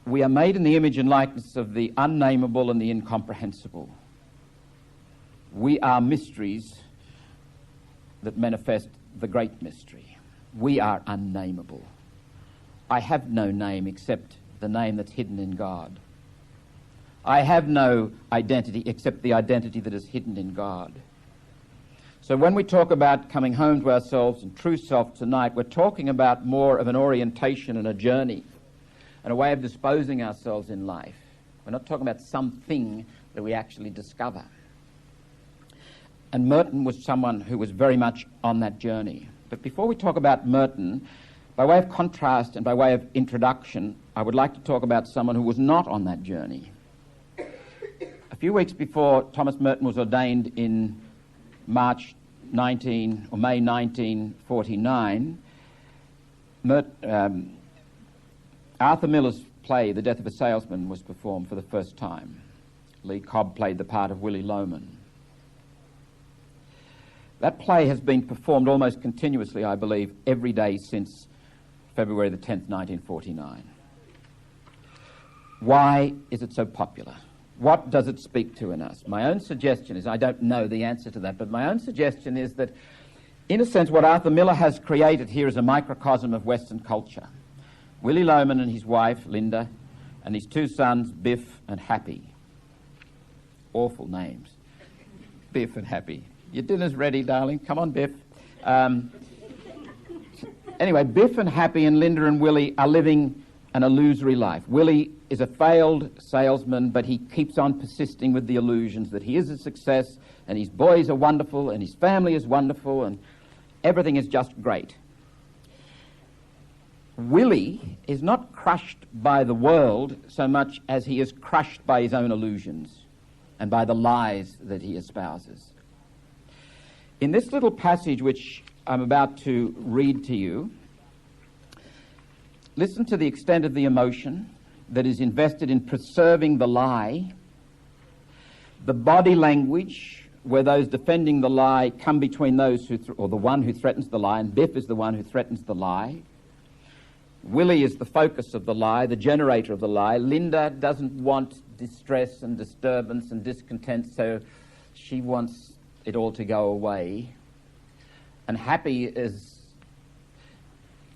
B: We are made in the image and likeness of the unnameable and the incomprehensible. We are mysteries that manifest the great mystery. We are unnameable. I have no name except the name that's hidden in God. I have no identity except the identity that is hidden in God. So when we talk about coming home to ourselves and true self tonight, we're talking about more of an orientation and a journey and a way of disposing ourselves in life. We're not talking about something that we actually discover. And Merton was someone who was very much on that journey. But before we talk about Merton, by way of contrast and by way of introduction, I would like to talk about someone who was not on that journey. A few weeks before Thomas Merton was ordained in May 1949, Arthur Miller's play, The Death of a Salesman, was performed for the first time. Lee Cobb played the part of Willie Loman. That play has been performed almost continuously, I believe, every day since February the 10th, 1949. Why is it so popular? What does it speak to in us? My own suggestion is, I don't know the answer to that, but my own suggestion is that, in a sense, what Arthur Miller has created here is a microcosm of Western culture. Willie Loman and his wife, Linda, and his two sons, Biff and Happy. Awful names. Biff and Happy. Your dinner's ready, darling. Come on, Biff. Anyway, Biff and Happy and Linda and Willie are living an illusory life. Willie is a failed salesman, but he keeps on persisting with the illusions that he is a success, and his boys are wonderful, and his family is wonderful, and everything is just great. Willie is not crushed by the world so much as he is crushed by his own illusions. and by the lies that he espouses. In this little passage which I'm about to read to you, listen to the extent of the emotion that is invested in preserving the lie, the body language where those defending the lie come between those or the one who threatens the lie, and Biff is the one who threatens the lie. Willie is the focus of the lie, the generator of the lie. Linda doesn't want distress and disturbance and discontent, so she wants it all to go away. And Happy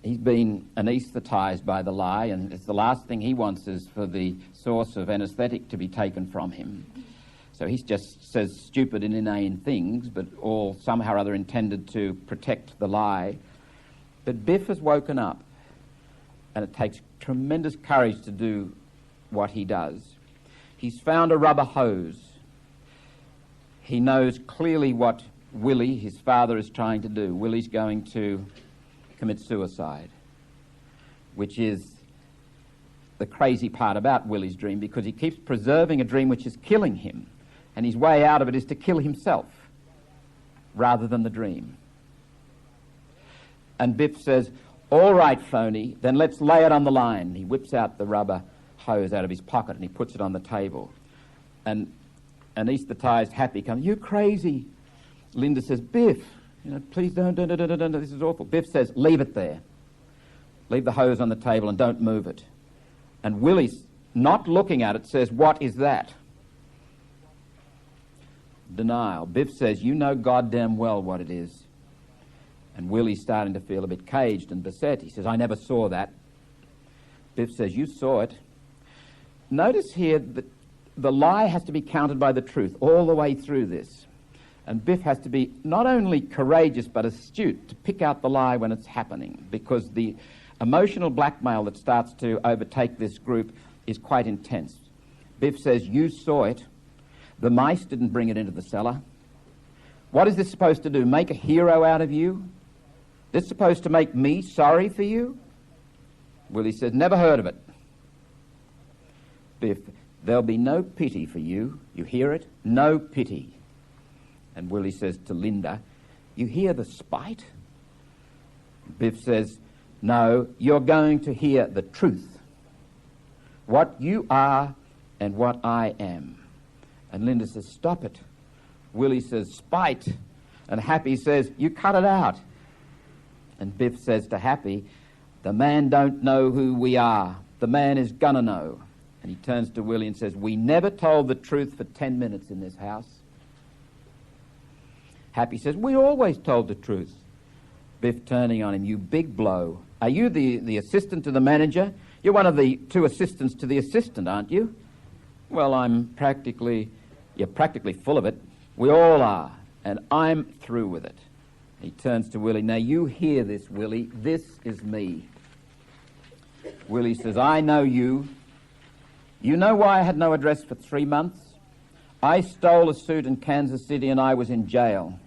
B: he's been anaesthetised by the lie, and it's the last thing he wants is for the source of anaesthetic to be taken from him. So he just says stupid and inane things, but all somehow or other intended to protect the lie. But Biff has woken up, and it takes tremendous courage to do what he does. He's found a rubber hose. He knows clearly what Willie, his father, is trying to do. Willie's going to commit suicide, which is the crazy part about Willie's dream, because he keeps preserving a dream which is killing him, and his way out of it is to kill himself rather than the dream. And Biff says, all right, phony, then let's lay it on the line. He whips out the rubber hose out of his pocket and he puts it on the table. And anaesthetised Happy comes, you crazy. Linda says, Biff, please don't, this is awful. Biff says, leave it there. Leave the hose on the table and don't move it. And Willie's not looking at it says, what is that? Denial. Biff says, you know goddamn well what it is. And Willie's starting to feel a bit caged and beset. He says, I never saw that. Biff says, you saw it. Notice here that the lie has to be countered by the truth all the way through this. And Biff has to be not only courageous but astute to pick out the lie when it's happening, because the emotional blackmail that starts to overtake this group is quite intense. Biff says, you saw it. The mice didn't bring it into the cellar. What is this supposed to do? Make a hero out of you? This is supposed to make me sorry for you? Willie says, never heard of it. Biff, there'll be no pity for you. You hear it? No pity. And Willie says to Linda, you hear the spite? Biff says, no, you're going to hear the truth. What you are and what I am. And Linda says, stop it. Willie says, spite. And Happy says, you cut it out. And Biff says to Happy, the man don't know who we are. The man is gonna know. And he turns to Willie and says, we never told the truth for 10 minutes in this house. Happy says, we always told the truth. Biff turning on him, you big blow. Are you the assistant to the manager? You're one of the two assistants to the assistant, aren't you? Well, you're practically full of it. We all are, and I'm through with it. He turns to Willie, now you hear this, Willie, this is me. Willie says, I know you. You know why I had no address for 3 months? I stole a suit in Kansas City and I was in jail.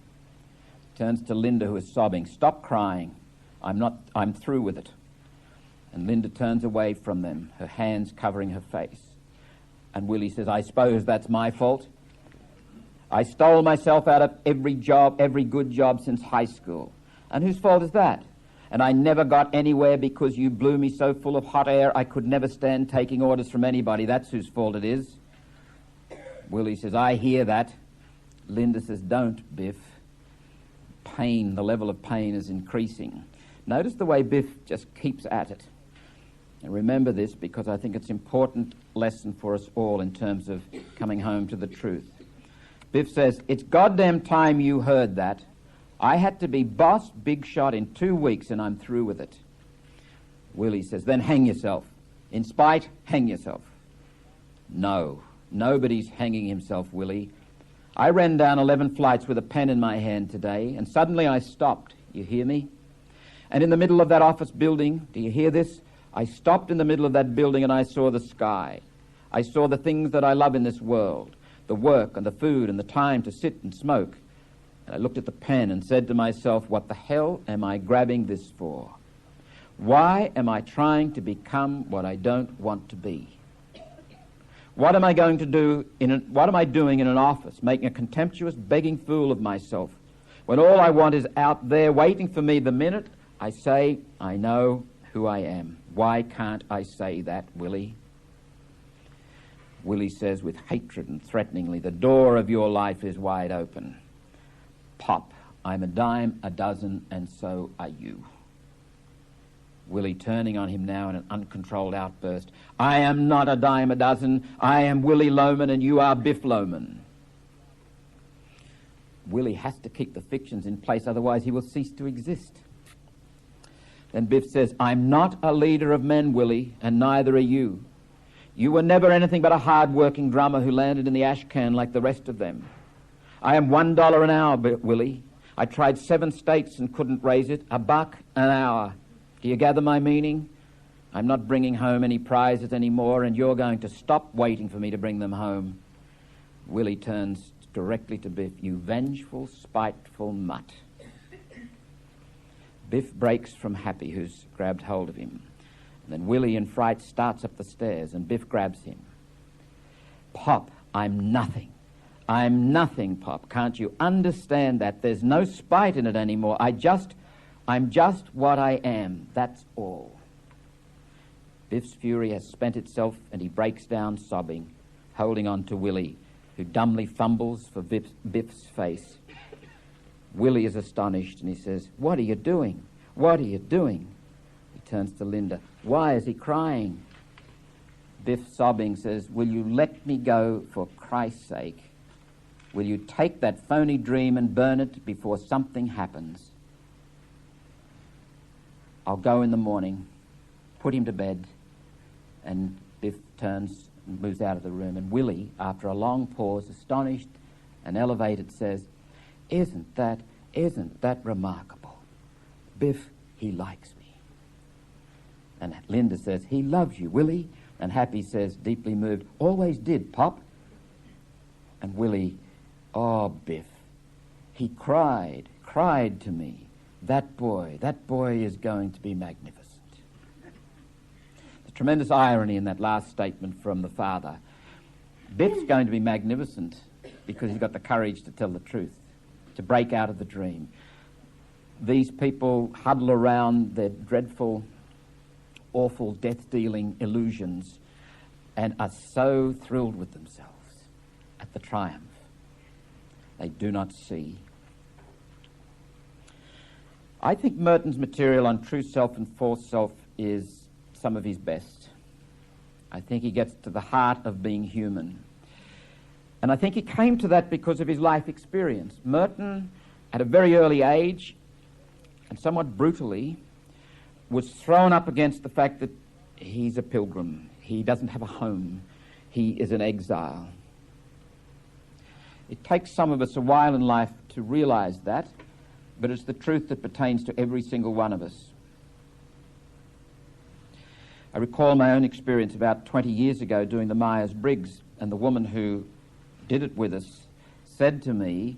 B: Turns to Linda, who is sobbing, stop crying. I'm through with it. And Linda turns away from them, her hands covering her face. And Willie says, I suppose that's my fault. I stole myself out of every job, every good job since high school. And whose fault is that? And I never got anywhere because you blew me so full of hot air I could never stand taking orders from anybody. That's whose fault it is. Willie says, I hear that. Linda says, don't, Biff. Pain, the level of pain is increasing. Notice the way Biff just keeps at it. And remember this, because I think it's an important lesson for us all in terms of coming home to the truth. Biff says, it's goddamn time you heard that. I had to be boss big shot in 2 weeks and I'm through with it. Willie says, then hang yourself. In spite, hang yourself. No, nobody's hanging himself, Willie. I ran down 11 flights with a pen in my hand today and suddenly I stopped. You hear me? And in the middle of that office building, do you hear this? I stopped in the middle of that building and I saw the sky. I saw the things that I love in this world. The work and the food and the time to sit and smoke. And I looked at the pen and said to myself, what the hell am I grabbing this for? Why am I trying to become what I don't want to be? What am I going to do what am I doing in an office, making a contemptuous, begging fool of myself, when all I want is out there waiting for me the minute I say, I know who I am? Why can't I say that, Willie? Willie says with hatred and threateningly, the door of your life is wide open. Pop, I'm a dime a dozen, and so are you. Willie turning on him now in an uncontrolled outburst. I am not a dime a dozen. I am Willie Loman and you are Biff Loman. Willie has to keep the fictions in place, otherwise he will cease to exist. Then Biff says, I'm not a leader of men, Willie, and neither are you. You were never anything but a hard-working drummer who landed in the ash can like the rest of them. I am $1 an hour, Willie. I tried 7 states and couldn't raise it. $1 an hour. Do you gather my meaning? I'm not bringing home any prizes anymore, and you're going to stop waiting for me to bring them home. Willie turns directly to Biff. You vengeful, spiteful mutt. Biff breaks from Happy, who's grabbed hold of him. And then Willie, in fright, starts up the stairs, and Biff grabs him. Pop, I'm nothing. I'm nothing, Pop. Can't you understand that? There's no spite in it anymore. I'm just what I am. That's all. Biff's fury has spent itself, and he breaks down sobbing, holding on to Willie, who dumbly fumbles for Biff's face. Willie is astonished, and he says, what are you doing? What are you doing? He turns to Linda. Why is he crying? Biff, sobbing, says, will you let me go for Christ's sake? Will you take that phony dream and burn it before something happens? I'll go in the morning, put him to bed, and Biff turns and moves out of the room. And Willie, after a long pause, astonished and elevated, says, Isn't that remarkable? Biff, he likes me. And Linda says, he loves you, Willie. And Happy says, deeply moved, always did, Pop. And Willie, oh, Biff, he cried to me. That boy is going to be magnificent. The tremendous irony in that last statement from the father. Biff's going to be magnificent because he's got the courage to tell the truth, to break out of the dream. These people huddle around their dreadful, awful, death-dealing illusions and are so thrilled with themselves at the triumph. They do not see. I think Merton's material on true self and false self is some of his best. I think he gets to the heart of being human. And I think he came to that because of his life experience. Merton, at a very early age, and somewhat brutally, was thrown up against the fact that he's a pilgrim. He doesn't have a home. He is an exile. It takes some of us a while in life to realize that, but it's the truth that pertains to every single one of us. I recall my own experience about 20 years ago doing the Myers-Briggs, and the woman who did it with us said to me,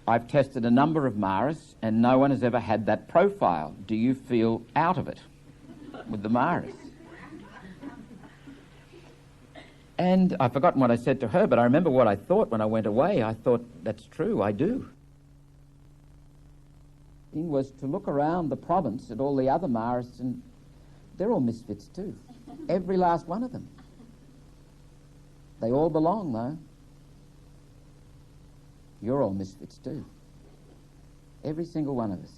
B: I've tested a number of Myers and no one has ever had that profile. Do you feel out of it with the Myers? And I've forgotten what I said to her, but I remember what I thought when I went away. I thought, that's true, I do. It was to look around the province at all the other Myers, and they're all misfits too. Every last one of them. They all belong, though. You're all misfits too. Every single one of us.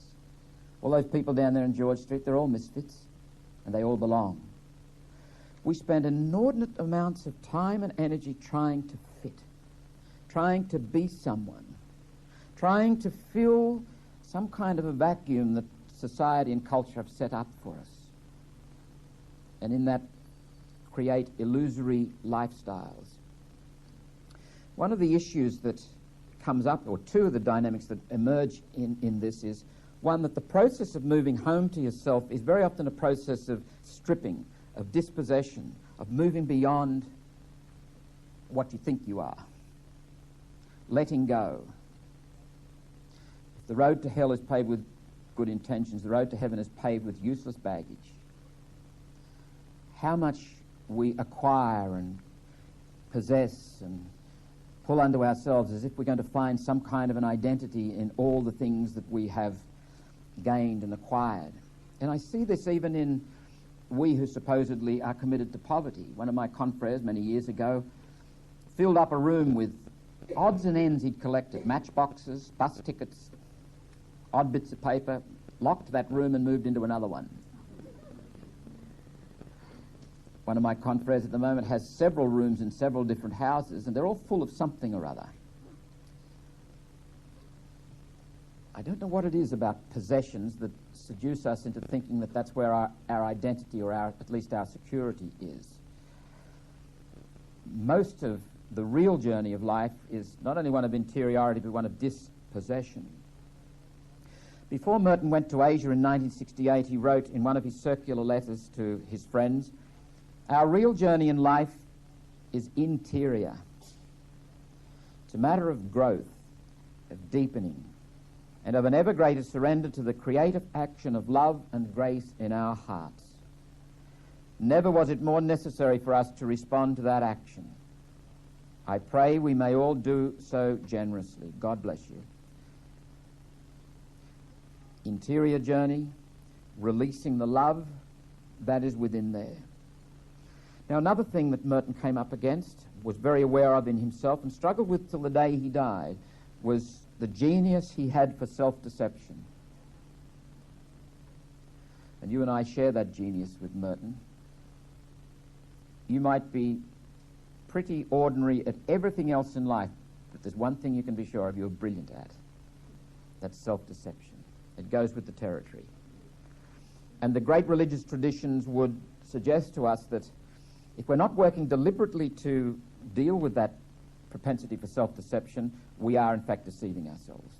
B: All those people down there in George Street, they're all misfits, and they all belong. We spend inordinate amounts of time and energy trying to fit, trying to be someone, trying to fill some kind of a vacuum that society and culture have set up for us. And in that, create illusory lifestyles. One of the issues that comes up, or two of the dynamics that emerge in this is, one, that the process of moving home to yourself is very often a process of stripping, of dispossession, of moving beyond what you think you are, letting go. If the road to hell is paved with good intentions, the road to heaven is paved with useless baggage. How much we acquire and possess and pull unto ourselves as if we're going to find some kind of an identity in all the things that we have gained and acquired. And I see this even in we who supposedly are committed to poverty. One of my confreres many years ago filled up a room with odds and ends he'd collected, matchboxes, bus tickets, odd bits of paper, locked that room and moved into another one. One of my confreres at the moment has several rooms in several different houses, and they're all full of something or other. I don't know what it is about possessions that seduce us into thinking that that's where our identity or at least our security is. Most of the real journey of life is not only one of interiority but one of dispossession. Before Merton went to Asia in 1968, he wrote in one of his circular letters to his friends, "Our real journey in life is interior. It's a matter of growth, of deepening, and of an ever greater surrender to the creative action of love and grace in our hearts. Never was it more necessary for us to respond to that action. I pray we may all do so generously." God bless you. Interior journey, releasing the love that is within there. Now, another thing that Merton came up against, was very aware of in himself, and struggled with till the day he died, was the genius he had for self-deception. And you and I share that genius with Merton. You might be pretty ordinary at everything else in life, but there's one thing you can be sure of you're brilliant at. That's self-deception. It goes with the territory. And the great religious traditions would suggest to us that if we're not working deliberately to deal with that propensity for self-deception, we are in fact deceiving ourselves.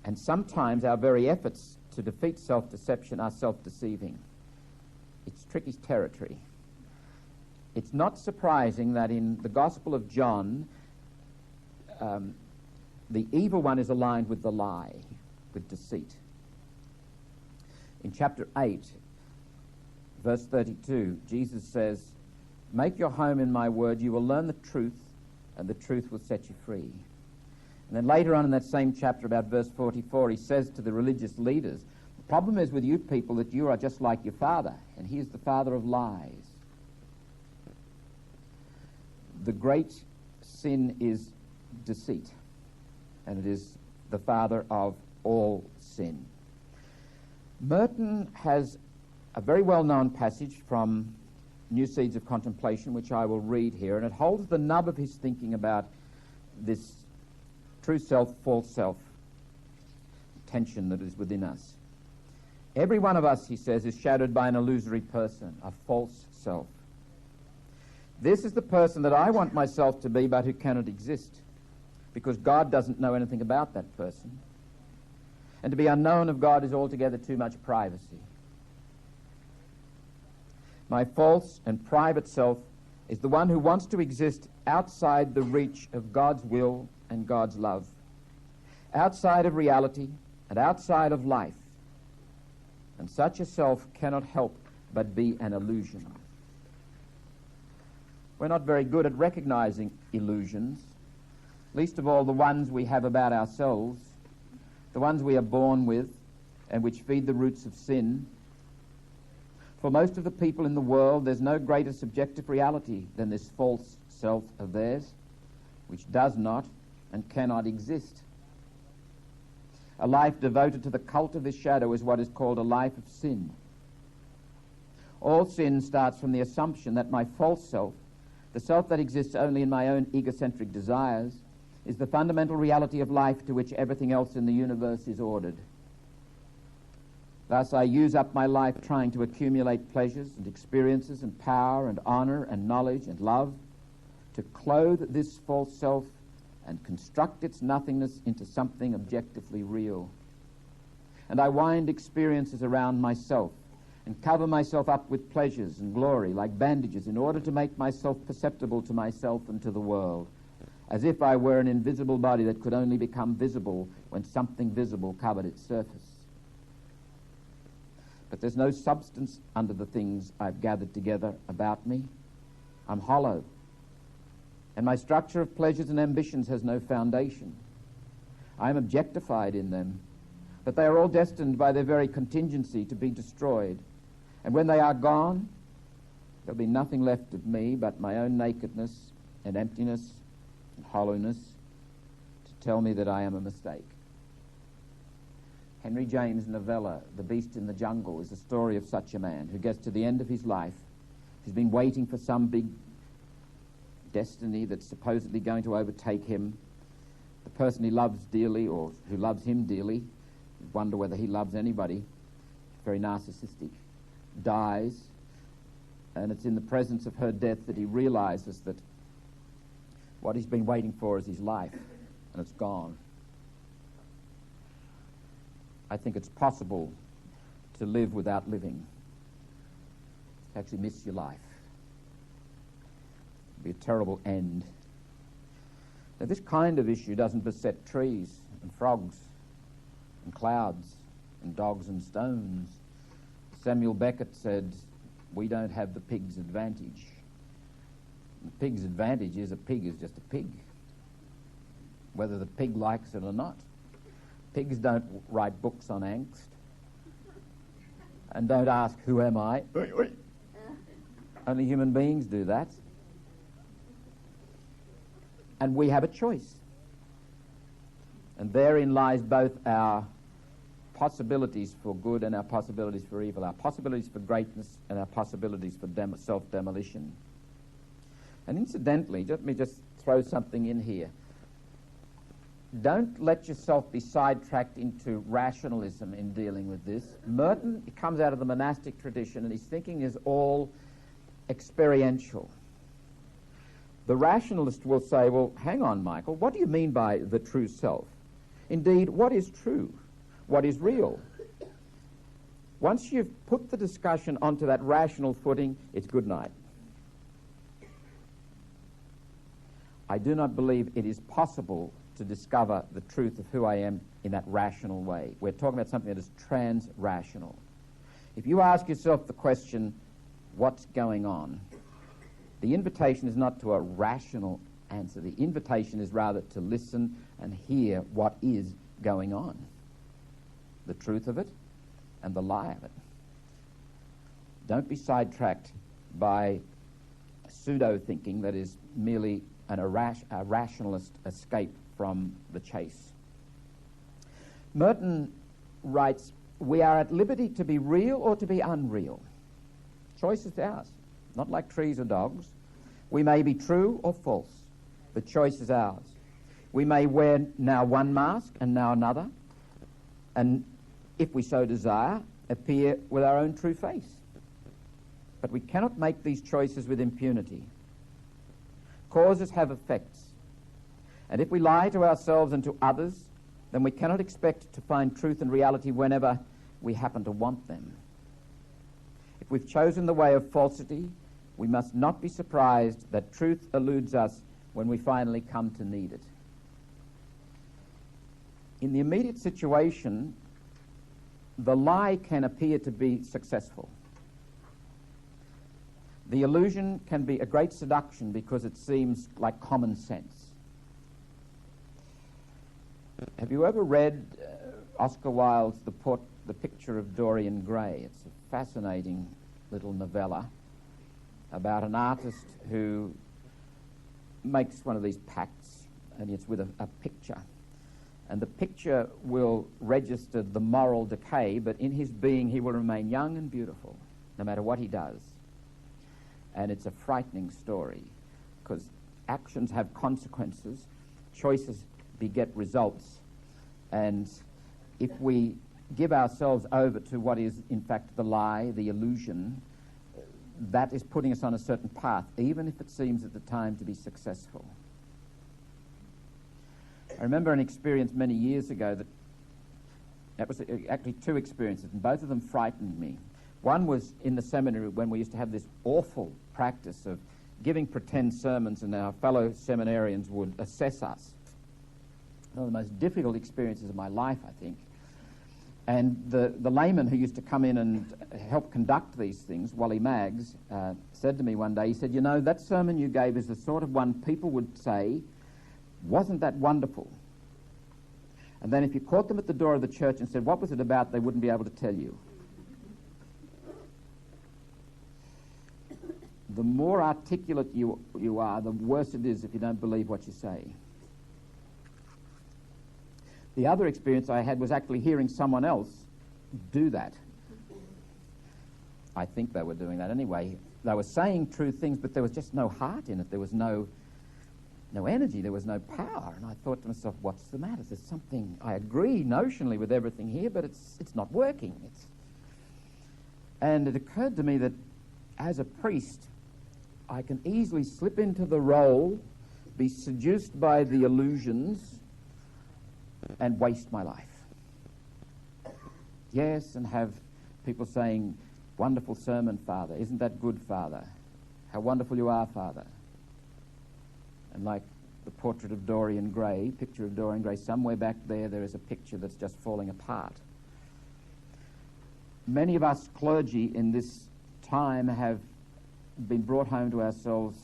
B: And sometimes our very efforts to defeat self-deception are self-deceiving. It's tricky territory. It's not surprising that in the Gospel of John, the evil one is aligned with the lie, with deceit. In chapter 8, verse 32, Jesus says, "Make your home in my word, you will learn the truth, and the truth will set you free." And then later on in that same chapter, about verse 44, he says to the religious leaders, "The problem is with you people that you are just like your father, and he is the father of lies." The great sin is deceit, and it is the father of all sin. Merton has a very well-known passage from New Seeds of Contemplation, which I will read here, and it holds the nub of his thinking about this true self, false self tension that is within us. Every one of us, he says, is shadowed by an illusory person, a false self. This is the person that I want myself to be, but who cannot exist, because God doesn't know anything about that person. And to be unknown of God is altogether too much privacy. My false and private self is the one who wants to exist outside the reach of God's will and God's love, outside of reality and outside of life. And such a self cannot help but be an illusion. We're not very good at recognizing illusions, least of all the ones we have about ourselves, the ones we are born with and which feed the roots of sin. For most of the people in the world, there's no greater subjective reality than this false self of theirs, which does not and cannot exist. A life devoted to the cult of this shadow is what is called a life of sin. All sin starts from the assumption that my false self, the self that exists only in my own egocentric desires, is the fundamental reality of life to which everything else in the universe is ordered. Thus I use up my life trying to accumulate pleasures and experiences and power and honor and knowledge and love, to clothe this false self and construct its nothingness into something objectively real. And I wind experiences around myself and cover myself up with pleasures and glory like bandages in order to make myself perceptible to myself and to the world, as if I were an invisible body that could only become visible when something visible covered its surface. But there's no substance under the things I've gathered together about me. I'm hollow. And my structure of pleasures and ambitions has no foundation. I am objectified in them, but they are all destined by their very contingency to be destroyed. And when they are gone, there'll be nothing left of me but my own nakedness and emptiness and hollowness to tell me that I am a mistake. Henry James' novella, The Beast in the Jungle, is the story of such a man who gets to the end of his life. He's been waiting for some big destiny that's supposedly going to overtake him. The person he loves dearly, or who loves him dearly, you wonder whether he loves anybody, very narcissistic, dies, and it's in the presence of her death that he realizes that what he's been waiting for is his life, and it's gone. I think it's possible to live without living, to actually miss your life. It'd be a terrible end. Now, this kind of issue doesn't beset trees and frogs and clouds and dogs and stones. Samuel Beckett said, we don't have the pig's advantage. The pig's advantage is a pig is just a pig, whether the pig likes it or not. Pigs don't write books on angst and don't ask, who am I? Only human beings do that. And we have a choice. And therein lies both our possibilities for good and our possibilities for evil, our possibilities for greatness and our possibilities for self-demolition. And incidentally, let me just throw something in here. Don't let yourself be sidetracked into rationalism in dealing with this. Merton comes out of the monastic tradition, and his thinking is all experiential. The rationalist will say, well, hang on, Michael, what do you mean by the true self? Indeed, what is true? What is real? Once you've put the discussion onto that rational footing, it's good night. I do not believe it is possible to discover the truth of who I am in that rational way. We're talking about something that is trans-rational. If you ask yourself the question, what's going on? The invitation is not to a rational answer. The invitation is rather to listen and hear what is going on, the truth of it and the lie of it. Don't be sidetracked by pseudo-thinking that is merely a rationalist escape from the chase. Merton writes, we are at liberty to be real or to be unreal. Choice is ours, not like trees or dogs. We may be true or false. The choice is ours. We may wear now one mask and now another, and if we so desire, appear with our own true face. But we cannot make these choices with impunity. Causes have effects. And if we lie to ourselves and to others, then we cannot expect to find truth and reality whenever we happen to want them. If we've chosen the way of falsity, we must not be surprised that truth eludes us when we finally come to need it. In the immediate situation, the lie can appear to be successful. The illusion can be a great seduction because it seems like common sense. Have you ever read Oscar Wilde's The Picture of Dorian Gray? It's a fascinating little novella about an artist who makes one of these pacts, and it's with a picture. And the picture will register the moral decay, but in his being he will remain young and beautiful, no matter what he does. And it's a frightening story, because actions have consequences, choices beget results, and if we give ourselves over to what is in fact the lie, the illusion, that is putting us on a certain path, even if it seems at the time to be successful. I remember an experience many years ago that was actually two experiences, and both of them frightened me. One was in the seminary when we used to have this awful practice of giving pretend sermons, and our fellow seminarians would assess us. One of the most difficult experiences of my life, I think. And the layman who used to come in and help conduct these things, Wally Maggs, said to me one day, he said, you know, that sermon you gave is the sort of one people would say, wasn't that wonderful? And then if you caught them at the door of the church and said, what was it about, they wouldn't be able to tell you. The more articulate you are, the worse it is if you don't believe what you say. The other experience I had was actually hearing someone else do that. I think they were doing that anyway. They were saying true things, but there was just no heart in it. There was no energy. There was no power. And I thought to myself, what's the matter? There's something, I agree notionally with everything here, but it's not working. And it occurred to me that as a priest, I can easily slip into the role, be seduced by the illusions, and waste my life. Yes, and have people saying, wonderful sermon, Father. Isn't that good, Father? How wonderful you are, Father. And like the portrait of Dorian Gray, picture of Dorian Gray, somewhere back there is a picture that's just falling apart. Many of us clergy in this time have been brought home to ourselves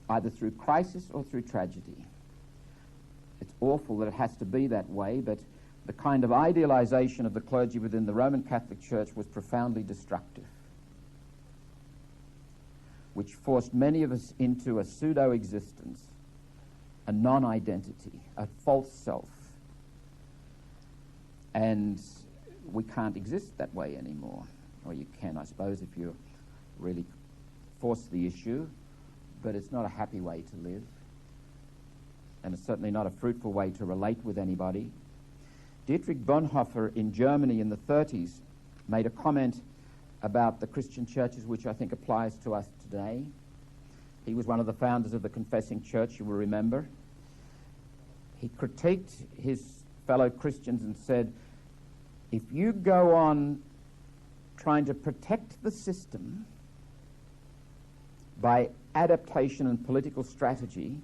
B: either through crisis or through tragedy. It's awful that it has to be that way, but the kind of idealization of the clergy within the Roman Catholic Church was profoundly destructive, which forced many of us into a pseudo-existence, a non-identity, a false self. And we can't exist that way anymore. Or you can, I suppose, if you really force the issue, but it's not a happy way to live. And it's certainly not a fruitful way to relate with anybody. Dietrich Bonhoeffer in Germany in the 30s made a comment about the Christian churches, which I think applies to us today. He was one of the founders of the Confessing Church, you will remember. He critiqued his fellow Christians and said, if you go on trying to protect the system by adaptation and political strategy,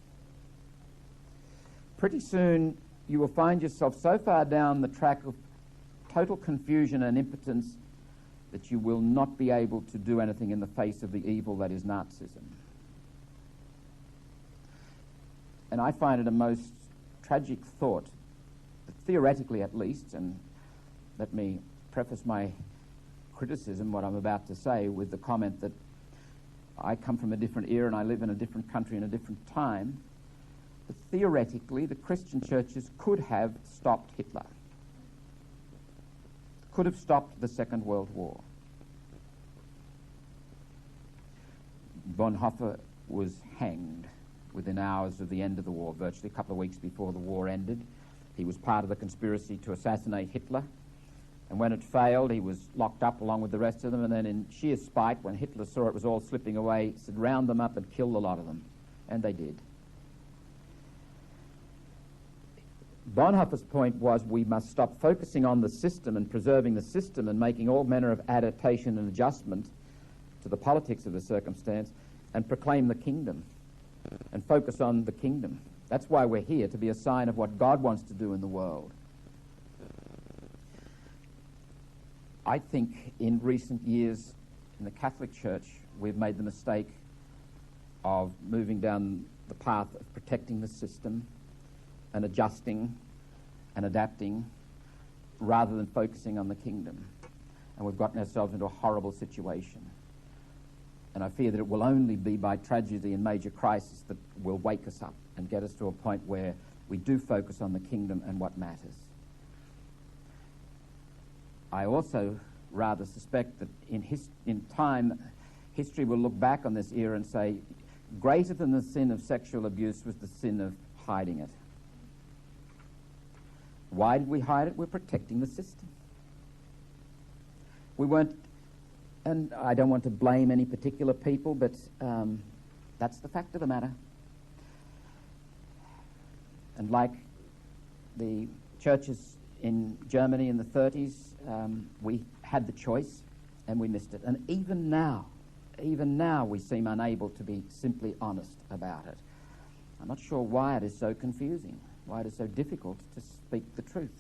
B: pretty soon you will find yourself so far down the track of total confusion and impotence that you will not be able to do anything in the face of the evil that is Nazism. And I find it a most tragic thought, theoretically at least, and let me preface my criticism, what I'm about to say, with the comment that I come from a different era and I live in a different country in a different time. But theoretically, the Christian churches could have stopped Hitler, could have stopped the Second World War. Bonhoeffer was hanged within hours of the end of the war, virtually a couple of weeks before the war ended. He was part of the conspiracy to assassinate Hitler, and when it failed, he was locked up along with the rest of them, and then in sheer spite, when Hitler saw it was all slipping away, he said, round them up and kill a lot of them. And they did. Bonhoeffer's point was we must stop focusing on the system and preserving the system and making all manner of adaptation and adjustment to the politics of the circumstance and proclaim the kingdom and focus on the kingdom. That's why we're here, to be a sign of what God wants to do in the world. I think in recent years in the Catholic Church we've made the mistake of moving down the path of protecting the system and adjusting and adapting rather than focusing on the kingdom. And we've gotten ourselves into a horrible situation. And I fear that it will only be by tragedy and major crisis that will wake us up and get us to a point where we do focus on the kingdom and what matters. I also rather suspect that in time, history will look back on this era and say, greater than the sin of sexual abuse was the sin of hiding it. Why did we hide it? We're protecting the system. We weren't, and I don't want to blame any particular people, but that's the fact of the matter. And like the churches in Germany in the 30s, we had the choice and we missed it. And even now we seem unable to be simply honest about it. I'm not sure why it is so confusing, why it is so difficult to speak the truth.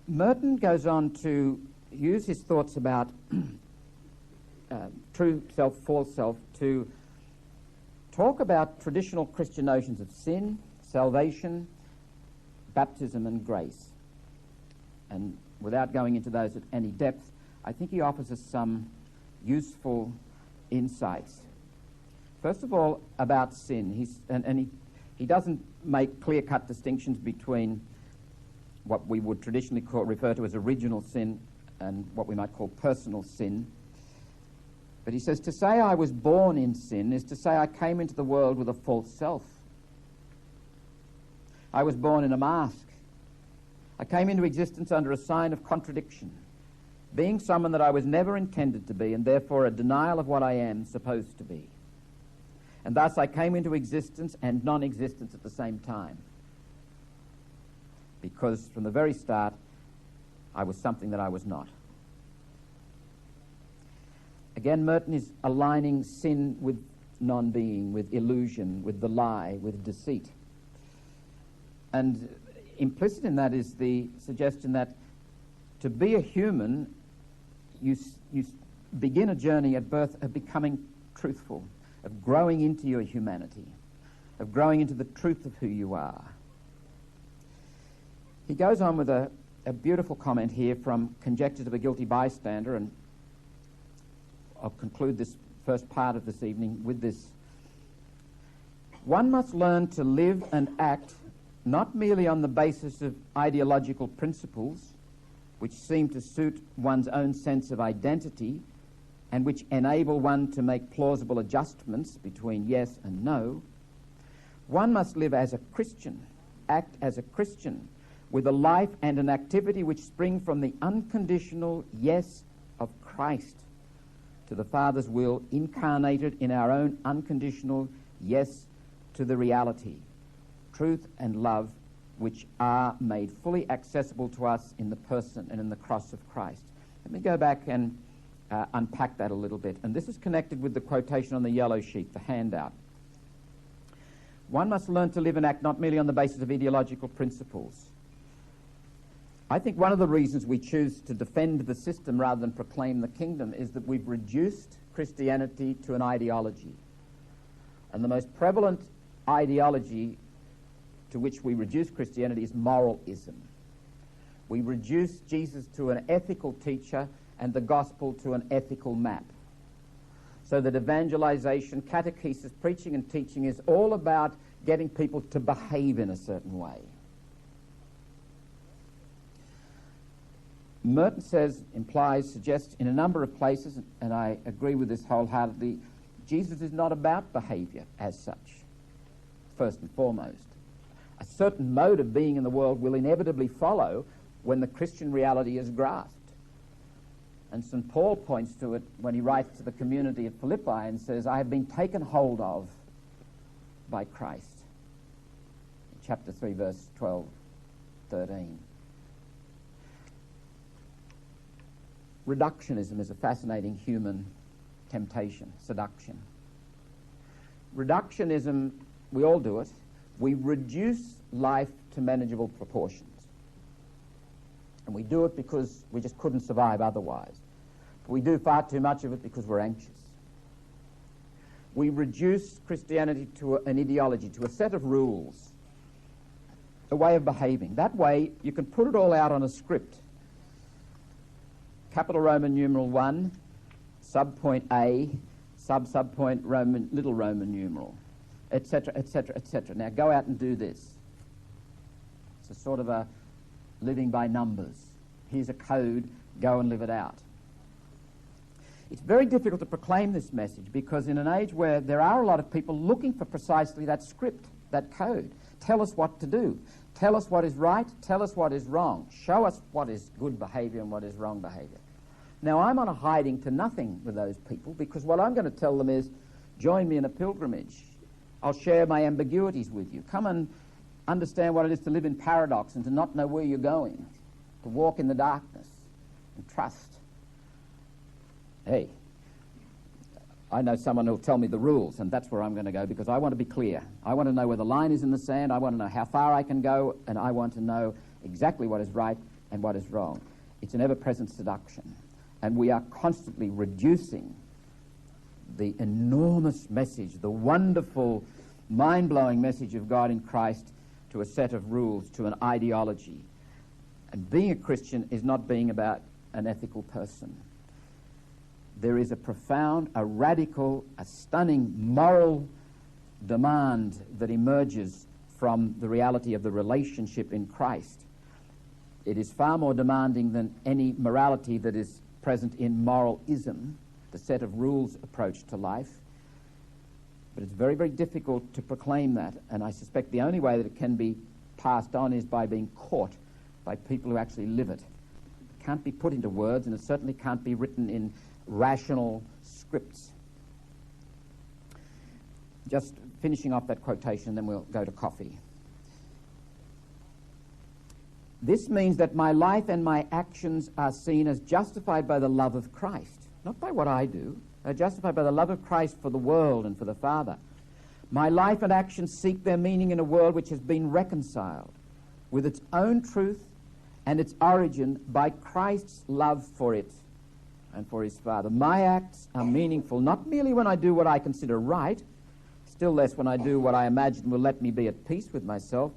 B: Merton goes on to use his thoughts about true self, false self, to talk about traditional Christian notions of sin, salvation, baptism and grace. And without going into those at any depth, I think he offers us some useful insights. First of all, about sin. He doesn't make clear-cut distinctions between what we would traditionally refer to as original sin and what we might call personal sin. But he says, to say I was born in sin is to say I came into the world with a false self. I was born in a mask. I came into existence under a sign of contradiction, being someone that I was never intended to be, and therefore a denial of what I am supposed to be. And thus I came into existence and non-existence at the same time, because from the very start I was something that I was not. Again, Merton is aligning sin with non-being, with illusion, with the lie, with deceit. And implicit in that is the suggestion that to be a human, you begin a journey at birth of becoming truthful, of growing into your humanity, of growing into the truth of who you are. He goes on with a beautiful comment here from Conjectures of a Guilty Bystander, and I'll conclude this first part of this evening with this. One must learn to live and act not merely on the basis of ideological principles which seem to suit one's own sense of identity and which enable one to make plausible adjustments between yes and no. One must live as a Christian, act as a Christian, with a life and an activity which spring from the unconditional yes of Christ to the Father's will, incarnated in our own unconditional yes to the reality, truth and love, which are made fully accessible to us in the person and in the cross of Christ. Let me go back and unpack that a little bit. And this is connected with the quotation on the yellow sheet, the handout. One must learn to live and act not merely on the basis of ideological principles. I think one of the reasons we choose to defend the system rather than proclaim the kingdom is that we've reduced Christianity to an ideology. And the most prevalent ideology to which we reduce Christianity is moralism. We reduce Jesus to an ethical teacher and the gospel to an ethical map. So that evangelization, catechesis, preaching and teaching is all about getting people to behave in a certain way. Merton says, implies, suggests in a number of places, and I agree with this wholeheartedly, Jesus is not about behavior as such, first and foremost. A certain mode of being in the world will inevitably follow when the Christian reality is grasped. And St. Paul points to it when he writes to the community at Philippi and says, I have been taken hold of by Christ. Chapter 3, verse 12, 13. Reductionism is a fascinating human temptation, seduction. Reductionism, we all do it. We reduce life to manageable proportions. And we do it because we just couldn't survive otherwise. But we do far too much of it because we're anxious. We reduce Christianity to an ideology, to a set of rules, a way of behaving. That way, you can put it all out on a script. Capital Roman numeral 1, subpoint A, subpoint Roman, little Roman numeral, etc., etc., etc. Now go out and do this. It's a sort of a living by numbers. Here's a code, go and live it out. It's very difficult to proclaim this message because in an age where there are a lot of people looking for precisely that script, that code. Tell us what to do. Tell us what is right. Tell us what is wrong. Show us what is good behavior and what is wrong behavior. Now, I'm on a hiding to nothing with those people because what I'm going to tell them is, join me in a pilgrimage. I'll share my ambiguities with you. Come and understand what it is to live in paradox and to not know where you're going, to walk in the darkness and trust. Hey, I know someone who'll tell me the rules, and that's where I'm going to go because I want to be clear. I want to know where the line is in the sand. I want to know how far I can go, and I want to know exactly what is right and what is wrong. It's an ever-present seduction. And we are constantly reducing the enormous message, the wonderful, mind-blowing message of God in Christ to a set of rules, to an ideology. And being a Christian is not being about an ethical person. There is a profound, a radical, a stunning moral demand that emerges from the reality of the relationship in Christ. It is far more demanding than any morality that is present in moralism, the set of rules approach to life. But it's very, very difficult to proclaim that, and I suspect the only way that it can be passed on is by being caught by people who actually live it. It can't be put into words, and it certainly can't be written in rational scripts. Just finishing off that quotation, then we'll go to coffee. This means that my life and my actions are seen as justified by the love of Christ, not by what I do. They're justified by the love of Christ for the world and for the Father. My life and actions seek their meaning in a world which has been reconciled with its own truth and its origin by Christ's love for it and for his Father. My acts are meaningful not merely when I do what I consider right, still less when I do what I imagine will let me be at peace with myself,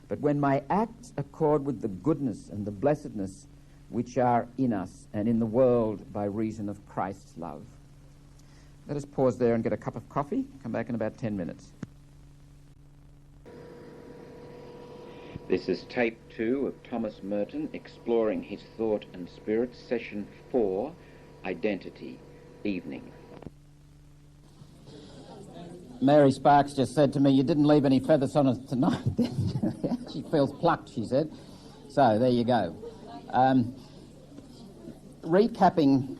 B: but when my acts accord with the goodness and the blessedness which are in us and in the world by reason of Christ's love. Let us pause there and get a cup of coffee. Come back in about 10 minutes.
A: This is tape 2 of Thomas Merton exploring his thought and spirit, session 4, Identity, evening.
B: Mary Sparks just said to me, "You didn't leave any feathers on us tonight." She feels plucked, she said. So there you go. Recapping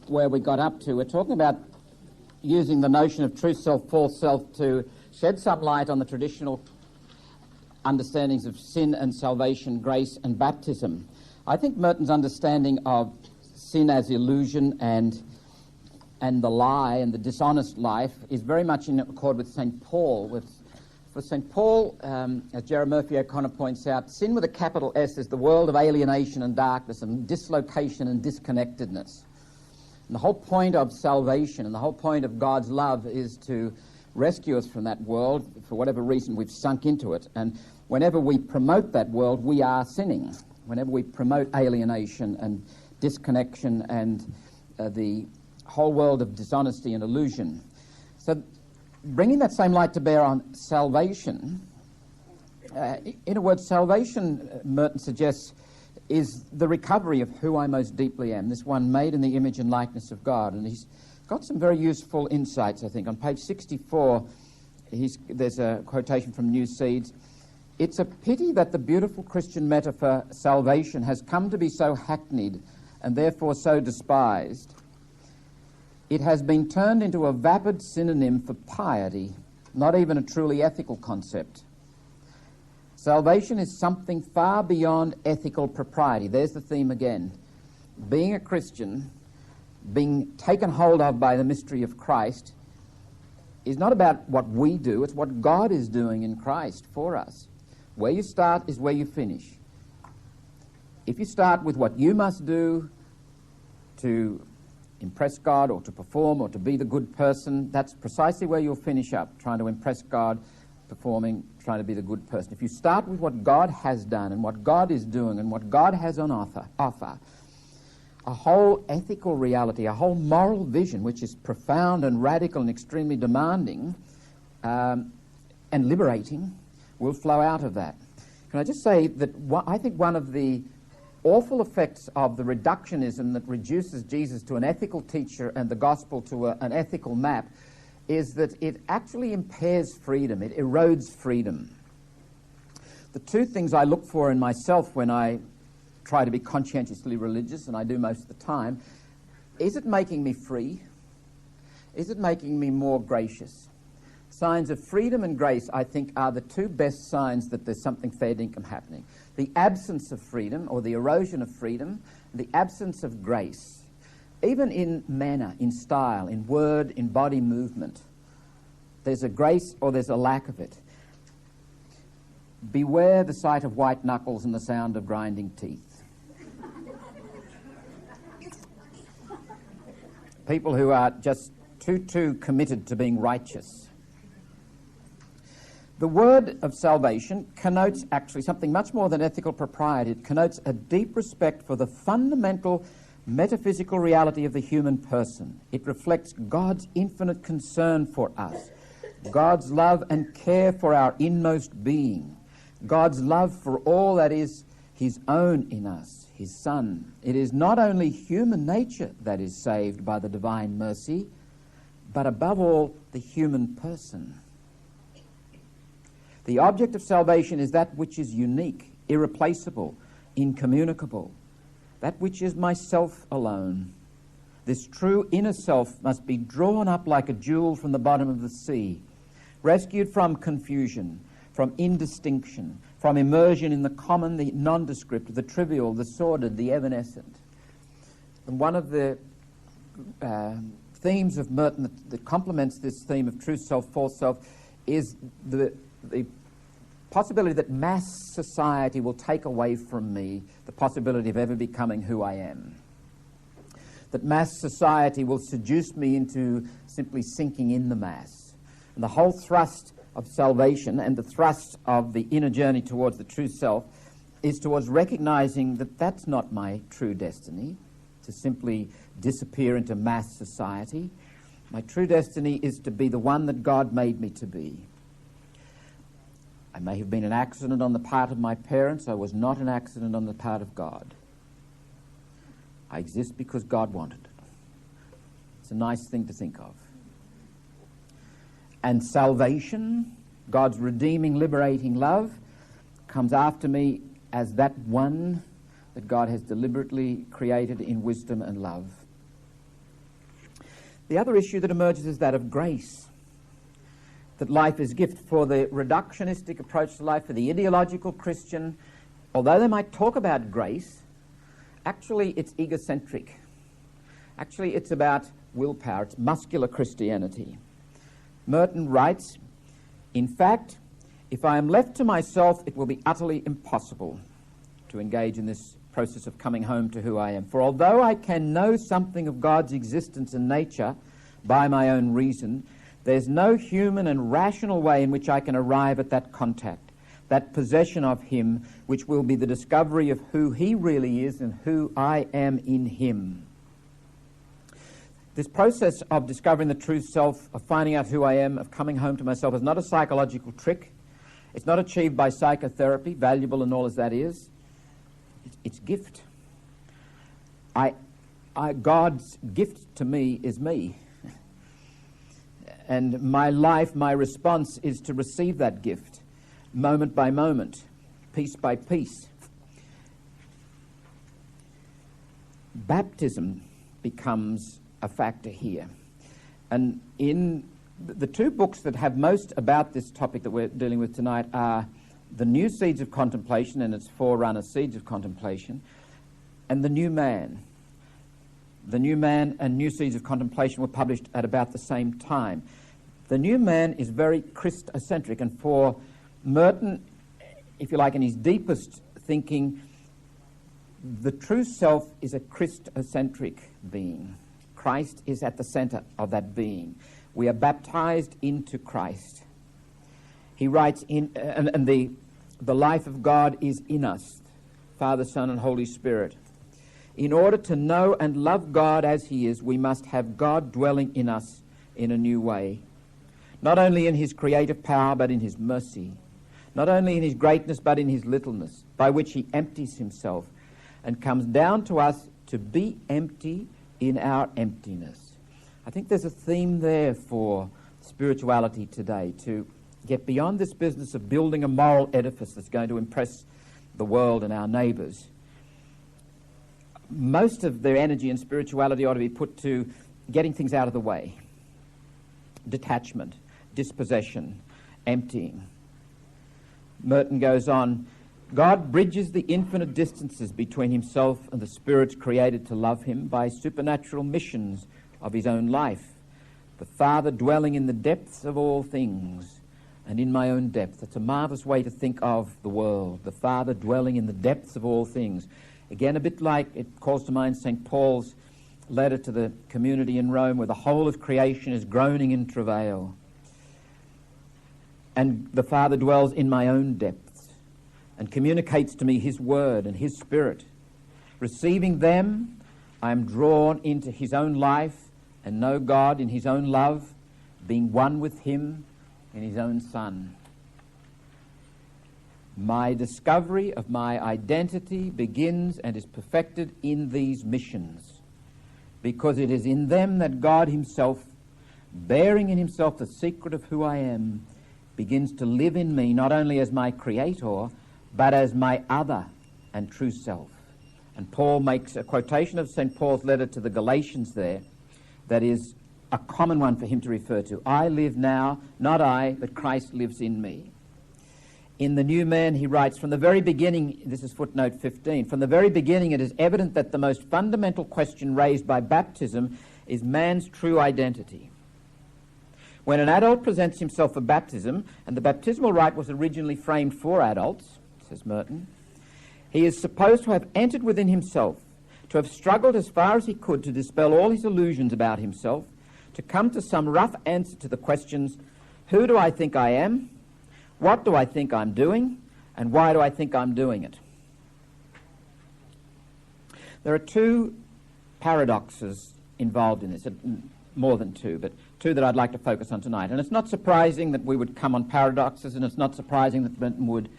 B: where we got up to, we're talking about using the notion of true self, false self to shed some light on the traditional understandings of sin and salvation, grace and baptism. I think Merton's understanding of sin as illusion and the lie and the dishonest life is very much in accord with St. Paul. For St. Paul, as Jerry Murphy O'Connor points out, sin with a capital S is the world of alienation and darkness and dislocation and disconnectedness. And the whole point of salvation and the whole point of God's love is to rescue us from that world. For whatever reason, we've sunk into it. And whenever we promote that world, we are sinning. Whenever we promote alienation and disconnection and the whole world of dishonesty and illusion. So bringing that same light to bear on salvation, in a word, salvation, Merton suggests, is the recovery of who I most deeply am, this one made in the image and likeness of God. And he's got some very useful insights, I think. On page 64, there's a quotation from New Seeds. "It's a pity that the beautiful Christian metaphor salvation has come to be so hackneyed and therefore so despised. It has been turned into a vapid synonym for piety, not even a truly ethical concept. Salvation is something far beyond ethical propriety." There's the theme again. Being a Christian, being taken hold of by the mystery of Christ, is not about what we do, it's what God is doing in Christ for us. Where you start is where you finish. If you start with what you must do to impress God or to perform or to be the good person, that's precisely where you'll finish up, trying to impress God, performing, trying to be the good person. If you start with what God has done and what God is doing and what God has on offer, a whole ethical reality, a whole moral vision, which is profound and radical and extremely demanding and liberating, will flow out of that. Can I just say that I think one of the awful effects of the reductionism that reduces Jesus to an ethical teacher and the gospel to an ethical map is that it actually impairs freedom, it erodes freedom. The two things I look for in myself when I try to be conscientiously religious, and I do most of the time, is it making me free? Is it making me more gracious? Signs of freedom and grace, I think, are the two best signs that there's something fair dinkum happening. The absence of freedom, or the erosion of freedom, the absence of grace, even in manner, in style, in word, in body movement, there's a grace or there's a lack of it. beware the sight of white knuckles and the sound of grinding teeth. People who are just too committed to being righteous. The word of salvation connotes actually something much more than ethical propriety. It connotes a deep respect for the fundamental metaphysical reality of the human person. It reflects God's infinite concern for us, God's love and care for our inmost being, God's love for all that is his own in us, his Son. It is not only human nature that is saved by the divine mercy, but above all, the human person. The object of salvation is that which is unique, irreplaceable, incommunicable, that which is myself alone. This true inner self must be drawn up like a jewel from the bottom of the sea, rescued from confusion, from indistinction, from immersion in the common, the nondescript, the trivial, the sordid, the evanescent. And one of the themes of Merton that complements this theme of true self, false self, is the possibility that mass society will take away from me the possibility of ever becoming who I am. That mass society will seduce me into simply sinking in the mass. And the whole thrust of salvation and the thrust of the inner journey towards the true self is towards recognizing that that's not my true destiny, to simply disappear into mass society. My true destiny is to be the one that God made me to be. I may have been an accident on the part of my parents. I was not an accident on the part of God. I exist because God wanted it. It's a nice thing to think of. And salvation, God's redeeming, liberating love, comes after me as that one that God has deliberately created in wisdom and love. The other issue that emerges is that of grace. That life is gift. For the reductionistic approach to life, for the ideological Christian, although they might talk about grace, actually it's egocentric. Actually it's about willpower, it's muscular Christianity. Merton writes, in fact, if I am left to myself, it will be utterly impossible to engage in this process of coming home to who I am. For although I can know something of God's existence and nature by my own reason, there's no human and rational way in which I can arrive at that contact, that possession of him, which will be the discovery of who he really is and who I am in him. This process of discovering the true self, of finding out who I am, of coming home to myself, is not a psychological trick. It's not achieved by psychotherapy, valuable and all as that is. It's gift. God's gift to me is me. And my life, my response is to receive that gift, moment by moment, piece by piece. Baptism becomes a factor here. And in the two books that have most about this topic that we're dealing with tonight are The New Seeds of Contemplation and its forerunner, Seeds of Contemplation, and The New Man. The New Man and New Seeds of Contemplation were published at about the same time. The New Man is very Christocentric, and for Merton, if you like, in his deepest thinking, the true self is a Christocentric being. Christ is at the center of that being. We are baptized into Christ. He writes, and the life of God is in us, Father, Son, and Holy Spirit. In order to know and love God as he is, we must have God dwelling in us in a new way. Not only in his creative power, but in his mercy. Not only in his greatness, but in his littleness, by which he empties himself and comes down to us to be empty in our emptiness. I think there's a theme there for spirituality today, to get beyond this business of building a moral edifice that's going to impress the world and our neighbours. Most of their energy and spirituality ought to be put to getting things out of the way. Detachment, dispossession, emptying. Merton goes on, God bridges the infinite distances between himself and the spirits created to love him by supernatural missions of his own life. The Father dwelling in the depths of all things, and in my own depth. It's a marvellous way to think of the world, the Father dwelling in the depths of all things. Again, a bit like, it calls to mind St. Paul's letter to the community in Rome, where the whole of creation is groaning in travail. And the Father dwells in my own depths and communicates to me his word and his spirit. Receiving them, I am drawn into his own life and know God in his own love, being one with him in his own Son. My discovery of my identity begins and is perfected in these missions, because it is in them that God himself, bearing in himself the secret of who I am, begins to live in me, not only as my creator, but as my other and true self. And Paul makes a quotation of St. Paul's letter to the Galatians there that is a common one for him to refer to. I live now, not I, but Christ lives in me. In the New Man, he writes, from the very beginning, this is footnote 15, from the very beginning it is evident that the most fundamental question raised by baptism is man's true identity. When an adult presents himself for baptism, and the baptismal rite was originally framed for adults, says Merton, he is supposed to have entered within himself, to have struggled as far as he could to dispel all his illusions about himself, to come to some rough answer to the questions, who do I think I am? What do I think I'm doing? And why do I think I'm doing it? There are two paradoxes involved in this, more than two, but two that I'd like to focus on tonight. And it's not surprising that we would come on paradoxes, and it's not surprising that Merton would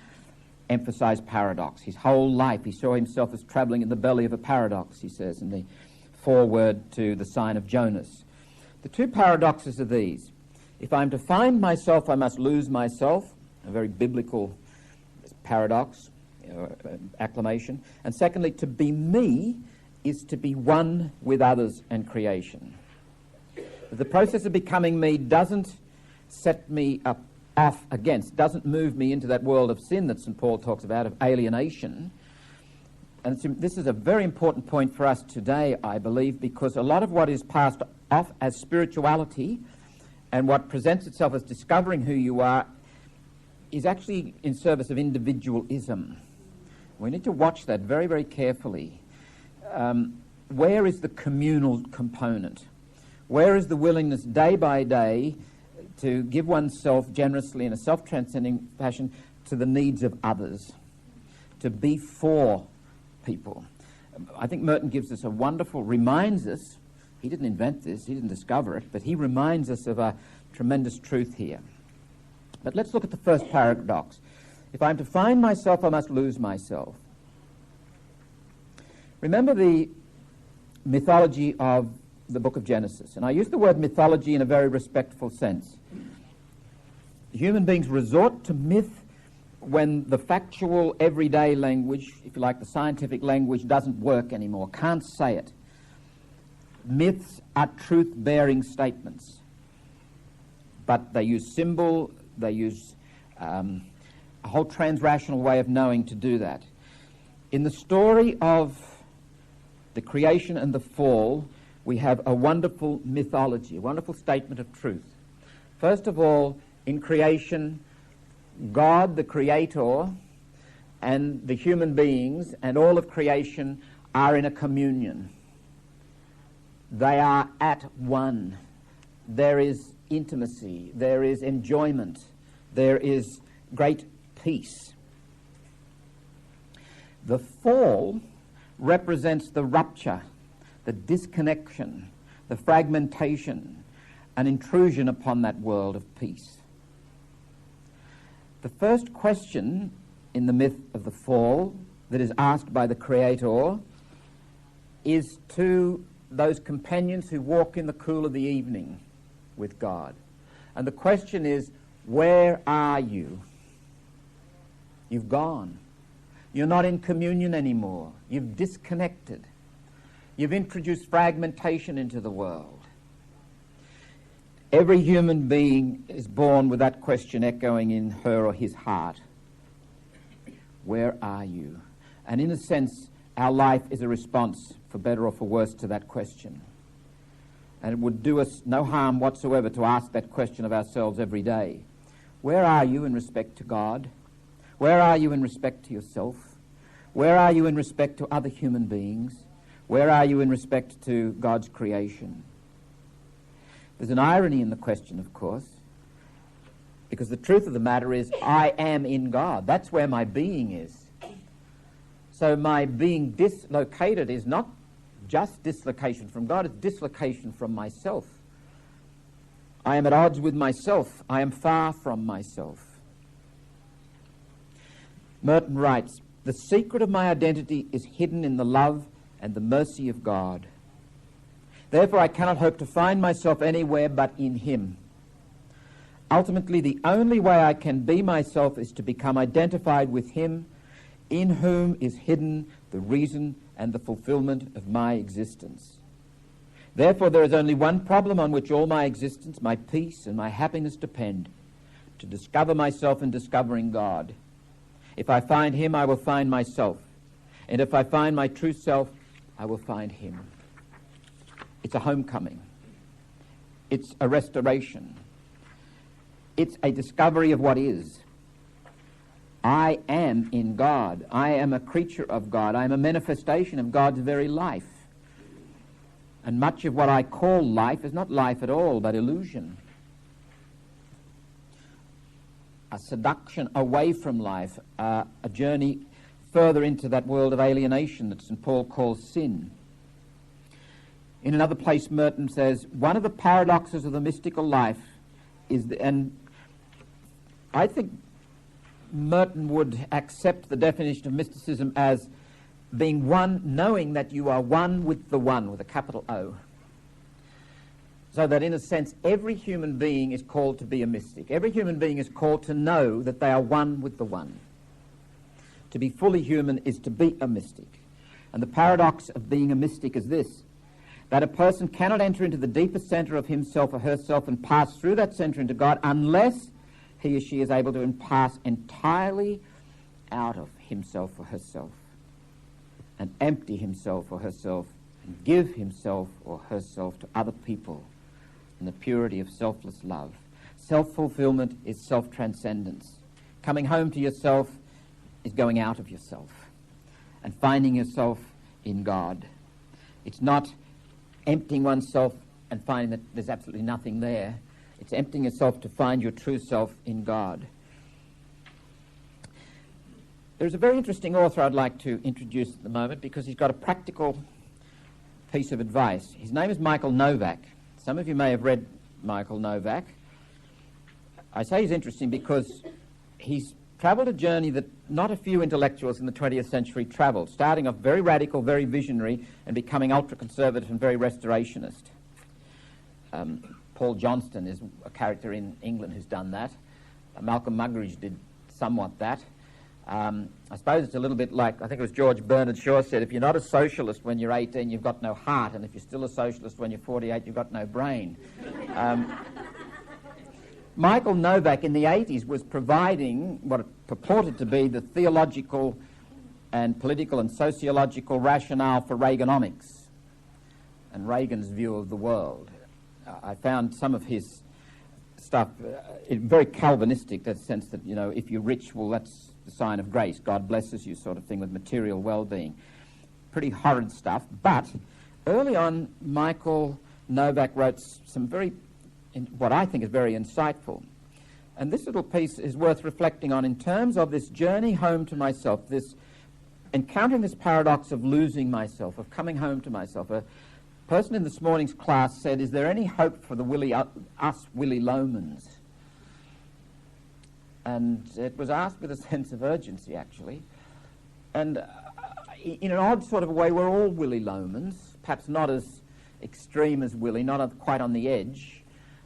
B: emphasize paradox. His whole life he saw himself as travelling in the belly of a paradox, he says in the foreword to the sign of Jonas. The two paradoxes are these. If I'm to find myself, I must lose myself, a very biblical paradox, acclamation. And secondly, to be me is to be one with others and creation. The process of becoming me doesn't set me off against, doesn't move me into that world of sin that St. Paul talks about, of alienation. And this is a very important point for us today, I believe, because a lot of what is passed off as spirituality and what presents itself as discovering who you are is actually in service of individualism. We need to watch that very, very carefully. Where is the communal component? Where is the willingness day by day to give oneself generously in a self-transcending fashion to the needs of others, to be for people? I think Merton gives us reminds us, he didn't invent this, he didn't discover it, but he reminds us of a tremendous truth here. But let's look at the first paradox. If I'm to find myself, I must lose myself. Remember the mythology of the book of Genesis. And I use the word mythology in a very respectful sense. Human beings resort to myth when the factual, everyday language, if you like, the scientific language, doesn't work anymore, can't say it. Myths are truth-bearing statements. But they use symbol, they use a whole transrational way of knowing to do that. In the story of the creation and the fall, we have a wonderful mythology, a wonderful statement of truth. First of all, in creation, God, the Creator, and the human beings and all of creation are in a communion. They are at one. There is intimacy, there is enjoyment, there is great peace. The fall represents the rupture, the disconnection, the fragmentation, an intrusion upon that world of peace. The first question in the myth of the fall that is asked by the Creator is to those companions who walk in the cool of the evening with God. And the question is, where are you? You've gone. You're not in communion anymore. You've disconnected. You've introduced fragmentation into the world. Every human being is born with that question echoing in her or his heart. Where are you? And in a sense, our life is a response, for better or for worse, to that question. And it would do us no harm whatsoever to ask that question of ourselves every day. Where are you in respect to God? Where are you in respect to yourself? Where are you in respect to other human beings? Where are you in respect to God's creation? There's an irony in the question, of course, because the truth of the matter is I am in God. That's where my being is. So my being dislocated is not just dislocation from God, it's dislocation from myself. I am at odds with myself. I am far from myself. Merton writes, "The secret of my identity is hidden in the love and the mercy of God. Therefore I cannot hope to find myself anywhere but in Him. Ultimately, the only way I can be myself is to become identified with Him, in whom is hidden the reason and the fulfillment of my existence. Therefore, there is only one problem on which all my existence, my peace, and my happiness depend: to discover myself in discovering God. If I find Him, I will find myself. And if I find my true self, I will find Him." It's a homecoming. It's a restoration. It's a discovery of what is. I am in God. I am a creature of God. I am a manifestation of God's very life. And much of what I call life is not life at all, but illusion. A seduction away from life, a journey further into that world of alienation that St. Paul calls sin. In another place, Merton says, one of the paradoxes of the mystical life is, and I think Merton would accept the definition of mysticism as being one, knowing that you are one with the one, with a capital O. So that in a sense, every human being is called to be a mystic. Every human being is called to know that they are one with the one. To be fully human is to be a mystic. And the paradox of being a mystic is this: that a person cannot enter into the deepest center of himself or herself and pass through that center into God unless he or she is able to pass entirely out of himself or herself and empty himself or herself and give himself or herself to other people in the purity of selfless love. Self-fulfillment is self-transcendence. Coming home to yourself is going out of yourself and finding yourself in God. It's not emptying oneself and finding that there's absolutely nothing there. It's emptying yourself to find your true self in God. There's a very interesting author I'd like to introduce at the moment because he's got a practical piece of advice. His name is Michael Novak. Some of you may have read Michael Novak. I say he's interesting because he's travelled a journey that not a few intellectuals in the 20th century travelled, starting off very radical, very visionary, and becoming ultra-conservative and very restorationist. Paul Johnston is a character in England who's done that. Malcolm Muggeridge did somewhat that. I suppose it's a little bit like, I think it was George Bernard Shaw said, if you're not a socialist when you're 18, you've got no heart, and if you're still a socialist when you're 48, you've got no brain. Michael Novak in the 80s was providing what purported to be the theological and political and sociological rationale for Reaganomics and Reagan's view of the world. I found some of his stuff very Calvinistic, that sense that, you know, if you're rich, well, that's the sign of grace. God blesses you, sort of thing, with material well-being. Pretty horrid stuff. But early on, Michael Novak wrote some what I think is very insightful. And this little piece is worth reflecting on in terms of this journey home to myself, this encountering this paradox of losing myself, of coming home to myself. A person in this morning's class said, is there any hope for the us Willy Lomans? And it was asked with a sense of urgency, actually. And in an odd sort of a way, we're all Willy Lomans, perhaps not as extreme as Willy, not quite on the edge,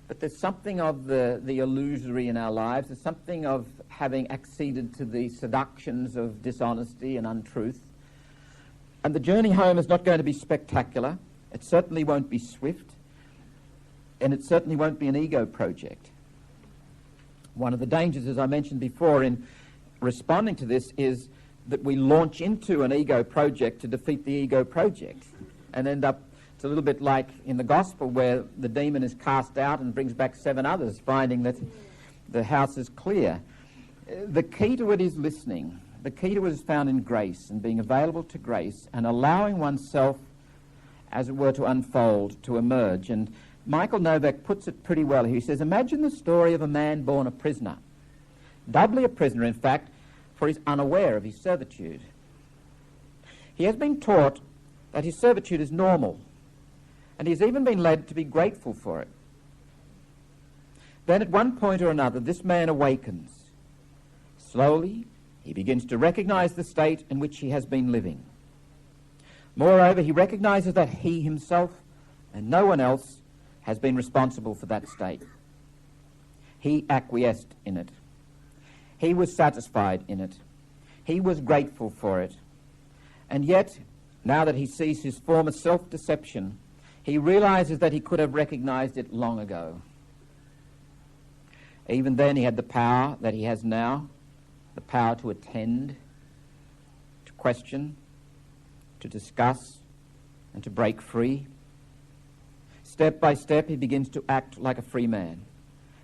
B: but there's something of the illusory in our lives. There's something of having acceded to the seductions of dishonesty and untruth. And the journey home is not going to be spectacular. It certainly won't be swift. And it certainly won't be an ego project. One of the dangers, as I mentioned before, in responding to this is that we launch into an ego project to defeat the ego project and end up, it's a little bit like in the gospel where the demon is cast out and brings back 7 others, finding that The house is clear. The key to it is listening. The key to it is found in grace and being available to grace and allowing oneself, as it were, to unfold, to emerge. And Michael Novak puts it pretty well. He says, imagine the story of a man born a prisoner, doubly a prisoner, in fact, for he's unaware of his servitude. He has been taught that his servitude is normal, and he's even been led to be grateful for it. Then at one point or another, this man awakens. Slowly, he begins to recognize the state in which he has been living. Moreover, he recognizes that he himself and no one else has been responsible for that state. He acquiesced in it. He was satisfied in it. He was grateful for it. And yet, now that he sees his former self-deception, he realizes that he could have recognized it long ago. Even then, he had the power that he has now, the power to attend, to question, to discuss, and to break free. Step by step, he begins to act like a free man,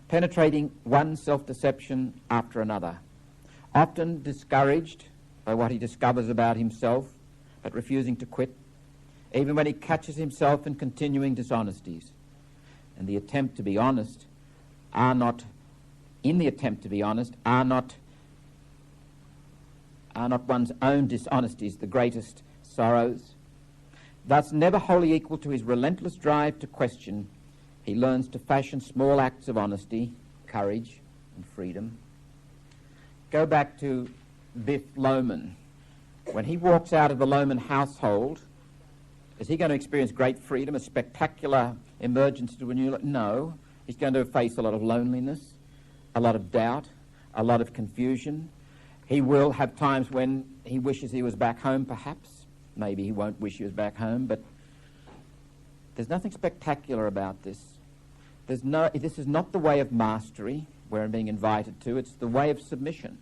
B: penetrating one self-deception after another, often discouraged by what he discovers about himself, but refusing to quit, even when he catches himself in continuing dishonesties. And the attempt to be honest are not one's own dishonesties the greatest sorrows. Thus, never wholly equal to his relentless drive to question, he learns to fashion small acts of honesty, courage, and freedom. Go back to Biff Loman. When he walks out of the Loman household, is he going to experience great freedom, a spectacular emergence to a new life? No. He's going to face a lot of loneliness, a lot of doubt, a lot of confusion. He will have times when he wishes he was back home, perhaps. Maybe he won't wish he was back home, but there's nothing spectacular about this. This is not the way of mastery, where I'm being invited to. It's the way of submission.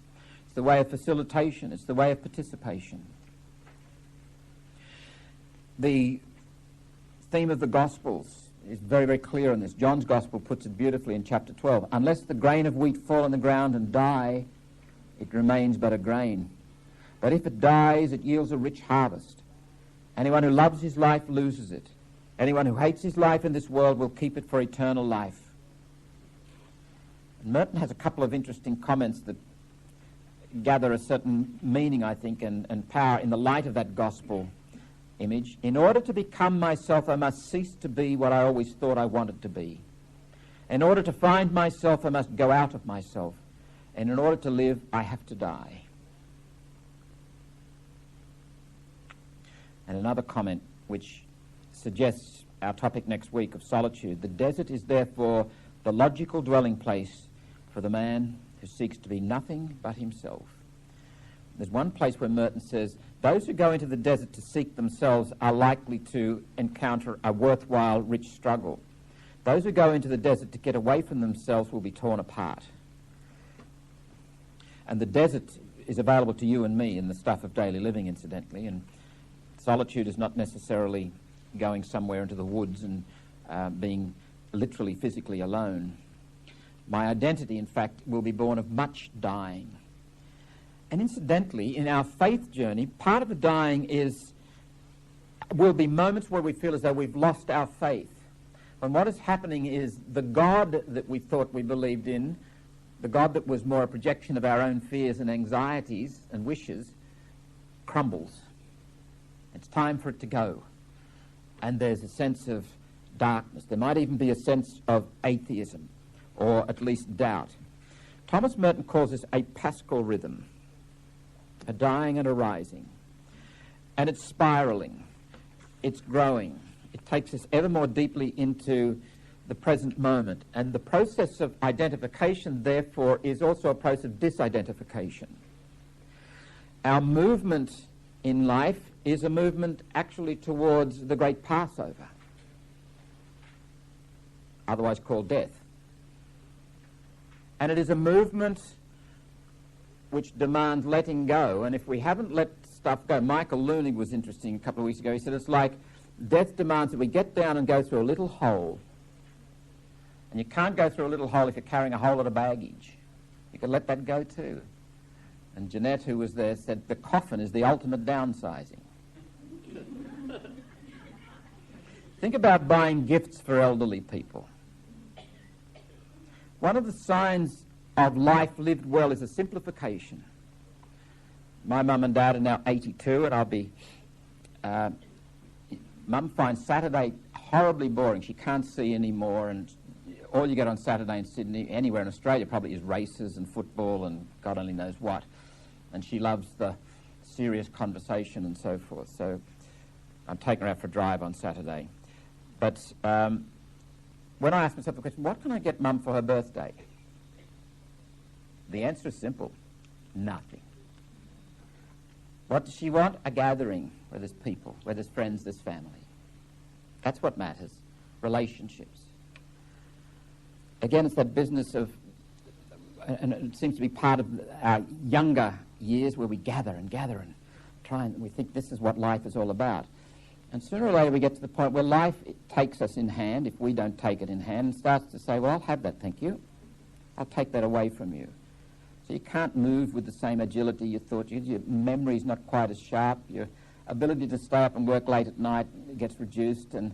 B: It's the way of facilitation. It's the way of participation. The theme of the Gospels is very, very clear on this. John's Gospel puts it beautifully in chapter 12. Unless the grain of wheat fall on the ground and die, it remains but a grain. But if it dies, it yields a rich harvest. Anyone who loves his life loses it. Anyone who hates his life in this world will keep it for eternal life. And Merton has a couple of interesting comments that gather a certain meaning, I think, and power in the light of that gospel image. In order to become myself, I must cease to be what I always thought I wanted to be. In order to find myself, I must go out of myself. And in order to live, I have to die. And another comment which suggests our topic next week of solitude. The desert is therefore the logical dwelling place for the man who seeks to be nothing but himself. There's one place where Merton says, those who go into the desert to seek themselves are likely to encounter a worthwhile, rich struggle. Those who go into the desert to get away from themselves will be torn apart. And the desert is available to you and me in the stuff of daily living, incidentally, and solitude is not necessarily going somewhere into the woods and being literally, physically alone. My identity, in fact, will be born of much dying. And incidentally, in our faith journey, part of the dying will be moments where we feel as though we've lost our faith. And what is happening is the God that we thought we believed in, the God that was more a projection of our own fears and anxieties and wishes, crumbles. It's time for it to go. And there's a sense of darkness. There might even be a sense of atheism, or at least doubt. Thomas Merton calls this a paschal rhythm, a dying and a rising. And it's spiraling. It's growing. It takes us ever more deeply into the present moment. And the process of identification, therefore, is also a process of disidentification. Our movement in life is a movement actually towards the great Passover, otherwise called death. And it is a movement which demands letting go. And if we haven't let stuff go, Michael Looning was interesting a couple of weeks ago. He said it's like death demands that we get down and go through a little hole And you can't go through a little hole if you're carrying a whole lot of baggage. You can let that go too. And Jeanette, who was there, said the coffin is the ultimate downsizing. Think about buying gifts for elderly people. One of the signs of life lived well is a simplification. My mum and dad are now 82, and I'll be... Mum finds Saturday horribly boring. She can't see anymore, and all you get on Saturday in Sydney, anywhere in Australia, probably is races and football and God only knows what. And she loves the serious conversation and so forth. So I'm taking her out for a drive on Saturday. But when I ask myself the question, what can I get Mum for her birthday? The answer is simple: nothing. What does she want? A gathering where there's people, where there's friends, there's family. That's what matters. Relationships. Again, it's that business of, and it seems to be part of our younger years where we gather and try and we think this is what life is all about. And sooner or later we get to the point where life takes us in hand, if we don't take it in hand, and starts to say, well, I'll have that, thank you. I'll take that away from you. So you can't move with the same agility you thought you did. Your memory's not quite as sharp. Your ability to stay up and work late at night gets reduced. And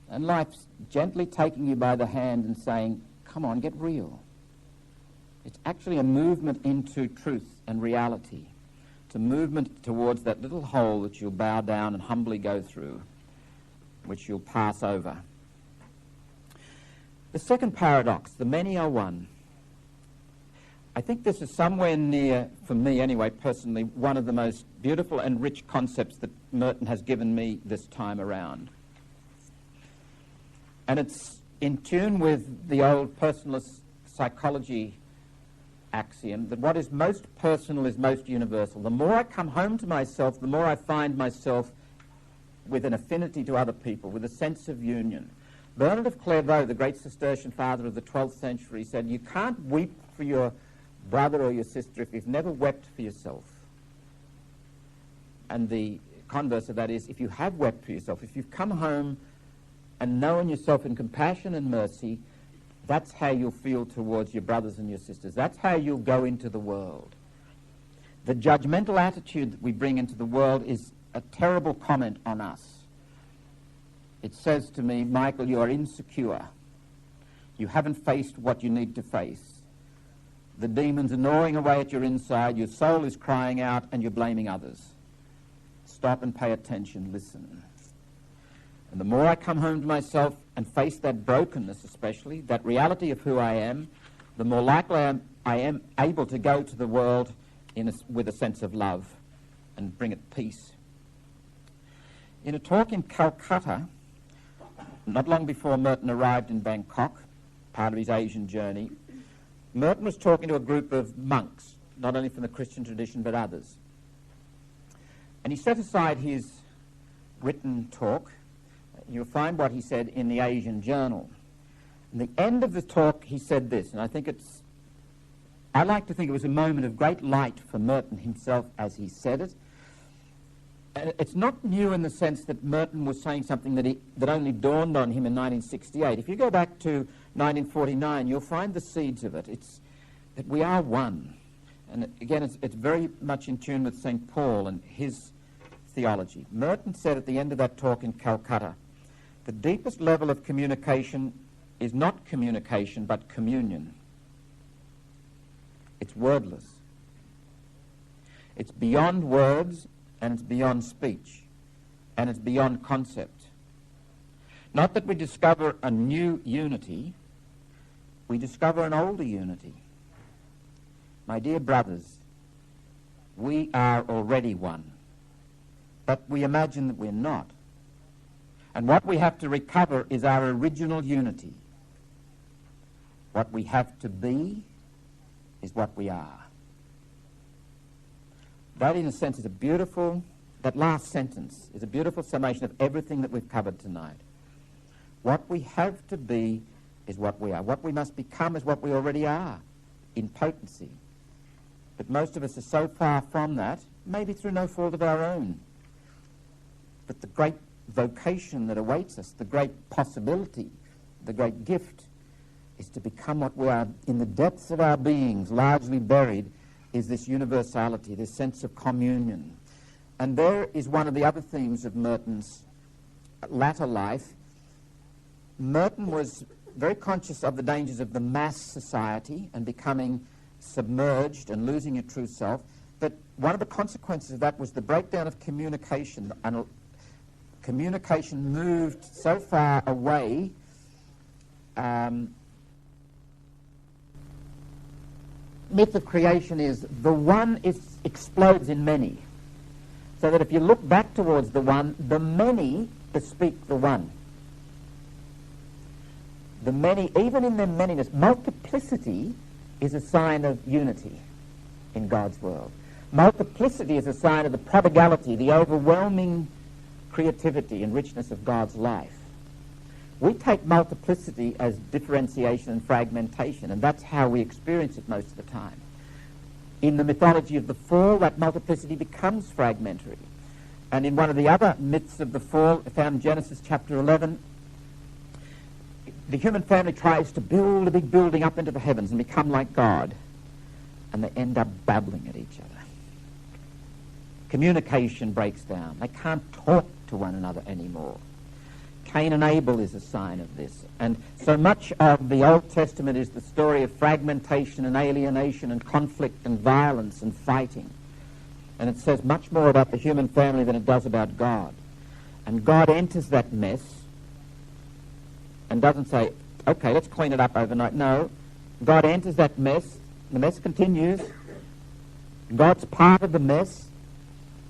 B: life's gently taking you by the hand and saying, come on, get real. It's actually a movement into truth and reality. It's a movement towards that little hole that you'll bow down and humbly go through, which you'll pass over. The second paradox, the many are one. I think this is somewhere near, for me anyway, personally, one of the most beautiful and rich concepts that Merton has given me this time around. And it's in tune with the old personalist psychology axiom that what is most personal is most universal. The more I come home to myself, the more I find myself with an affinity to other people, with a sense of union. Bernard of Clairvaux, the great Cistercian father of the 12th century, said, you can't weep for your brother or your sister if you've never wept for yourself. And the converse of that is, if you have wept for yourself, if you've come home and known yourself in compassion and mercy, that's how you'll feel towards your brothers and your sisters. That's how you'll go into the world. The judgmental attitude that we bring into the world is a terrible comment on us. It says to me, Michael, you are insecure. You haven't faced what you need to face. The demons are gnawing away at your inside, your soul is crying out, and you're blaming others. Stop and pay attention, listen. And the more I come home to myself and face that brokenness especially, that reality of who I am, the more likely I am able to go to the world with a sense of love and bring it peace. In a talk in Calcutta, not long before Merton arrived in Bangkok, part of his Asian journey, Merton was talking to a group of monks, not only from the Christian tradition but others. And he set aside his written talk. You'll find what he said in the Asian Journal. In the end of the talk, he said this, and I like to think it was a moment of great light for Merton himself as he said it. It's not new in the sense that Merton was saying something that only dawned on him in 1968. If you go back to 1949, you'll find the seeds of it. It's that we are one. And again, it's very much in tune with St. Paul and his theology. Merton said at the end of that talk in Calcutta, the deepest level of communication is not communication, but communion. It's wordless. It's beyond words, and it's beyond speech, and it's beyond concept. Not that we discover a new unity, we discover an older unity. My dear brothers, we are already one, but we imagine that we're not. And what we have to recover is our original unity. What we have to be is what we are. That, in a sense, is that last sentence is a beautiful summation of everything that we've covered tonight. What we have to be is what we are. What we must become is what we already are, in potency. But most of us are so far from that, maybe through no fault of our own. But the great vocation that awaits us, the great possibility, the great gift is to become what we are in the depths of our beings, largely buried, is this universality, this sense of communion. And there is one of the other themes of Merton's latter life. Merton was very conscious of the dangers of the mass society and becoming submerged and losing your true self. But one of the consequences of that was the breakdown of communication. And communication moved so far away. Myth of creation is the one explodes in many. So that if you look back towards the one, the many bespeak the one. The many, even in their manyness, multiplicity is a sign of unity in God's world. Multiplicity is a sign of the prodigality, the overwhelming creativity and richness of God's life. We take multiplicity as differentiation and fragmentation, and that's how we experience it most of the time. In the mythology of the fall, that multiplicity becomes fragmentary. And in one of the other myths of the fall, found in Genesis chapter 11, the human family tries to build a big building up into the heavens and become like God, and they end up babbling at each other. Communication breaks down. They can't talk to one another anymore. Cain and Abel is a sign of this. And so much of the Old Testament is the story of fragmentation and alienation and conflict and violence and fighting. And it says much more about the human family than it does about God. And God enters that mess and doesn't say, okay, let's clean it up overnight. No, God enters that mess. The mess continues. God's part of the mess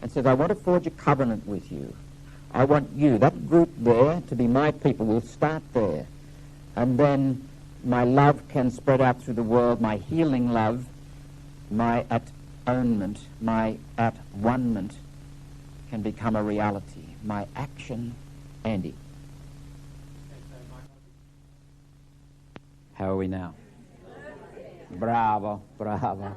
B: and says, I want to forge a covenant with you. I want you, that group there, to be my people. We'll start there. And then my love can spread out through the world, my healing love, my at-ownment, my at-one-ment can become a reality. My action, Andy. How are we now? Bravo, bravo.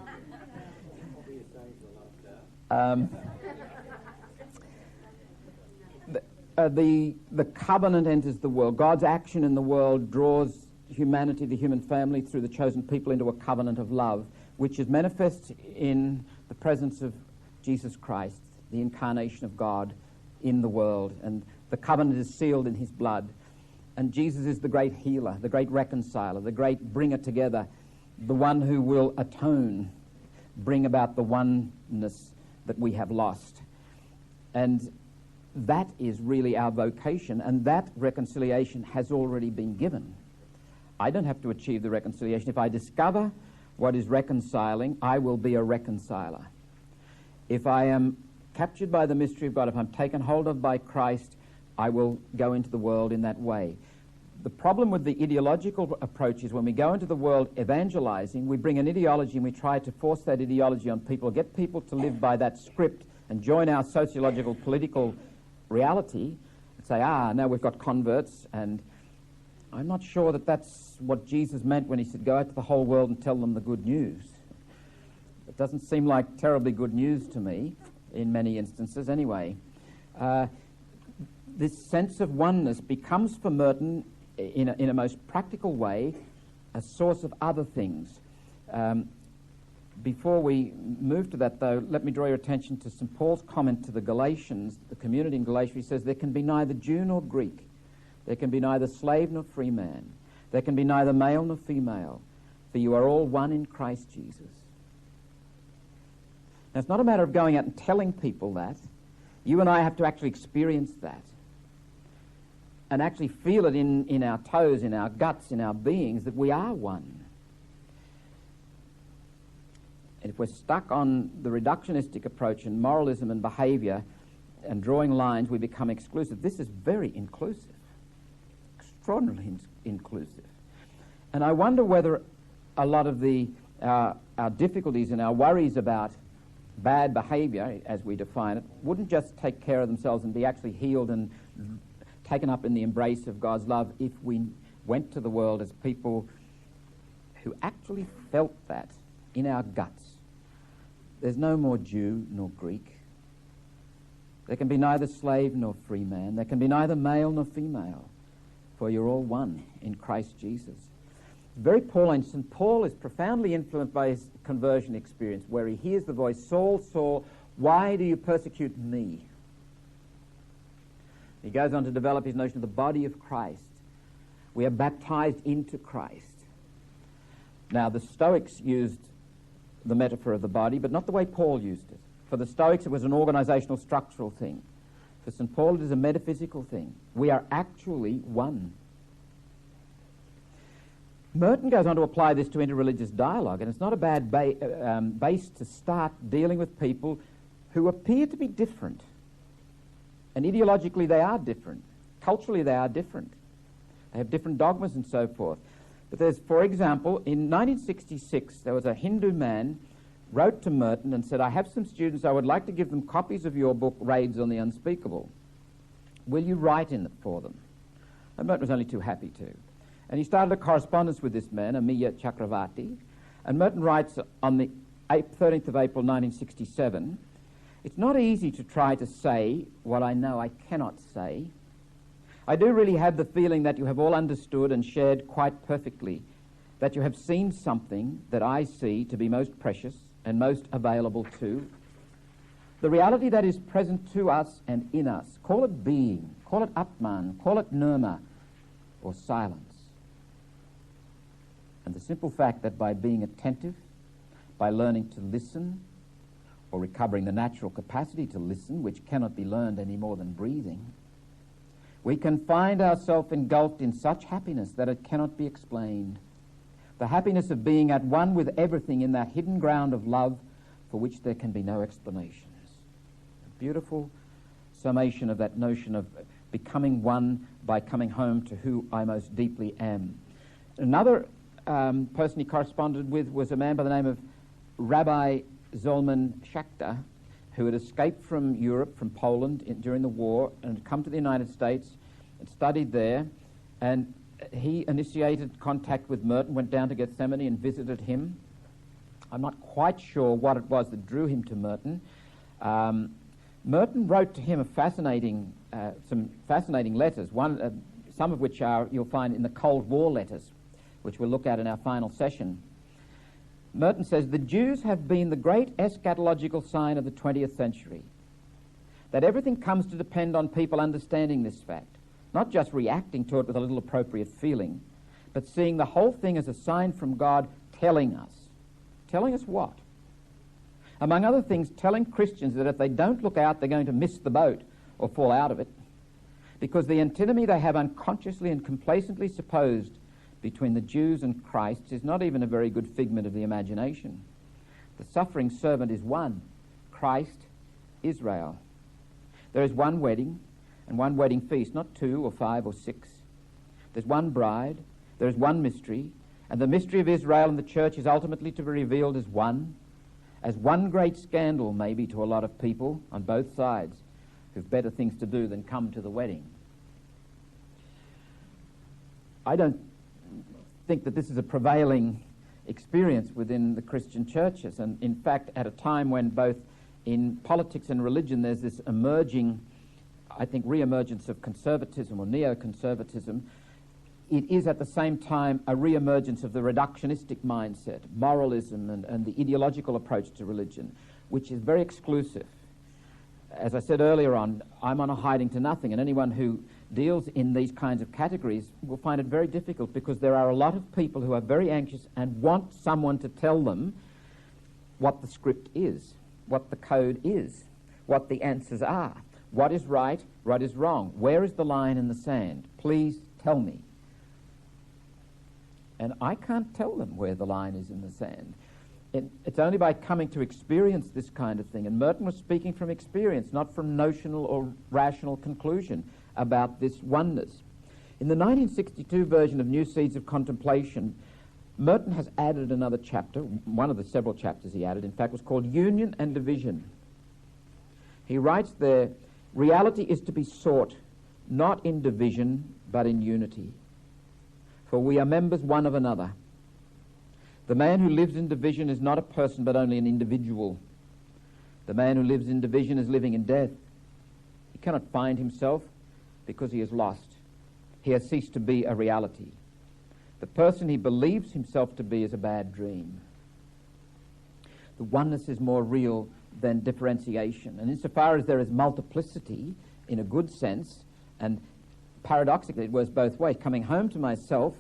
B: The covenant enters the world. God's action in the world draws humanity, the human family, through the chosen people into a covenant of love, which is manifest in the presence of Jesus Christ, the incarnation of God in the world. And the covenant is sealed in his blood. And Jesus is the great healer, the great reconciler, the great bringer together, the one who will atone, bring about the oneness that we have lost. And that is really our vocation, and that reconciliation has already been given. I don't have to achieve the reconciliation. If I discover what is reconciling, I will be a reconciler. If I am captured by the mystery of God, if I'm taken hold of by Christ, I will go into the world in that way. The problem with the ideological approach is when we go into the world evangelizing, we bring an ideology and we try to force that ideology on people, get people to live by that script and join our sociological, political reality and say, now we've got converts. And I'm not sure that that's what Jesus meant when he said, go out to the whole world and tell them the good news. It doesn't seem like terribly good news to me in many instances anyway. This sense of oneness becomes for Merton in a most practical way a source of other things. Before we move to that, though, let me draw your attention to St. Paul's comment to the Galatians, the community in Galatia. He says, there can be neither Jew nor Greek. There can be neither slave nor free man. There can be neither male nor female. For you are all one in Christ Jesus. Now, it's not a matter of going out and telling people that. You and I have to actually experience that and actually feel it in our toes, in our guts, in our beings, that we are one. And if we're stuck on the reductionistic approach and moralism and behaviour and drawing lines, we become exclusive. This is very inclusive, extraordinarily inclusive. And I wonder whether a lot of our difficulties and our worries about bad behaviour, as we define it, wouldn't just take care of themselves and be actually healed and taken up in the embrace of God's love if we went to the world as people who actually felt that in our guts. There's no more Jew nor Greek. There can be neither slave nor free man. There can be neither male nor female, for you're all one in Christ Jesus. very Pauline. St. Paul is profoundly influenced by his conversion experience, where he hears the voice, Saul, Saul, why do you persecute me? He goes on to develop his notion of the body of Christ. We are baptized into Christ. Now, the Stoics used the metaphor of the body, but not the way Paul used it. For the Stoics, it was an organizational, structural thing. For St. Paul, it is a metaphysical thing. We are actually one. Merton goes on to apply this to interreligious dialogue, and it's not a bad base to start dealing with people who appear to be different. And ideologically, they are different. Culturally, they are different. They have different dogmas and so forth. But there's, for example, in 1966, there was a Hindu man wrote to Merton and said, I have some students, I would like to give them copies of your book, Raids on the Unspeakable. Will you write in it for them? And Merton was only too happy to. And he started a correspondence with this man, Amiya Chakravarti, and Merton writes on the 13th of April 1967, it's not easy to try to say what I know I cannot say. I do really have the feeling that you have all understood and shared quite perfectly, that you have seen something that I see to be most precious and most available to. The reality that is present to us and in us, call it being, call it Atman, call it Nirma, or silence. And the simple fact that by being attentive, by learning to listen, or recovering the natural capacity to listen, which cannot be learned any more than breathing, we can find ourselves engulfed in such happiness that it cannot be explained. The happiness of being at one with everything in that hidden ground of love for which there can be no explanations. A beautiful summation of that notion of becoming one by coming home to who I most deeply am. Another person he corresponded with was a man by the name of Rabbi Zolman Schachter, who had escaped from Europe, from Poland during the war, and had come to the United States and studied there. And he initiated contact with Merton, went down to Gethsemane and visited him. I'm not quite sure what it was that drew him to Merton. Merton wrote to him some fascinating letters, some of which you'll find in the Cold War letters, which we'll look at in our final session. Merton says, the Jews have been the great eschatological sign of the 20th century. That everything comes to depend on people understanding this fact, not just reacting to it with a little appropriate feeling, but seeing the whole thing as a sign from God telling us. Telling us what? Among other things, telling Christians that if they don't look out, they're going to miss the boat or fall out of it, because the antinomy they have unconsciously and complacently supposed between the Jews and Christ is not even a very good figment of the imagination. The suffering servant is one, Christ, Israel. There is one wedding and one wedding feast, not 2 or 5 or 6. There's one bride, there is one mystery, and the mystery of Israel and the church is ultimately to be revealed as one great scandal maybe to a lot of people on both sides who've better things to do than come to the wedding. I don't think that this is a prevailing experience within the Christian churches, and in fact at a time when both in politics and religion there's this emerging, I think, re-emergence of conservatism or neoconservatism, it is at the same time a re-emergence of the reductionistic mindset, moralism and the ideological approach to religion, which is very exclusive. As I said earlier on, I'm on a hiding to nothing, and anyone who deals in these kinds of categories will find it very difficult, because there are a lot of people who are very anxious and want someone to tell them what the script is, what the code is, what the answers are, what is right, what is wrong, where is the line in the sand, please tell me. And I can't tell them where the line is in the sand. It's only by coming to experience this kind of thing, and Merton was speaking from experience, not from notional or rational conclusion about this oneness. In the 1962 version of New Seeds of Contemplation, Merton has added another chapter. One of the several chapters he added, in fact, was called Union and Division. He writes there, reality is to be sought not in division but in unity, for we are members one of another. The man who lives in division is not a person but only an individual. The man who lives in division is living in death. He cannot find himself because he is lost. He has ceased to be a reality. The person he believes himself to be is a bad dream. The oneness is more real than differentiation. And insofar as there is multiplicity in a good sense, and paradoxically it works both ways, coming home to myself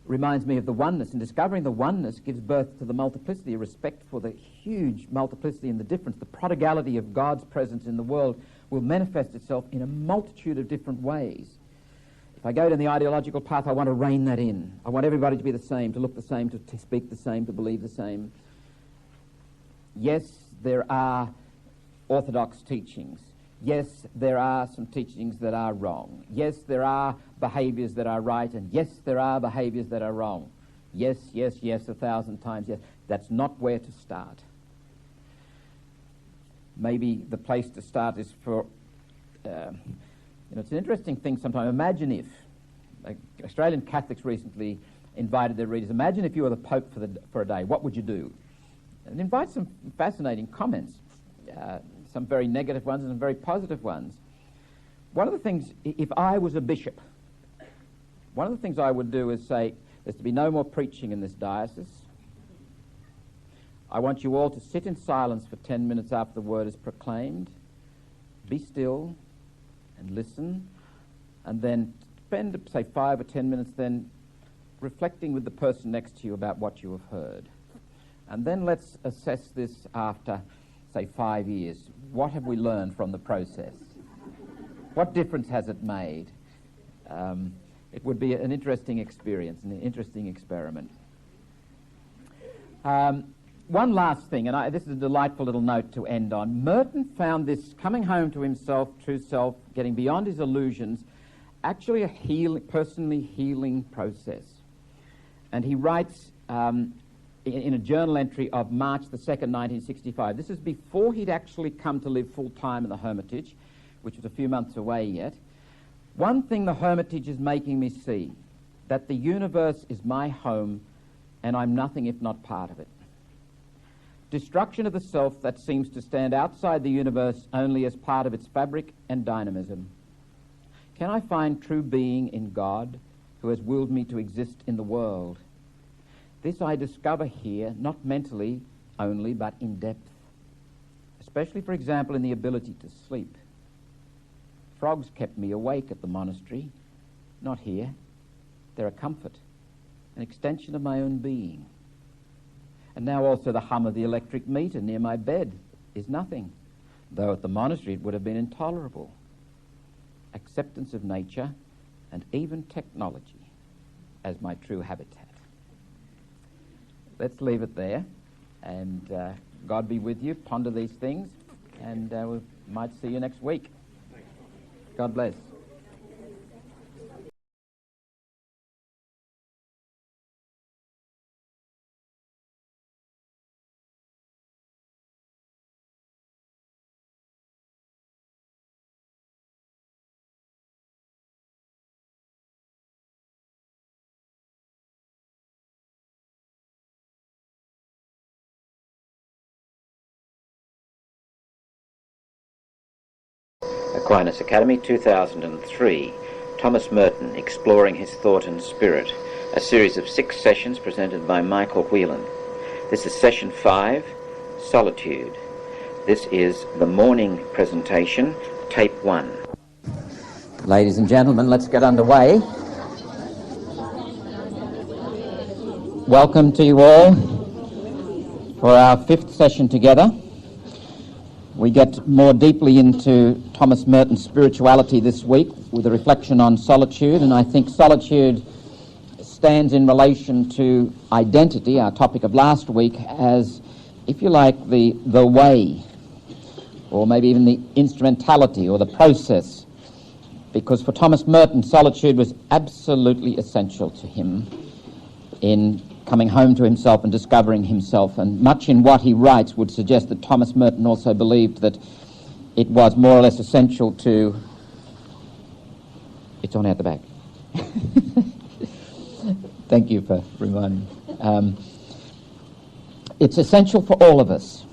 B: reminds me of the oneness, and discovering the oneness gives birth to the multiplicity, a respect for the huge multiplicity and the difference. The prodigality of God's presence in the world will manifest itself in a multitude of different ways. If I go down the ideological path, I want to rein that in. I want everybody to be the same, to look the same, to speak the same, to believe the same. Yes, there are orthodox teachings. Yes, there are some teachings that are wrong. Yes, there are behaviours that are right, and yes, there are behaviours that are wrong. Yes, yes, yes, 1,000 times yes. That's not where to start. Maybe the place to start is for, it's an interesting thing sometimes. Imagine if, Australian Catholics recently invited their readers, imagine if you were the Pope for a day, what would you do? And invite some fascinating comments, some very negative ones and some very positive ones. One of the things, if I was a bishop, one of the things I would do is say, there's to be no more preaching in this diocese. I want you all to sit in silence for 10 minutes after the word is proclaimed. Be still and listen, and then spend, say, 5 or 10 minutes then reflecting with the person next to you about what you have heard. And then let's assess this after, say, 5 years. What have we learned from the process? What difference has it made? It would be an interesting experience, an interesting experiment. One last thing, and this is a delightful little note to end on. Merton found this coming home to himself, true self, getting beyond his illusions, actually a personally healing process. And he writes in a journal entry of March the 2nd, 1965. This is before he'd actually come to live full-time in the Hermitage, which was a few months away yet. One thing the Hermitage is making me see, that the universe is my home and I'm nothing if not part of it. Destruction of the self that seems to stand outside the universe only as part of its fabric and dynamism. Can I find true being in God, who has willed me to exist in the world? This I discover here, not mentally only, but in depth, especially, for example, in the ability to sleep. Frogs kept me awake at the monastery, not here. They're a comfort, an extension of my own being. And now also the hum of the electric meter near my bed is nothing, though at the monastery it would have been intolerable. Acceptance of nature and even technology as my true habitat. Let's leave it there, and God be with you. Ponder these things, and we might see you next week. God bless.
A: Aquinas Academy, 2003. Thomas Merton, Exploring His Thought and Spirit. A series of 6 sessions presented by Michael Whelan. This is session 5, Solitude. This is the morning presentation, tape 1.
B: Ladies and gentlemen, let's get underway. Welcome to you all for our 5th session together. We get more deeply into Thomas Merton's spirituality this week with a reflection on solitude, and I think solitude stands in relation to identity, our topic of last week, as, if you like, the way, or maybe even the instrumentality or the process, because for Thomas Merton, solitude was absolutely essential to him in coming home to himself and discovering himself, and much in what he writes would suggest that Thomas Merton also believed that it was more or less essential to... It's on out the back. Thank you for reminding me. It's essential for all of us.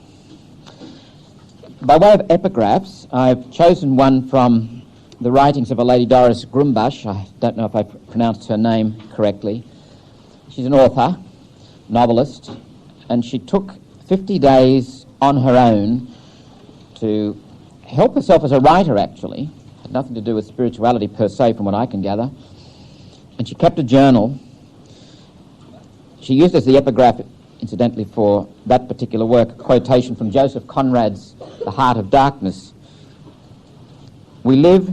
B: By way of epigraphs, I've chosen one from the writings of a Lady Doris Grumbash. I don't know if I pronounced her name correctly. She's an author, novelist, and she took 50 days on her own to help herself as a writer, actually. Had nothing to do with spirituality per se, from what I can gather. And she kept a journal. She used as the epigraph, incidentally, for that particular work, a quotation from Joseph Conrad's The Heart of Darkness. We live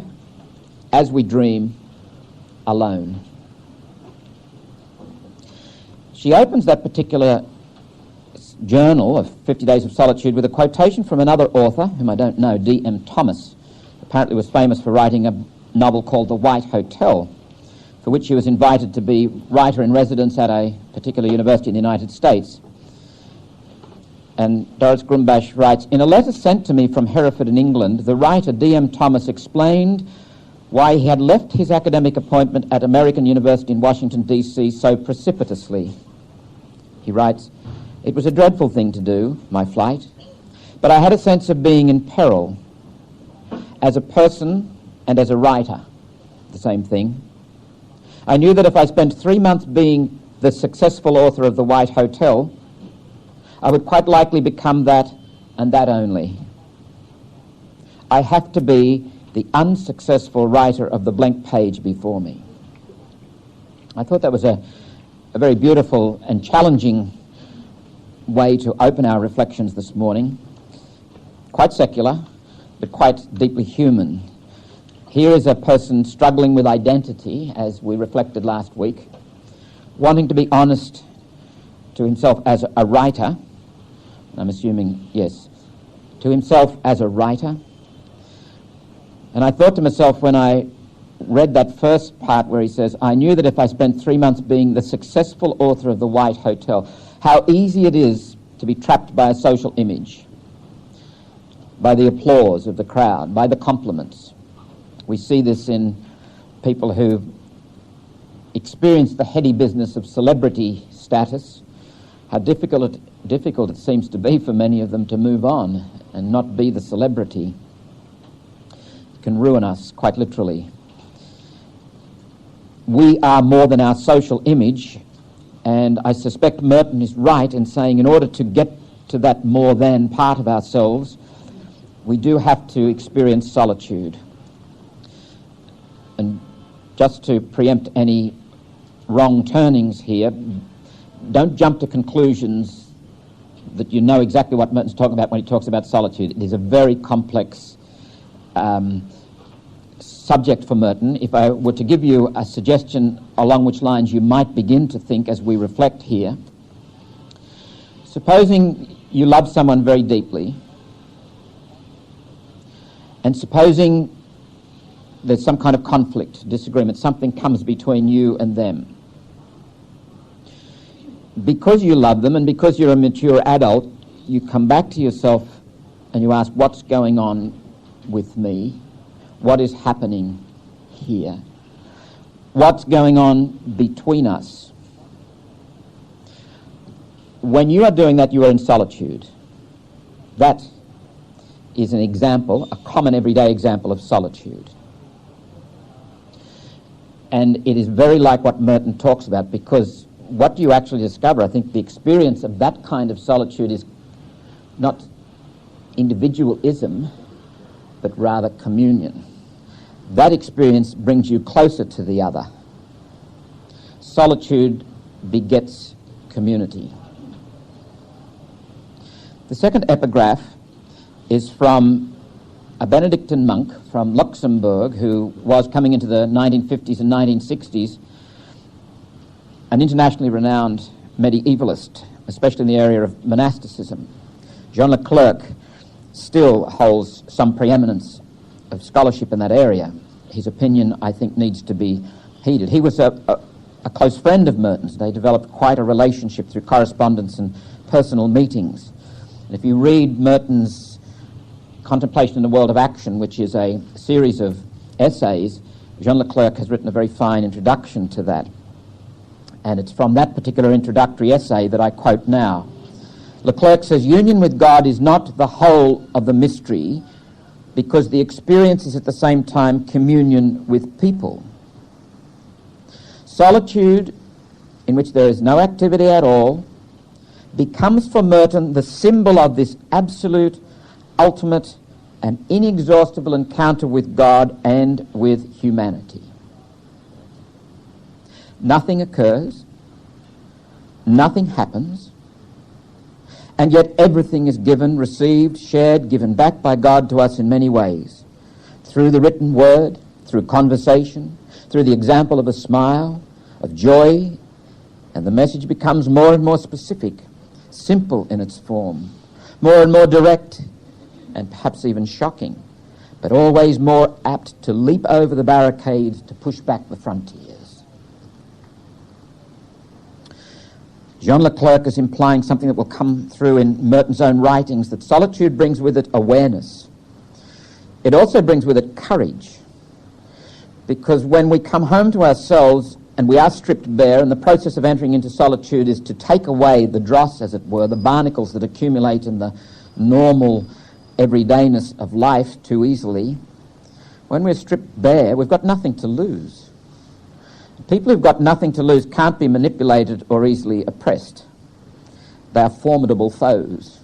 B: as we dream, alone. She opens that particular journal of 50 Days of Solitude with a quotation from another author, whom I don't know, D.M. Thomas. Apparently was famous for writing a novel called The White Hotel, for which he was invited to be writer-in-residence at a particular university in the United States. And Doris Grumbash writes, in a letter sent to me from Hereford in England, the writer D.M. Thomas explained why he had left his academic appointment at American University in Washington, D.C. so precipitously. He writes, it was a dreadful thing to do, my flight, but I had a sense of being in peril. As a person and as a writer, the same thing. I knew that if I spent 3 months being the successful author of The White Hotel, I would quite likely become that and that only. I have to be the unsuccessful writer of the blank page before me. I thought that was a very beautiful and challenging way to open our reflections this morning. Quite secular, but quite deeply human. Here is a person struggling with identity, as we reflected last week, wanting to be honest to himself as a writer. I'm assuming, yes, to himself as a writer. And I thought to myself when I read that first part where he says, I knew that if I spent 3 months being the successful author of The White Hotel, how easy it is to be trapped by a social image, by the applause of the crowd, by the compliments. We see this in people who experience the heady business of celebrity status, how difficult it seems to be for many of them to move on and not be the celebrity. It can ruin us, quite literally. We are more than our social image, and I suspect Merton is right in saying in order to get to that more than part of ourselves, we do have to experience solitude. And just to preempt any wrong turnings here, don't jump to conclusions that you know exactly what Merton's talking about when he talks about solitude. It is a very complex subject for Merton. If I were to give you a suggestion along which lines you might begin to think as we reflect here, supposing you love someone very deeply, and supposing there's some kind of conflict, disagreement, something comes between you and them. Because you love them and because you're a mature adult, you come back to yourself and you ask, what's going on with me? What is happening here? What's going on between us? When you are doing that, you are in solitude. That is an example, a common everyday example of solitude. And it is very like what Merton talks about, because what you actually discover, I think the experience of that kind of solitude is not individualism, but rather communion. That experience brings you closer to the other. Solitude begets community. The second epigraph is from a Benedictine monk from Luxembourg who was coming into the 1950s and 1960s, an internationally renowned medievalist, especially in the area of monasticism. Jean Leclerc still holds some preeminence of scholarship in that area. His opinion, I think, needs to be heeded. He was a close friend of Merton's. They developed quite a relationship through correspondence and personal meetings. And if you read Merton's Contemplation in the World of Action, which is a series of essays, Jean Leclerc has written a very fine introduction to that. And it's from that particular introductory essay that I quote now. Leclerc says, union with God is not the whole of the mystery, because the experience is at the same time communion with people. Solitude in which there is no activity at all, becomes for Merton the symbol of this absolute, ultimate, and inexhaustible encounter with God and with humanity. Nothing occurs, nothing happens, and yet everything is given, received, shared, given back by God to us in many ways. Through the written word, through conversation, through the example of a smile, of joy, and the message becomes more and more specific, simple in its form, more and more direct, and perhaps even shocking, but always more apt to leap over the barricades to push back the frontiers. Jean Leclerc is implying something that will come through in Merton's own writings, that solitude brings with it awareness. It also brings with it courage, because when we come home to ourselves and we are stripped bare, and the process of entering into solitude is to take away the dross, as it were, the barnacles that accumulate in the normal everydayness of life too easily, when we're stripped bare, we've got nothing to lose. People who've got nothing to lose can't be manipulated or easily oppressed. They are formidable foes,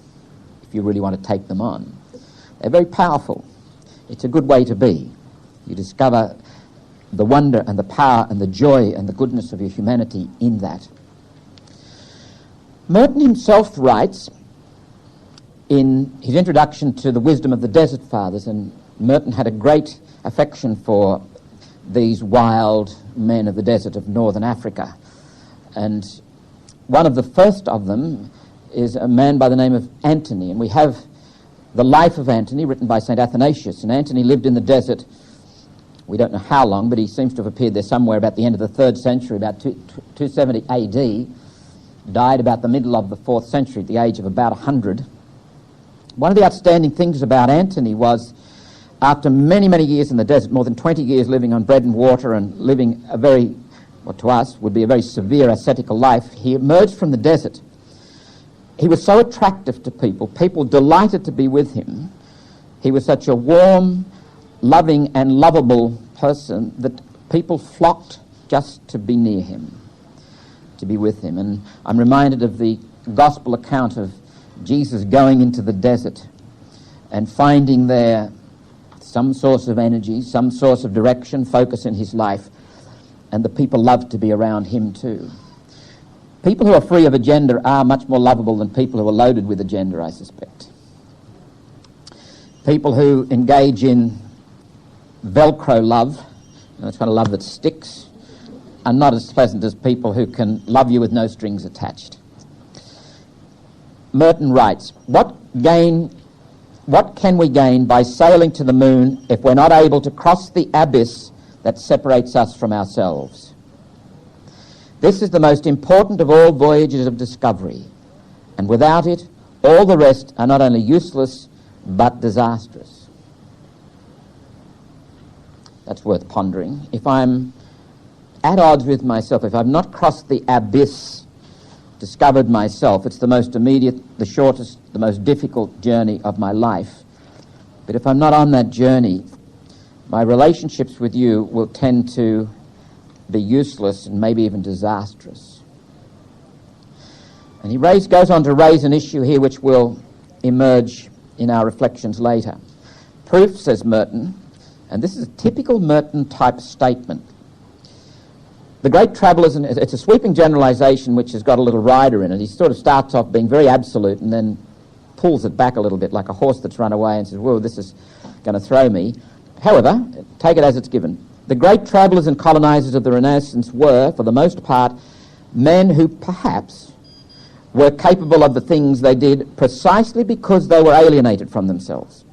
B: if you really want to take them on. They're very powerful. It's a good way to be. You discover the wonder and the power and the joy and the goodness of your humanity in that. Merton himself writes in his introduction to The Wisdom of the Desert Fathers, and Merton had a great affection for these wild men of the desert of northern Africa. And one of the first of them is a man by the name of Antony, and we have the life of Antony written by St. Athanasius. And Antony lived in the desert, we don't know how long, but he seems to have appeared there somewhere about the end of the 3rd century, about 270 AD, died about the middle of the 4th century at the age of about 100. One of the outstanding things about Antony was, after many, many years in the desert, more than 20 years living on bread and water and living a very, what to us would be a very severe ascetical life, he emerged from the desert. He was so attractive to people. People delighted to be with him. He was such a warm, loving and lovable person that people flocked just to be near him, to be with him. And I'm reminded of the gospel account of Jesus going into the desert and finding there some source of energy, some source of direction, focus in his life, and the people loved to be around him too. People who are free of agenda are much more lovable than people who are loaded with agenda, I suspect. People who engage in Velcro love, that's kind of love that sticks, are not as pleasant as people who can love you with no strings attached. Merton writes, What can we gain by sailing to the moon if we're not able to cross the abyss that separates us from ourselves? This is the most important of all voyages of discovery, and without it, all the rest are not only useless, but disastrous. That's worth pondering. If I'm at odds with myself, if I've not crossed the abyss, discovered myself, it's the most immediate, the shortest, the most difficult journey of my life. But if I'm not on that journey, my relationships with you will tend to be useless and maybe even disastrous. And he goes on to raise an issue here which will emerge in our reflections later. Proof, says Merton, and this is a typical Merton-type statement. The great travellers, and it's a sweeping generalisation which has got a little rider in it. He sort of starts off being very absolute and then pulls it back a little bit like a horse that's run away and says, whoa, this is going to throw me. However, take it as it's given. The great travellers and colonisers of the Renaissance were, for the most part, men who perhaps were capable of the things they did precisely because they were alienated from themselves.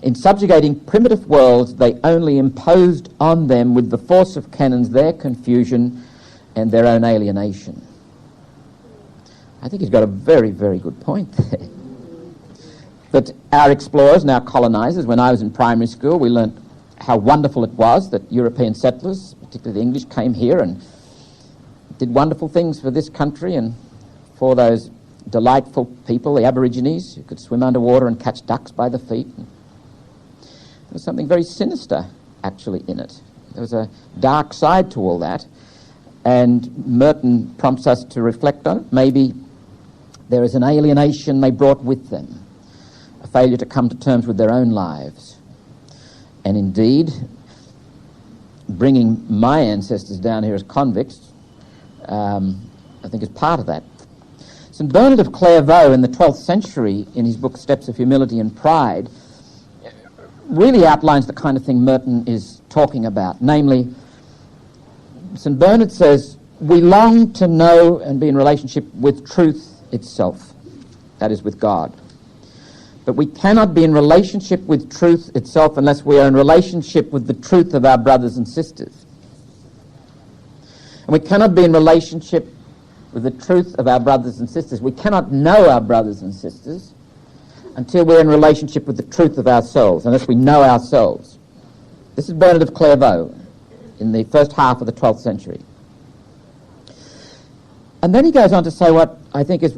B: In subjugating primitive worlds, they only imposed on them with the force of cannons their confusion and their own alienation. I think he's got a very, very good point there. But our explorers and our colonisers, when I was in primary school, we learnt how wonderful it was that European settlers, particularly the English, came here and did wonderful things for this country and for those delightful people, the Aborigines, who could swim underwater and catch ducks by the feet. There was something very sinister, actually, in it. There was a dark side to all that. And Merton prompts us to reflect on it. Maybe there is an alienation they brought with them, a failure to come to terms with their own lives. And indeed, bringing my ancestors down here as convicts, I think is part of that. St. Bernard of Clairvaux in the 12th century, in his book Steps of Humility and Pride, really outlines the kind of thing Merton is talking about. Namely, St. Bernard says, we long to know and be in relationship with truth itself, that is, with God. But we cannot be in relationship with truth itself unless we are in relationship with the truth of our brothers and sisters. And we cannot be in relationship with the truth of our brothers and sisters. We cannot know our brothers and sisters until we're in relationship with the truth of ourselves, unless we know ourselves. This is Bernard of Clairvaux in the first half of the 12th century. And then he goes on to say what I think is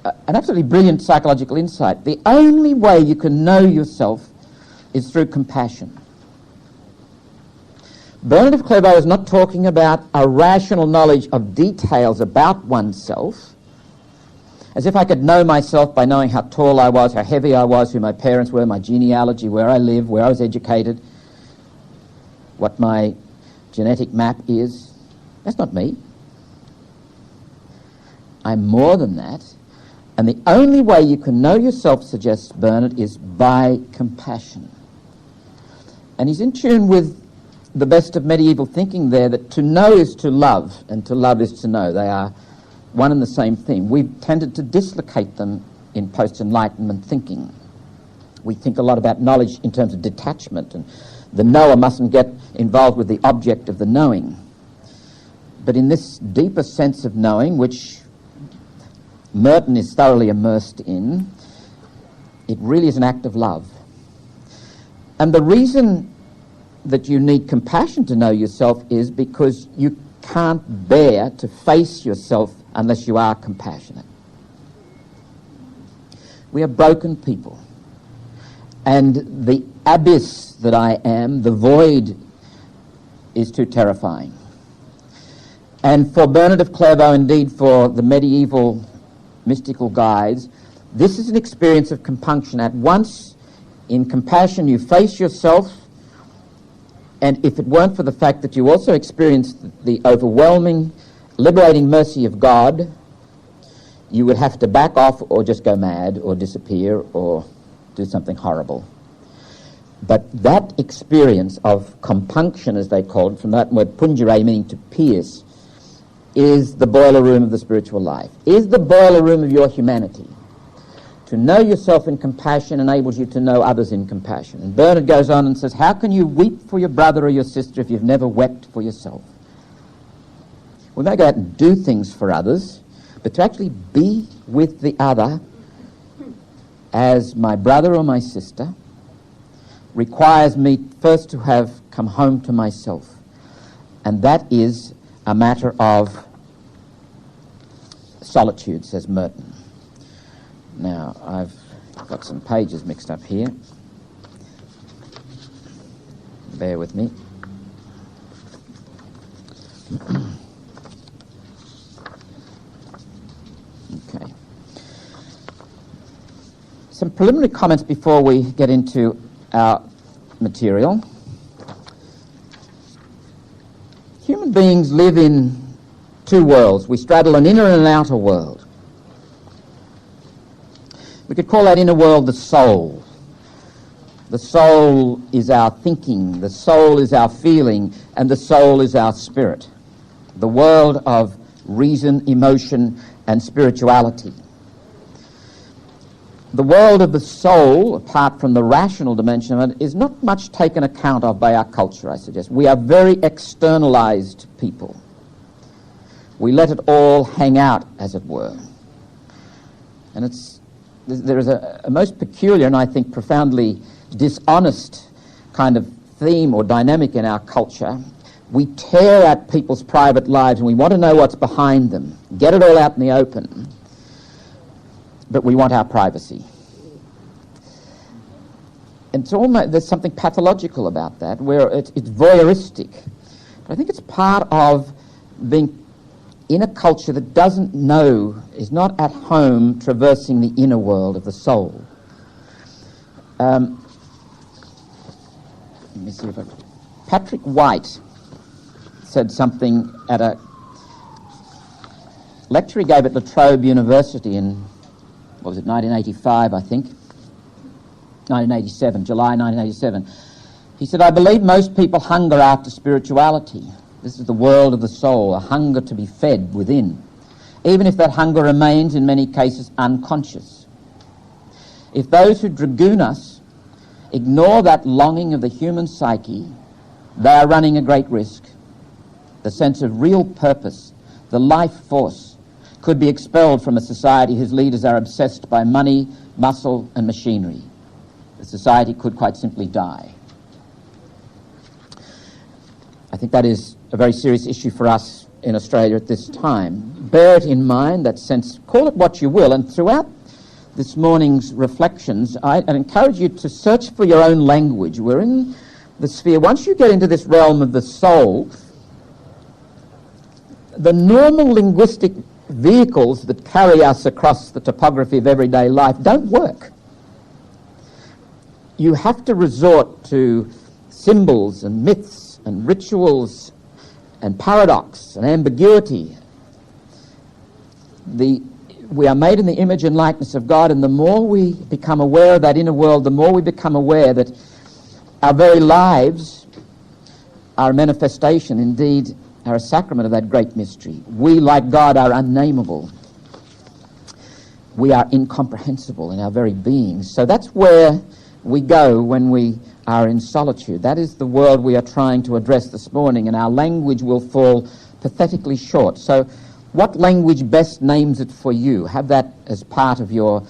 B: an absolutely brilliant psychological insight. The only way you can know yourself is through compassion. Bernard of Clairvaux is not talking about a rational knowledge of details about oneself, as if I could know myself by knowing how tall I was, how heavy I was, who my parents were, my genealogy, where I live, where I was educated, what my genetic map is. That's not me. I'm more than that. And the only way you can know yourself, suggests Bernard, is by compassion. And he's in tune with the best of medieval thinking there, that to know is to love, and to love is to know. They are one and the same thing. We've tended to dislocate them in post-Enlightenment thinking. We think a lot about knowledge in terms of detachment, and the knower mustn't get involved with the object of the knowing. But in this deeper sense of knowing, which Merton is thoroughly immersed in, it really is an act of love. And the reason that you need compassion to know yourself is because you can't bear to face yourself unless you are compassionate. We are broken people. And the abyss that I am, the void, is too terrifying. And for Bernard of Clairvaux, indeed for the medieval mystical guides, this is an experience of compunction. At once, in compassion, you face yourself, and if it weren't for the fact that you also experienced the overwhelming, liberating mercy of God, you would have to back off or just go mad or disappear or do something horrible. But that experience of compunction, as they called it, from that word pungere, meaning to pierce, is the boiler room of the spiritual life, is the boiler room of your humanity. To know yourself in compassion enables you to know others in compassion. And Bernard goes on and says, how can you weep for your brother or your sister if you've never wept for yourself? We may go out and do things for others, but to actually be with the other as my brother or my sister requires me first to have come home to myself. And that is a matter of solitude, says Merton. Now, I've got some pages mixed up here. Bear with me. Okay. Some preliminary comments before we get into our material. Human beings live in two worlds. We straddle an inner and an outer world. We could call that inner world the soul. The soul is our thinking, the soul is our feeling, and the soul is our spirit. The world of reason, emotion, and spirituality. The world of the soul, apart from the rational dimension of it, is not much taken account of by our culture, I suggest. We are very externalized people. We let it all hang out, as it were. And there is a most peculiar and I think profoundly dishonest kind of theme or dynamic in our culture. We tear at people's private lives and we want to know what's behind them, get it all out in the open, but we want our privacy. And it's almost, there's something pathological about that, where it's voyeuristic. But I think it's part of being in a culture that doesn't know, is not at home traversing the inner world of the soul. Let me see if Patrick White said something at a lecture he gave at La Trobe University in, 1985, I think? 1987, July 1987. He said, "I believe most people hunger after spirituality. This is the world of the soul, a hunger to be fed within, even if that hunger remains in many cases unconscious. If those who dragoon us ignore that longing of the human psyche, they are running a great risk. The sense of real purpose, the life force, could be expelled from a society whose leaders are obsessed by money, muscle, and machinery. The society could quite simply die." I think that is a very serious issue for us in Australia at this time. Bear it in mind, that sense, call it what you will, and throughout this morning's reflections, I'd encourage you to search for your own language. We're in the sphere, once you get into this realm of the soul, the normal linguistic vehicles that carry us across the topography of everyday life don't work. You have to resort to symbols and myths and rituals and paradox and ambiguity. We are made in the image and likeness of God, and the more we become aware of that inner world, the more we become aware that our very lives are a manifestation, indeed are a sacrament of that great mystery. We, like God, are unnameable. We are incomprehensible in our very beings. So that's where we go when we are in solitude. That is the world we are trying to address this morning, and our language will fall pathetically short. So what language best names it for you? Have that as part of your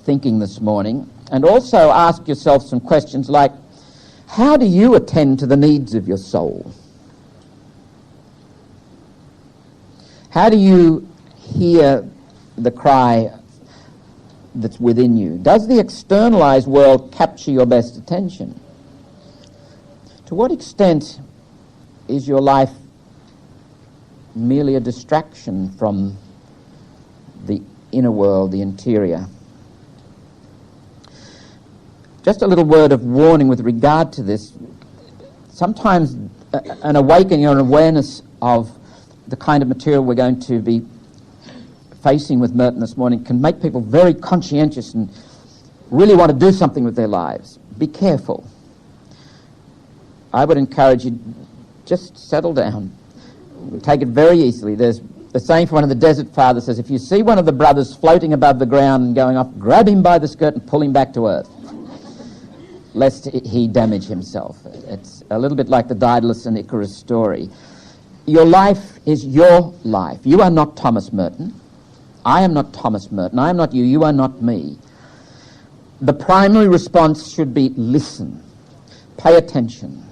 B: thinking this morning. And also ask yourself some questions like, how do you attend to the needs of your soul? How do you hear the cry that's within you? Does the externalized world capture your best attention? To what extent is your life merely a distraction from the inner world, the interior? Just a little word of warning with regard to this. Sometimes an awakening or an awareness of the kind of material we're going to be facing with Merton this morning can make people very conscientious and really want to do something with their lives. Be careful. I would encourage you, just settle down. Take it very easily. There's the saying from one of the Desert Fathers says, if you see one of the brothers floating above the ground and going off, grab him by the skirt and pull him back to earth, lest he damage himself. It's a little bit like the Daedalus and Icarus story. Your life is your life. You are not Thomas Merton. I am not Thomas Merton. I am not you. You are not me. The primary response should be listen. Pay attention.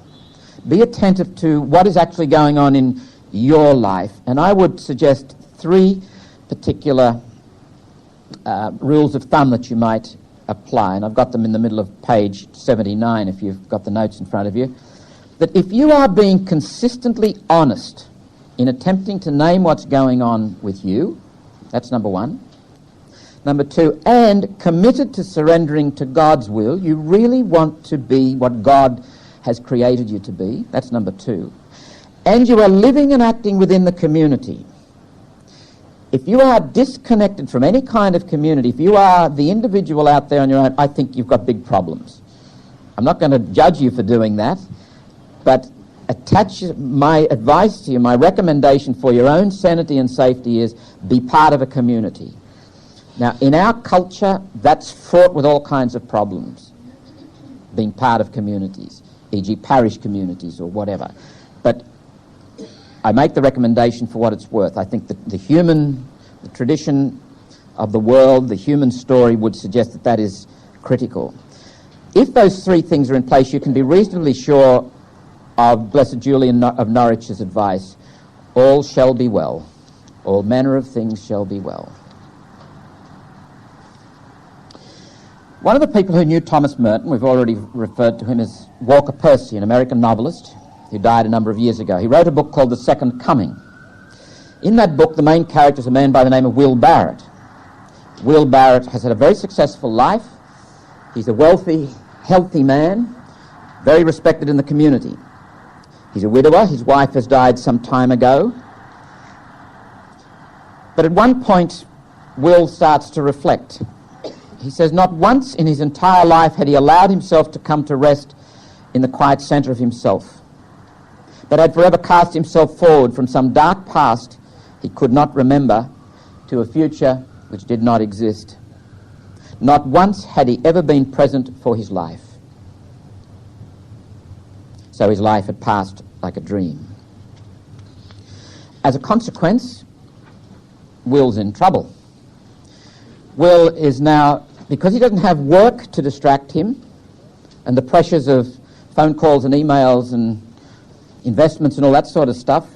B: Be attentive to what is actually going on in your life. And I would suggest 3 particular rules of thumb that you might apply. And I've got them in the middle of page 79 if you've got the notes in front of you. That if you are being consistently honest in attempting to name what's going on with you, that's number 1. Number 2, and committed to surrendering to God's will, you really want to be what God has created you to be. That's number 2. And you are living and acting within the community. If you are disconnected from any kind of community, if you are the individual out there on your own, I think you've got big problems. I'm not going to judge you for doing that, but attach my advice to you, my recommendation for your own sanity and safety is be part of a community. Now, in our culture, that's fraught with all kinds of problems, being part of communities, e.g. parish communities or whatever. But I make the recommendation for what it's worth. I think that the tradition of the world, the human story would suggest that that is critical. If those 3 things are in place, you can be reasonably sure of Blessed Julian of Norwich's advice, all shall be well, all manner of things shall be well. One of the people who knew Thomas Merton, we've already referred to him as Walker Percy, an American novelist who died a number of years ago. He wrote a book called The Second Coming. In that book, the main character is a man by the name of Will Barrett. Will Barrett has had a very successful life. He's a wealthy, healthy man, very respected in the community. He's a widower. His wife has died some time ago. But at one point, Will starts to reflect. He says not once in his entire life had he allowed himself to come to rest in the quiet centre of himself, but had forever cast himself forward from some dark past he could not remember to a future which did not exist. Not once had he ever been present for his life. So his life had passed like a dream. As a consequence, Will's in trouble. Will is now, because he doesn't have work to distract him, and the pressures of phone calls and emails and investments and all that sort of stuff,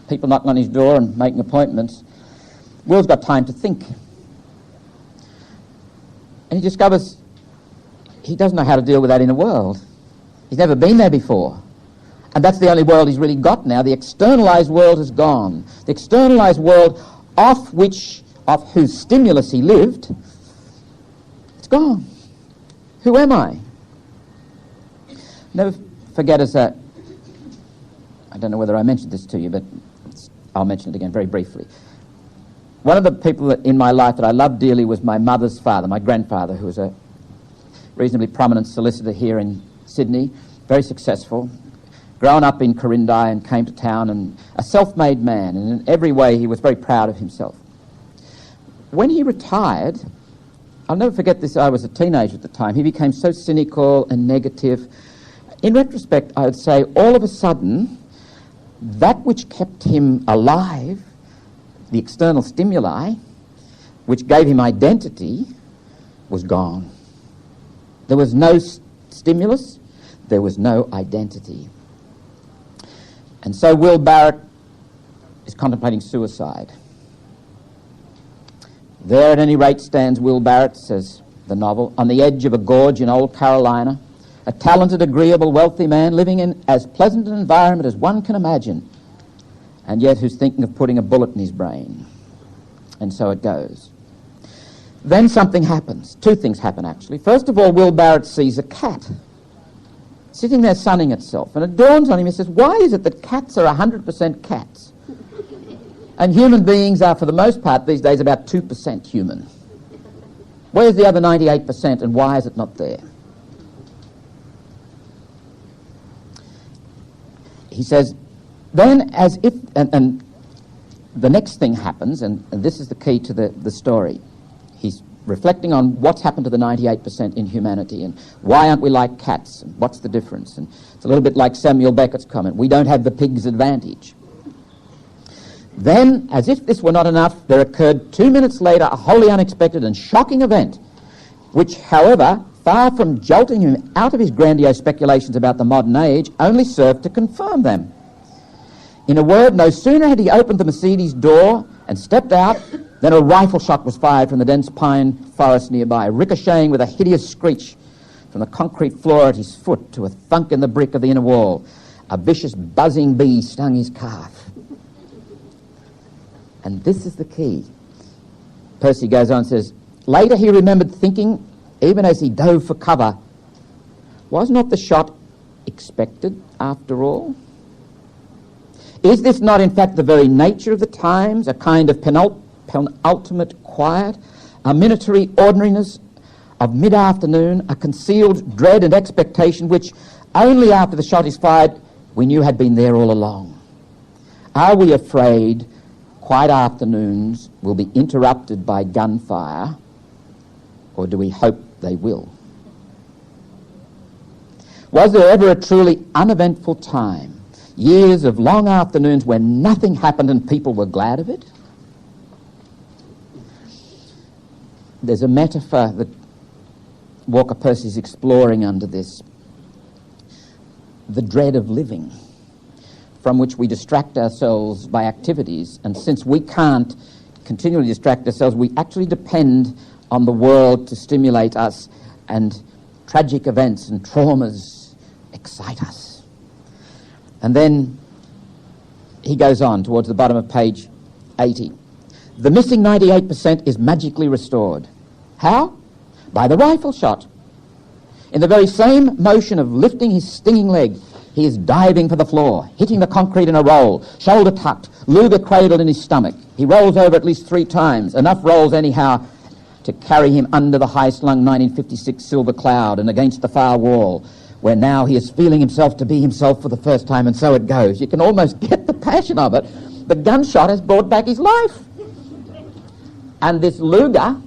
B: people knocking on his door and making appointments, Will's got time to think. And he discovers he doesn't know how to deal with that inner world. He's never been there before. And that's the only world he's really got now. The externalized world has gone. The externalized world off whose stimulus he lived, it's gone. Who am I? Never forget I don't know whether I mentioned this to you, but I'll mention it again very briefly. One of the people in my life that I loved dearly was my mother's father, my grandfather, who was a reasonably prominent solicitor here in Sydney, very successful, grown up in Corindi and came to town, and a self-made man, and in every way he was very proud of himself. When he retired, I'll never forget this, I was a teenager at the time, he became so cynical and negative. In retrospect, I would say all of a sudden, that which kept him alive, the external stimuli, which gave him identity, was gone. There was no stimulus, there was no identity. And so Will Barrett is contemplating suicide. There at any rate stands Will Barrett, says the novel, on the edge of a gorge in old Carolina, a talented, agreeable, wealthy man living in as pleasant an environment as one can imagine, and yet who's thinking of putting a bullet in his brain. And so it goes. Then something happens. Two things happen, actually. First of all, Will Barrett sees a cat sitting there sunning itself, and it dawns on him, he says, why is it that cats are 100% cats? And human beings are, for the most part these days, about 2% human. Where's the other 98%, and why is it not there? He says, then as if, and the next thing happens, and this is the key to the story. He's reflecting on what's happened to the 98% in humanity, and why aren't we like cats, and what's the difference? And it's a little bit like Samuel Beckett's comment, we don't have the pig's advantage. Then, as if this were not enough, there occurred 2 minutes later a wholly unexpected and shocking event, which, however, far from jolting him out of his grandiose speculations about the modern age, only served to confirm them. In a word, no sooner had he opened the Mercedes door and stepped out than a rifle shot was fired from the dense pine forest nearby, ricocheting with a hideous screech from the concrete floor at his foot to a thunk in the brick of the inner wall. A vicious buzzing bee stung his calf. And this is the key. Percy goes on and says, later he remembered thinking, even as he dove for cover, was not the shot expected after all? Is this not in fact the very nature of the times, a kind of penultimate quiet, a minatory ordinariness of mid-afternoon, a concealed dread and expectation which only after the shot is fired we knew had been there all along? Are we afraid quiet afternoons will be interrupted by gunfire, or do we hope they will? Was there ever a truly uneventful time, years of long afternoons when nothing happened and people were glad of it? There's a metaphor that Walker Percy is exploring under this. The dread of living, from which we distract ourselves by activities, and since we can't continually distract ourselves, we actually depend on the world to stimulate us, and tragic events and traumas excite us. And then he goes on towards the bottom of page 80. The missing 98% is magically restored. How? By the rifle shot. In the very same motion of lifting his stinging leg, he is diving for the floor, hitting the concrete in a roll, shoulder tucked, Luger cradled in his stomach. He rolls over at least 3 times, enough rolls anyhow to carry him under the high-slung 1956 silver cloud and against the far wall, where now he is feeling himself to be himself for the first time, and so it goes. You can almost get the passion of it. The gunshot has brought back his life. And this Luger,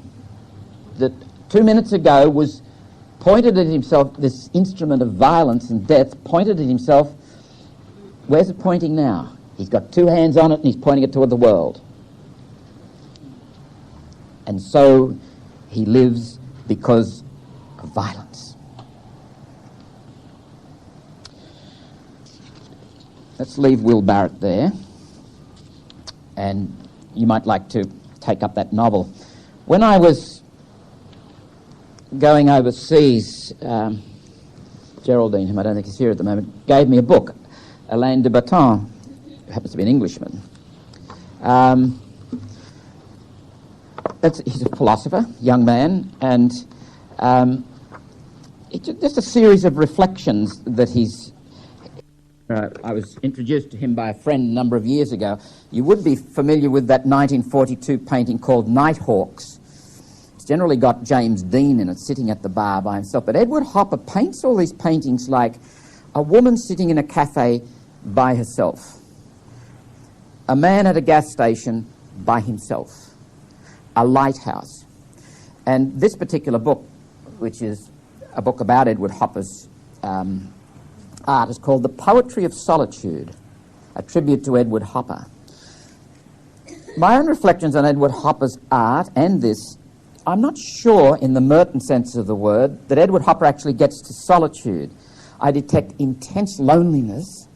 B: that 2 minutes ago was pointed at himself, this instrument of violence and death, pointed at himself. Where's it pointing now? He's got 2 hands on it and he's pointing it toward the world. And so he lives because of violence. Let's leave Will Barrett there. And you might like to take up that novel. When I was going overseas, Geraldine, whom I don't think is here at the moment, gave me a book, Alain de Botton, who happens to be an Englishman. He's a philosopher, young man, and it's just a series of reflections that he's... I was introduced to him by a friend a number of years ago. You would be familiar with that 1942 painting called Nighthawks. It's generally got James Dean in it, sitting at the bar by himself. But Edward Hopper paints all these paintings like a woman sitting in a cafe by herself, a man at a gas station by himself, a lighthouse. And this particular book, which is a book about Edward Hopper's art, is called The Poetry of Solitude, a tribute to Edward Hopper. My own reflections on Edward Hopper's art and this, I'm not sure in the Merton sense of the word that Edward Hopper actually gets to solitude. I detect intense loneliness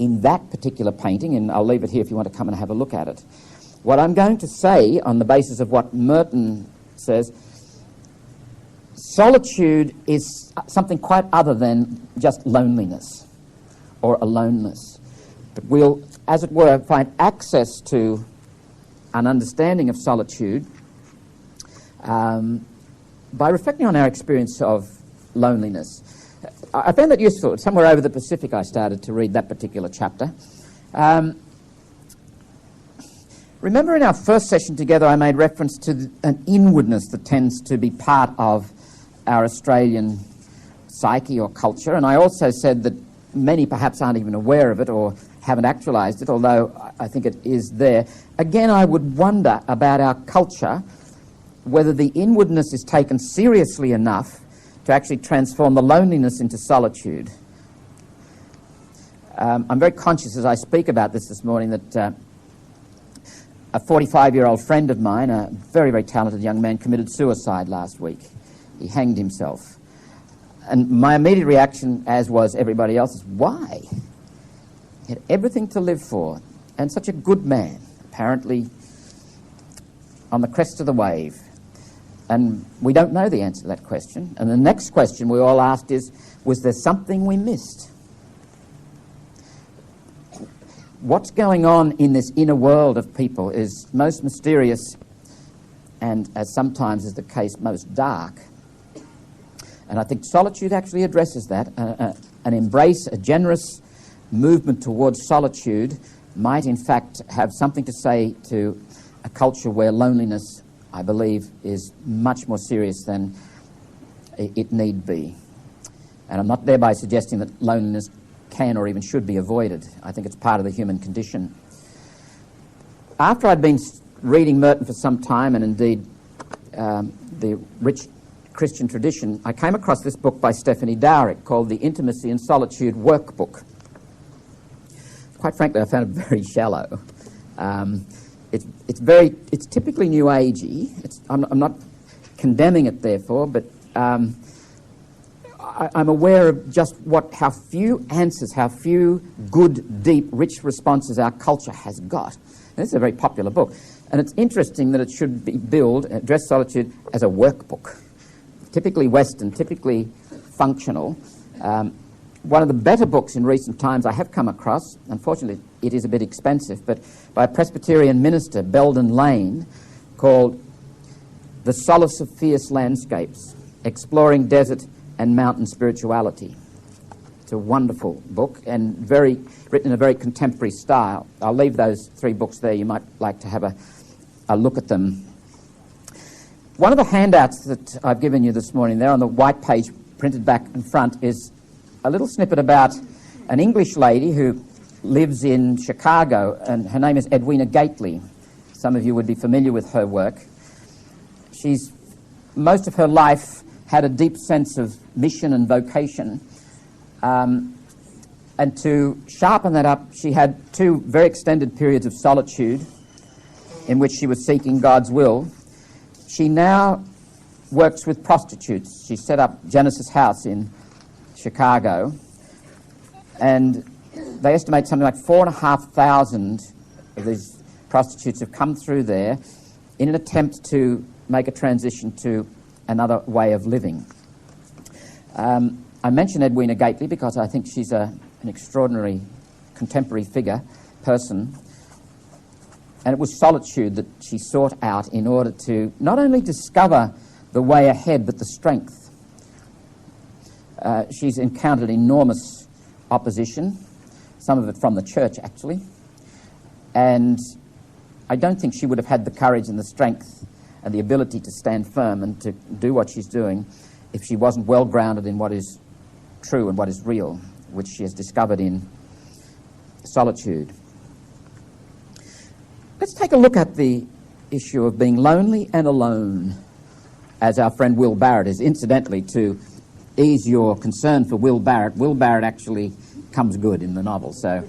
B: in that particular painting, and I'll leave it here if you want to come and have a look at it. What I'm going to say on the basis of what Merton says, solitude is something quite other than just loneliness or aloneness. But we'll, as it were, find access to an understanding of solitude by reflecting on our experience of loneliness. I found that useful. Somewhere over the Pacific I started to read that particular chapter. Remember in our first session together I made reference to an inwardness that tends to be part of our Australian psyche or culture, and I also said that many perhaps aren't even aware of it or haven't actualised it, although I think it is there. Again, I would wonder about our culture, whether the inwardness is taken seriously enough to actually transform the loneliness into solitude. I'm very conscious as I speak about this morning that a 45-year-old friend of mine, a very, very talented young man, committed suicide last week. He hanged himself. And my immediate reaction, as was everybody else's, why? He had everything to live for, and such a good man, apparently on the crest of the wave. And we don't know the answer to that question. And the next question we all asked is, was there something we missed? What's going on in this inner world of people is most mysterious and, as sometimes is the case, most dark. And I think solitude actually addresses that. An embrace, a generous movement towards solitude might in fact have something to say to a culture where loneliness, I believe, is much more serious than it need be. And I'm not thereby suggesting that loneliness can or even should be avoided. I think it's part of the human condition. After I'd been reading Merton for some time, and indeed the rich Christian tradition, I came across this book by Stephanie Dowrick called The Intimacy and Solitude Workbook. Quite frankly, I found it very shallow. It's typically New Agey. I'm not condemning it, therefore, but I'm aware of just how few answers, how few good, deep, rich responses our culture has got. And this is a very popular book. And it's interesting that it should be address solitude as a workbook. Typically Western, typically functional. one of the better books in recent times I have come across. Unfortunately, it is a bit expensive, but by a Presbyterian minister, Belden Lane, called The Solace of Fierce Landscapes, Exploring Desert and Mountain Spirituality. It's a wonderful book and written in a very contemporary style. I'll leave those 3 books there. You might like to have a look at them. One of the handouts that I've given you this morning there on the white page printed back and front is a little snippet about an English lady who lives in Chicago, and her name is Edwina Gately. Some of you would be familiar with her work. She's most of her life had a deep sense of mission and vocation, and to sharpen that up, she had 2 very extended periods of solitude in which she was seeking God's will. She now works with prostitutes. She set up Genesis House in Chicago, and they estimate something like 4,500 of these prostitutes have come through there in an attempt to make a transition to another way of living. I mention Edwina Gately because I think she's an extraordinary contemporary person, and it was solitude that she sought out in order to not only discover the way ahead, but the strength. She's encountered enormous opposition, some of it from the church, actually, and I don't think she would have had the courage and the strength and the ability to stand firm and to do what she's doing if she wasn't well grounded in what is true and what is real, which she has discovered in solitude. Let's take a look at the issue of being lonely and alone, as our friend Will Barrett is. Incidentally, to ease your concern for Will Barrett actually comes good in the novel, so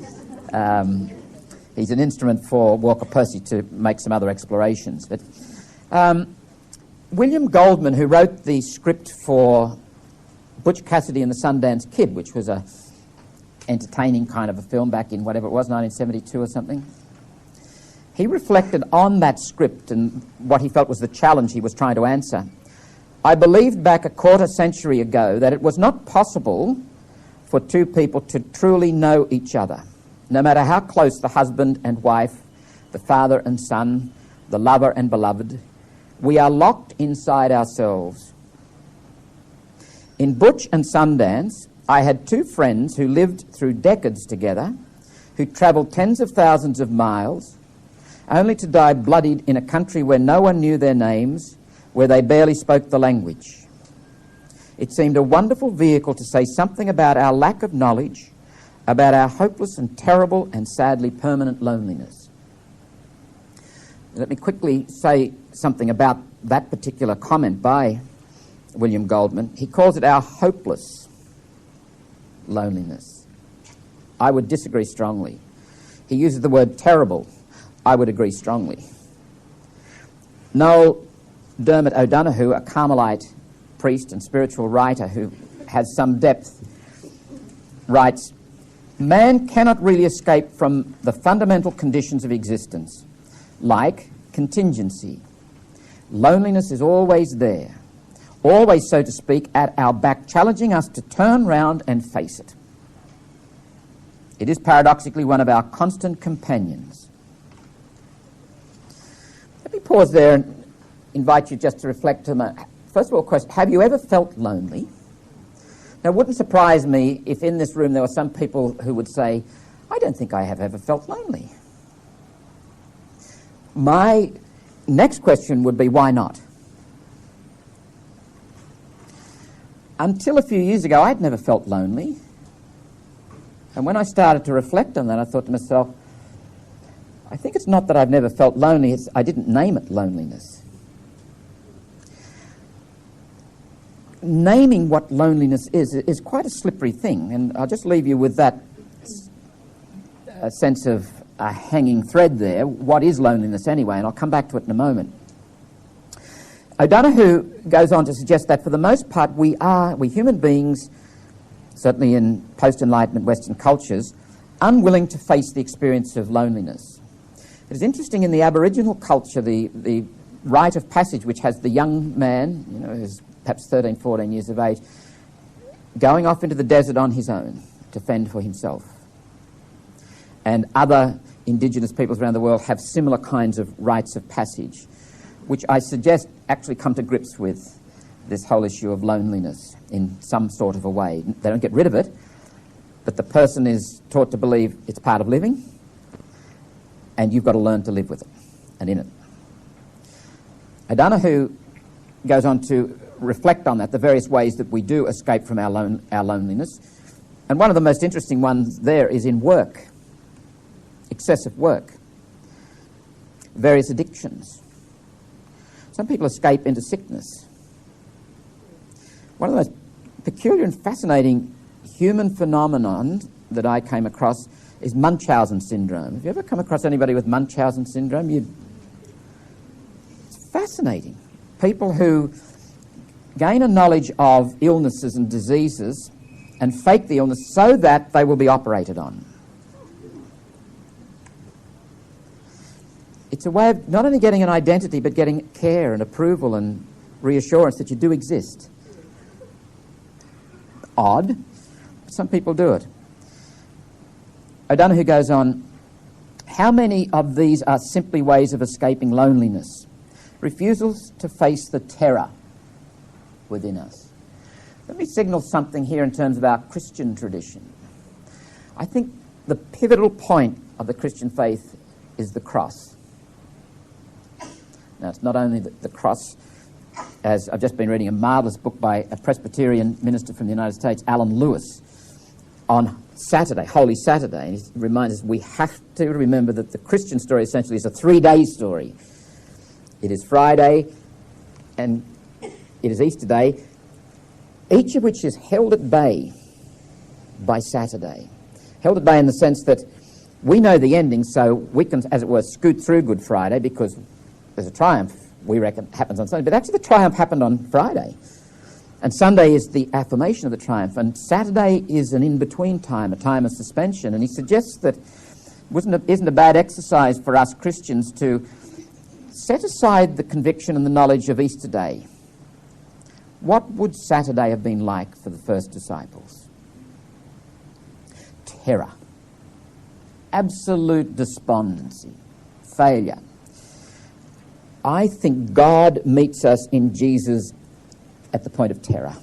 B: he's an instrument for Walker Percy to make some other explorations. But William Goldman, who wrote the script for Butch Cassidy and the Sundance Kid, which was a entertaining kind of a film back in whatever it was, 1972 or something, he reflected on that script and what he felt was the challenge he was trying to answer. I believed back a quarter century ago that it was not possible for 2 people to truly know each other, no matter how close the husband and wife, the father and son, the lover and beloved. We are locked inside ourselves. In Butch and Sundance, I had 2 friends who lived through decades together, who travelled tens of thousands of miles, only to die bloodied in a country where no one knew their names, where they barely spoke the language. It seemed a wonderful vehicle to say something about our lack of knowledge, about our hopeless and terrible and sadly permanent loneliness. Let me quickly say something about that particular comment by William Goldman. He calls it our hopeless loneliness. I would disagree strongly. He uses the word terrible. I would agree strongly. Noel Dermot O'Donoghue, a Carmelite priest and spiritual writer who has some depth, writes, "Man cannot really escape from the fundamental conditions of existence, like contingency. Loneliness is always there, always, so to speak, at our back, challenging us to turn round and face it. It is paradoxically one of our constant companions." Let me pause there and invite you just to reflect a moment. First of all, question, have you ever felt lonely? Now, it wouldn't surprise me if in this room there were some people who would say, I don't think I have ever felt lonely. My next question would be, why not? Until a few years ago, I'd never felt lonely. And when I started to reflect on that, I thought to myself, I think it's not that I've never felt lonely, I didn't name it loneliness. Naming what loneliness is quite a slippery thing, and I'll just leave you with that sense of a hanging thread there. What is loneliness anyway? And I'll come back to it in a moment. O'Donoghue goes on to suggest that for the most part we human beings, certainly in post-Enlightenment Western cultures, unwilling to face the experience of loneliness. It is interesting in the Aboriginal culture, the rite of passage, which has the young man, who's perhaps 13, 14 years of age, going off into the desert on his own to fend for himself. And other indigenous peoples around the world have similar kinds of rites of passage, which I suggest actually come to grips with this whole issue of loneliness in some sort of a way. They don't get rid of it, but the person is taught to believe it's part of living, and you've got to learn to live with it and in it. O'Donoghue goes on to reflect on that, the various ways that we do escape from our loneliness. And one of the most interesting ones there is in work, excessive work, various addictions. Some people escape into sickness. One of the most peculiar and fascinating human phenomenon that I came across is Munchausen syndrome. Have you ever come across anybody with Munchausen syndrome? It's fascinating. People who gain a knowledge of illnesses and diseases and fake the illness so that they will be operated on. It's a way of not only getting an identity, but getting care and approval and reassurance that you do exist. Odd, but some people do it. O'Donoghue goes on, how many of these are simply ways of escaping loneliness? Refusals to face the terror within us. Let me signal something here in terms of our Christian tradition. I think the pivotal point of the Christian faith is the cross. Now, it's not only the cross, as I've just been reading a marvellous book by a Presbyterian minister from the United States, Alan Lewis, on Saturday, Holy Saturday, and he reminds us we have to remember that the Christian story essentially is a 3-day story. It is Friday and it is Easter Day, each of which is held at bay by Saturday. Held at bay in the sense that we know the ending, so we can, as it were, scoot through Good Friday because there's a triumph, we reckon, happens on Sunday. But actually the triumph happened on Friday. And Sunday is the affirmation of the triumph. And Saturday is an in-between time, a time of suspension. And he suggests that isn't a bad exercise for us Christians to set aside the conviction and the knowledge of Easter Day. What would Saturday have been like for the first disciples? Terror. Absolute despondency. Failure. I think God meets us in Jesus at the point of terror.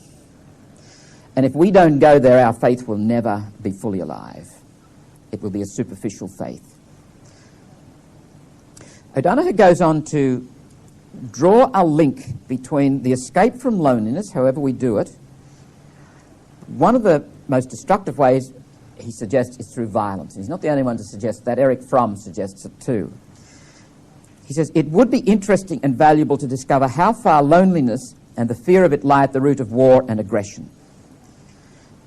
B: And if we don't go there, our faith will never be fully alive. It will be a superficial faith. O'Donoghue goes on to draw a link between the escape from loneliness, however we do it. One of the most destructive ways, he suggests, is through violence. He's not the only one to suggest that. Eric Fromm suggests it too. He says, it would be interesting and valuable to discover how far loneliness and the fear of it lie at the root of war and aggression.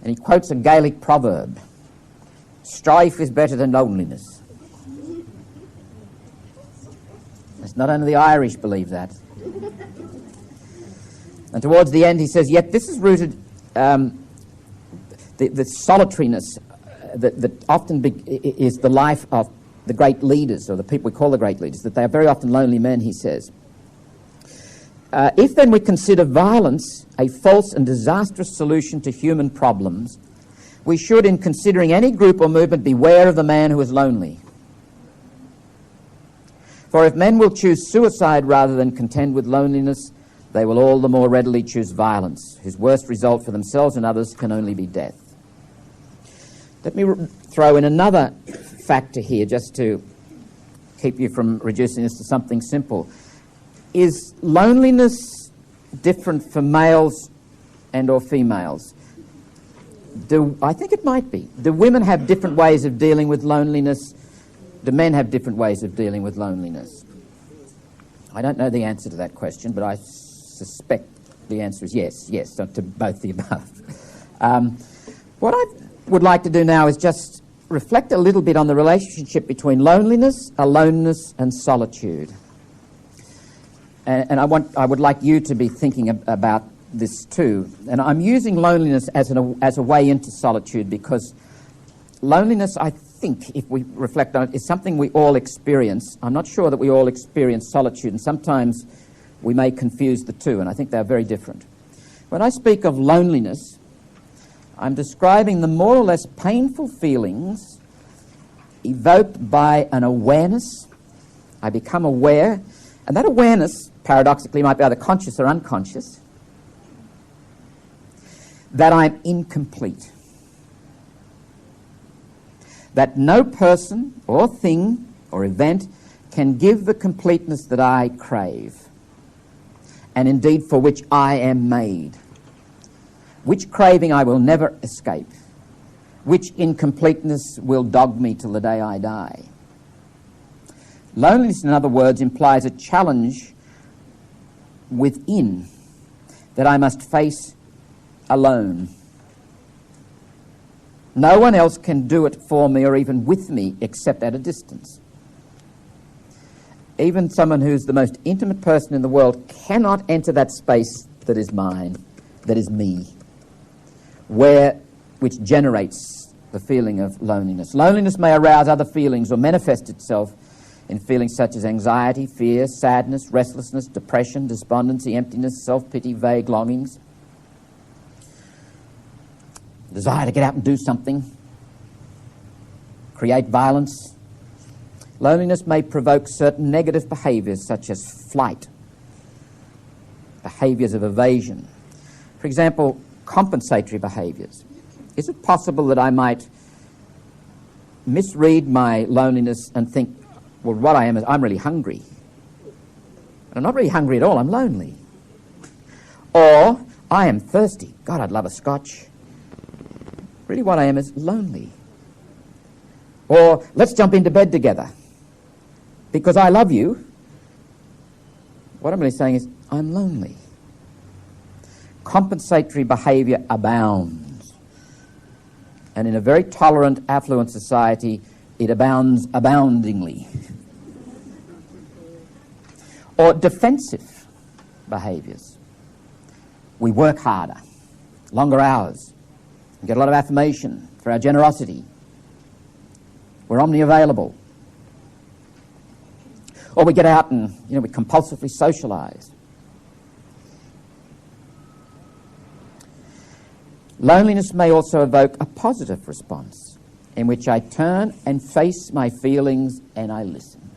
B: And he quotes a Gaelic proverb, strife is better than loneliness. It's not only the Irish believe that. And towards the end he says, yet this is rooted, the solitariness that often is the life of the great leaders, or the people we call the great leaders, that they are very often lonely men, he says. If then we consider violence a false and disastrous solution to human problems, we should, in considering any group or movement, beware of the man who is lonely. For if men will choose suicide rather than contend with loneliness, they will all the more readily choose violence, whose worst result for themselves and others can only be death. Let me throw in another factor here, just to keep you from reducing this to something simple. Is loneliness different for males and or females? I think it might be. Do women have different ways of dealing with loneliness? Do men have different ways of dealing with loneliness? I don't know the answer to that question, but I suspect the answer is yes, to both the above. What I would like to do now is just reflect a little bit on the relationship between loneliness, aloneness, and solitude. And I would like you to be thinking about this too. And I'm using loneliness as a way into solitude, because loneliness, I think, if we reflect on it, is something we all experience. I'm not sure that we all experience solitude, and sometimes we may confuse the two, and I think they're very different. When I speak of loneliness, I'm describing the more or less painful feelings evoked by an awareness. I become aware, and that awareness, paradoxically, might be either conscious or unconscious, that I'm incomplete. That no person or thing or event can give the completeness that I crave, and indeed for which I am made, which craving I will never escape, which incompleteness will dog me till the day I die. Loneliness, in other words, implies a challenge within that I must face alone. No one else can do it for me or even with me except at a distance. Even someone who's the most intimate person in the world cannot enter that space that is mine, that is me, which generates the feeling of loneliness. Loneliness may arouse other feelings or manifest itself in feelings such as anxiety, fear, sadness, restlessness, depression, despondency, emptiness, self-pity, vague longings, desire to get out and do something, create violence. Loneliness may provoke certain negative behaviors such as flight, behaviors of evasion. For example, compensatory behaviors. Is it possible that I might misread my loneliness and think, well, what I am is I'm really hungry. And I'm not really hungry at all, I'm lonely. Or I am thirsty. God, I'd love a scotch. Really what I am is lonely. Or let's jump into bed together because I love you. What I'm really saying is I'm lonely. Compensatory behavior abounds. And in a very tolerant, affluent society, it abounds aboundingly. Or defensive behaviors. We work harder, longer hours, we get a lot of affirmation for our generosity. We're omni-available. Or we get out and, we compulsively socialize. Loneliness may also evoke a positive response in which I turn and face my feelings and I listen.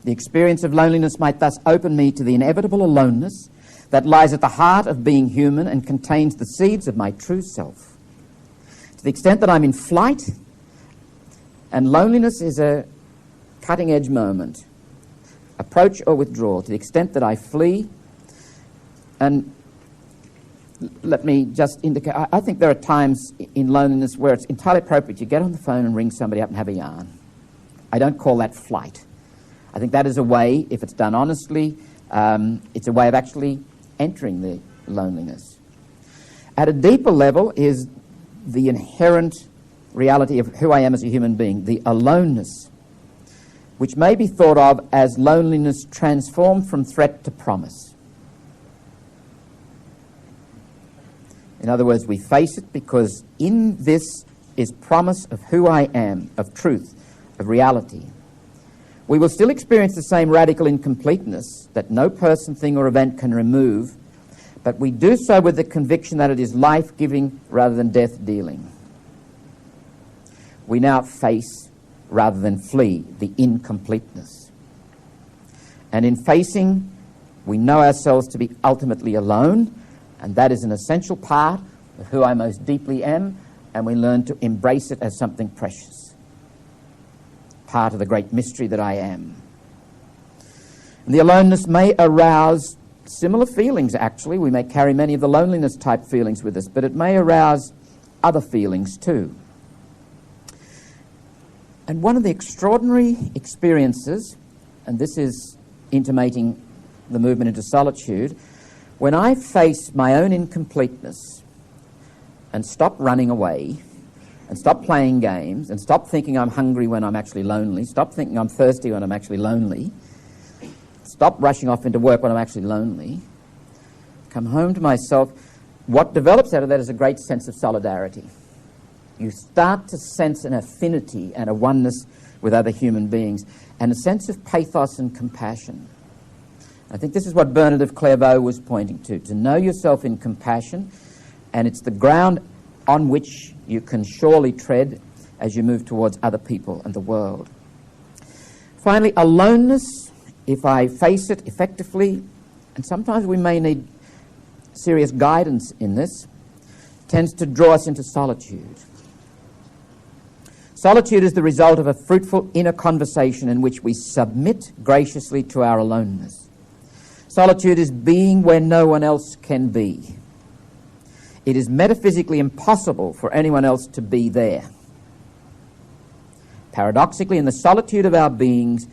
B: The experience of loneliness might thus open me to the inevitable aloneness that lies at the heart of being human and contains the seeds of my true self. To the extent that I'm in flight, and loneliness is a cutting-edge moment, approach or withdraw, to the extent that I flee, and let me just indicate, I think there are times in loneliness where it's entirely appropriate you get on the phone and ring somebody up and have a yarn. I don't call that flight. I think that is a way, if it's done honestly, it's a way of actually entering the loneliness. At a deeper level is the inherent reality of who I am as a human being, the aloneness, which may be thought of as loneliness transformed from threat to promise. In other words, we face it because in this is promise of who I am, of truth, of reality. We will still experience the same radical incompleteness that no person, thing, or event can remove, but we do so with the conviction that it is life-giving rather than death-dealing. We now face, rather than flee, the incompleteness. And in facing, we know ourselves to be ultimately alone, and that is an essential part of who I most deeply am, and we learn to embrace it as something precious. Part of the great mystery that I am. And the aloneness may arouse similar feelings, actually. We may carry many of the loneliness type feelings with us, but it may arouse other feelings too. And one of the extraordinary experiences, and this is intimating the movement into solitude, when I face my own incompleteness and stop running away and stop playing games and stop thinking I'm hungry when I'm actually lonely, stop thinking I'm thirsty when I'm actually lonely, stop rushing off into work when I'm actually lonely, come home to myself, what develops out of that is a great sense of solidarity. You start to sense an affinity and a oneness with other human beings and a sense of pathos and compassion. I think this is what Bernard of Clairvaux was pointing to know yourself in compassion, and it's the ground on which you can surely tread as you move towards other people and the world. Finally, aloneness, if I face it effectively, and sometimes we may need serious guidance in this, tends to draw us into solitude. Solitude is the result of a fruitful inner conversation in which we submit graciously to our aloneness. Solitude is being where no one else can be. It is metaphysically impossible for anyone else to be there. Paradoxically, in the solitude of our beings,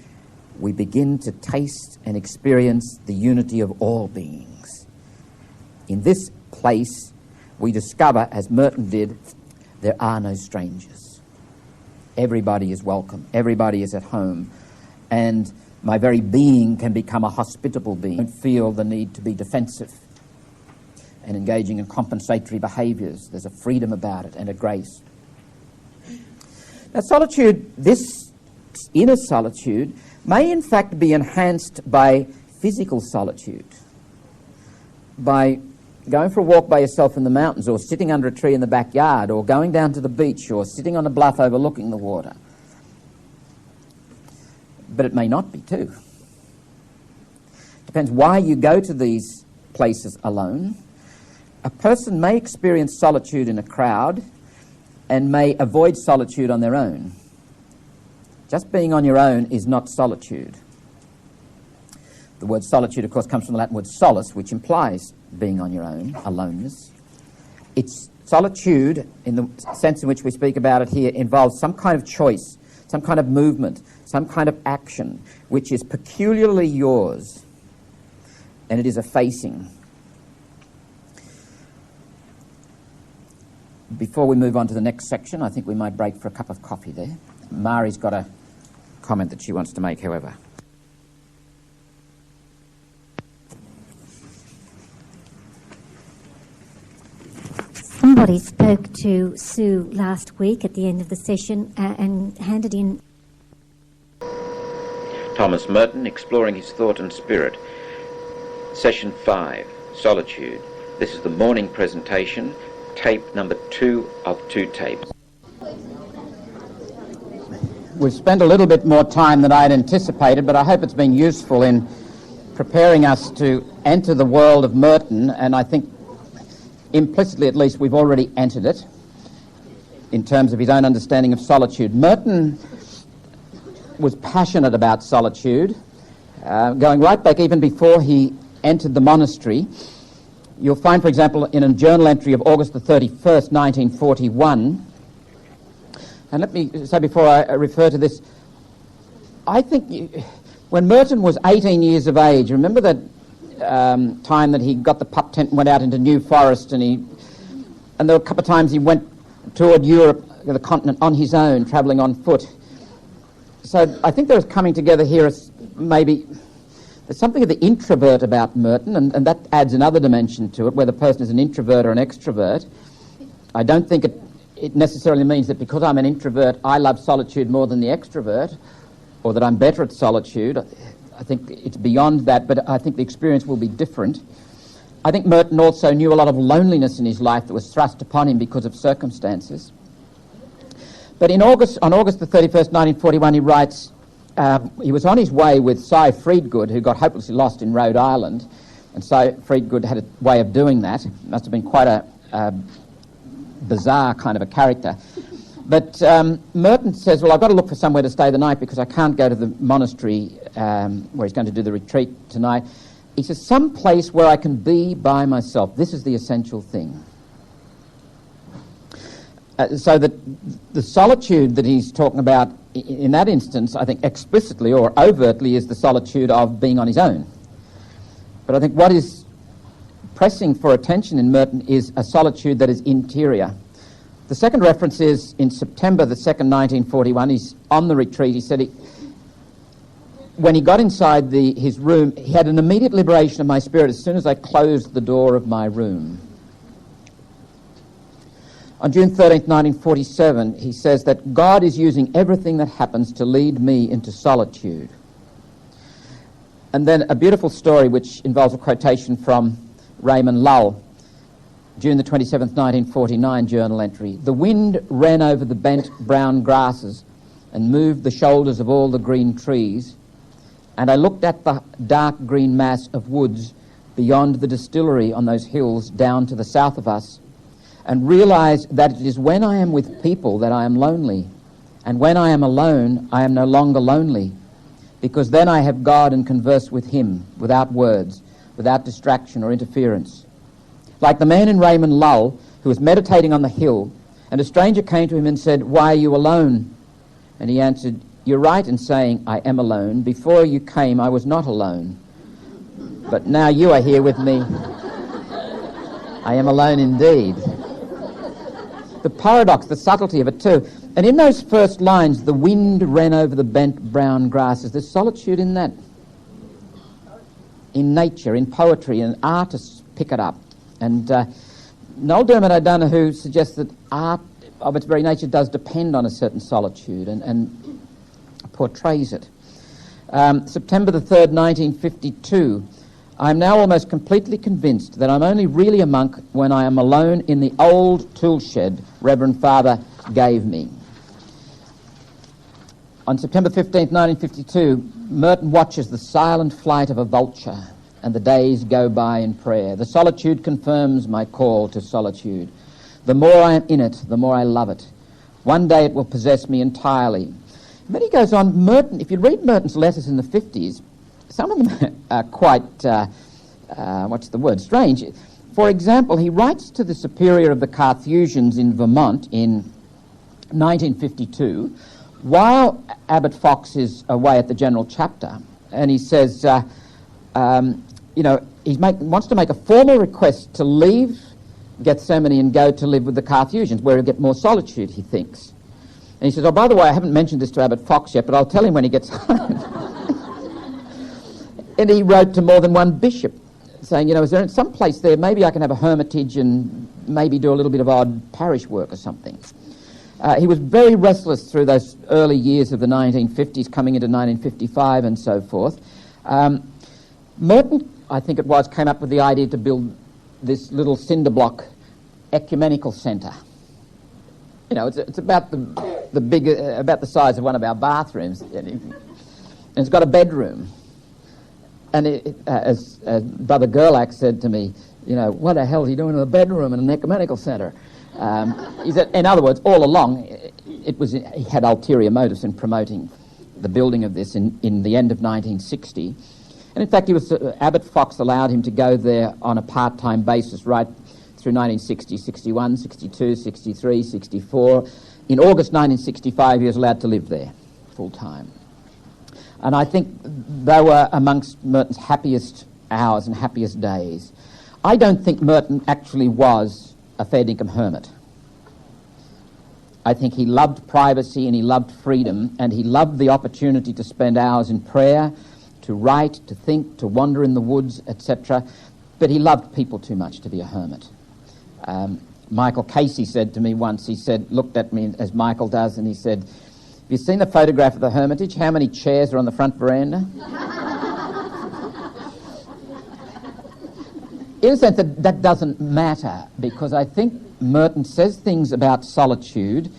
B: we begin to taste and experience the unity of all beings. In this place, we discover, as Merton did, there are no strangers. Everybody is welcome. Everybody is at home. And my very being can become a hospitable being. I don't feel the need to be defensive and engaging in compensatory behaviours. There's a freedom about it and a grace. Now, solitude, this inner solitude, may in fact be enhanced by physical solitude, by going for a walk by yourself in the mountains, or sitting under a tree in the backyard, or going down to the beach, or sitting on a bluff overlooking the water. But it may not be too. Depends why you go to these places alone. A person may experience solitude in a crowd and may avoid solitude on their own. Just being on your own is not solitude. The word solitude, of course, comes from the Latin word solus, which implies being on your own, aloneness. It's solitude, in the sense in which we speak about it here, involves some kind of choice, some kind of movement, some kind of action, which is peculiarly yours, and it is a facing. Before we move on to the next section, I think we might break for a cup of coffee there. Mari's got a comment that she wants to make, however.
L: Somebody spoke to Sue last week at the end of the session and handed in...
A: Thomas Merton, Exploring His Thought and Spirit. Session 5, Solitude. This is the morning presentation, tape number 2 of 2 tapes.
B: We've spent a little bit more time than I had anticipated, but I hope it's been useful in preparing us to enter the world of Merton, and I think implicitly at least we've already entered it in terms of his own understanding of solitude. Merton was passionate about solitude, going right back even before he entered the monastery. You'll find, for example, in a journal entry of August the 31st, 1941, and let me say before I refer to this, I think when Merton was 18 years of age, remember that time that he got the pup tent and went out into New Forest, and there were a couple of times he went toured Europe, the continent, on his own, travelling on foot. So I think there's coming together here maybe there's something of the introvert about Merton, and that adds another dimension to it, whether the person is an introvert or an extrovert. I don't think it necessarily means that because I'm an introvert I love solitude more than the extrovert, or that I'm better at solitude. I think it's beyond that, but I think the experience will be different. I think Merton also knew a lot of loneliness in his life that was thrust upon him because of circumstances. But on August the 31st, 1941, he writes, he was on his way with Cy Freedgood, who got hopelessly lost in Rhode Island, and Cy Freedgood had a way of doing that. It must have been quite a bizarre kind of a character. But Merton says, well, I've got to look for somewhere to stay the night because I can't go to the monastery where he's going to do the retreat tonight. He says, some place where I can be by myself. This is the essential thing. So that the solitude that he's talking about in that instance, I think explicitly or overtly, is the solitude of being on his own. But I think what is pressing for attention in Merton is a solitude that is interior. The second reference is in September the 2nd, 1941. He's on the retreat. He said when he got inside his room, he had an immediate liberation of my spirit as soon as I closed the door of my room. On June 13th, 1947, he says that God is using everything that happens to lead me into solitude. And then a beautiful story which involves a quotation from Raymond Lull, June the 27th, 1949, journal entry. "The wind ran over the bent brown grasses and moved the shoulders of all the green trees, and I looked at the dark green mass of woods beyond the distillery on those hills down to the south of us, and realized that it is when I am with people that I am lonely, and when I am alone I am no longer lonely, because then I have God and converse with him without words, without distraction or interference. Like the man in Raymond Lull who was meditating on the hill, and a stranger came to him and said, 'Why are you alone?' And he answered, 'You're right in saying I am alone. Before you came I was not alone. But now you are here with me. I am alone indeed.'" The paradox, the subtlety of it too. And in those first lines, "the wind ran over the bent brown grasses," there's solitude in that. In nature, in poetry, and artists pick it up. And Noel Dermot O'Donoghue suggests that art of its very nature does depend on a certain solitude and portrays it. September the 3rd, 1952, "I am now almost completely convinced that I'm only really a monk when I am alone in the old tool shed Reverend Father gave me." On September 15th, 1952, Merton watches the silent flight of a vulture, and the days go by in prayer. "The solitude confirms my call to solitude. The more I am in it, the more I love it. One day it will possess me entirely." And then he goes on, Merton, if you read Merton's letters in the 50s, some of them are quite, strange. For example, he writes to the superior of the Carthusians in Vermont in 1952, while Abbot Fox is away at the general chapter, and he says, he wants to make a formal request to leave Gethsemane and go to live with the Carthusians, where he'll get more solitude, he thinks. And he says, "Oh, by the way, I haven't mentioned this to Abbot Fox yet, but I'll tell him when he gets home." And he wrote to more than one bishop, saying, "Is there some place there, maybe I can have a hermitage and maybe do a little bit of odd parish work or something." He was very restless through those early years of the 1950s, coming into 1955 and so forth. Merton, I think it was, came up with the idea to build this little cinder block ecumenical centre. It's about about the size of one of our bathrooms, and it's got a bedroom. And as Brother Gerlach said to me, "What the hell is he doing in a bedroom in an ecumenical centre?" He said, in other words, all along, he had ulterior motives in promoting the building of this in the end of 1960. And in fact, Abbot Fox allowed him to go there on a part-time basis right through 1960, 61, 62, 63, 64. In August 1965, he was allowed to live there full-time. And I think they were amongst Merton's happiest hours and happiest days. I don't think Merton actually was a fair dinkum hermit. I think he loved privacy and he loved freedom, and he loved the opportunity to spend hours in prayer, to write, to think, to wander in the woods, etc. But he loved people too much to be a hermit. Michael Casey said to me once, looked at me as Michael does, and he said, "Have you seen the photograph of the hermitage? How many chairs are on the front veranda?" In a sense, that doesn't matter, because I think Merton says things about solitude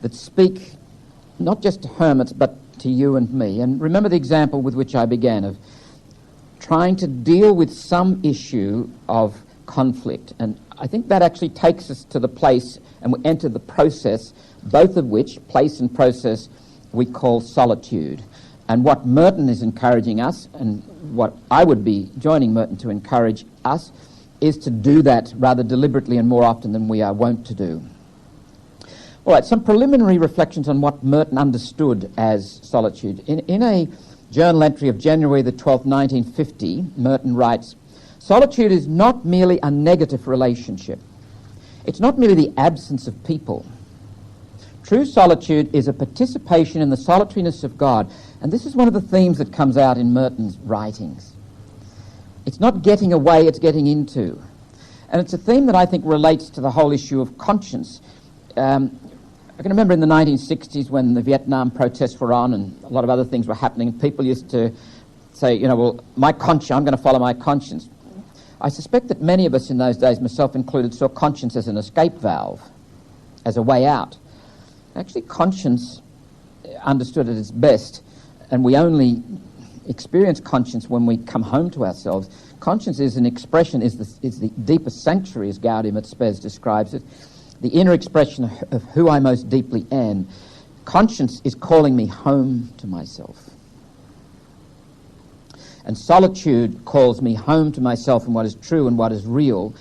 B: that speak not just to hermits, but to you and me. And remember the example with which I began, of trying to deal with some issue of conflict. And I think that actually takes us to the place, and we enter the process, both of which, place and process, we call solitude. And what Merton is encouraging us, and what I would be joining Merton to encourage us, is to do that rather deliberately and more often than we are wont to do. All right, some preliminary reflections on what Merton understood as solitude. In a journal entry of January the 12th, 1950, Merton writes, "Solitude is not merely a negative relationship. It's not merely the absence of people. True solitude is a participation in the solitariness of God." And this is one of the themes that comes out in Merton's writings. It's not getting away, it's getting into. And it's a theme that I think relates to the whole issue of conscience. I can remember in the 1960s when the Vietnam protests were on and a lot of other things were happening, people used to say, well, my conscience, I'm going to follow my conscience. I suspect that many of us in those days, myself included, saw conscience as an escape valve, as a way out. Actually, conscience, understood at its best, and we only experience conscience when we come home to ourselves. Conscience is an expression, is the deepest sanctuary, as Gaudium et Spes describes it, the inner expression of who I most deeply am. Conscience is calling me home to myself. And solitude calls me home to myself and what is true and what is real,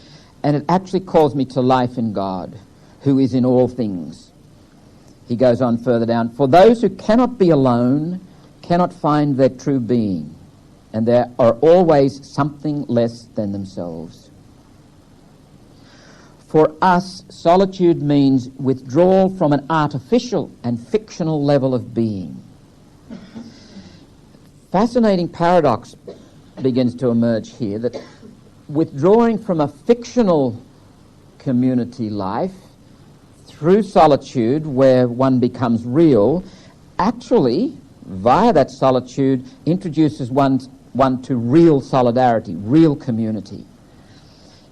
B: and it actually calls me to life in God, who is in all things. He goes on further down, for those who cannot be alone cannot find their true being, and there are always something less than themselves. For us, solitude means withdrawal from an artificial and fictional level of being. Fascinating paradox begins to emerge here, that withdrawing from a fictional community life through solitude, where one becomes real, actually, via that solitude, introduces one to real solidarity, real community.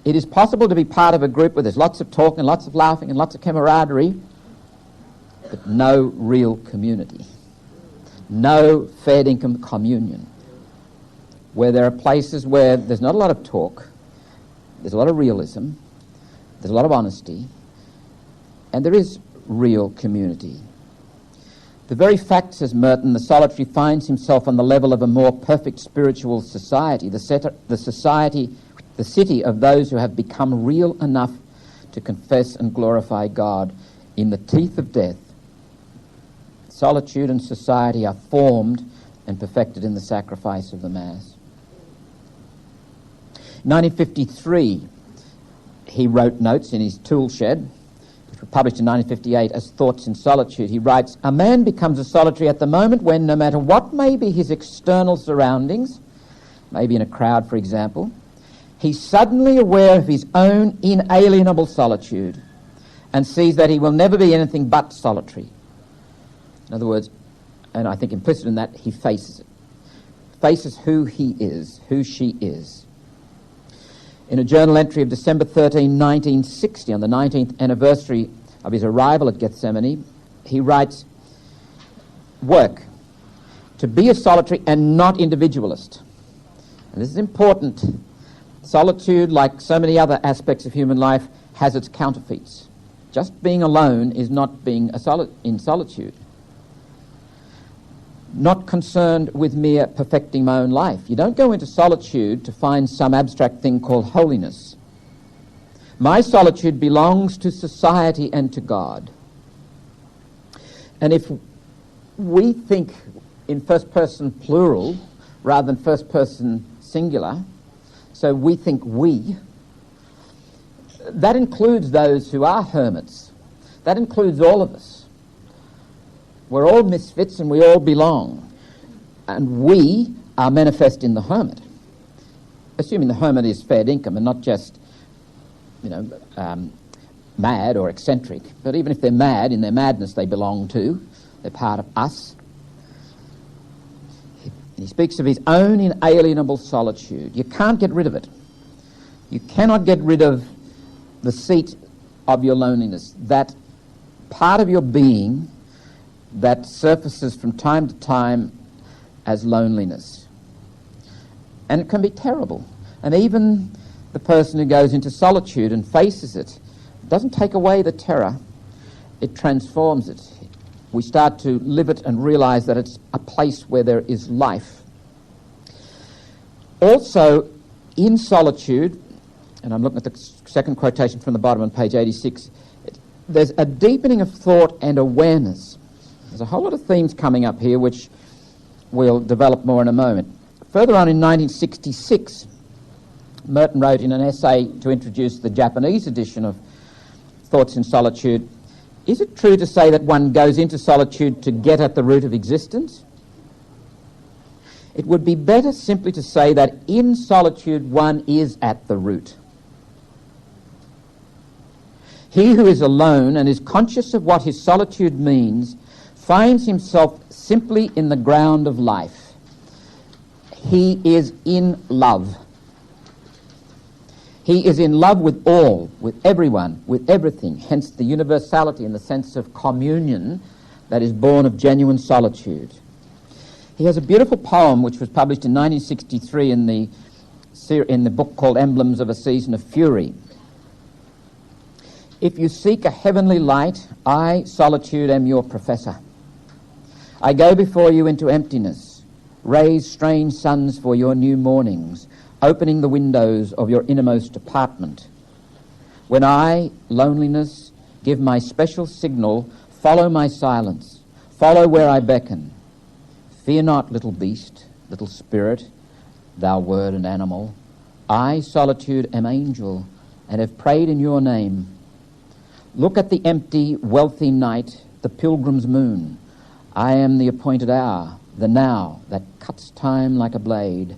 B: It is possible to be part of a group where there's lots of talking and lots of laughing and lots of camaraderie, but no real community. No fair income communion, where there are places where there's not a lot of talk, there's a lot of realism, there's a lot of honesty, and there is real community. The very fact, says Merton, the solitary finds himself on the level of a more perfect spiritual society, the city of those who have become real enough to confess and glorify God in the teeth of death. Solitude and society are formed and perfected in the sacrifice of the Mass. In 1953, he wrote notes in his tool shed, which were published in 1958 as Thoughts in Solitude. He writes, a man becomes a solitary at the moment when, no matter what may be his external surroundings, maybe in a crowd, for example, he's suddenly aware of his own inalienable solitude and sees that he will never be anything but solitary. In other words, and I think implicit in that, he faces it. Faces who he is, who she is. In a journal entry of December 13, 1960, on the 19th anniversary of his arrival at Gethsemane, he writes, work, to be a solitary and not individualist. And this is important. Solitude, like so many other aspects of human life, has its counterfeits. Just being alone is not being in solitude. Not concerned with mere perfecting my own life. You don't go into solitude to find some abstract thing called holiness. My solitude belongs to society and to God. And if we think in first person plural rather than first person singular, so we think we, that includes those who are hermits. That includes all of us. We're all misfits and we all belong. And we are manifest in the hermit. Assuming the hermit is fair income and not just, mad or eccentric. But even if they're mad, in their madness they belong too. They're part of us. He speaks of his own inalienable solitude. You can't get rid of it. You cannot get rid of the seat of your loneliness, that part of your being that surfaces from time to time as loneliness. And it can be terrible. And even the person who goes into solitude and faces it doesn't take away the terror, it transforms it. We start to live it and realize that it's a place where there is life. Also, in solitude, and I'm looking at the second quotation from the bottom on page 86, there's a deepening of thought and awareness. There's a whole lot of themes coming up here which we'll develop more in a moment. Further on in 1966, Merton wrote in an essay to introduce the Japanese edition of Thoughts in Solitude, is it true to say that one goes into solitude to get at the root of existence? It would be better simply to say that in solitude one is at the root. He who is alone and is conscious of what his solitude means finds himself simply in the ground of life. He is in love. He is in love with all, with everyone, with everything, hence the universality and the sense of communion that is born of genuine solitude. He has a beautiful poem which was published in 1963 in the book called Emblems of a Season of Fury. If you seek a heavenly light, I, Solitude, am your professor. I go before you into emptiness, raise strange suns for your new mornings, opening the windows of your innermost apartment. When I, loneliness, give my special signal, follow my silence, follow where I beckon. Fear not, little beast, little spirit, thou word and animal. I, Solitude, am angel, and have prayed in your name. Look at the empty, wealthy night, the pilgrim's moon. I am the appointed hour, the now, that cuts time like a blade.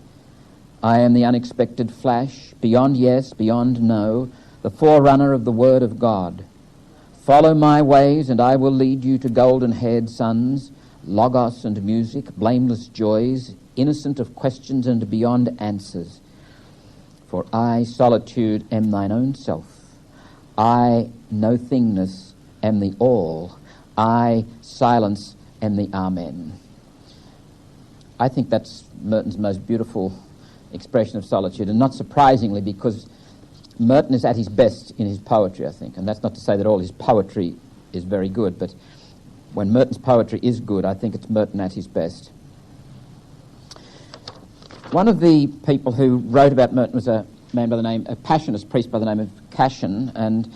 B: I am the unexpected flash, beyond yes, beyond no, the forerunner of the word of God. Follow my ways, and I will lead you to golden-haired sons, logos and music, blameless joys, innocent of questions and beyond answers. For I, Solitude, am thine own self. I, no thingness, am the all. I, silence, am the Amen. I think that's Merton's most beautiful expression of solitude, and not surprisingly, because Merton is at his best in his poetry, I think, and that's not to say that all his poetry is very good, but when Merton's poetry is good, I think it's Merton at his best. One of the people who wrote about Merton was a Passionist priest by the name of Cashin, and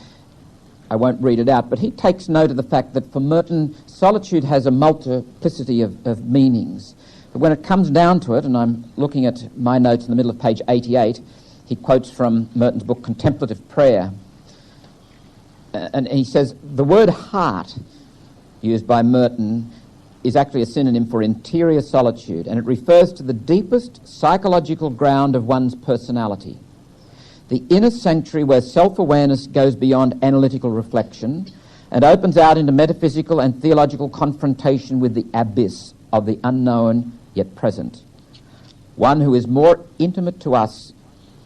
B: I won't read it out, but he takes note of the fact that for Merton, solitude has a multiplicity of meanings. But when it comes down to it, and I'm looking at my notes in the middle of page 88, he quotes from Merton's book, Contemplative Prayer. And he says, the word heart, used by Merton, is actually a synonym for interior solitude, and it refers to the deepest psychological ground of one's personality. The inner sanctuary where self-awareness goes beyond analytical reflection and opens out into metaphysical and theological confrontation with the abyss of the unknown yet present. One who is more intimate to us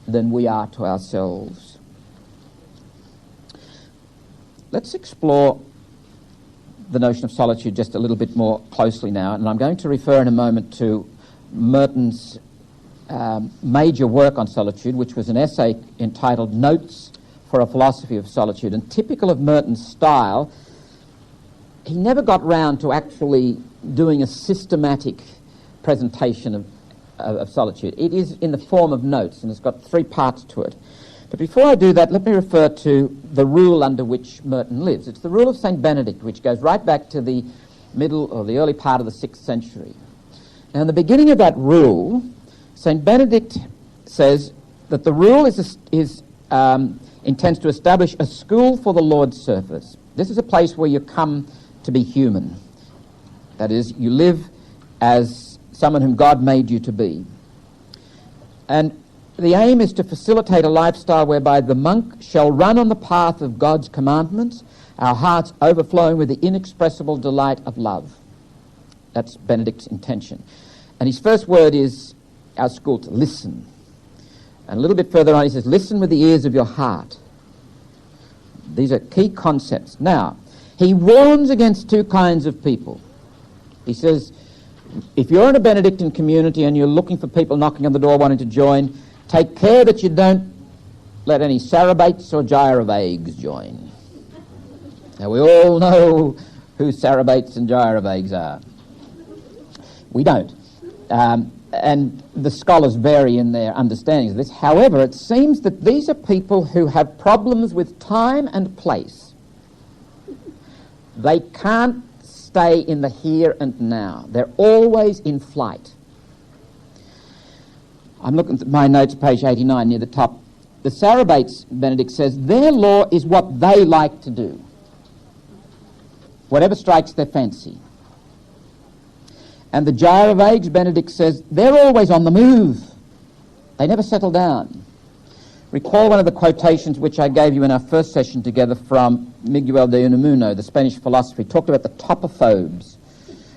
B: than we are to ourselves. Let's explore the notion of solitude just a little bit more closely now, and I'm going to refer in a moment to Merton's major work on solitude, which was an essay entitled Notes for a Philosophy of Solitude. And typical of Merton's style, he never got round to actually doing a systematic presentation of solitude. It is in the form of notes, and it's got 3 parts to it. But before I do that, let me refer to the rule under which Merton lives. It's the rule of St. Benedict, which goes right back to the middle or the early part of the 6th century. Now, in the beginning of that rule, St. Benedict says that the rule intends to establish a school for the Lord's service. This is a place where you come to be human. That is, you live as someone whom God made you to be. And the aim is to facilitate a lifestyle whereby the monk shall run on the path of God's commandments, our hearts overflowing with the inexpressible delight of love. That's Benedict's intention. And his first word is our school to listen. And a little bit further on he says, listen with the ears of your heart. These are key concepts. Now, he warns against 2 kinds of people. He says, if you're in a Benedictine community and you're looking for people knocking on the door wanting to join, take care that you don't let any Sarabates or Gyrovagues join. Now, we all know who Sarabates and Gyrovagues are. We don't. And the scholars vary in their understandings of this. However, it seems that these are people who have problems with time and place. They can't stay in the here and now. They're always in flight. I'm looking at my notes, page 89, near the top. The Sarabates, Benedict says, their law is what they like to do, whatever strikes their fancy. And the Gyrovagues, Benedict says, they're always on the move. They never settle down. Recall one of the quotations which I gave you in our first session together from Miguel de Unamuno, the Spanish philosopher. He talked about the topophobes.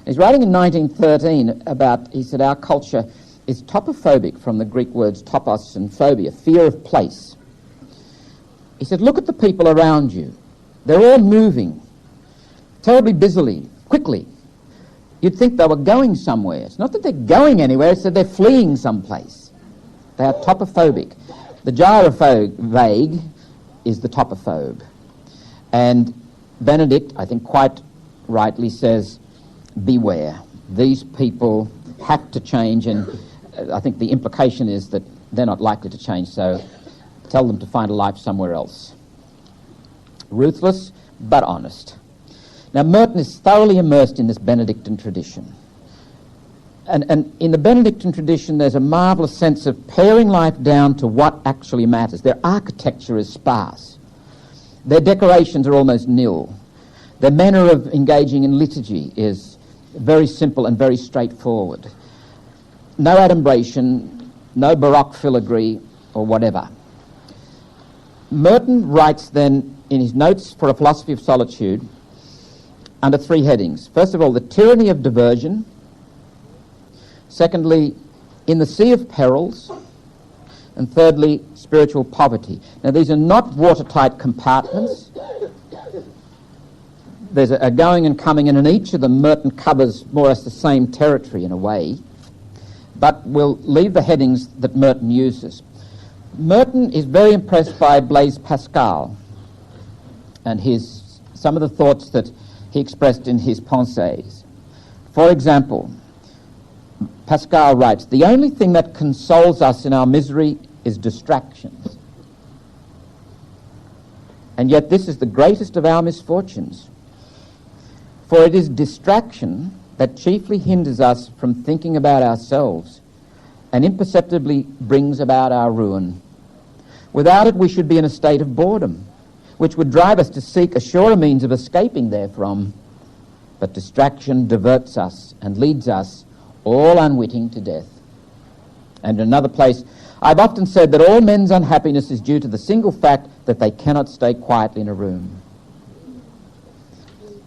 B: He's writing in 1913 about, he said, our culture is topophobic, from the Greek words topos and phobia, fear of place. He said, look at the people around you. They're all moving, terribly busily, quickly. You'd think they were going somewhere. It's not that they're going anywhere, it's that they're fleeing someplace. They are topophobic. The gyrophobe is the topophobe. And Benedict, I think quite rightly, says, beware. These people have to change, and I think the implication is that they're not likely to change, so tell them to find a life somewhere else. Ruthless, but honest. Now, Merton is thoroughly immersed in this Benedictine tradition. And in the Benedictine tradition, there's a marvellous sense of paring life down to what actually matters. Their architecture is sparse. Their decorations are almost nil. Their manner of engaging in liturgy is very simple and very straightforward. No adumbration, no Baroque filigree or whatever. Merton writes then in his notes for a philosophy of solitude under three headings. First of all, the tyranny of diversion. Secondly, in the sea of perils. And thirdly, spiritual poverty. Now, these are not watertight compartments. There's a going and coming, and in each of them Merton covers more or less the same territory in a way. But we'll leave the headings that Merton uses. Merton is very impressed by Blaise Pascal and some of the thoughts that he expressed in his Pensées. For example, Pascal writes, "The only thing that consoles us in our misery is distractions. And yet this is the greatest of our misfortunes. For it is distraction that chiefly hinders us from thinking about ourselves and imperceptibly brings about our ruin. Without it, we should be in a state of boredom, which would drive us to seek a surer means of escaping therefrom. But distraction diverts us and leads us, all unwitting, to death." And in another place, "I've often said that all men's unhappiness is due to the single fact that they cannot stay quietly in a room."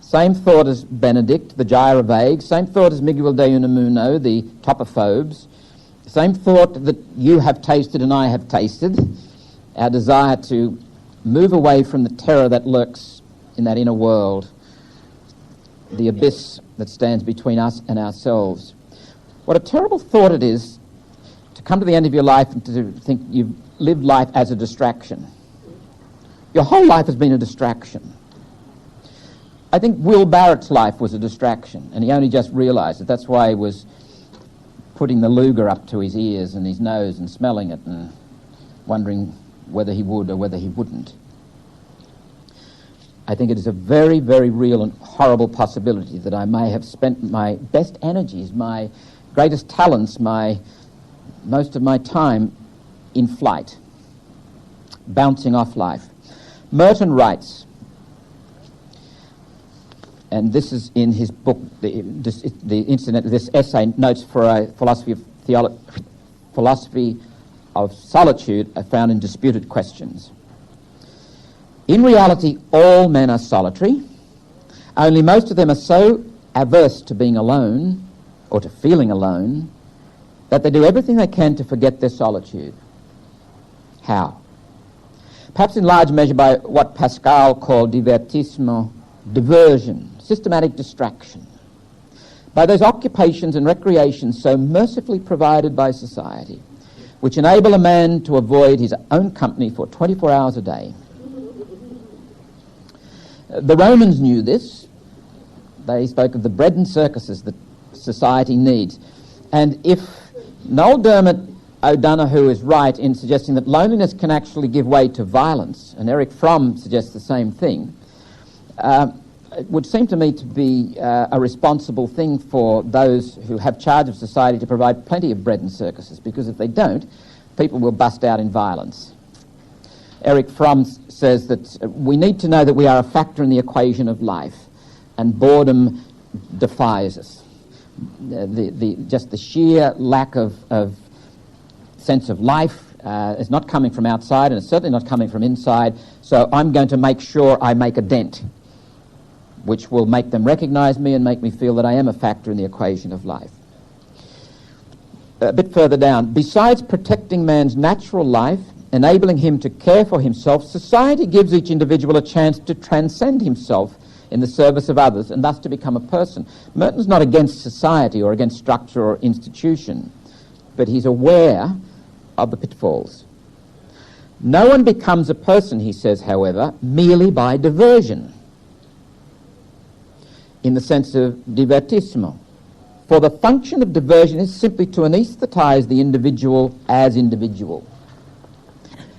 B: Same thought as Benedict, the gyrovague. Same thought as Miguel de Unamuno, the topophobes. Same thought that you have tasted and I have tasted. Our desire to move away from the terror that lurks in that inner world, the abyss that stands between us and ourselves. What a terrible thought it is to come to the end of your life and to think you've lived life as a distraction. Your whole life has been a distraction. I think Will Barrett's life was a distraction, and he only just realised it. That's why he was putting the Luger up to his ears and his nose and smelling it and wondering whether he would or whether he wouldn't. I think it is a very, very real and horrible possibility that I may have spent my best energies, my greatest talents, most of my time in flight, bouncing off life. Merton writes, and this is in his book, this essay, Notes for a Philosophy of Solitude, found in Disputed Questions. "In reality, all men are solitary, only most of them are so averse to being alone, or to feeling alone, that they do everything they can to forget their solitude. How? Perhaps in large measure by what Pascal called divertissement, diversion, systematic distraction, by those occupations and recreations so mercifully provided by society, which enable a man to avoid his own company for 24 hours a day. The Romans knew this. They spoke of the bread and circuses that society needs. And if Noel Dermot O'Donoghue is right in suggesting that loneliness can actually give way to violence, and Eric Fromm suggests the same thing, it would seem to me to be a responsible thing for those who have charge of society to provide plenty of bread and circuses, because if they don't, people will bust out in violence. Eric Fromm says that we need to know that we are a factor in the equation of life, and boredom defies us. Just the sheer lack of sense of life is not coming from outside, and it's certainly not coming from inside, so I'm going to make sure I make a dent, which will make them recognise me and make me feel that I am a factor in the equation of life. a bit further down, besides protecting man's natural life, enabling him to care for himself, society gives each individual a chance to transcend himself in the service of others and thus to become a person. Merton's not against society or against structure or institution, but he's aware of the pitfalls. No one becomes a person, he says, however, merely by diversion, in the sense of divertissement. For the function of diversion is simply to anaesthetize the individual as individual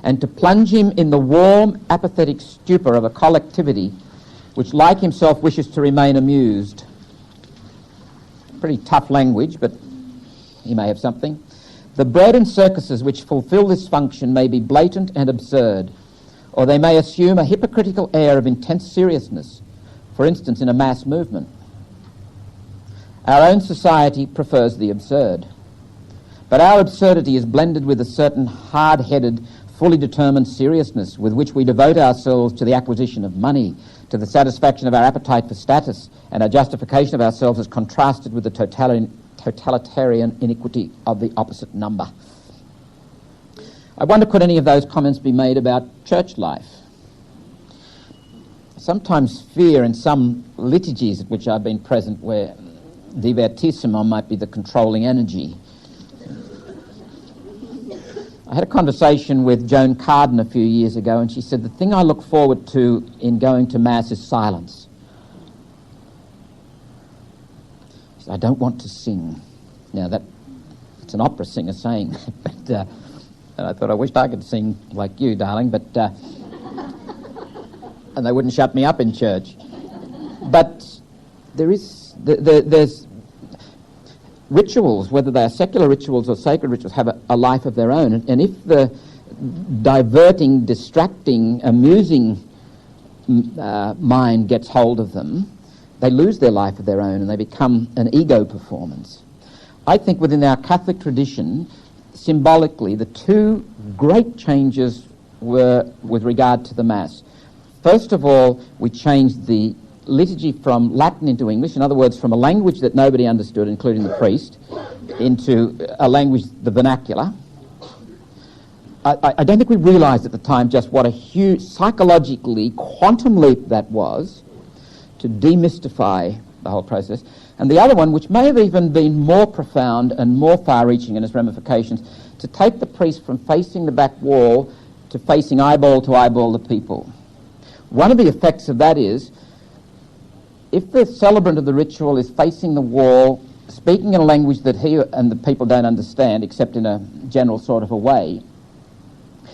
B: and to plunge him in the warm, apathetic stupor of a collectivity which, like himself, wishes to remain amused. Pretty tough language, but he may have something. The bread and circuses which fulfil this function may be blatant and absurd, or they may assume a hypocritical air of intense seriousness, for instance, in a mass movement. Our own society prefers the absurd, but our absurdity is blended with a certain hard-headed, fully determined seriousness with which we devote ourselves to the acquisition of money, to the satisfaction of our appetite for status, and our justification of ourselves as contrasted with the totalitarian iniquity of the opposite number. I wonder, could any of those comments be made about church life? I sometimes fear in some liturgies at which I've been present where divertissement might be the controlling energy. I had a conversation with Joan Carden a few years ago, and she said, the thing I look forward to in going to Mass is silence. She said, I don't want to sing. Now, it's an opera singer saying that, but and I thought, I wished I could sing like you, darling, but and they wouldn't shut me up in church. But there's rituals, whether they are secular rituals or sacred rituals, have a life of their own. And if the diverting, distracting, amusing mind gets hold of them, they lose their life of their own and they become an ego performance. I think within our Catholic tradition, symbolically, the two great changes were with regard to the Mass. First of all, we changed the liturgy from Latin into English, in other words, from a language that nobody understood, including the priest, into a language, the vernacular. I don't think we realised at the time just what a huge, psychologically, quantum leap that was to demystify the whole process. And the other one, which may have even been more profound and more far-reaching in its ramifications, to take the priest from facing the back wall to facing eyeball to eyeball the people. One of the effects of that is, if the celebrant of the ritual is facing the wall, speaking in a language that he and the people don't understand, except in a general sort of a way,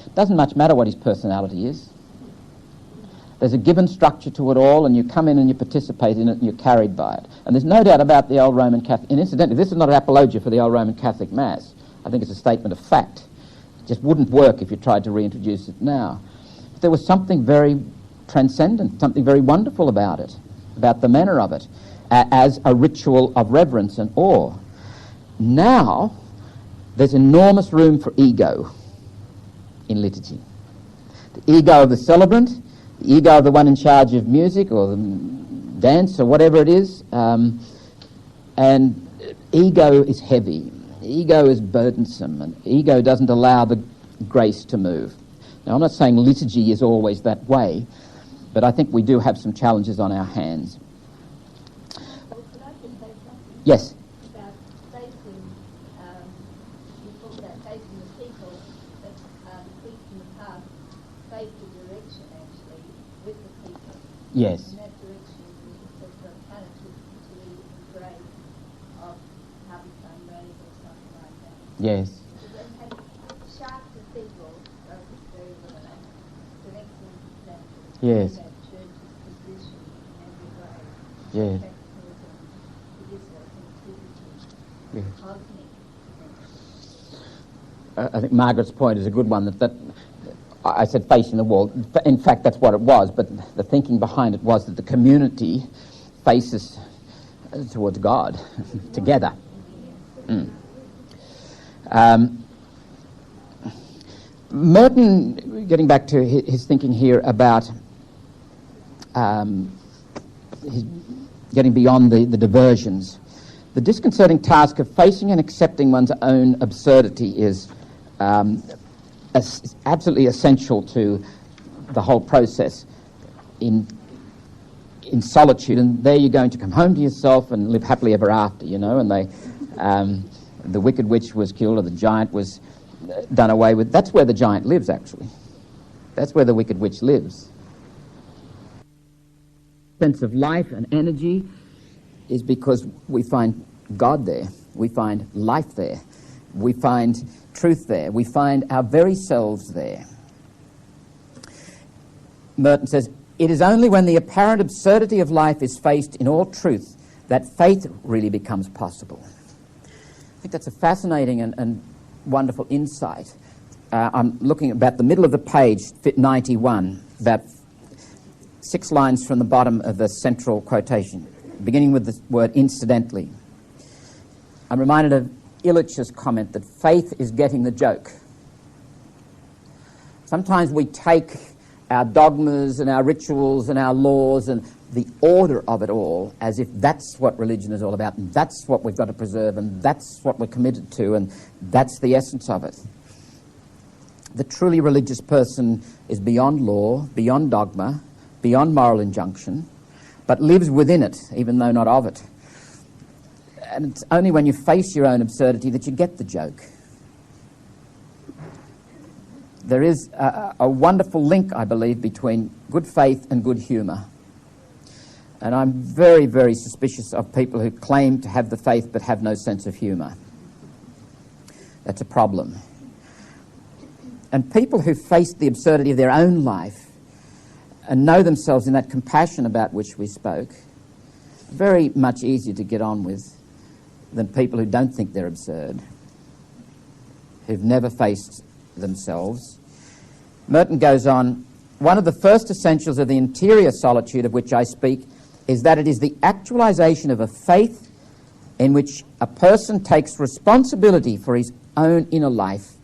B: it doesn't much matter what his personality is. There's a given structure to it all, and you come in and you participate in it and you're carried by it. And there's no doubt about the old Roman Catholic, and incidentally, this is not an apologia for the old Roman Catholic Mass. I think it's a statement of fact. It just wouldn't work if you tried to reintroduce it now. But there was something very transcendent, something very wonderful about it, about the manner of it, as a ritual of reverence and awe. Now, there's enormous room for ego in liturgy. The ego of the celebrant, the ego of the one in charge of music or the dance or whatever it is, and ego is heavy, ego is burdensome, and ego doesn't allow the grace to move. Now, I'm not saying liturgy is always that way, but I think we do have some challenges on our hands. Yes?
O: About facing, you talk about facing the people, but feet in the past face the direction, actually, with the people.
B: Yes.
O: And that direction is the frontality to the grave of how we fundraise or something like that.
B: Yes.
O: And sharp cathedrals are very limited. It's an excellent example.
B: Yes.
O: That church's position and the grave.
B: Yes.
O: Yes.
B: I think Margaret's point is a good one, that I said facing the wall. In fact, that's what it was, but the thinking behind it was that the community faces towards God together. Merton, getting back to his thinking here about his getting beyond the diversions, The disconcerting task of facing and accepting one's own absurdity is absolutely essential to the whole process in solitude. And there you're going to come home to yourself and live happily ever after, you know. And the wicked witch was killed, or the giant was done away with. That's where the giant lives, actually. That's where the wicked witch lives. Sense of life and energy is because we find God there. We find life there. We find truth there. We find our very selves there. Merton says, it is only when the apparent absurdity of life is faced in all truth that faith really becomes possible. I think that's a fascinating and wonderful insight. I'm looking about the middle of the page, 91, about 6 lines from the bottom of the central quotation, beginning with the word incidentally. I'm reminded of Illich's comment that faith is getting the joke. Sometimes we take our dogmas and our rituals and our laws and the order of it all as if that's what religion is all about, and that's what we've got to preserve, and that's what we're committed to, and that's the essence of it. The truly religious person is beyond law, beyond dogma, beyond moral injunction, but lives within it, even though not of it. And it's only when you face your own absurdity that you get the joke. There is a wonderful link, I believe, between good faith and good humour. And I'm very, very suspicious of people who claim to have the faith but have no sense of humour. That's a problem. And people who face the absurdity of their own life and know themselves in that compassion about which we spoke, very much easier to get on with than people who don't think they're absurd, who've never faced themselves. Merton goes on, one of the first essentials of the interior solitude of which I speak is that it is the actualization of a faith in which a person takes responsibility for his own inner life.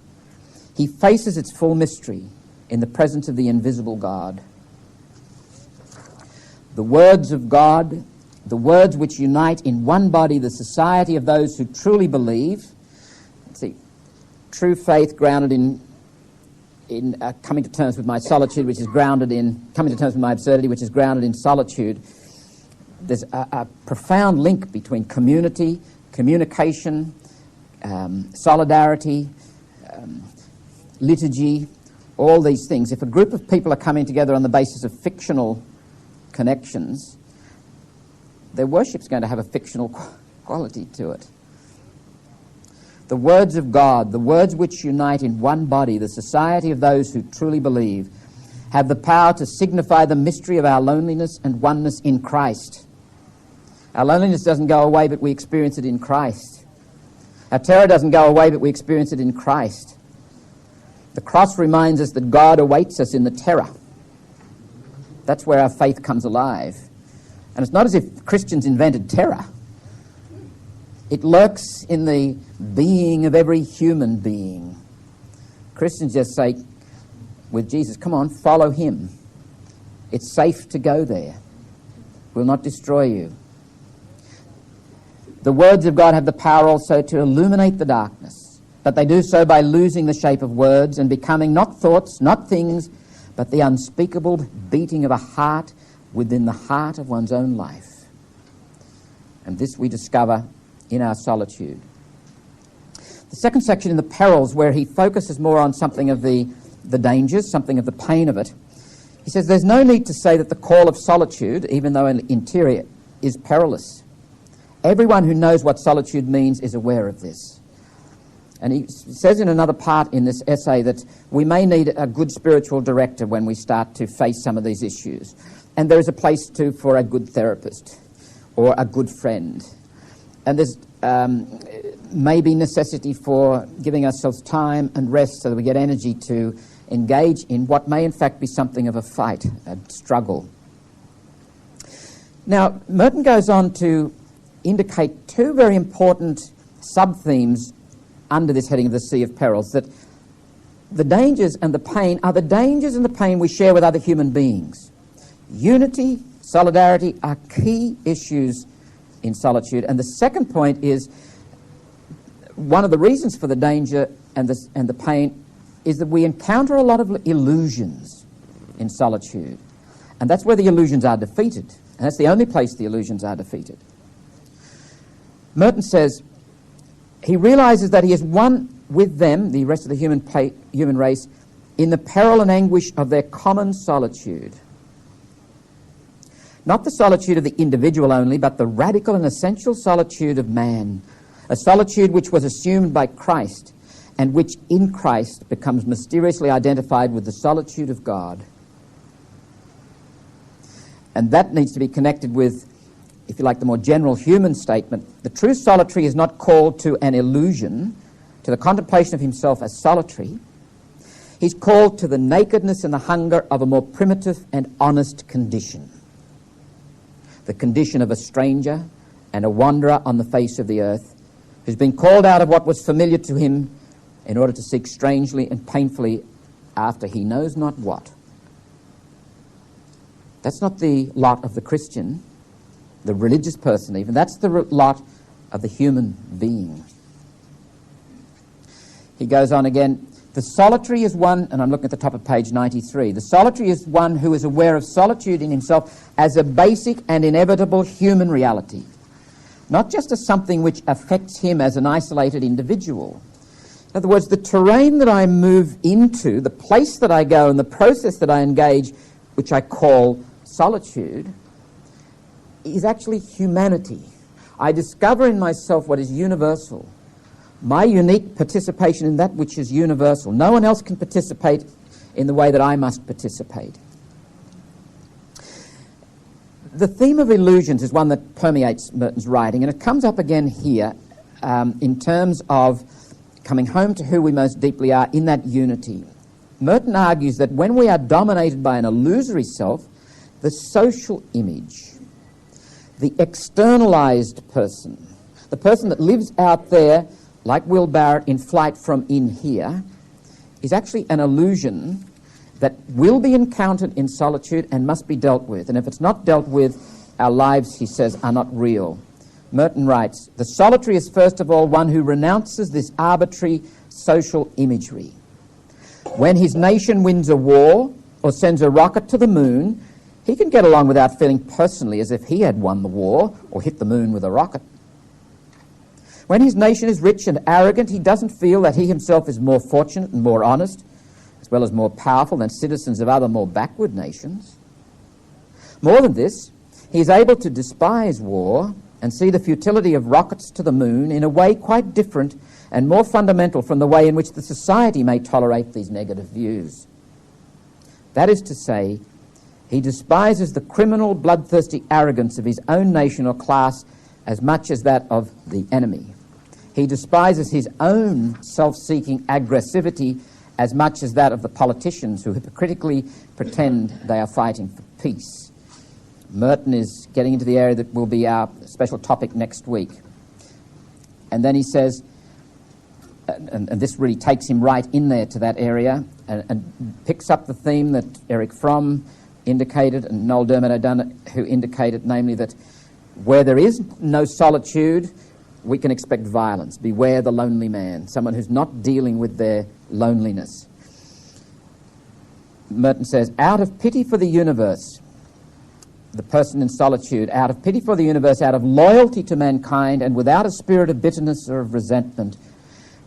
B: He faces its full mystery in the presence of the invisible God. The words of God, the words which unite in one body the society of those who truly believe. See, true faith grounded in coming to terms with my solitude, which is grounded in coming to terms with my absurdity, which is grounded in solitude. There's a profound link between community, communication, solidarity, liturgy, all these things. If a group of people are coming together on the basis of fictional connections, their worship's going to have a fictional quality to it. The words of God, the words which unite in one body the society of those who truly believe, have the power to signify the mystery of our loneliness and oneness in Christ. Our loneliness doesn't go away, but we experience it in Christ. Our terror doesn't go away, but we experience it in Christ. The cross reminds us that God awaits us in the terror. That's where our faith comes alive. And it's not as if Christians invented terror. It lurks in the being of every human being. Christians just say, with Jesus, come on, follow him. It's safe to go there. We'll not destroy you. The words of God have the power also to illuminate the darkness, but they do so by losing the shape of words and becoming not thoughts, not things, but the unspeakable beating of a heart within the heart of one's own life. And this we discover in our solitude. The second section in the perils, where he focuses more on something of the dangers, something of the pain of it, he says there's no need to say that the call of solitude, even though in the interior, is perilous. Everyone who knows what solitude means is aware of this. And he says in another part in this essay that we may need a good spiritual director when we start to face some of these issues. And there is a place too for a good therapist or a good friend. And there's maybe necessity for giving ourselves time and rest so that we get energy to engage in what may in fact be something of a fight, a struggle. Now, Merton goes on to indicate two very important sub-themes under this heading of the Sea of Perils, that the dangers and the pain are the dangers and the pain we share with other human beings. Unity, solidarity are key issues in solitude. And the second point is, one of the reasons for the danger and the pain is that we encounter a lot of illusions in solitude. And that's where the illusions are defeated. And that's the only place the illusions are defeated. Merton says he realizes that he is one with them, the rest of the human race, in the peril and anguish of their common solitude. Not the solitude of the individual only, but the radical and essential solitude of man, a solitude which was assumed by Christ and which in Christ becomes mysteriously identified with the solitude of God. And that needs to be connected with, if you like, the more general human statement. The true solitary is not called to an illusion, to the contemplation of himself as solitary. He's called to the nakedness and the hunger of a more primitive and honest condition. The condition of a stranger and a wanderer on the face of the earth, who's been called out of what was familiar to him in order to seek strangely and painfully after he knows not what. That's not the lot of the Christian, the religious person even. That's the lot of the human being. He goes on again, the solitary is one, and I'm looking at the top of page 93, the solitary is one who is aware of solitude in himself as a basic and inevitable human reality, not just as something which affects him as an isolated individual. In other words, the terrain that I move into, the place that I go and the process that I engage, which I call solitude, is actually humanity. I discover in myself what is universal, my unique participation in that which is universal. No one else can participate in the way that I must participate. The theme of illusions is one that permeates Merton's writing, and it comes up again here in terms of coming home to who we most deeply are in that unity. Merton argues that when we are dominated by an illusory self, the social image, the externalized person, the person that lives out there, like Will Barrett in Flight from In Here, is actually an illusion that will be encountered in solitude and must be dealt with. And if it's not dealt with, our lives, he says, are not real. Merton writes, the solitary is first of all one who renounces this arbitrary social imagery. When his nation wins a war or sends a rocket to the moon, he can get along without feeling personally as if he had won the war or hit the moon with a rocket. When his nation is rich and arrogant, he doesn't feel that he himself is more fortunate and more honest, as well as more powerful than citizens of other more backward nations. More than this, he is able to despise war and see the futility of rockets to the moon in a way quite different and more fundamental from the way in which the society may tolerate these negative views. That is to say, he despises the criminal, bloodthirsty arrogance of his own nation or class as much as that of the enemy. He despises his own self-seeking aggressivity as much as that of the politicians who hypocritically pretend they are fighting for peace. Merton is getting into the area that will be our special topic next week. And then he says, and this really takes him right in there to that area, and picks up the theme that Eric Fromm indicated and Noel Dermot O'Donoghue who indicated, namely that where there is no solitude, we can expect violence. Beware the lonely man, someone who's not dealing with their loneliness. Merton says, out of pity for the universe, the person in solitude, out of pity for the universe, out of loyalty to mankind, and without a spirit of bitterness or of resentment,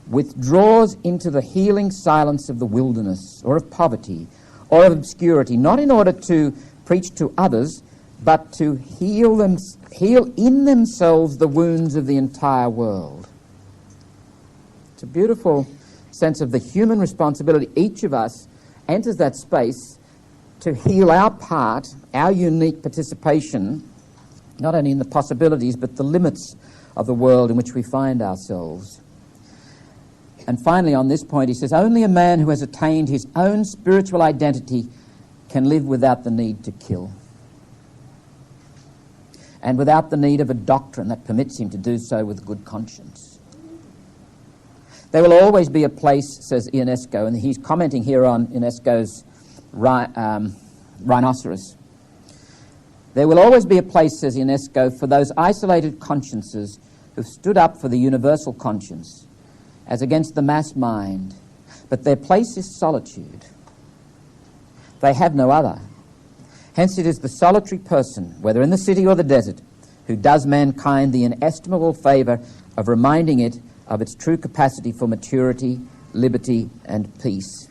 B: withdraws into the healing silence of the wilderness, or of poverty, or of obscurity, not in order to preach to others, but to heal in themselves the wounds of the entire world. It's a beautiful sense of the human responsibility. Each of us enters that space to heal our part, our unique participation, not only in the possibilities, but the limits of the world in which we find ourselves. And finally, on this point, he says, only a man who has attained his own spiritual identity can live without the need to kill, and without the need of a doctrine that permits him to do so with good conscience. There will always be a place, says Ionesco, and he's commenting here on Ionesco's rhinoceros. There will always be a place, says UNESCO, for those isolated consciences who've stood up for the universal conscience as against the mass mind, but their place is solitude. They have no other. Hence it is the solitary person, whether in the city or the desert, who does mankind the inestimable favour of reminding it of its true capacity for maturity, liberty, and peace.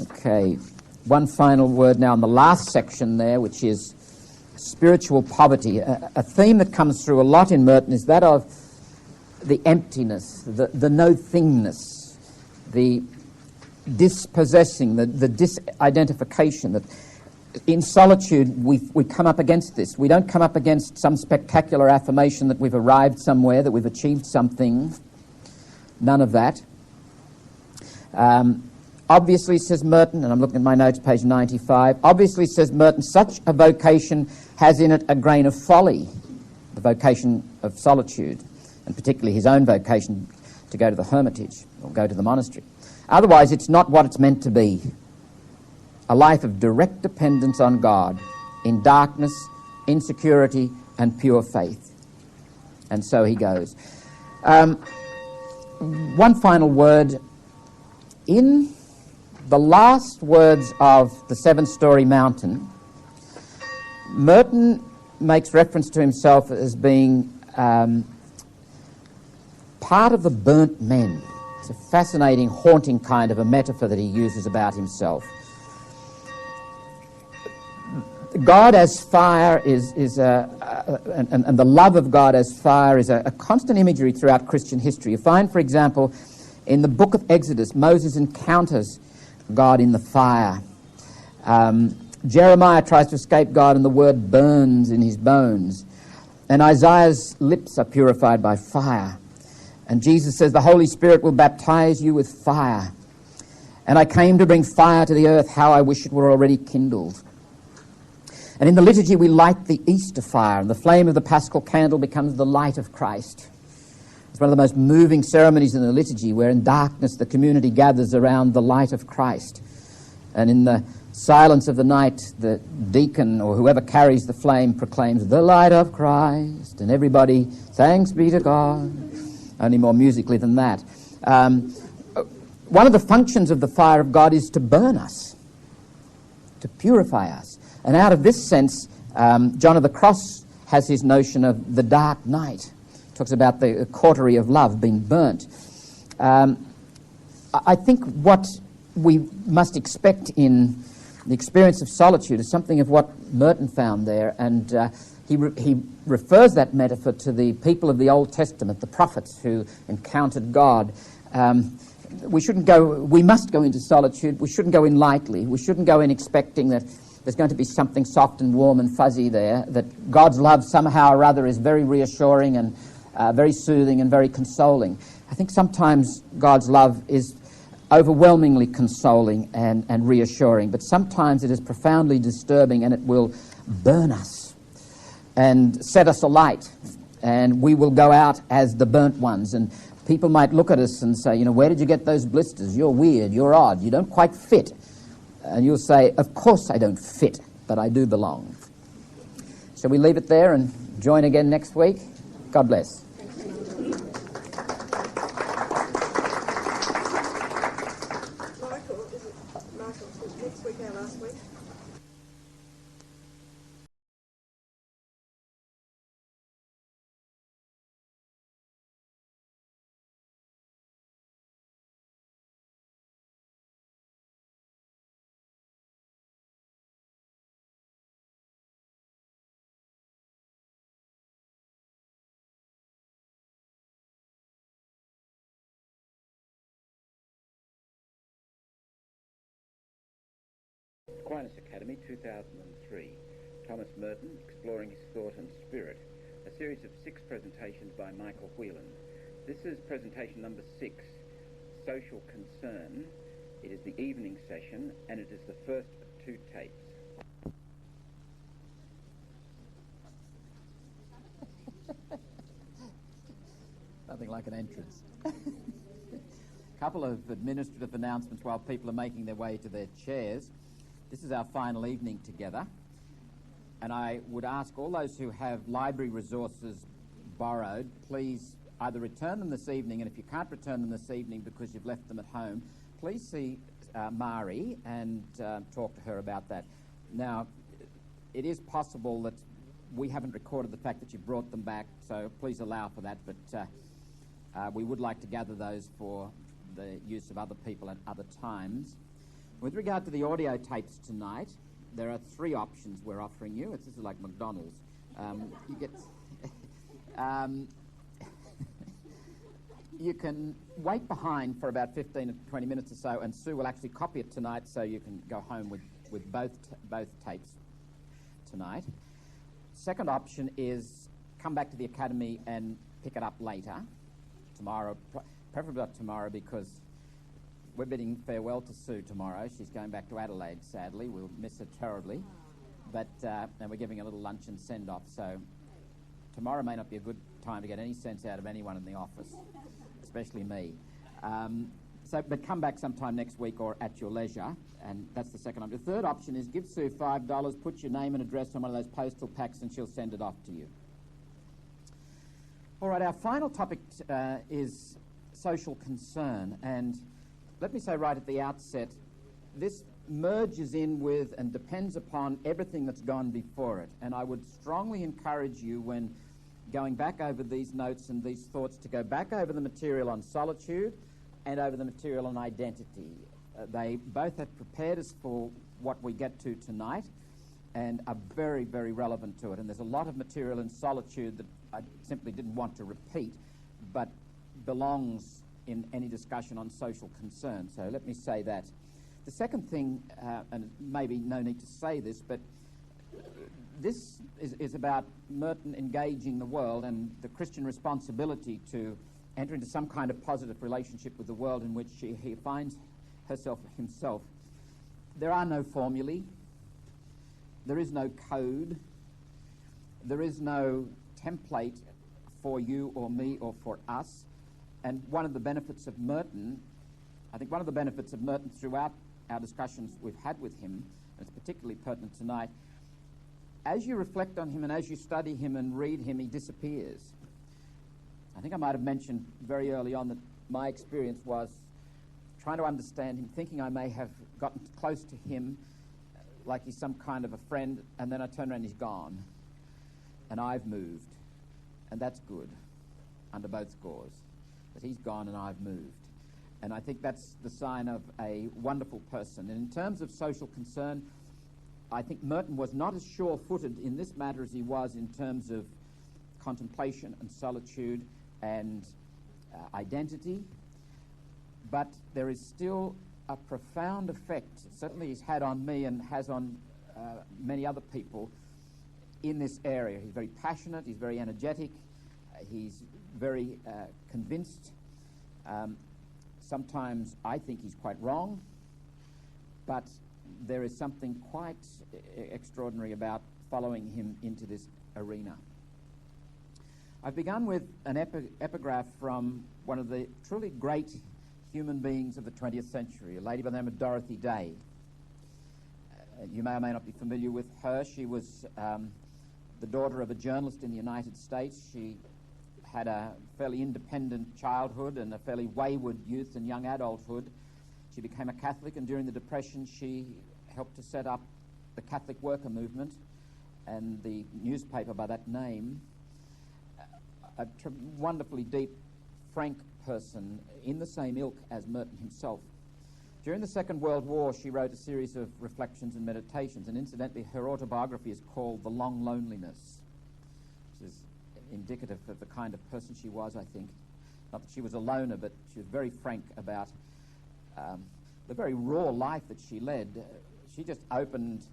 B: Okay, one final word now on the last section there, which is spiritual poverty. A theme that comes through a lot in Merton is that of the emptiness, the no-thingness, the dispossessing, the disidentification. That in solitude we come up against this. We don't come up against some spectacular affirmation that we've arrived somewhere, that we've achieved something. None of that. Obviously, says Merton, and I'm looking at my notes, page 95, obviously, says Merton, such a vocation has in it a grain of folly, the vocation of solitude, and particularly his own vocation to go to the hermitage or go to the monastery. Otherwise, it's not what it's meant to be. A life of direct dependence on God in darkness, insecurity, and pure faith. And so he goes. One final word. In the last words of the seven-storey mountain, Merton makes reference to himself as being part of the burnt men. It's a fascinating, haunting kind of a metaphor that he uses about himself. God as fire and the love of God as fire is a constant imagery throughout Christian history. You find, for example, in the book of Exodus, Moses encounters God in the fire. Jeremiah tries to escape God and the word burns in his bones. And Isaiah's lips are purified by fire. And Jesus says, the Holy Spirit will baptize you with fire. And I came to bring fire to the earth, how I wish it were already kindled. And in the liturgy we light the Easter fire, and the flame of the Paschal candle becomes the light of Christ. It's one of the most moving ceremonies in the liturgy, where in darkness the community gathers around the light of Christ. And in the silence of the night, the deacon or whoever carries the flame proclaims, the light of Christ, and everybody, thanks be to God. Only more musically than that. One of the functions of the fire of God is to burn us, to purify us. And out of this sense, John of the Cross has his notion of the dark night. He talks about the cautery of love being burnt. I think what we must expect in the experience of solitude is something of what Merton found there, and he refers that metaphor to the people of the Old Testament, the prophets who encountered God. We must go into solitude. We shouldn't go in lightly. We shouldn't go in expecting that there's going to be something soft and warm and fuzzy there, that God's love somehow or other is very reassuring and very soothing and very consoling. I think sometimes God's love is overwhelmingly consoling and reassuring, but sometimes it is profoundly disturbing, and it will burn us and set us alight, and we will go out as the burnt ones. And people might look at us and say, where did you get those blisters? You're weird, you're odd, you don't quite fit. And you'll say, of course I don't fit, but I do belong. Shall we leave it there and join again next week? God bless.
K: Next week our last week?
A: Aquinas Academy, 2003. Thomas Merton, Exploring His Thought and Spirit. A series of 6 presentations by Michael Whelan. This is presentation number 6, Social Concern. It is the evening session, and it is the first of 2 tapes.
B: Nothing like an entrance. A couple of administrative announcements while people are making their way to their chairs. This is our final evening together, and I would ask all those who have library resources borrowed, please either return them this evening, and if you can't return them this evening because you've left them at home, please see Mari and talk to her about that. Now, it is possible that we haven't recorded the fact that you brought them back, so please allow for that, but we would like to gather those for the use of other people at other times. With regard to the audio tapes tonight, there are 3 options we're offering you. This is like McDonald's. You get... you can wait behind for about 15 or 20 minutes or so, and Sue will actually copy it tonight so you can go home with both tapes tonight. Second option is come back to the Academy and pick it up later, tomorrow, preferably not tomorrow, because we're bidding farewell to Sue tomorrow. She's going back to Adelaide, sadly. We'll miss her terribly. But and we're giving a little lunch and send-off, so tomorrow may not be a good time to get any sense out of anyone in the office, especially me. But come back sometime next week or at your leisure, and that's the second option. The third option is give Sue $5, put your name and address on one of those postal packs, and she'll send it off to you. All right, our final topic is social concern, and let me say right at the outset, this merges in with and depends upon everything that's gone before it, and I would strongly encourage you, when going back over these notes and these thoughts, to go back over the material on solitude and over the material on identity. They both have prepared us for what we get to tonight and are very, very relevant to it. And there's a lot of material in solitude that I simply didn't want to repeat, but belongs in any discussion on social concern. So let me say that. The second thing, and maybe no need to say this, but this is about Merton engaging the world and the Christian responsibility to enter into some kind of positive relationship with the world in which he finds himself. There are no formulae. There is no code. There is no template for you or me or for us. And one of the benefits of Merton, I think one of the benefits of Merton throughout our discussions we've had with him, and it's particularly pertinent tonight, as you reflect on him and as you study him and read him, he disappears. I think I might have mentioned very early on that my experience was trying to understand him, thinking I may have gotten close to him like he's some kind of a friend, and then I turn around and he's gone. And I've moved. And that's good, under both scores, that he's gone and I've moved. And I think that's the sign of a wonderful person. And in terms of social concern, I think Merton was not as sure-footed in this matter as he was in terms of contemplation and solitude and identity, but there is still a profound effect, certainly he's had on me and has on many other people in this area. He's very passionate, he's very energetic, he's very convinced. Sometimes I think he's quite wrong, but there is something quite extraordinary about following him into this arena. I've begun with an epigraph from one of the truly great human beings of the 20th century, a lady by the name of Dorothy Day. You may or may not be familiar with her. She was the daughter of a journalist in the United States. She had a fairly independent childhood and a fairly wayward youth and young adulthood. She became a Catholic, and during the Depression she helped to set up the Catholic Worker Movement and the newspaper by that name. A wonderfully deep, frank person in the same ilk as Merton himself. During the Second World War, she wrote a series of reflections and meditations, and incidentally, her autobiography is called The Long Loneliness, which is indicative of the kind of person she was, I think. Not that she was a loner, but she was very frank about the very raw life that she led. She just opened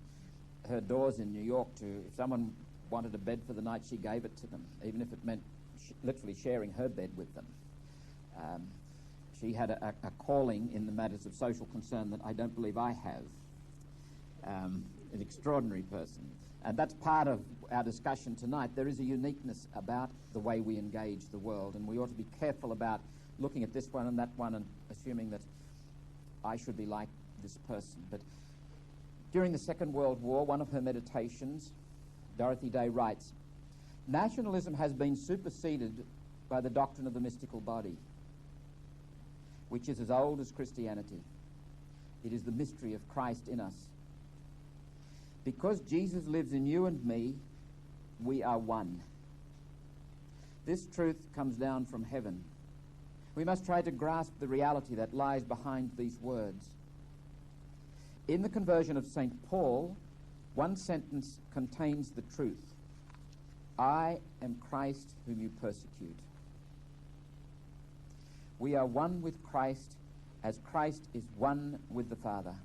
B: her doors in New York to, if someone wanted a bed for the night, she gave it to them, even if it meant literally sharing her bed with them. She had a calling in the matters of social concern that I don't believe I have. An extraordinary person. And that's part of our discussion tonight. There is a uniqueness about the way we engage the world, and we ought to be careful about looking at this one and that one and assuming that I should be like this person. But During the Second World War, one of her meditations, Dorothy Day writes, "Nationalism has been superseded by the doctrine of the mystical body, which is as old as Christianity. It is the mystery of Christ in us. Because Jesus lives in you and me, we are one. This truth comes down from heaven. We must try to grasp the reality that lies behind these words. In the conversion of St. Paul, one sentence contains the truth. I am Christ whom you persecute. We are one with Christ as Christ is one with the Father.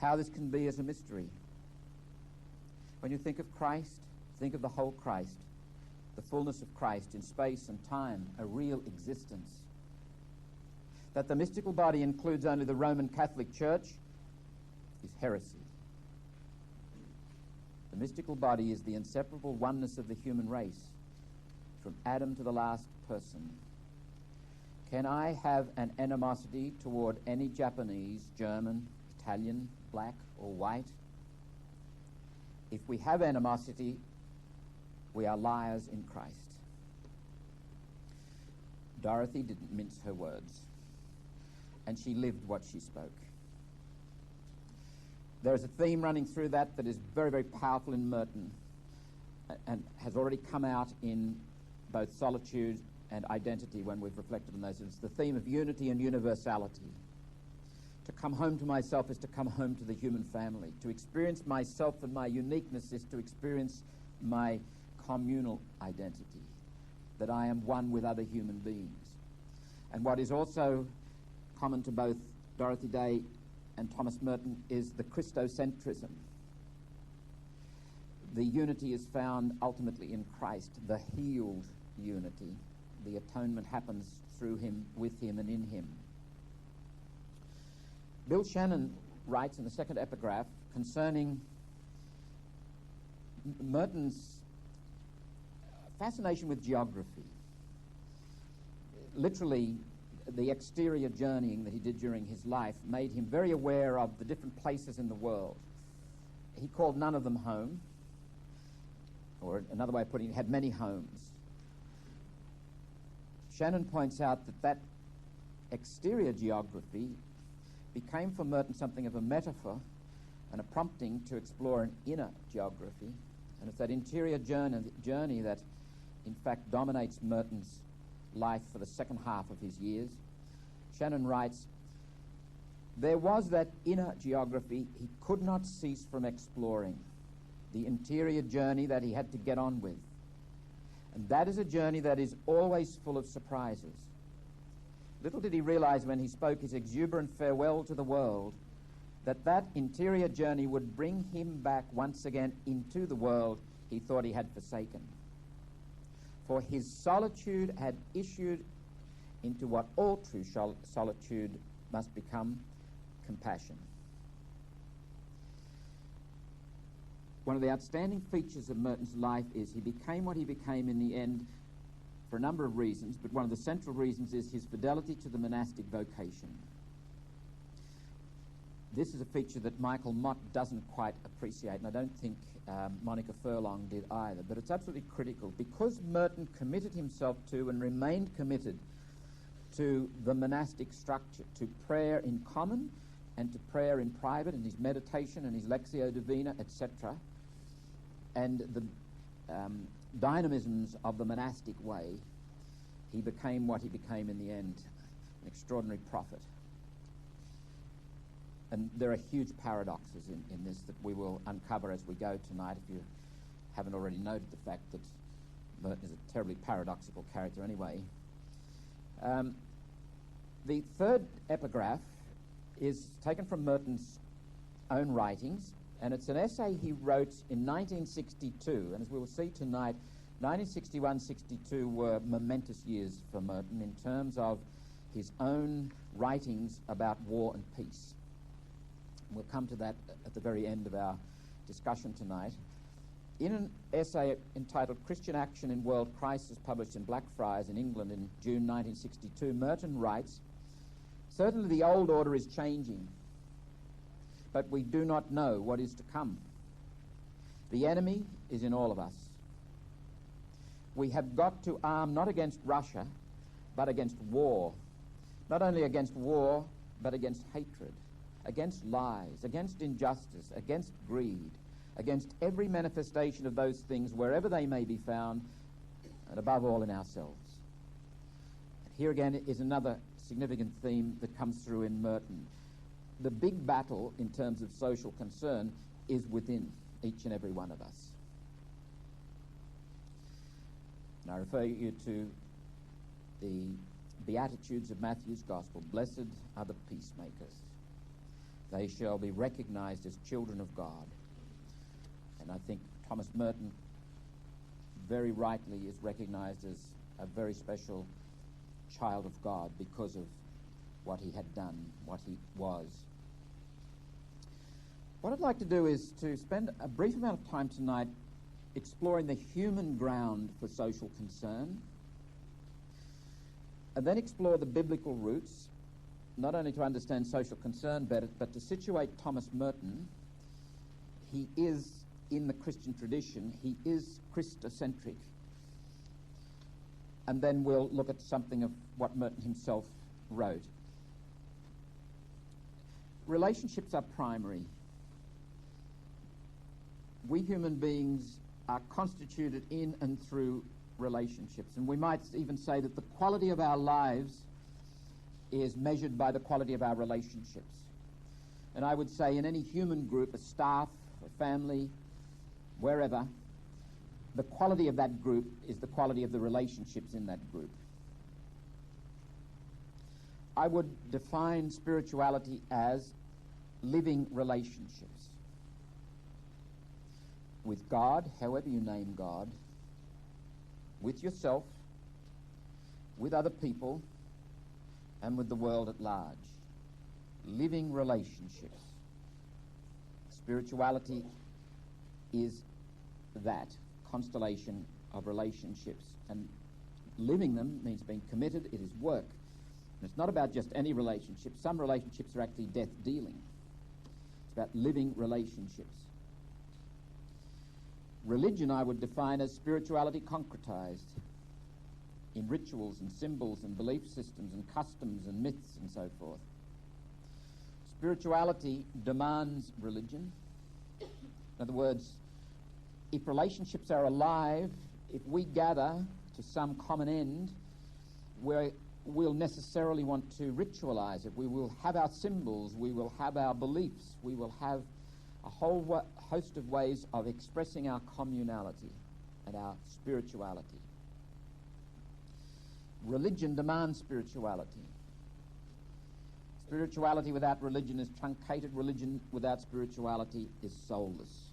B: How this can be is a mystery. When you think of Christ, think of the whole Christ, the fullness of Christ in space and time, a real existence. That the mystical body includes only the Roman Catholic Church is heresy. The mystical body is the inseparable oneness of the human race, from Adam to the last person. Can I have an animosity toward any Japanese, German, Italian, black or white? If we have animosity, we are liars in Christ." Dorothy didn't mince her words, and she lived what she spoke. There is a theme running through that is very, very powerful in Merton and has already come out in both Solitude and Identity when we've reflected on those. It's the theme of unity and universality. To come home to myself is to come home to the human family. To experience myself and my uniqueness is to experience my communal identity, that I am one with other human beings. And what is also common to both Dorothy Day and Thomas Merton is the Christocentrism. The unity is found ultimately in Christ, the healed unity. The atonement happens through him, with him, and in him. Bill Shannon writes in the second epigraph concerning Merton's fascination with geography. Literally, the exterior journeying that he did during his life made him very aware of the different places in the world. He called none of them home, or another way of putting it, he had many homes. Shannon points out that exterior geography became for Merton something of a metaphor and a prompting to explore an inner geography. And it's that interior journey that, in fact, dominates Merton's life for the second half of his years. Shannon writes, "There was that inner geography he could not cease from exploring, the interior journey that he had to get on with. And that is a journey that is always full of surprises. Little did he realize when he spoke his exuberant farewell to the world that interior journey would bring him back once again into the world he thought he had forsaken. For his solitude had issued into what all true solitude must become, compassion." One of the outstanding features of Merton's life is he became what he became in the end for a number of reasons, but one of the central reasons is his fidelity to the monastic vocation. This is a feature that Michael Mott doesn't quite appreciate, and I don't think Monica Furlong did either, but it's absolutely critical. Because Merton committed himself to and remained committed to the monastic structure, to prayer in common and to prayer in private, and his meditation and his Lectio Divina, etc., and the dynamisms of the monastic way, he became what he became in the end, an extraordinary prophet. And there are huge paradoxes in this that we will uncover as we go tonight, if you haven't already noted the fact that Merton is a terribly paradoxical character anyway. The third epigraph is taken from Merton's own writings, and it's an essay he wrote in 1962, and as we will see tonight, 1961-62 were momentous years for Merton in terms of his own writings about war and peace. We'll come to that at the very end of our discussion tonight. In an essay entitled Christian Action in World Crisis, published in Blackfriars in England in June 1962, Merton writes, "Certainly the old order is changing, but but we do not know what is to come. The enemy is in all of us. We have got to arm not against Russia, but against war. Not only against war, but against hatred, against lies, against injustice, against greed, against every manifestation of those things wherever they may be found, and above all in ourselves. And here again is another significant theme that comes through in Merton. The big battle in terms of social concern is within each and every one of us. And I refer you to the Beatitudes of Matthew's Gospel. Blessed are the peacemakers. They shall be recognized as children of God. And I think Thomas Merton very rightly is recognized as a very special child of God because of what he had done, what he was. What I'd like to do is to spend a brief amount of time tonight exploring the human ground for social concern, and then explore the biblical roots, not only to understand social concern better, but to situate Thomas Merton. He is in the Christian tradition, he is Christocentric. And then we'll look at something of what Merton himself wrote. Relationships are primary. We human beings are constituted in and through relationships, and we might even say that the quality of our lives is measured by the quality of our relationships. And I would say in any human group, a staff, a family, wherever, the quality of that group is the quality of the relationships in that group. I would define spirituality as living relationships with God, however you name God, with yourself, with other people, and with the world at large. Living relationships. Spirituality is that constellation of relationships, and living them means being committed. It is work, and it's not about just any relationship. Some relationships are actually death dealing. It's about living relationships. Religion I would define as spirituality concretized in rituals and symbols and belief systems and customs and myths and so forth. Spirituality demands religion. In other words, if relationships are alive, if we gather to some common end, we'll necessarily want to ritualize it. We will have our symbols, we will have our beliefs, we will have a whole host of ways of expressing our communality and our spirituality. Religion demands spirituality. Spirituality without religion is truncated. Religion without spirituality is soulless.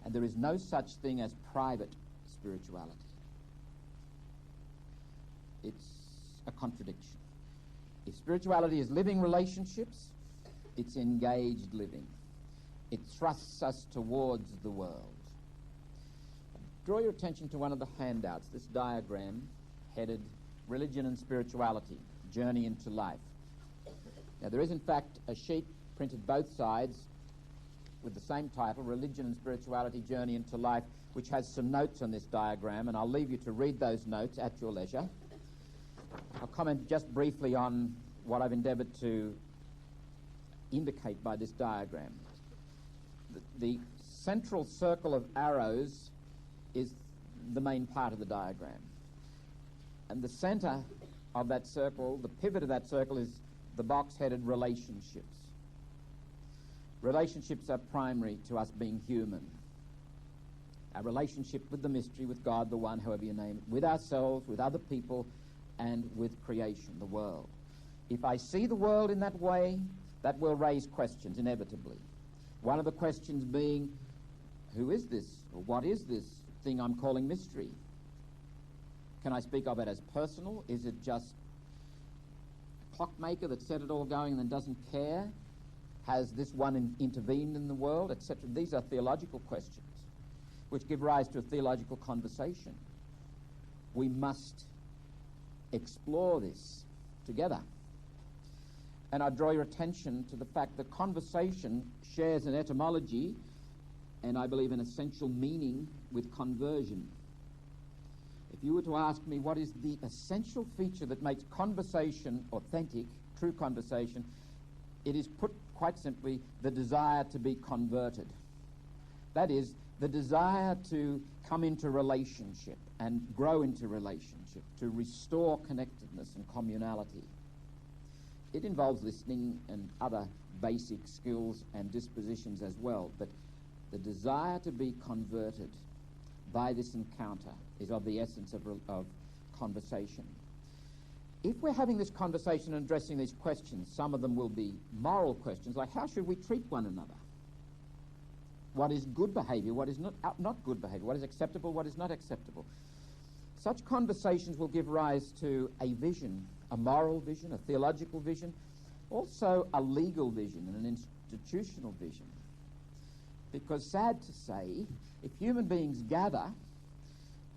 B: And there is no such thing as private spirituality. It's a contradiction. If spirituality is living relationships, it's engaged living. It thrusts us towards the world. Draw your attention to one of the handouts, this diagram headed Religion and Spirituality, Journey into Life. Now there is in fact a sheet printed both sides with the same title, Religion and Spirituality, Journey into Life, which has some notes on this diagram, and I'll leave you to read those notes at your leisure. I'll comment just briefly on what I've endeavoured to indicate by this diagram. The central circle of arrows is the main part of the diagram. And the centre of that circle, the pivot of that circle, is the box headed relationships. Relationships are primary to us being human. Our relationship with the mystery, with God, the One, however you name it, with ourselves, with other people, and with creation, the world. If I see the world in that way, that will raise questions, inevitably. One of the questions being, who is this, or what is this thing I'm calling mystery? Can I speak of it as personal? Is it just a clockmaker that set it all going and then doesn't care? Has this one intervened in the world, etc.? These are theological questions which give rise to a theological conversation. We must explore this together. And I draw your attention to the fact that conversation shares an etymology and I believe an essential meaning with conversion. If you were to ask me what is the essential feature that makes conversation authentic, true conversation, it is put quite simply the desire to be converted. That is, the desire to come into relationship and grow into relationship, to restore connectedness and communality. It involves listening and other basic skills and dispositions as well, but the desire to be converted by this encounter is of the essence of conversation. If we're having this conversation and addressing these questions, some of them will be moral questions, like how should we treat one another? What is good behavior? What is not good behavior? What is acceptable? What is not acceptable? Such conversations will give rise to a vision, a moral vision, a theological vision, also a legal vision and an institutional vision. Because, sad to say, if human beings gather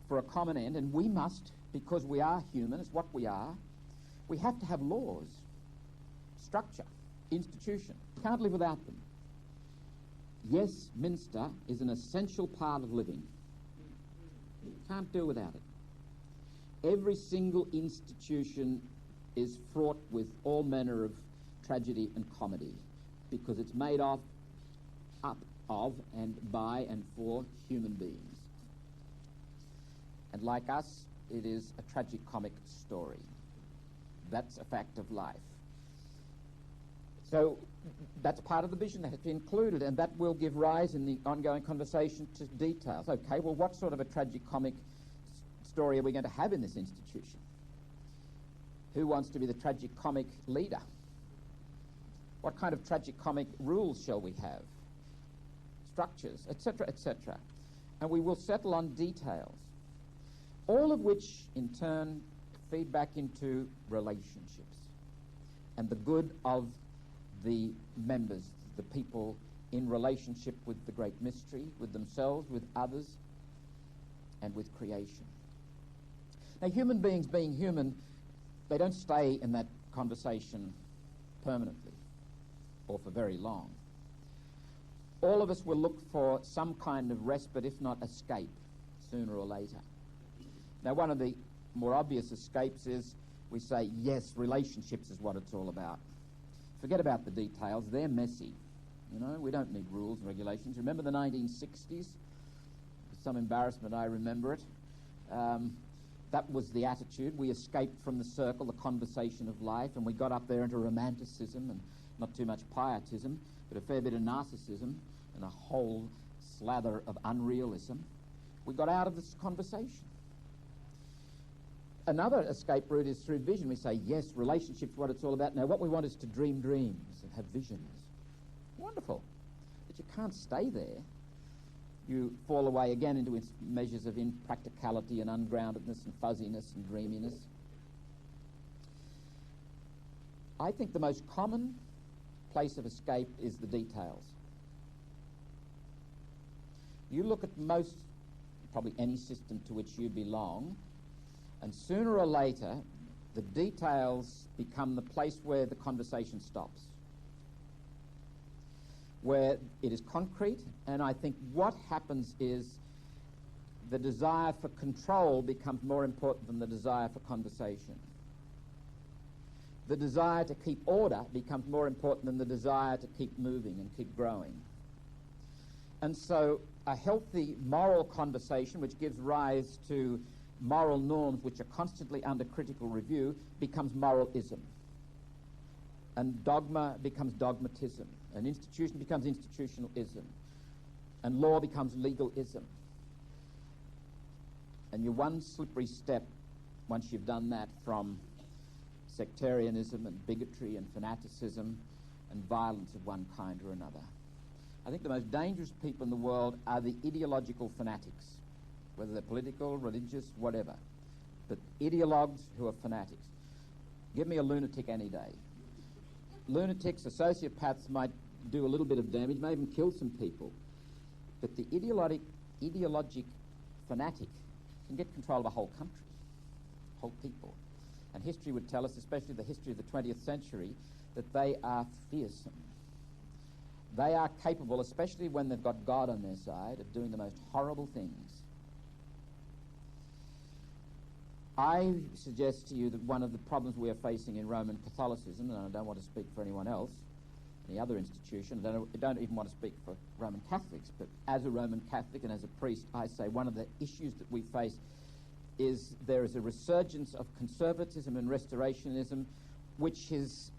B: for a common end, and we must, because we are human, it's what we are, we have to have laws, structure, institution. Can't live without them. Yes, Minster is an essential part of living. Can't do without it. Every single institution is fraught with all manner of tragedy and comedy because it's made up of and by and for human beings. And like us, it is a tragic-comic story. That's a fact of life. So that's part of the vision that has been included, and that will give rise in the ongoing conversation to details. Okay, well, what sort of a tragic-comic story are we going to have in this institution? Who wants to be the tragic-comic leader? What kind of tragic-comic rules shall we have? Structures, etc., etc. And we will settle on details, all of which, in turn, feed back into relationships and the good of the members, the people in relationship with the great mystery, with themselves, with others, and with creation. Now, human beings being human, they don't stay in that conversation permanently or for very long. All of us will look for some kind of respite, if not escape, sooner or later. Now, one of the more obvious escapes is we say, yes, relationships is what it's all about. Forget about the details, they're messy. You know, we don't need rules and regulations. Remember the 1960s? With some embarrassment, I remember it. That was the attitude. We escaped from the circle, the conversation of life, and we got up there into romanticism and not too much pietism, but a fair bit of narcissism and a whole slather of unrealism. We got out of this conversation. Another escape route is through vision. We say, yes, relationships, what it's all about. Now, what we want is to dream dreams and have visions. Wonderful. But you can't stay there. You fall away again into measures of impracticality and ungroundedness and fuzziness and dreaminess. I think the most common place of escape is the details. You look at most, probably any system to which you belong, and sooner or later, the details become the place where the conversation stops, where it is concrete, and I think what happens is the desire for control becomes more important than the desire for conversation. The desire to keep order becomes more important than the desire to keep moving and keep growing. And so a healthy moral conversation, which gives rise to moral norms which are constantly under critical review, becomes moralism. And dogma becomes dogmatism. An institution becomes institutionalism. And law becomes legalism. And you're one slippery step, once you've done that, from sectarianism and bigotry and fanaticism and violence of one kind or another. I think the most dangerous people in the world are the ideological fanatics, whether they're political, religious, whatever. But ideologues who are fanatics. Give me a lunatic any day. Lunatics, sociopaths might do a little bit of damage, may even kill some people. But the ideologic fanatic can get control of a whole country, whole people. And history would tell us, especially the history of the 20th century, that they are fearsome. They are capable, especially when they've got God on their side, of doing the most horrible things. I suggest to you that one of the problems we are facing in Roman Catholicism, and I don't want to speak for anyone else, any other institution, I don't even want to speak for Roman Catholics, but as a Roman Catholic and as a priest, I say one of the issues that we face is there is a resurgence of conservatism and restorationism, which is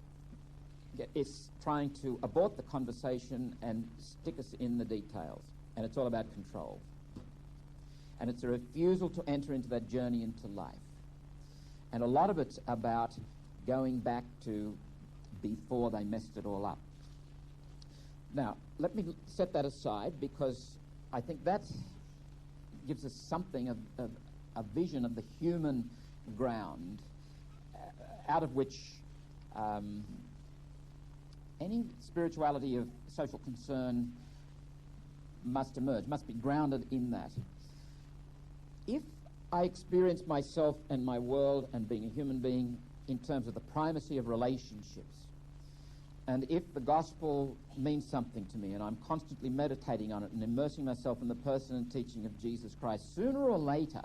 B: trying to abort the conversation and stick us in the details. And it's all about control. And it's a refusal to enter into that journey into life. And a lot of it's about going back to before they messed it all up. Now, let me set that aside, because I think that gives us something of a vision of the human ground out of which any spirituality of social concern must emerge, must be grounded in that. If I experience myself and my world and being a human being in terms of the primacy of relationships, and if the gospel means something to me and I'm constantly meditating on it and immersing myself in the person and teaching of Jesus Christ, sooner or later,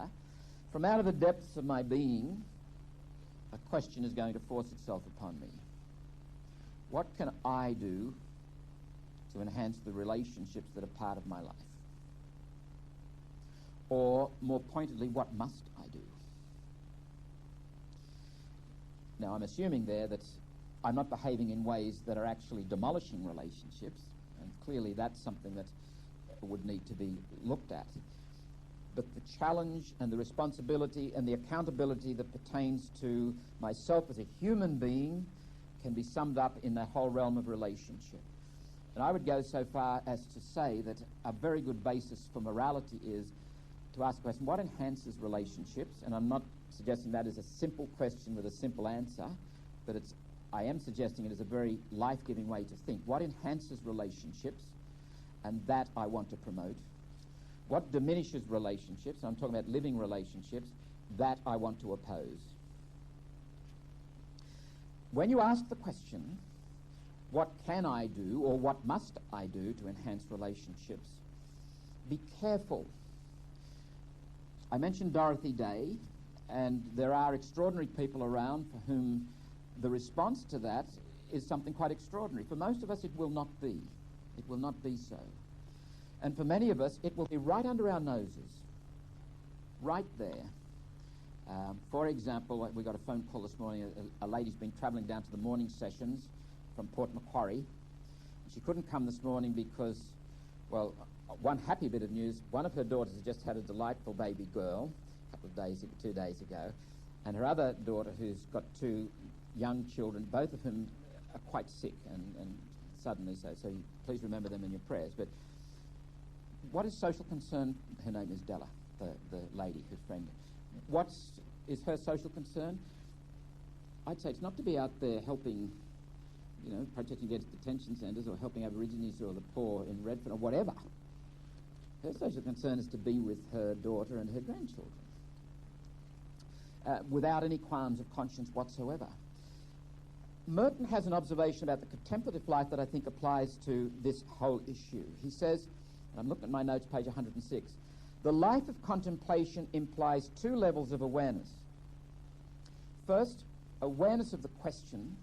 B: from out of the depths of my being, a question is going to force itself upon me. What can I do to enhance the relationships that are part of my life? Or, more pointedly, what must I do? Now, I'm assuming there that I'm not behaving in ways that are actually demolishing relationships, and clearly that's something that would need to be looked at. But the challenge and the responsibility and the accountability that pertains to myself as a human being can be summed up in that whole realm of relationship. And I would go so far as to say that a very good basis for morality is to ask the question, what enhances relationships? And I'm not suggesting that is a simple question with a simple answer, but I am suggesting it is a very life-giving way to think. What enhances relationships? And that I want to promote. What diminishes relationships? I'm talking about living relationships. That I want to oppose. When you ask the question, what can I do or what must I do to enhance relationships, be careful. I mentioned Dorothy Day, and there are extraordinary people around for whom the response to that is something quite extraordinary. For most of us, it will not be. It will not be so. And for many of us, it will be right under our noses, right there. For example, we got a phone call this morning. A lady's been travelling down to the morning sessions from Port Macquarie. She couldn't come this morning because, well, one happy bit of news, one of her daughters has just had a delightful baby girl a couple of 2 days ago, and her other daughter, who's got 2 young children, both of whom are quite sick and suddenly so you please remember them in your prayers. But what is social concern? Her name is Della, the lady whose friend. What is her social concern? I'd say it's not to be out there helping, protesting against detention centres or helping Aborigines or the poor in Redfern or whatever. Her social concern is to be with her daughter and her grandchildren without any qualms of conscience whatsoever. Merton has an observation about the contemplative life that I think applies to this whole issue. He says, and I'm looking at my notes, page 106, the life of contemplation implies 2 levels of awareness. First, awareness of the question,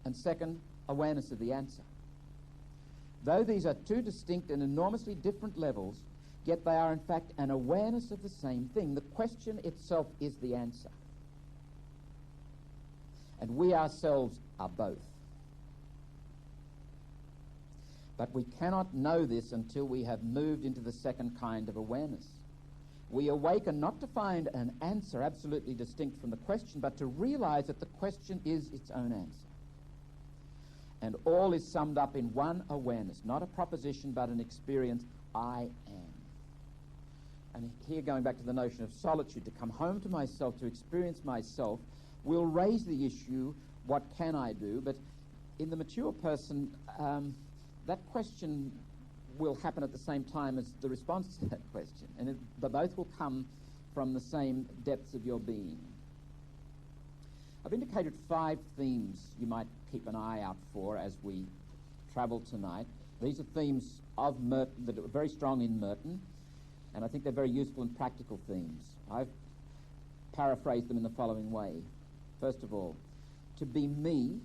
B: and second, awareness of the answer. Though these are 2 distinct and enormously different levels, yet they are in fact an awareness of the same thing. The question itself is the answer. And we ourselves are both. But we cannot know this until we have moved into the second kind of awareness. We awaken not to find an answer absolutely distinct from the question, but to realize that the question is its own answer. And all is summed up in one awareness, not a proposition, but an experience, I am. And here, going back to the notion of solitude, to come home to myself, to experience myself, will raise the issue, what can I do? But in the mature person, that question will happen at the same time as the response to that question. And both will come from the same depths of your being. I've indicated 5 themes you might keep an eye out for as we travel tonight. These are themes of Merton that are very strong in Merton, and I think they're very useful and practical themes. I've paraphrased them in the following way. First of all, to be me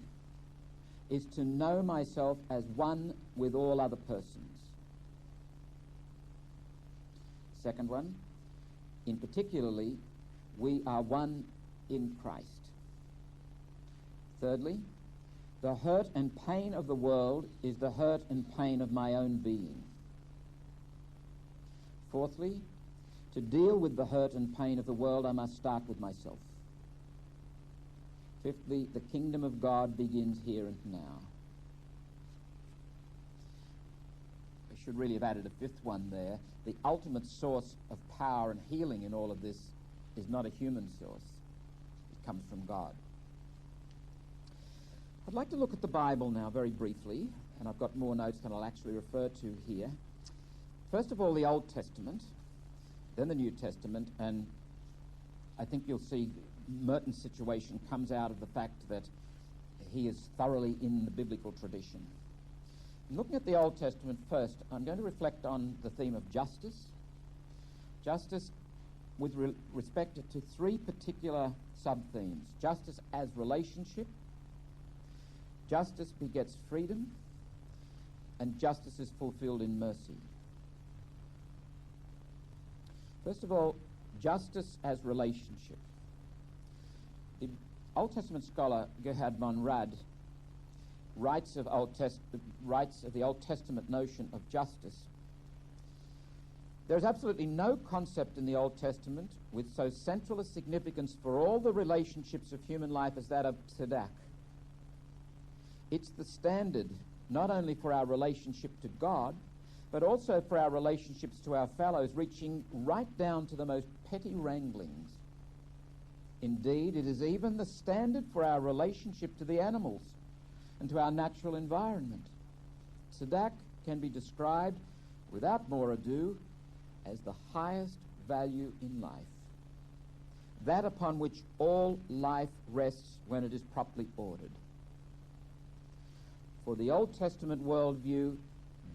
B: is to know myself as one with all other persons. Second one, in particularly, we are one in Christ. Thirdly, the hurt and pain of the world is the hurt and pain of my own being. Fourthly, to deal with the hurt and pain of the world, I must start with myself. Fifthly, the kingdom of God begins here and now. I should really have added a 5th one there. The ultimate source of power and healing in all of this is not a human source. It comes from God. I'd like to look at the Bible now very briefly, and I've got more notes than I'll actually refer to here. First of all, the Old Testament, then the New Testament, and I think you'll see Merton's situation comes out of the fact that he is thoroughly in the biblical tradition. Looking at the Old Testament first, I'm going to reflect on the theme of justice. Justice with respect to 3 particular sub-themes. Justice as relationship, justice begets freedom, and justice is fulfilled in mercy. First of all, justice as relationship. The Old Testament scholar Gerhard von Rad writes of the Old Testament notion of justice. There is absolutely no concept in the Old Testament with so central a significance for all the relationships of human life as that of tzedak. It's the standard not only for our relationship to God, but also for our relationships to our fellows, reaching right down to the most petty wranglings. Indeed, it is even the standard for our relationship to the animals and to our natural environment. Tzedak can be described, without more ado, as the highest value in life, that upon which all life rests when it is properly ordered. For the Old Testament worldview,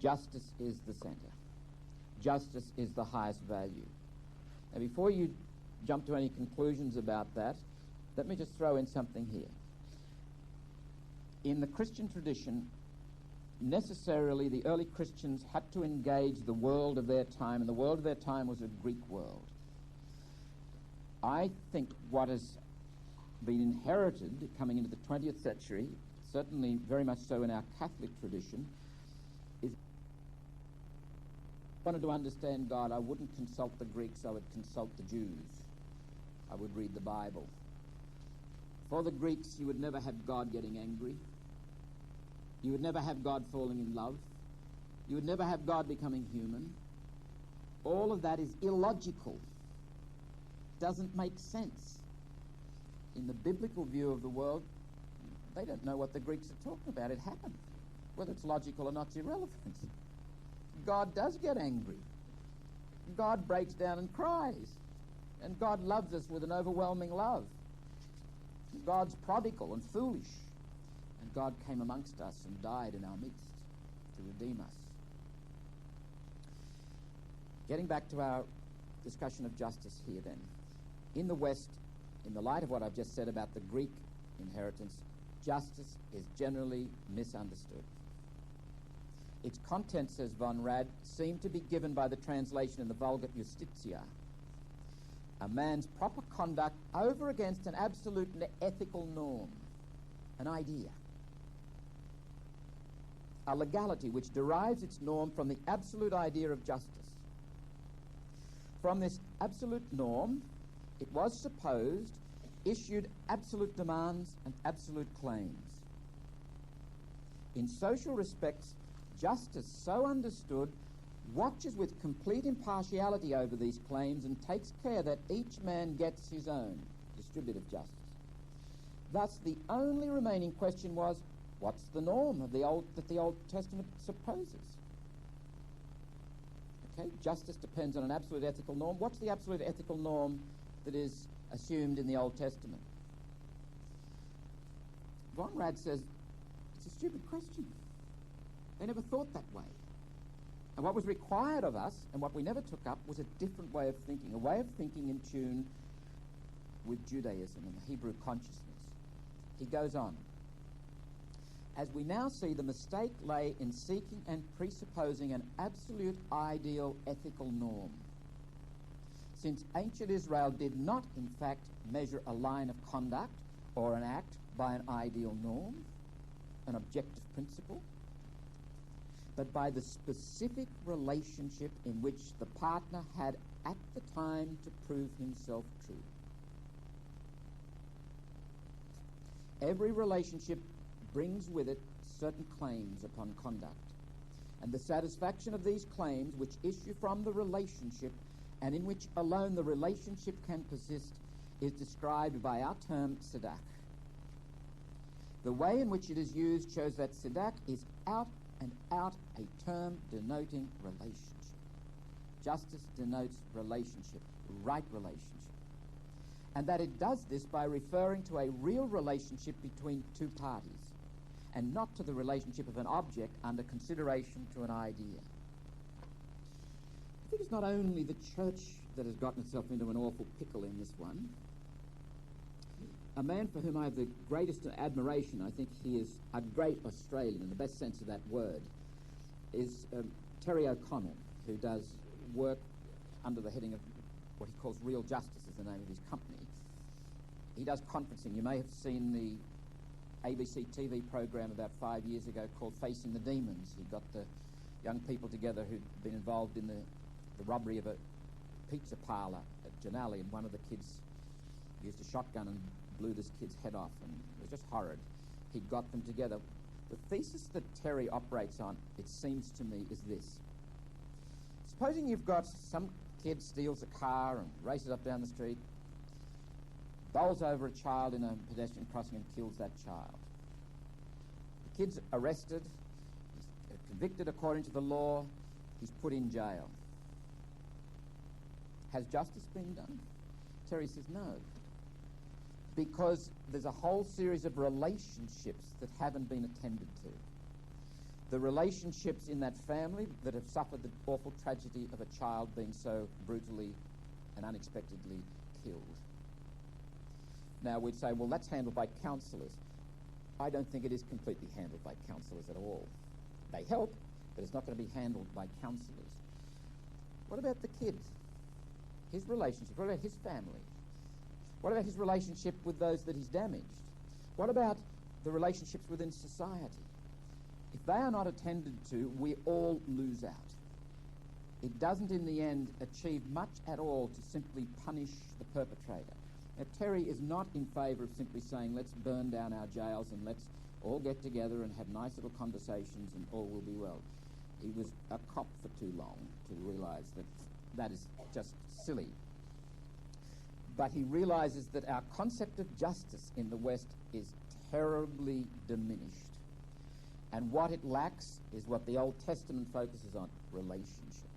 B: justice is the center. Justice is the highest value. Now, before you jump to any conclusions about that, let me just throw in something here. In the Christian tradition, necessarily the early Christians had to engage the world of their time, and the world of their time was a Greek world. I think what has been inherited coming into the 20th century, certainly very much so in our Catholic tradition, is if I wanted to understand God, I wouldn't consult the Greeks, I would consult the Jews. I would read the Bible. For the Greeks, you would never have God getting angry. You would never have God falling in love. You would never have God becoming human. All of that is illogical. Doesn't make sense. In the biblical view of the world, they don't know what the Greeks are talking about. It happened. Whether it's logical or not is irrelevant. God does get angry. God breaks down and cries. And God loves us with an overwhelming love. God's prodigal and foolish. And God came amongst us and died in our midst to redeem us. Getting back to our discussion of justice here then. In the West, in the light of what I've just said about the Greek inheritance, justice is generally misunderstood. Its content, says von Rad, seem to be given by the translation in the Vulgate Justitia, a man's proper conduct over against an absolute ethical norm, an idea, a legality which derives its norm from the absolute idea of justice. From this absolute norm, it was supposed, issued absolute demands and absolute claims. In social respects, justice, so understood, watches with complete impartiality over these claims and takes care that each man gets his own, distributive justice. Thus, the only remaining question was, what's the norm of that the Old Testament supposes? Okay, justice depends on an absolute ethical norm. What's the absolute ethical norm that is assumed in the Old Testament? Von Rad says it's a stupid question. They never thought that way. And what was required of us, and what we never took up, was a different way of thinking, a way of thinking in tune with Judaism and the Hebrew consciousness. He goes on. As we now see, the mistake lay in seeking and presupposing an absolute ideal ethical norm. Since ancient Israel did not, in fact, measure a line of conduct or an act by an ideal norm, an objective principle, but by the specific relationship in which the partner had at the time to prove himself true. Every relationship brings with it certain claims upon conduct, and the satisfaction of these claims, which issue from the relationship and in which alone the relationship can persist, is described by our term tzedak. The way in which it is used shows that tzedak is out and out a term denoting relationship. Justice denotes relationship, right relationship. And that it does this by referring to a real relationship between two parties, and not to the relationship of an object under consideration to an idea. I think it's not only the church that has gotten itself into an awful pickle in this one. A man for whom I have the greatest admiration, I think he is a great Australian in the best sense of that word, is Terry O'Connell, who does work under the heading of what he calls Real Justice is the name of his company. He does conferencing. You may have seen the ABC TV program about 5 years ago called Facing the Demons. He got the young people together who'd been involved in the robbery of a pizza parlour at Janali, and one of the kids used a shotgun and blew this kid's head off, and it was just horrid. He got them together. The thesis that Terry operates on, it seems to me, is this. Supposing you've got some kid steals a car and races up down the street, bowls over a child in a pedestrian crossing and kills that child. The kid's arrested, he's convicted according to the law, he's put in jail. Has justice been done? Terry says no. Because there's a whole series of relationships that haven't been attended to. The relationships in that family that have suffered the awful tragedy of a child being so brutally and unexpectedly killed. Now we'd say, well, that's handled by counsellors. I don't think it is completely handled by counsellors at all. They help, but it's not going to be handled by counsellors. What about the kid? His relationship? What about his family? What about his relationship with those that he's damaged? What about the relationships within society? If they are not attended to, we all lose out. It doesn't in the end achieve much at all to simply punish the perpetrator. Now, Terry is not in favour of simply saying, let's burn down our jails and let's all get together and have nice little conversations and all will be well. He was a cop for too long to realise that that is just silly. But he realises that our concept of justice in the West is terribly diminished. And what it lacks is what the Old Testament focuses on, relationships.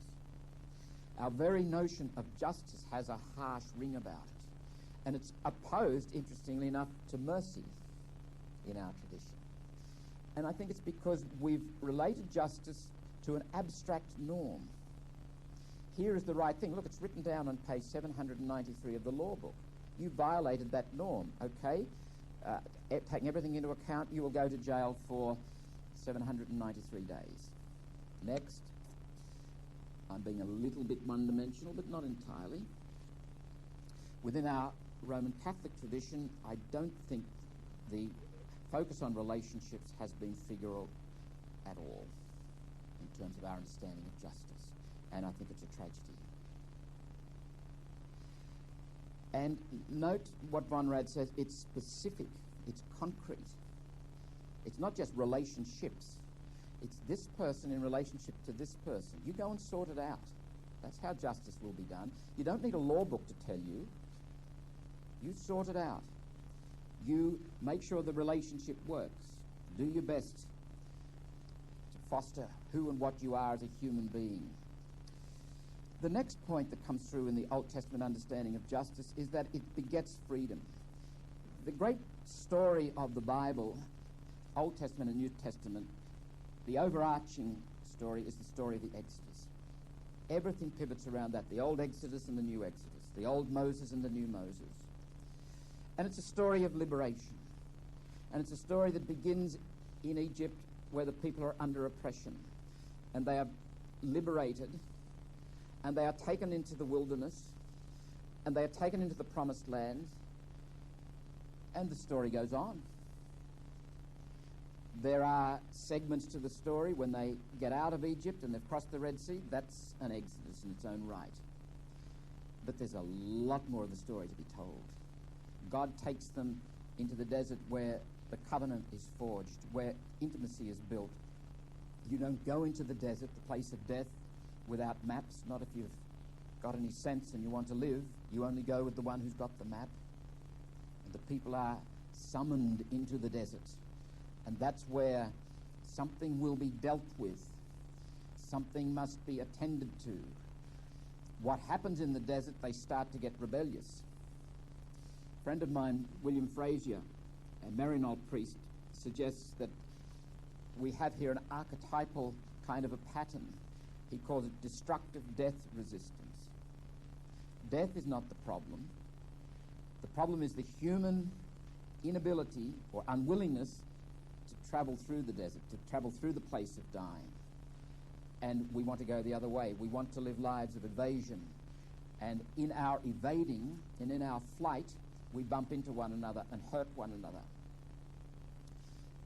B: Our very notion of justice has a harsh ring about it. And it's opposed, interestingly enough, to mercy in our tradition. And I think it's because we've related justice to an abstract norm. Here is the right thing. Look, it's written down on page 793 of the law book. You violated that norm, okay? Taking everything into account, you will go to jail for 793 days. Next. I'm being a little bit one-dimensional, but not entirely. Within our Roman Catholic tradition, I don't think the focus on relationships has been figural at all in terms of our understanding of justice. And I think it's a tragedy. And note what Von Rad says, it's specific, it's concrete. It's not just relationships. It's this person in relationship to this person. You go and sort it out. That's how justice will be done. You don't need a law book to tell you. You sort it out. You make sure the relationship works. Do your best to foster who and what you are as a human being. The next point that comes through in the Old Testament understanding of justice is that it begets freedom. The great story of the Bible, Old Testament and New Testament, the overarching story is the story of the Exodus. Everything pivots around that, the old Exodus and the new Exodus, the old Moses and the new Moses. And it's a story of liberation. And it's a story that begins in Egypt, where the people are under oppression. And they are liberated, and they are taken into the wilderness, and they are taken into the promised land, and the story goes on. There are segments to the story when they get out of Egypt and they've crossed the Red Sea. That's an exodus in its own right. But there's a lot more of the story to be told. God takes them into the desert where the covenant is forged, where intimacy is built. You don't go into the desert, the place of death, without maps, not if you've got any sense and you want to live. You only go with the one who's got the map. And the people are summoned into the desert. And that's where something will be dealt with. Something must be attended to. What happens in the desert, they start to get rebellious. A friend of mine, William Frazier, a Maryknoll priest, suggests that we have here an archetypal kind of a pattern. He calls it destructive death resistance. Death is not the problem. The problem is the human inability or unwillingness to travel through the desert, to travel through the place of dying. And we want to go the other way. We want to live lives of evasion. And in our evading and in our flight, we bump into one another and hurt one another.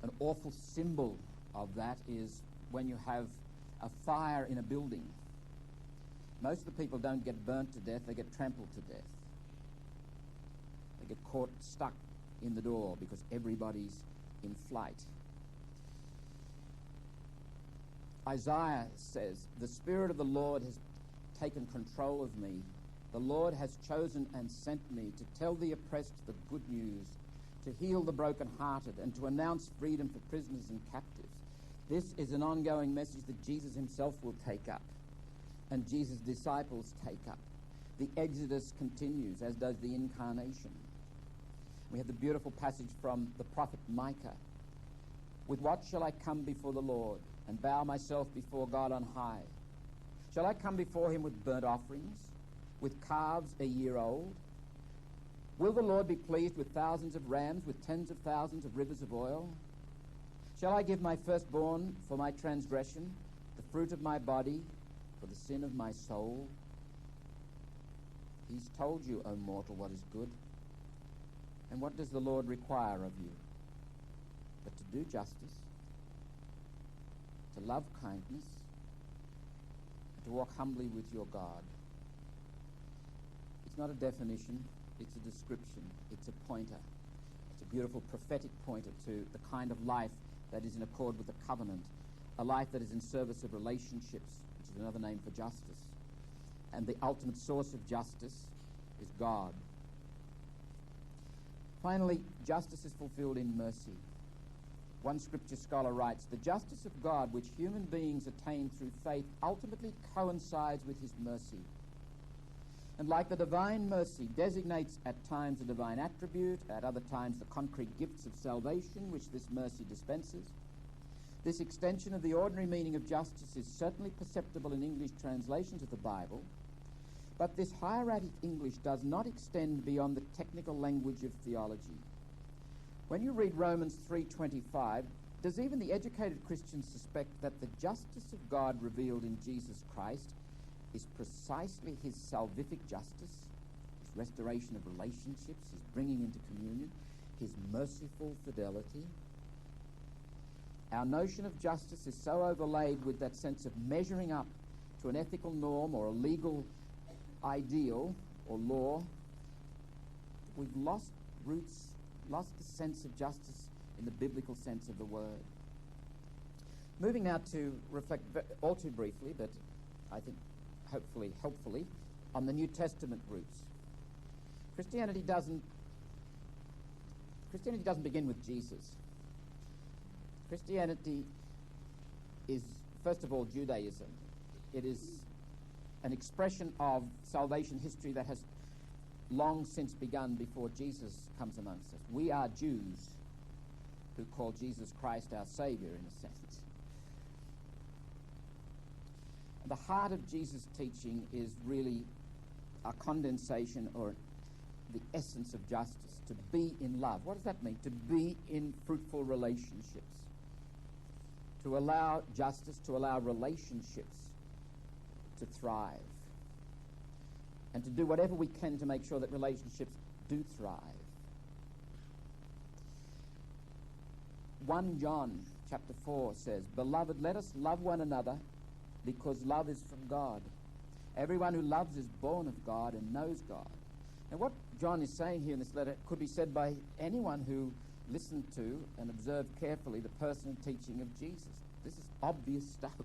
B: An awful symbol of that is when you have a fire in a building. Most of the people don't get burnt to death, they get trampled to death. They get caught stuck in the door because everybody's in flight. Isaiah says, "The Spirit of the Lord has taken control of me. The Lord has chosen and sent me to tell the oppressed the good news, to heal the brokenhearted, and to announce freedom for prisoners and captives." This is an ongoing message that Jesus himself will take up, and Jesus' disciples take up. The Exodus continues, as does the Incarnation. We have the beautiful passage from the prophet Micah. "With what shall I come before the Lord and bow myself before God on high? Shall I come before him with burnt offerings, with calves a year old? Will the Lord be pleased with thousands of rams, with tens of thousands of rivers of oil? Shall I give my firstborn for my transgression, the fruit of my body for the sin of my soul?" He's told you, O mortal, what is good. And what does the Lord require of you? But to do justice, to love kindness, and to walk humbly with your God. It's not a definition, it's a description, it's a pointer. It's a beautiful prophetic pointer to the kind of life that is in accord with the covenant, a life that is in service of relationships, which is another name for justice. And the ultimate source of justice is God. Finally, justice is fulfilled in mercy. One scripture scholar writes, "The justice of God, which human beings attain through faith, ultimately coincides with his mercy. And like the divine mercy designates at times a divine attribute, at other times the concrete gifts of salvation which this mercy dispenses, this extension of the ordinary meaning of justice is certainly perceptible in English translations of the Bible, but this hieratic English does not extend beyond the technical language of theology. When you read Romans 3:25, does even the educated Christian suspect that the justice of God revealed in Jesus Christ is precisely his salvific justice, his restoration of relationships, his bringing into communion, his merciful fidelity? Our notion of justice is so overlaid with that sense of measuring up to an ethical norm or a legal ideal or law, we've lost roots, lost the sense of justice in the biblical sense of the word. Moving now to reflect all too briefly, but I think hopefully helpfully, on the New Testament roots. Christianity doesn't begin with Jesus. Christianity is, first of all, Judaism. It is an expression of salvation history that has long since begun before Jesus comes amongst us. We are Jews who call Jesus Christ our Saviour, in a sense. The heart of Jesus' teaching is really a condensation or the essence of justice, to be in love. What does that mean? To be in fruitful relationships. To allow justice, to allow relationships to thrive. And to do whatever we can to make sure that relationships do thrive. 1 John chapter 4 says, "Beloved, let us love one another, because love is from God. Everyone who loves is born of God and knows God." And what John is saying here in this letter could be said by anyone who listened to and observed carefully the personal teaching of Jesus. This is obvious stuff.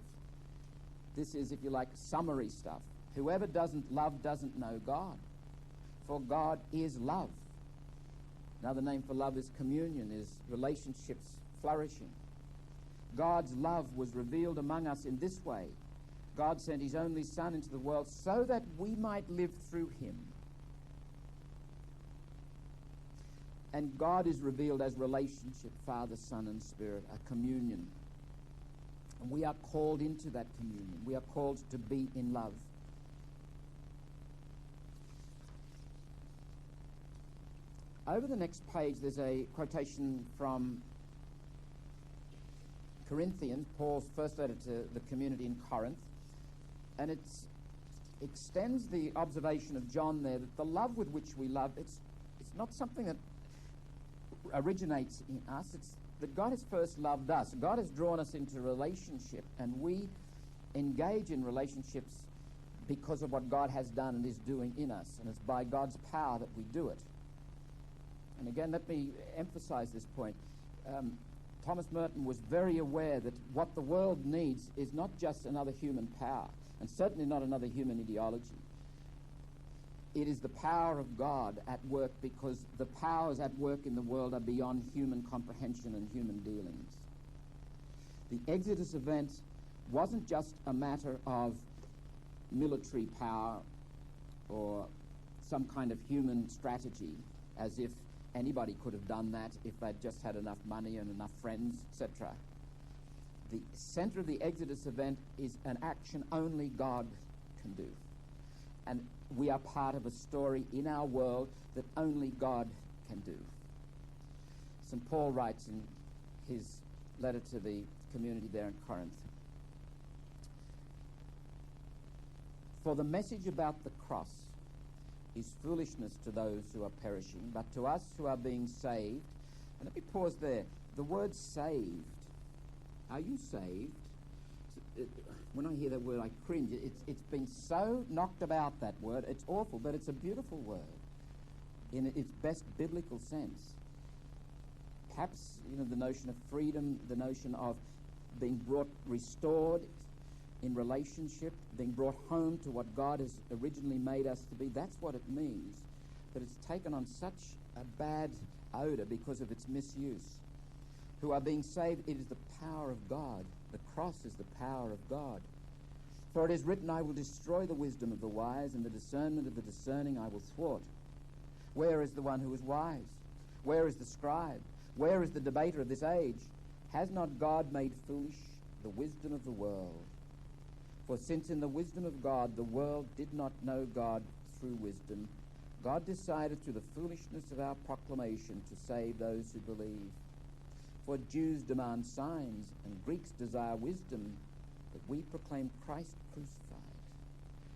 B: This is, if you like, summary stuff. Whoever doesn't love doesn't know God, for God is love. Another name for love is communion, is relationships flourishing. God's love was revealed among us in this way. God sent his only Son into the world so that we might live through him. And God is revealed as relationship, Father, Son, and Spirit, a communion. And we are called into that communion. We are called to be in love. Over the next page, there's a quotation from Corinthians, Paul's first letter to the community in Corinth. And it extends the observation of John there that the love with which we love, it's not something that originates in us. It's that God has first loved us. God has drawn us into relationship, and we engage in relationships because of what God has done and is doing in us. And it's by God's power that we do it. And again, let me emphasize this point. Thomas Merton was very aware that what the world needs is not just another human power, and certainly not another human ideology. It is the power of God at work, because the powers at work in the world are beyond human comprehension and human dealings. The Exodus event wasn't just a matter of military power or some kind of human strategy, as if anybody could have done that if they'd just had enough money and enough friends, etc. The center of the Exodus event is an action only God can do. And we are part of a story in our world that only God can do. St. Paul writes in his letter to the community there in Corinth, "For the message about the cross is foolishness to those who are perishing, but to us who are being saved." And let me pause there. The word saved. Are you saved? When I hear that word, I cringe. It's been so knocked about, that word. It's awful, but it's a beautiful word in its best biblical sense. Perhaps, the notion of freedom, the notion of being restored in relationship, being brought home to what God has originally made us to be. That's what it means. But it's taken on such a bad odor because of its misuse. Who are being saved, it is the power of God. The cross is the power of God. "For it is written, I will destroy the wisdom of the wise, and the discernment of the discerning I will thwart." Where is the one who is wise? Where is the scribe? Where is the debater of this age? Has not God made foolish the wisdom of the world? For since in the wisdom of God the world did not know God through wisdom, God decided through the foolishness of our proclamation to save those who believe. For Jews demand signs, and Greeks desire wisdom, but we proclaim Christ crucified,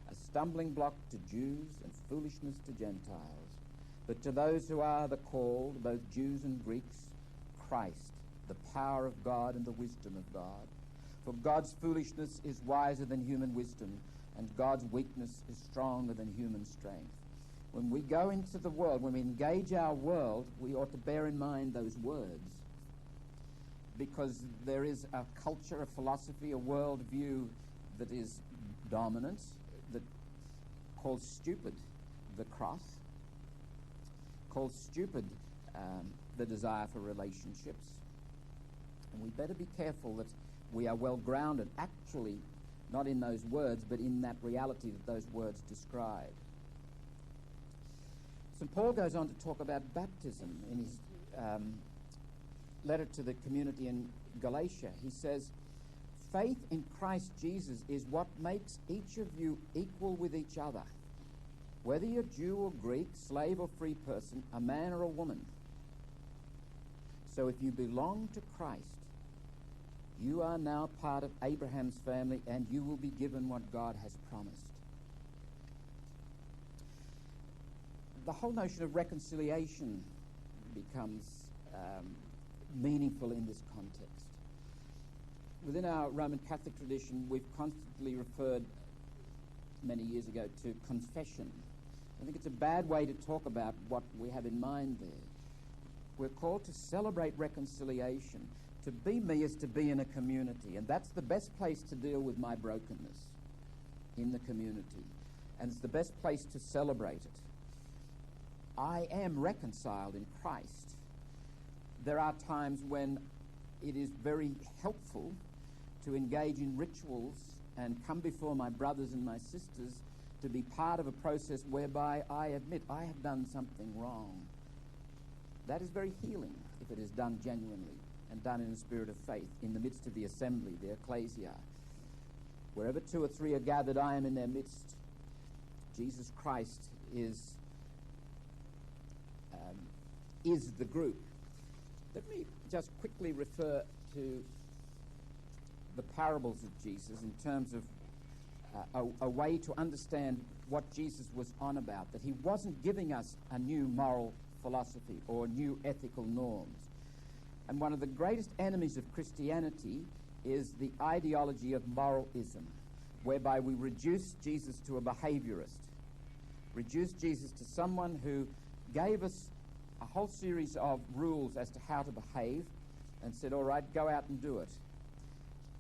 B: a stumbling block to Jews and foolishness to Gentiles. But to those who are the called, both Jews and Greeks, Christ, the power of God and the wisdom of God. For God's foolishness is wiser than human wisdom, and God's weakness is stronger than human strength. When we go into the world, when we engage our world, we ought to bear in mind those words, because there is a culture, a philosophy, a worldview that is dominant, that calls stupid the cross, calls stupid the desire for relationships. And we better be careful that we are well grounded, actually, not in those words, but in that reality that those words describe. St. Paul goes on to talk about baptism in his letter to the community in Galatia. He says, faith in Christ Jesus is what makes each of you equal with each other, whether you're Jew or Greek, slave or free person, a man or a woman. So if you belong to Christ, you are now part of Abraham's family, and you will be given what God has promised. The whole notion of reconciliation becomes meaningful in this context. Within our Roman Catholic tradition, we've constantly referred many years ago to confession. I think it's a bad way to talk about what we have in mind there. We're called to celebrate reconciliation. To be me is to be in a community, and that's the best place to deal with my brokenness, in the community. And it's the best place to celebrate it. I am reconciled in Christ. There are times when it is very helpful to engage in rituals and come before my brothers and my sisters to be part of a process whereby I admit I have done something wrong. That is very healing if it is done genuinely and done in a spirit of faith in the midst of the assembly, the ecclesia. Wherever 2 or 3 are gathered, I am in their midst. Jesus Christ is the group. Let me just quickly refer to the parables of Jesus in terms of a way to understand what Jesus was on about, that he wasn't giving us a new moral philosophy or new ethical norms. And one of the greatest enemies of Christianity is the ideology of moralism, whereby we reduce Jesus to a behaviorist, reduce Jesus to someone who gave us a whole series of rules as to how to behave and said, all right, go out and do it.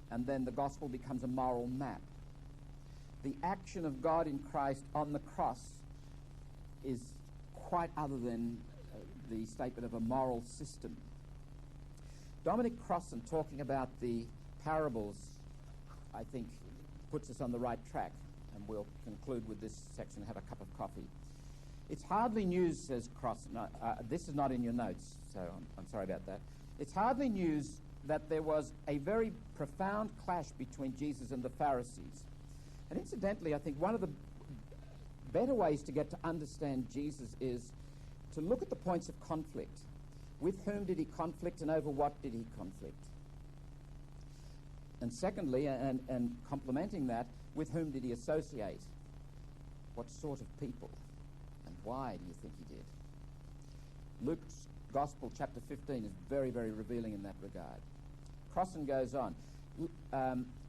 B: And then the gospel becomes a moral map. The action of God in Christ on the cross is quite other than the statement of a moral system. Dominic Crossan, talking about the parables, I think puts us on the right track, and we'll conclude with this section and have a cup of coffee. It's hardly news, says Crossan, this is not in your notes, so I'm sorry about that. It's hardly news that there was a very profound clash between Jesus and the Pharisees. And incidentally, I think one of the better ways to get to understand Jesus is to look at the points of conflict. With whom did he conflict, and over what did he conflict? And secondly, and complementing that, with whom did he associate? What sort of people? And why do you think he did? Luke's Gospel, chapter 15, is very, very revealing in that regard. Crossan goes on.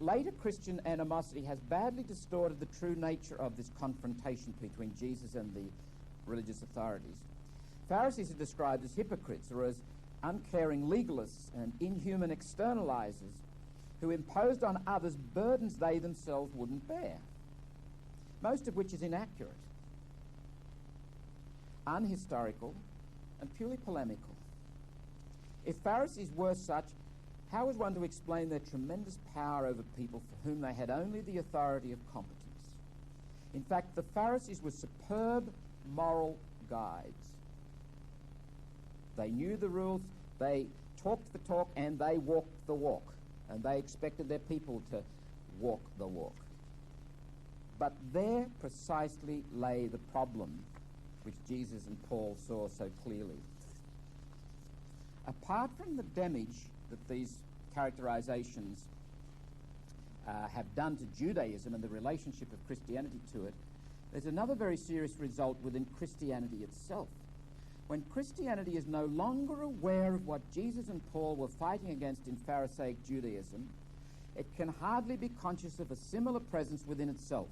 B: Later Christian animosity has badly distorted the true nature of this confrontation between Jesus and the religious authorities. Pharisees are described as hypocrites or as uncaring legalists and inhuman externalizers who imposed on others burdens they themselves wouldn't bear, most of which is inaccurate, unhistorical, and purely polemical. If Pharisees were such, how is one to explain their tremendous power over people for whom they had only the authority of competence? In fact, the Pharisees were superb moral guides. They knew the rules, they talked the talk, and they walked the walk. And they expected their people to walk the walk. But there precisely lay the problem which Jesus and Paul saw so clearly. Apart from the damage that these characterizations have done to Judaism and the relationship of Christianity to it, there's another very serious result within Christianity itself. When Christianity is no longer aware of what Jesus and Paul were fighting against in Pharisaic Judaism, it can hardly be conscious of a similar presence within itself.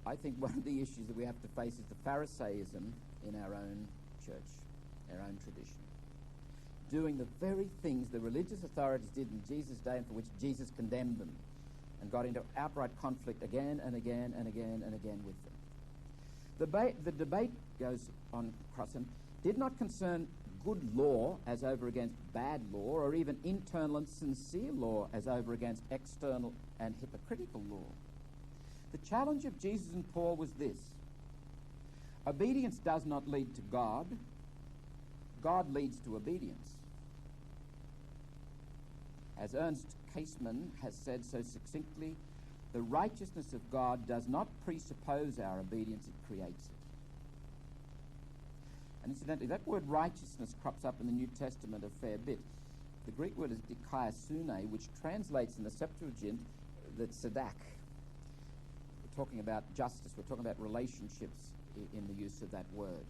B: I think one of the issues that we have to face is the Pharisaism in our own church, our own tradition. Doing the very things the religious authorities did in Jesus' day and for which Jesus condemned them and got into outright conflict again and again and again and again with them. The debate, goes on Crossan, did not concern good law as over against bad law, or even internal and sincere law as over against external and hypocritical law. The challenge of Jesus and Paul was this: Obedience does not lead to God. God leads to obedience. As Ernst Caseman has said so succinctly, the righteousness of God does not presuppose our obedience, it creates it. And incidentally, that word righteousness crops up in the New Testament a fair bit. The Greek word is dikaiosune, which translates in the Septuagint the tzedak. We're talking about justice, we're talking about relationships in the use of that word.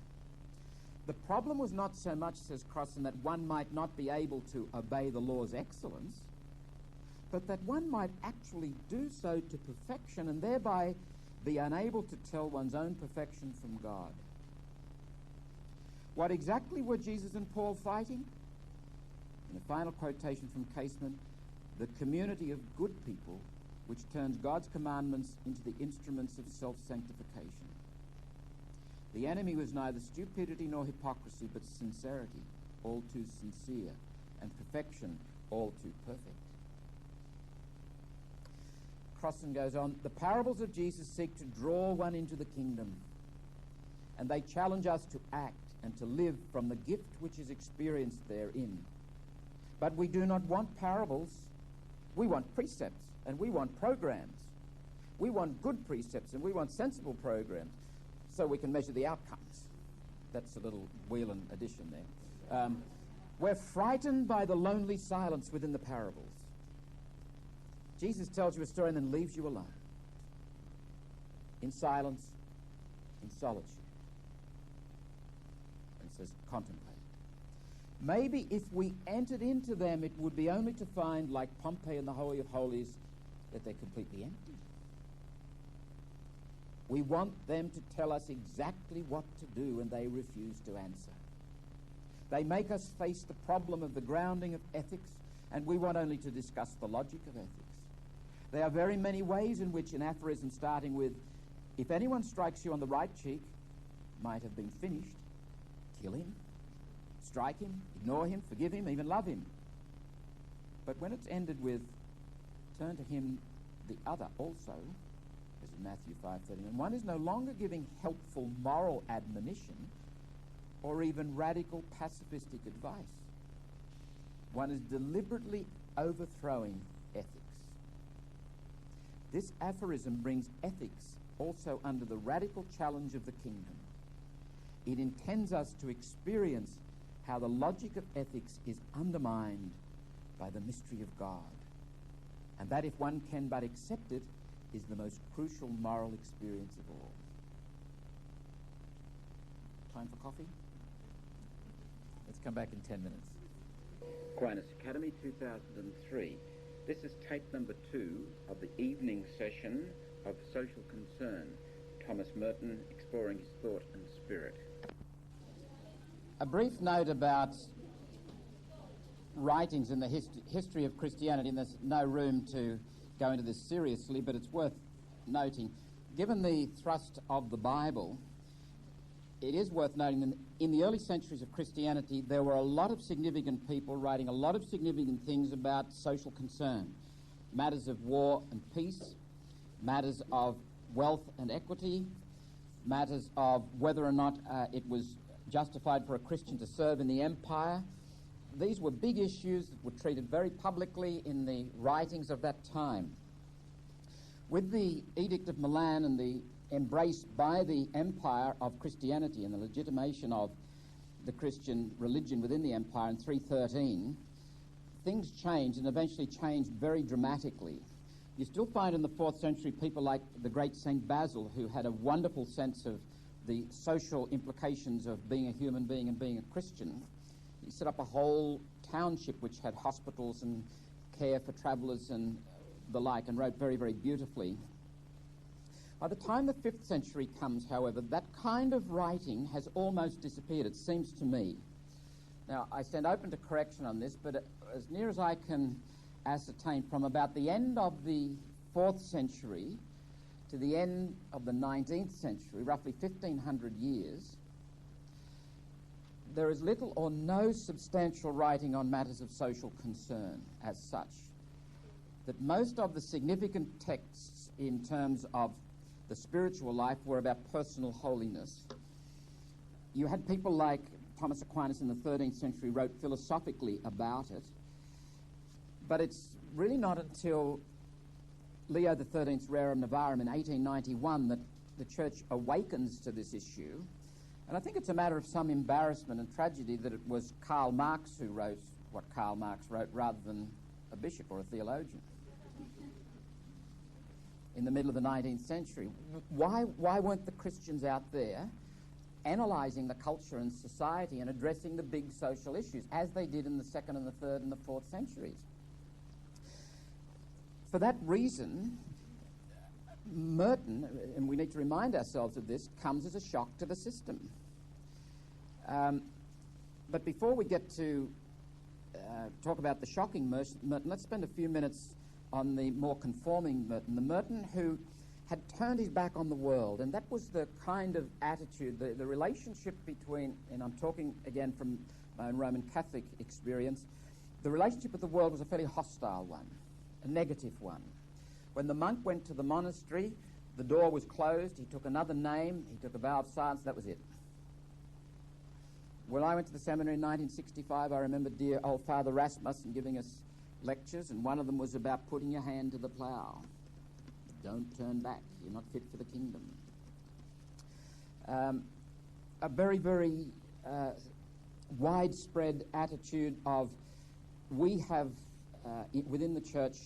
B: The problem was not so much, says Crossan, that one might not be able to obey the law's excellence, but that one might actually do so to perfection and thereby be unable to tell one's own perfection from God. What exactly were Jesus and Paul fighting? In a final quotation from Caseman, the community of good people which turns God's commandments into the instruments of self-sanctification. The enemy was neither stupidity nor hypocrisy, but sincerity, all too sincere, and perfection, all too perfect. Crossan goes on, the parables of Jesus seek to draw one into the kingdom, and they challenge us to act and to live from the gift which is experienced therein. But we do not want parables. We want precepts, and we want programs. We want good precepts, and we want sensible programs, so we can measure the outcomes. That's a little Whelan addition there. We're frightened by the lonely silence within the parables. Jesus tells you a story and then leaves you alone, in silence, in solitude, and says, contemplate. Maybe if we entered into them, it would be only to find, like Pompeii and the Holy of Holies, that they're completely empty. We want them to tell us exactly what to do, and they refuse to answer. They make us face the problem of the grounding of ethics, and we want only to discuss the logic of ethics. There are very many ways in which an aphorism starting with, if anyone strikes you on the right cheek, might have been finished. Kill him, strike him, ignore him, forgive him, even love him. But when it's ended with, turn to him the other also, as in Matthew 5:31, one is no longer giving helpful moral admonition or even radical pacifistic advice. One is deliberately overthrowing ethics. This aphorism brings ethics also under the radical challenge of the kingdom. It intends us to experience how the logic of ethics is undermined by the mystery of God, and that if one can but accept it, is the most crucial moral experience of all. Time for coffee?
A: Let's come back in 10 minutes. Aquinas Academy 2003. This is tape number 2 of the evening session of Social Concern. Thomas Merton exploring his thought and spirit.
B: A brief note about writings in the history of Christianity, and there's no room to go into this seriously, but it's worth noting. Given the thrust of the Bible, it is worth noting that in the early centuries of Christianity, there were a lot of significant people writing a lot of significant things about social concern, matters of war and peace, matters of wealth and equity, matters of whether or not it was justified for a Christian to serve in the empire. These were big issues that were treated very publicly in the writings of that time. With the Edict of Milan and the embrace by the empire of Christianity and the legitimation of the Christian religion within the empire in 313, things changed and eventually changed very dramatically. You still find in the 4th century people like the great St. Basil, who had a wonderful sense of the social implications of being a human being and being a Christian. He set up a whole township which had hospitals and care for travellers and the like, and wrote very, very beautifully. By the time the 5th century comes, however, that kind of writing has almost disappeared, it seems to me. Now, I stand open to correction on this, but as near as I can ascertain, from about the end of the 4th century to the end of the 19th century, roughly 1,500 years, there is little or no substantial writing on matters of social concern as such. That most of the significant texts in terms of the spiritual life were about personal holiness. You had people like Thomas Aquinas in the 13th century wrote philosophically about it, but it's really not until Leo XIII's Rerum Novarum in 1891 that the Church awakens to this issue. And I think it's a matter of some embarrassment and tragedy that it was Karl Marx who wrote what Karl Marx wrote rather than a bishop or a theologian in the middle of the 19th century. Why weren't the Christians out there analysing the culture and society and addressing the big social issues as they did in the 2nd and the 3rd and the 4th centuries? For that reason, Merton, and we need to remind ourselves of this, comes as a shock to the system. But before we get to talk about the shocking Merton, let's spend a few minutes on the more conforming Merton, the Merton who had turned his back on the world, and that was the kind of attitude, the relationship between, and I'm talking again from my own Roman Catholic experience, the relationship with the world was a fairly hostile one, a negative one. When the monk went to the monastery, the door was closed, he took another name, he took a vow of silence, that was it. When I went to the seminary in 1965, I remember dear old Father Rasmussen giving us lectures, and one of them was about putting your hand to the plough. Don't turn back, you're not fit for the kingdom. A very, very widespread attitude of we have within the church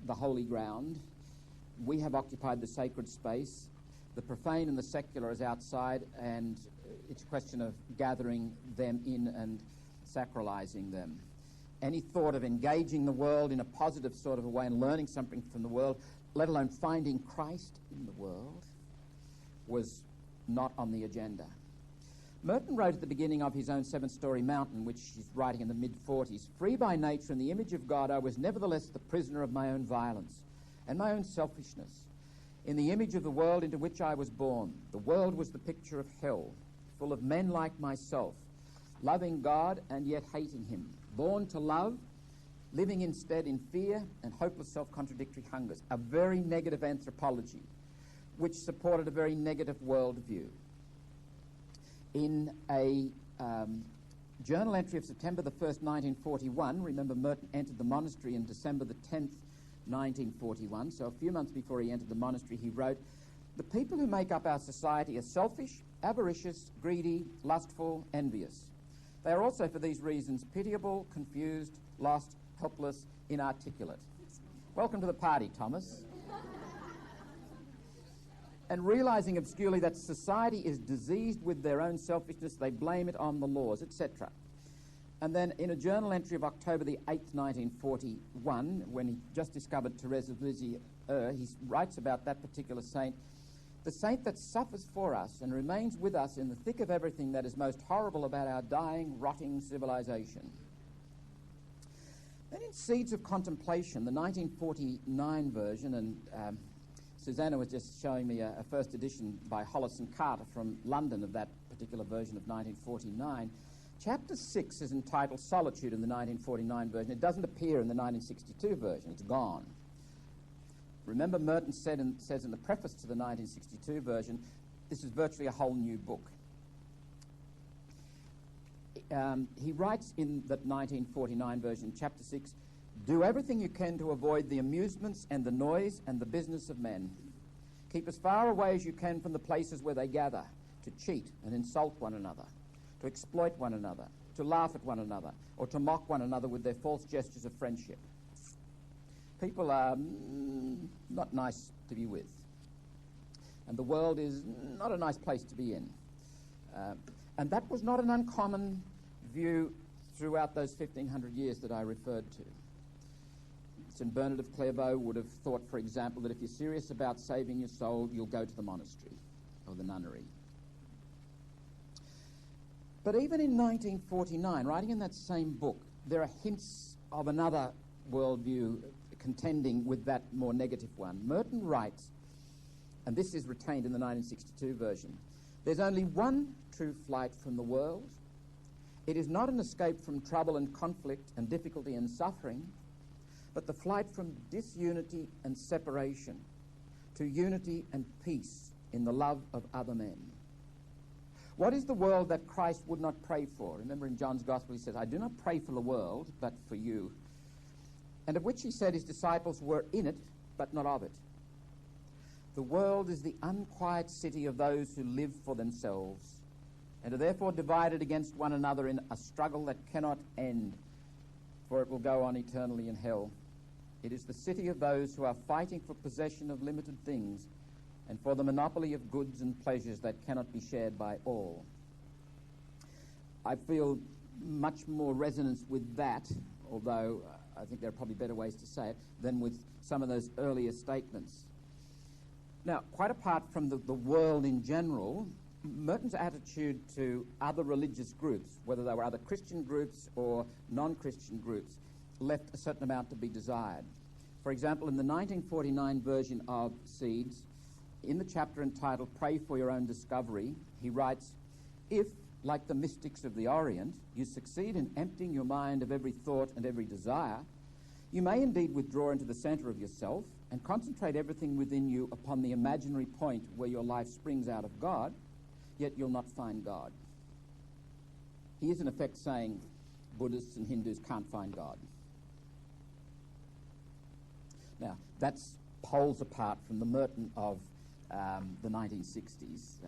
B: the holy ground, we have occupied the sacred space, the profane and the secular is outside, and it's a question of gathering them in and sacralizing them. Any thought of engaging the world in a positive sort of a way and learning something from the world, let alone finding Christ in the world, was not on the agenda. Merton wrote at the beginning of his own 7-story mountain, which he's writing in the mid-40s, "Free by nature in the image of God, I was nevertheless the prisoner of my own violence and my own selfishness. In the image of the world into which I was born, the world was the picture of hell, full of men like myself, loving God and yet hating him, born to love, living instead in fear and hopeless self-contradictory hungers." A very negative anthropology, which supported a very negative worldview. In a journal entry of September the 1st, 1941, remember Merton entered the monastery in December the 10th, 1941, so a few months before he entered the monastery, he wrote, "The people who make up our society are selfish, avaricious, greedy, lustful, envious. They are also for these reasons pitiable, confused, lost, helpless, inarticulate." Welcome to the party, Thomas. And realising obscurely that society is diseased with their own selfishness, they blame it on the laws, etc. And then in a journal entry of October the 8th, 1941, when he just discovered Therese of Lisieux, he writes about that particular saint, "The saint that suffers for us and remains with us in the thick of everything that is most horrible about our dying, rotting civilization." Then in Seeds of Contemplation, the 1949 version, and Susanna was just showing me a first edition by Hollis and Carter from London of that particular version of 1949. Chapter 6 is entitled Solitude in the 1949 version. It doesn't appear in the 1962 version. It's gone. Remember, Merton says in the preface to the 1962 version, this is virtually a whole new book. He writes in that 1949 version, chapter 6, "Do everything you can to avoid the amusements and the noise and the business of men. Keep as far away as you can from the places where they gather, to cheat and insult one another, to exploit one another, to laugh at one another, or to mock one another with their false gestures of friendship. People are not nice to be with, and the world is not a nice place to be in." And that was not an uncommon view throughout those 1500 years that I referred to. St. Bernard of Clairvaux would have thought, for example, that if you're serious about saving your soul, you'll go to the monastery or the nunnery. But even in 1949, writing in that same book, there are hints of another worldview contending with that more negative one. Merton writes, and this is retained in the 1962 version, "There's only one true flight from the world. It is not an escape from trouble and conflict and difficulty and suffering, but the flight from disunity and separation to unity and peace in the love of other men. What is the world that Christ would not pray for? Remember in John's Gospel he says, I do not pray for the world, but for you. And of which he said his disciples were in it, but not of it. The world is the unquiet city of those who live for themselves, and are therefore divided against one another in a struggle that cannot end, for it will go on eternally in hell. It is the city of those who are fighting for possession of limited things, and for the monopoly of goods and pleasures that cannot be shared by all. I feel much more resonance with that, although I think there are probably better ways to say it, than with some of those earlier statements. Now, quite apart from the world in general, Merton's attitude to other religious groups, whether they were other Christian groups or non-Christian groups, left a certain amount to be desired. For example, in the 1949 version of Seeds, in the chapter entitled Pray for Your Own Discovery, he writes, if, like the mystics of the Orient, you succeed in emptying your mind of every thought and every desire, you may indeed withdraw into the centre of yourself and concentrate everything within you upon the imaginary point where your life springs out of God, yet you'll not find God. He is in effect saying Buddhists and Hindus can't find God. Now, that's poles apart from the Merton of the 1960s.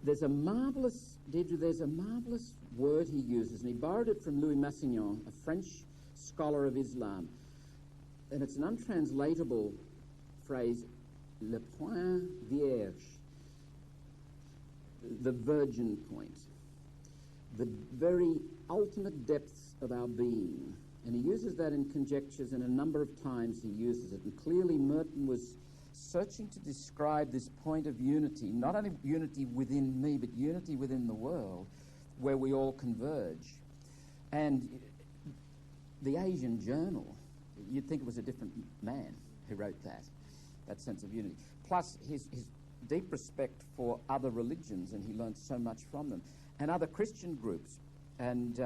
B: There's a marvellous word he uses, and he borrowed it from Louis Massignon, a French scholar of Islam. And it's an untranslatable phrase, le point vierge, the virgin point, the very ultimate depths of our being. And he uses that in conjectures, and a number of times he uses it. And clearly Merton was searching to describe this point of unity, not only unity within me, but unity within the world, where we all converge. And the Asian Journal, you'd think it was a different man who wrote that sense of unity. Plus his deep respect for other religions, and he learned so much from them, and other Christian groups. And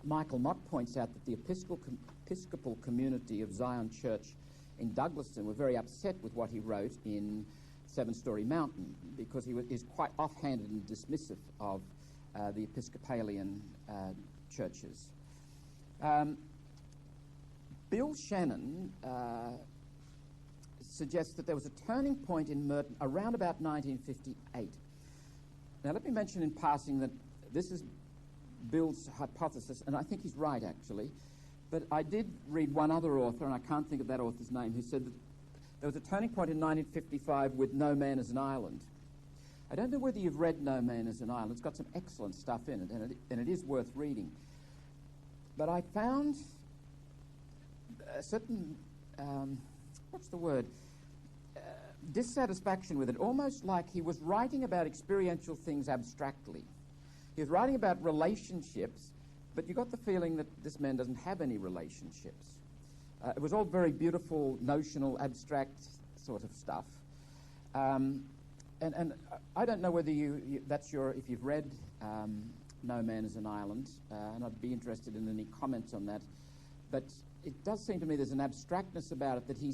B: Michael Mott points out that the Episcopal community of Zion Church in Douglaston were very upset with what he wrote in Seven Storey Mountain, because he is quite offhanded and dismissive of the Episcopalian churches. Bill Shannon suggests that there was a turning point in Merton around about 1958. Now, let me mention in passing that this is Bill's hypothesis, and I think he's right, actually. But I did read one other author, and I can't think of that author's name, who said that there was a turning point in 1955 with No Man is an Island. I don't know whether you've read No Man is an Island. It's got some excellent stuff in it, and it is worth reading. But I found a certain, dissatisfaction with it, almost like he was writing about experiential things abstractly. He was writing about relationships, but you got the feeling that this man doesn't have any relationships. It was all very beautiful, notional, abstract sort of stuff. And I don't know whether if you've read No Man is an Island, and I'd be interested in any comments on that. But it does seem to me there's an abstractness about it, that he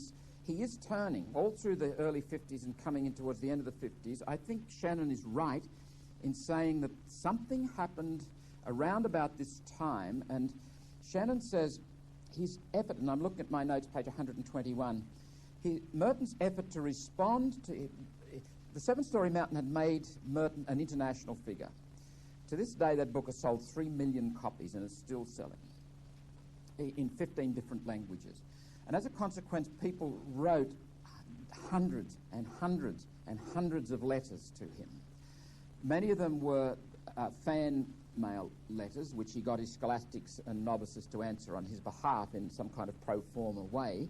B: is turning all through the early 50s and coming in towards the end of the 50s. I think Shannon is right in saying that something happened around about this time, and Shannon says his effort, and I'm looking at my notes, page 121, Merton's effort to respond to... The Seven Storey Mountain had made Merton an international figure. To this day, that book has sold 3 million copies and is still selling in 15 different languages. And as a consequence, people wrote hundreds and hundreds and hundreds of letters to him. Many of them were fan mail letters, which he got his scholastics and novices to answer on his behalf in some kind of pro forma way.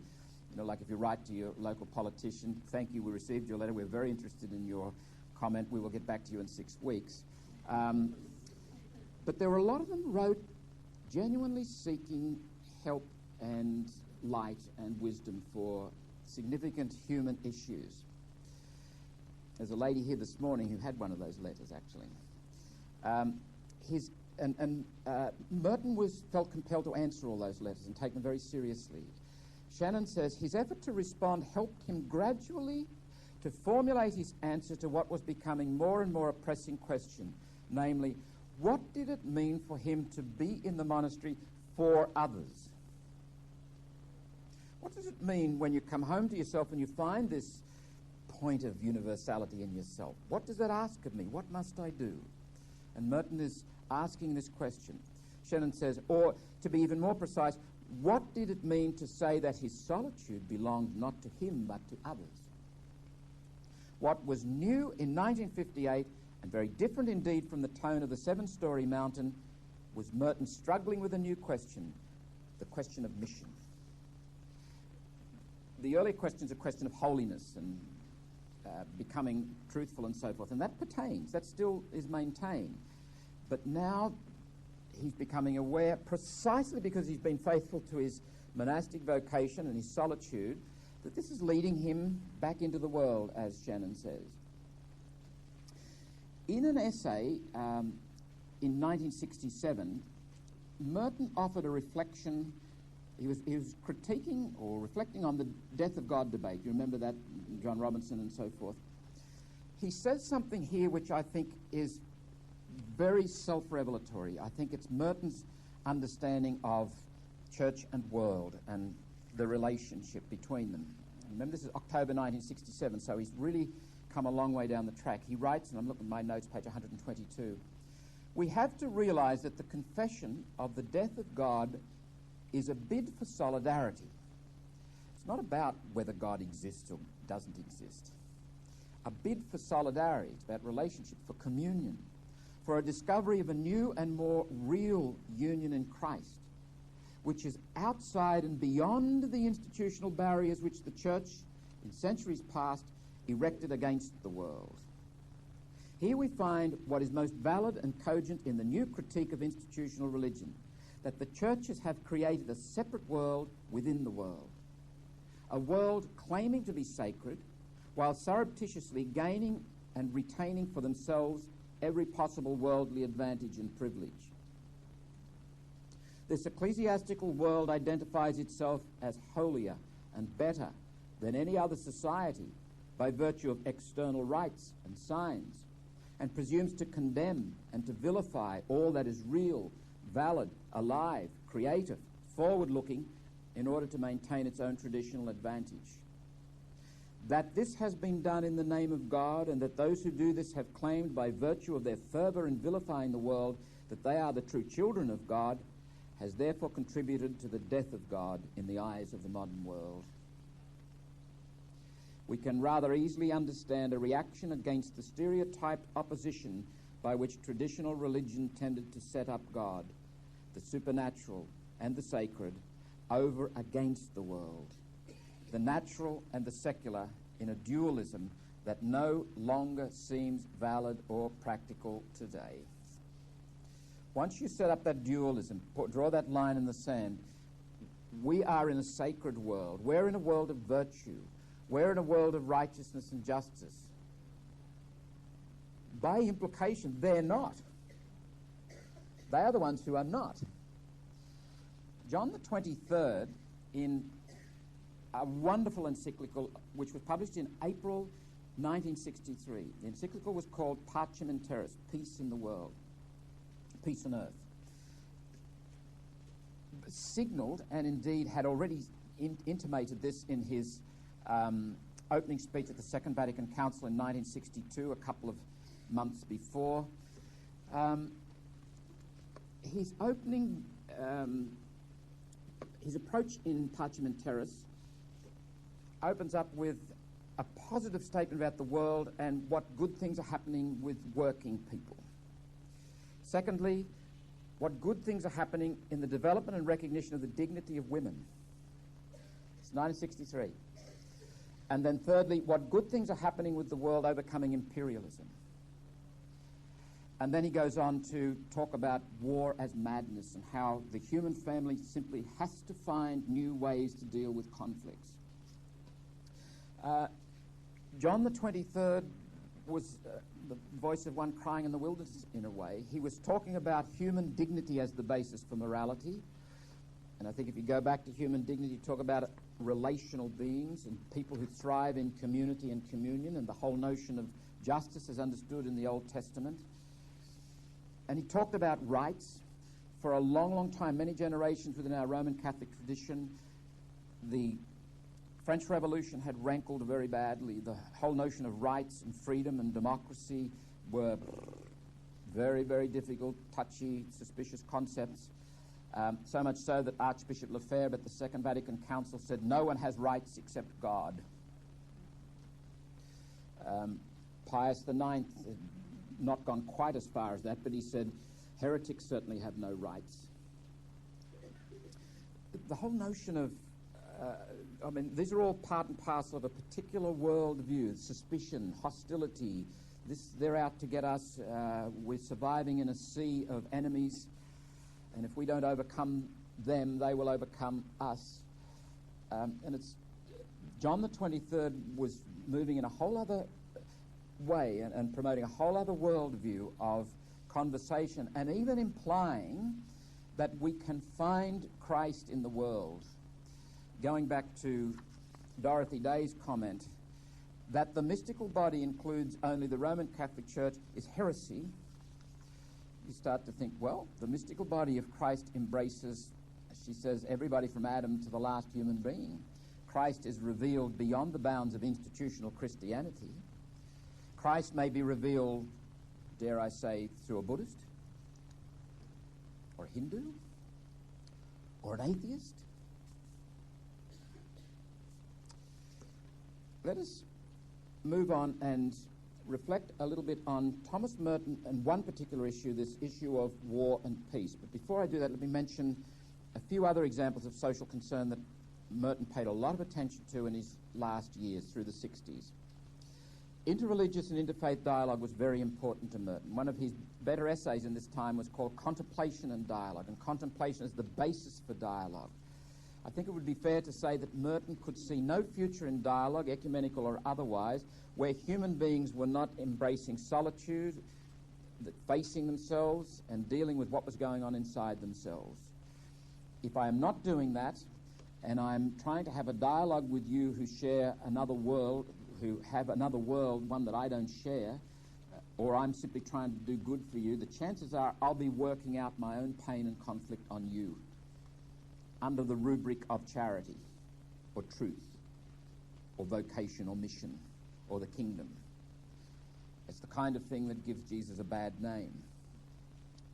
B: You know, like if you write to your local politician, thank you, we received your letter, we're very interested in your comment, we will get back to you in 6 weeks. But there were a lot of them wrote genuinely seeking help and light and wisdom for significant human issues. There's a lady here this morning who had one of those letters, actually. Merton felt compelled to answer all those letters and take them very seriously. Shannon says, his effort to respond helped him gradually to formulate his answer to what was becoming more and more a pressing question, namely, what did it mean for him to be in the monastery for others? What does it mean when you come home to yourself and you find this point of universality in yourself? What does that ask of me? What must I do? And Merton is asking this question. Shannon says, or to be even more precise, what did it mean to say that his solitude belonged not to him but to others? What was new in 1958, and very different indeed from the tone of the seven-storey mountain, was Merton struggling with a new question, the question of mission. The earlier question is a question of holiness and becoming truthful and so forth, and that pertains, that still is maintained. But now he's becoming aware, precisely because he's been faithful to his monastic vocation and his solitude, that this is leading him back into the world, as Shannon says. In an essay in 1967, Merton offered a reflection. He was critiquing or reflecting on the death of God debate. You remember that, John Robinson and so forth. He says something here which I think is very self-revelatory. I think it's Merton's understanding of church and world and the relationship between them. Remember, this is October 1967, so he's really come a long way down the track. He writes, and I'm looking at my notes, page 122, we have to realize that the confession of the death of God is a bid for solidarity. It's not about whether God exists or doesn't exist. A bid for solidarity. It's about relationship, for communion, for a discovery of a new and more real union in Christ, which is outside and beyond the institutional barriers which the Church, in centuries past, erected against the world. Here we find what is most valid and cogent in the new critique of institutional religion, that the churches have created a separate world within the world, a world claiming to be sacred, while surreptitiously gaining and retaining for themselves every possible worldly advantage and privilege. This ecclesiastical world identifies itself as holier and better than any other society by virtue of external rites and signs, and presumes to condemn and to vilify all that is real, valid, alive, creative, forward-looking, in order to maintain its own traditional advantage. That this has been done in the name of God, and that those who do this have claimed by virtue of their fervour in vilifying the world that they are the true children of God, has therefore contributed to the death of God in the eyes of the modern world. We can rather easily understand a reaction against the stereotyped opposition by which traditional religion tended to set up God, the supernatural and the sacred, over against the world, the natural and the secular, in a dualism that no longer seems valid or practical today. Once you set up that dualism, draw that line in the sand, we are in a sacred world. We're in a world of virtue. We're in a world of righteousness and justice. By implication, they're not. They are the ones who are not. John the 23rd, in a wonderful encyclical which was published in April 1963, the encyclical was called Pacem in Terris, Peace in the World, Peace on Earth, signalled, and indeed had already intimated this in his opening speech at the Second Vatican Council in 1962, a couple of months before. His opening, his approach in Pacem in Terris opens up with a positive statement about the world and what good things are happening with working people. Secondly, what good things are happening in the development and recognition of the dignity of women. It's 1963. And then thirdly, what good things are happening with the world overcoming imperialism. And then he goes on to talk about war as madness and how the human family simply has to find new ways to deal with conflicts. John the 23rd was the voice of one crying in the wilderness, in a way. He was talking about human dignity as the basis for morality, And I think if you go back to human dignity, you talk about relational beings and people who thrive in community and communion, and the whole notion of justice as understood in the Old Testament. And he talked about rights. For a long, long time, many generations within our Roman Catholic tradition, the French Revolution had rankled very badly. The whole notion of rights and freedom and democracy were very, very difficult, touchy, suspicious concepts. So much so that Archbishop Lefebvre at the Second Vatican Council said, no one has rights except God. Pius IX had not gone quite as far as that, but he said, heretics certainly have no rights. The whole notion of, these are all part and parcel of a particular worldview, suspicion, hostility. They're out to get us. We're surviving in a sea of enemies. And if we don't overcome them, they will overcome us. And it's John the 23rd was moving in a whole other way and promoting a whole other worldview of conversation, and even implying that we can find Christ in the world. Going back to Dorothy Day's comment, that the mystical body includes only the Roman Catholic Church is heresy. You start to think, well, the mystical body of Christ embraces, she says, everybody from Adam to the last human being. Christ is revealed beyond the bounds of institutional Christianity. Christ may be revealed, dare I say, through a Buddhist, or a Hindu, or an atheist. Let us move on and reflect a little bit on Thomas Merton and one particular issue, this issue of war and peace. But before I do that, let me mention a few other examples of social concern that Merton paid a lot of attention to in his last years through the 60s. Interreligious and interfaith dialogue was very important to Merton. One of his better essays in this time was called Contemplation and Dialogue, and contemplation is the basis for dialogue. I think it would be fair to say that Merton could see no future in dialogue, ecumenical or otherwise, where human beings were not embracing solitude, facing themselves and dealing with what was going on inside themselves. If I am not doing that, and I'm trying to have a dialogue with you who share another world, who have another world, one that I don't share, or I'm simply trying to do good for you, the chances are I'll be working out my own pain and conflict on you under the rubric of charity or truth or vocation or mission or the kingdom. It's the kind of thing that gives Jesus a bad name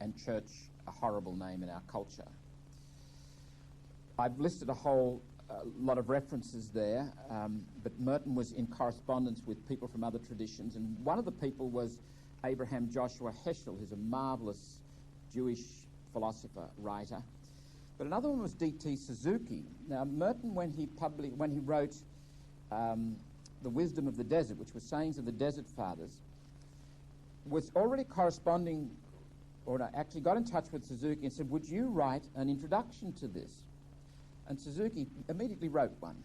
B: and church a horrible name in our culture. I've listed a whole lot of references there, but Merton was in correspondence with people from other traditions, and one of the people was Abraham Joshua Heschel, who's a marvelous Jewish philosopher, writer. But another one was D.T. Suzuki. Now, Merton, when he wrote The Wisdom of the Desert, which was Sayings of the Desert Fathers, was already corresponding, or actually got in touch with Suzuki and said, would you write an introduction to this? And Suzuki immediately wrote one.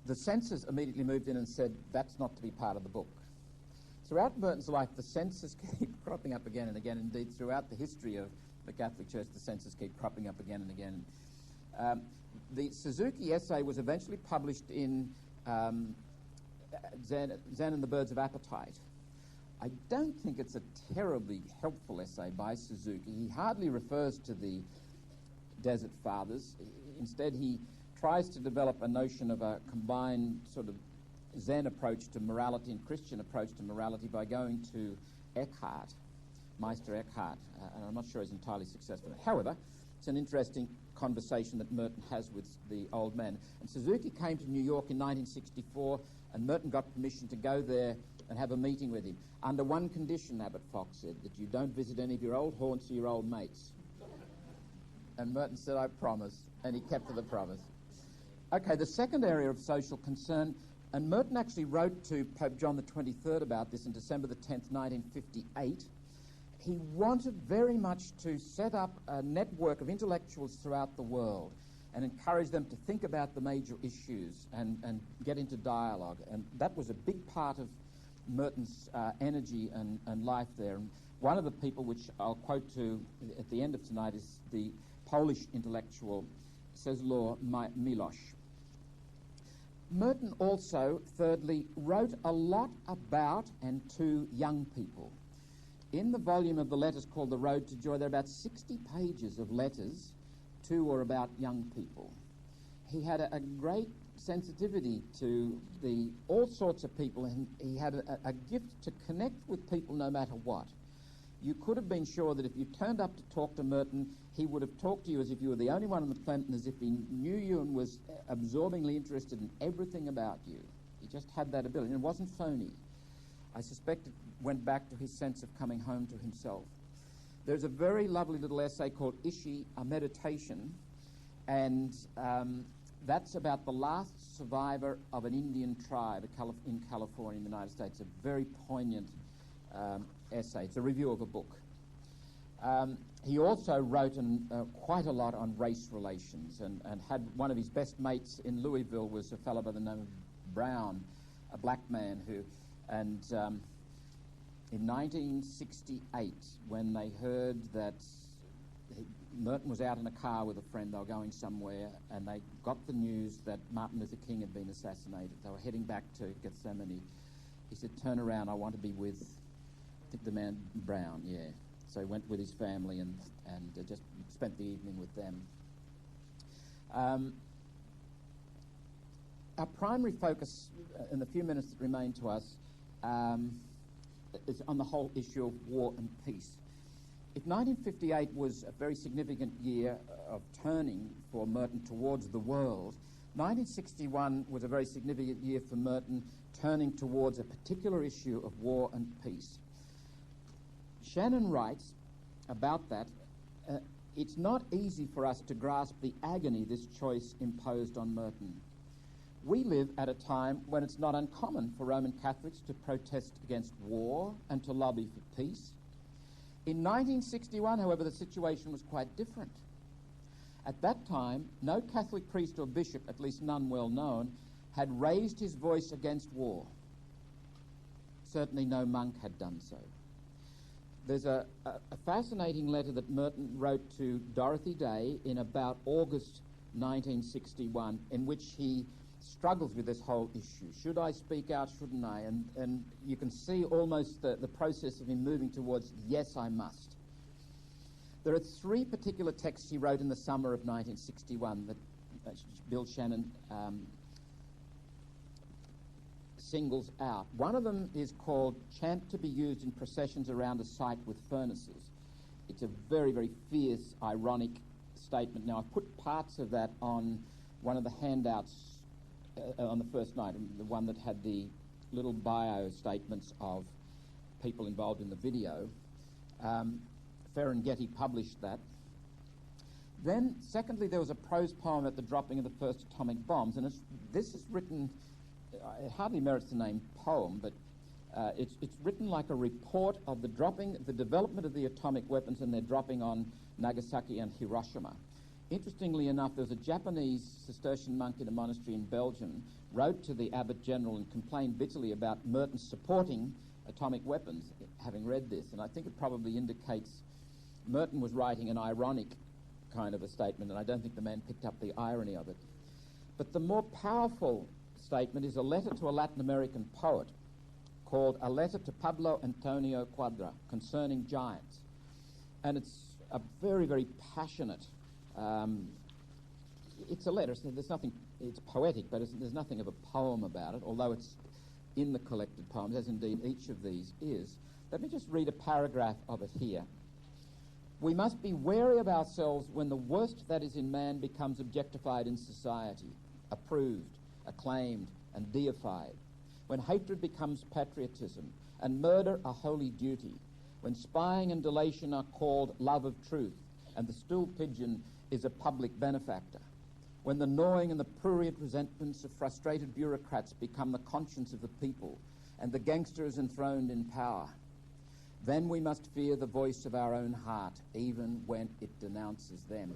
B: The censors immediately moved in and said, that's not to be part of the book. Throughout Merton's life, the censors keep cropping up again and again. Indeed, throughout the history of the Catholic Church, the censors keep cropping up again and again. The Suzuki essay was eventually published in Zen and the Birds of Appetite. I don't think it's a terribly helpful essay by Suzuki. He hardly refers to the Desert Fathers. Instead, he tries to develop a notion of a combined sort of Zen approach to morality and Christian approach to morality by going to Eckhart, Meister Eckhart, and I'm not sure he's entirely successful. However, it's an interesting conversation that Merton has with the old man. And Suzuki came to New York in 1964, and Merton got permission to go there and have a meeting with him. Under one condition, Abbot Fox said, that you don't visit any of your old haunts or your old mates. And Merton said, I promise, and he kept to the promise. Okay, the second area of social concern, and Merton actually wrote to Pope John the 23rd about this in December the 10th, 1958. He wanted very much to set up a network of intellectuals throughout the world and encourage them to think about the major issues and get into dialogue. And that was a big part of Merton's energy and life there. And One of the people which I'll quote to at the end of tonight is the Polish intellectual Czesław Miłosz. Merton also, thirdly, wrote a lot about and to young people. In the volume of the letters called The Road to Joy, there are about 60 pages of letters to or about young people. He had a great sensitivity to all sorts of people, and he had a gift to connect with people no matter what. You could have been sure that if you turned up to talk to Merton, he would have talked to you as if you were the only one on the planet and as if he knew you and was absorbingly interested in everything about you. He just had that ability, and it wasn't phony. I suspect it went back to his sense of coming home to himself. There's a very lovely little essay called Ishi, a Meditation, and that's about the last survivor of an Indian tribe in California in the United States. A very poignant essay. It's a review of a book. He also wrote quite a lot on race relations, and had one of his best mates in Louisville was a fellow by the name of Brown, a black man who... And in 1968, when they heard that Merton was out in a car with a friend, they were going somewhere, and they got the news that Martin Luther King had been assassinated. They were heading back to Gethsemane. He said, "Turn around, I want to be with," I think, the man Brown, yeah. So he went with his family and just spent the evening with them. Our primary focus in the few minutes that remain to us is on the whole issue of war and peace. If 1958 was a very significant year of turning for Merton towards the world, 1961 was a very significant year for Merton turning towards a particular issue of war and peace. Shannon writes about that, it's not easy for us to grasp the agony this choice imposed on Merton. We live at a time when it's not uncommon for Roman Catholics to protest against war and to lobby for peace. In 1961, however, the situation was quite different. At that time, no Catholic priest or bishop, at least none well known, had raised his voice against war. Certainly no monk had done so. There's a fascinating letter that Merton wrote to Dorothy Day in about August 1961, in which he struggles with this whole issue. Should I speak out, shouldn't I? And you can see almost the process of him moving towards, yes, I must. There are three particular texts he wrote in the summer of 1961 that Bill Shannon singles out. One of them is called Chant to be Used in Processions Around a Site with Furnaces. It's a very, very fierce, ironic statement. Now, I've put parts of that on one of the handouts on the first night, the one that had the little bio statements of people involved in the video. Ferengeti published that. Then, secondly, there was a prose poem at the dropping of the first atomic bombs, and this is written, it hardly merits the name poem, but it's written like a report of the development of the atomic weapons and their dropping on Nagasaki and Hiroshima. Interestingly enough, there was a Japanese Cistercian monk in a monastery in Belgium, wrote to the Abbot General and complained bitterly about Merton supporting atomic weapons, having read this. And I think it probably indicates Merton was writing an ironic kind of a statement, and I don't think the man picked up the irony of it. But the more powerful statement is a letter to a Latin American poet called A Letter to Pablo Antonio Cuadra Concerning Giants. And it's a very, very passionate it's a letter. There's nothing. It's poetic, but there's nothing of a poem about it, although it's in the collected poems, as indeed each of these is. Let me just read a paragraph of it here. We must be wary of ourselves when the worst that is in man becomes objectified in society, approved, acclaimed, and deified. When hatred becomes patriotism, and murder a holy duty. When spying and delation are called love of truth, and the stool pigeon is a public benefactor. When the gnawing and the prurient resentments of frustrated bureaucrats become the conscience of the people, and the gangster is enthroned in power, then we must fear the voice of our own heart, even when it denounces them.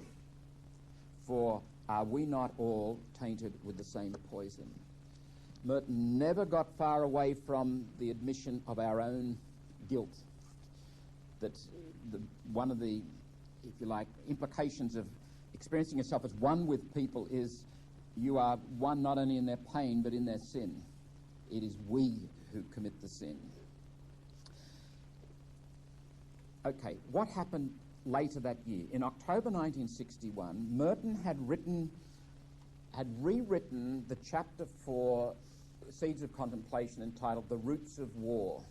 B: For are we not all tainted with the same poison? Merton never got far away from the admission of our own guilt. that one of the, if you like, implications of experiencing yourself as one with people is you are one not only in their pain but in their sin. It is we who commit the sin. Okay, what happened later that year? In October 1961, Merton had rewritten the chapter for Seeds of Contemplation entitled The Roots of War.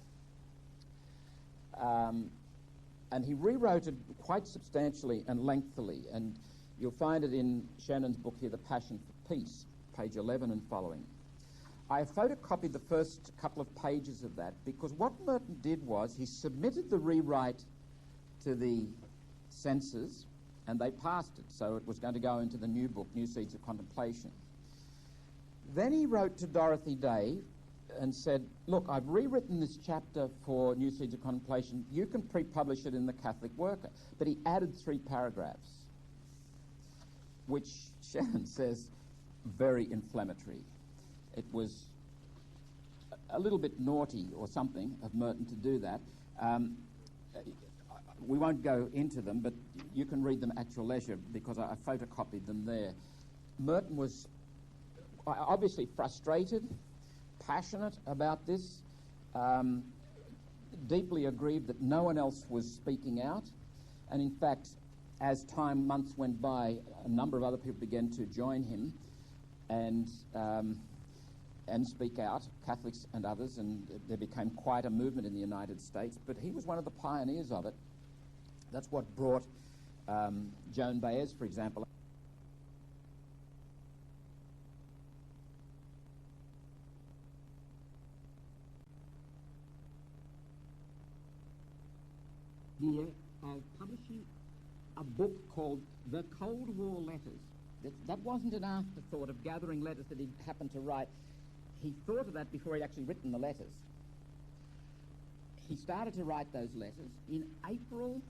B: And he rewrote it quite substantially and lengthily, and you'll find it in Shannon's book here, The Passion for Peace, page 11 and following. I have photocopied the first couple of pages of that because what Merton did was he submitted the rewrite to the censors and they passed it, so it was going to go into the new book, New Seeds of Contemplation. Then he wrote to Dorothy Day and said, look, I've rewritten this chapter for New Seeds of Contemplation. You can pre-publish it in the Catholic Worker. But he added 3 paragraphs, which Shannon says very inflammatory. It was a little bit naughty or something of Merton to do that. We won't go into them, but you can read them at your leisure because I photocopied them there. Merton was obviously frustrated, passionate about this, deeply aggrieved that no one else was speaking out. And in fact, as months went by, a number of other people began to join him and speak out, Catholics and others, and there became quite a movement in the United States. But he was one of the pioneers of it. That's what brought Joan Baez, for example. Of publishing a book called The Cold War Letters. That wasn't an afterthought of gathering letters that he happened to write. He thought of that before he'd actually written the letters. He started to write those letters. In April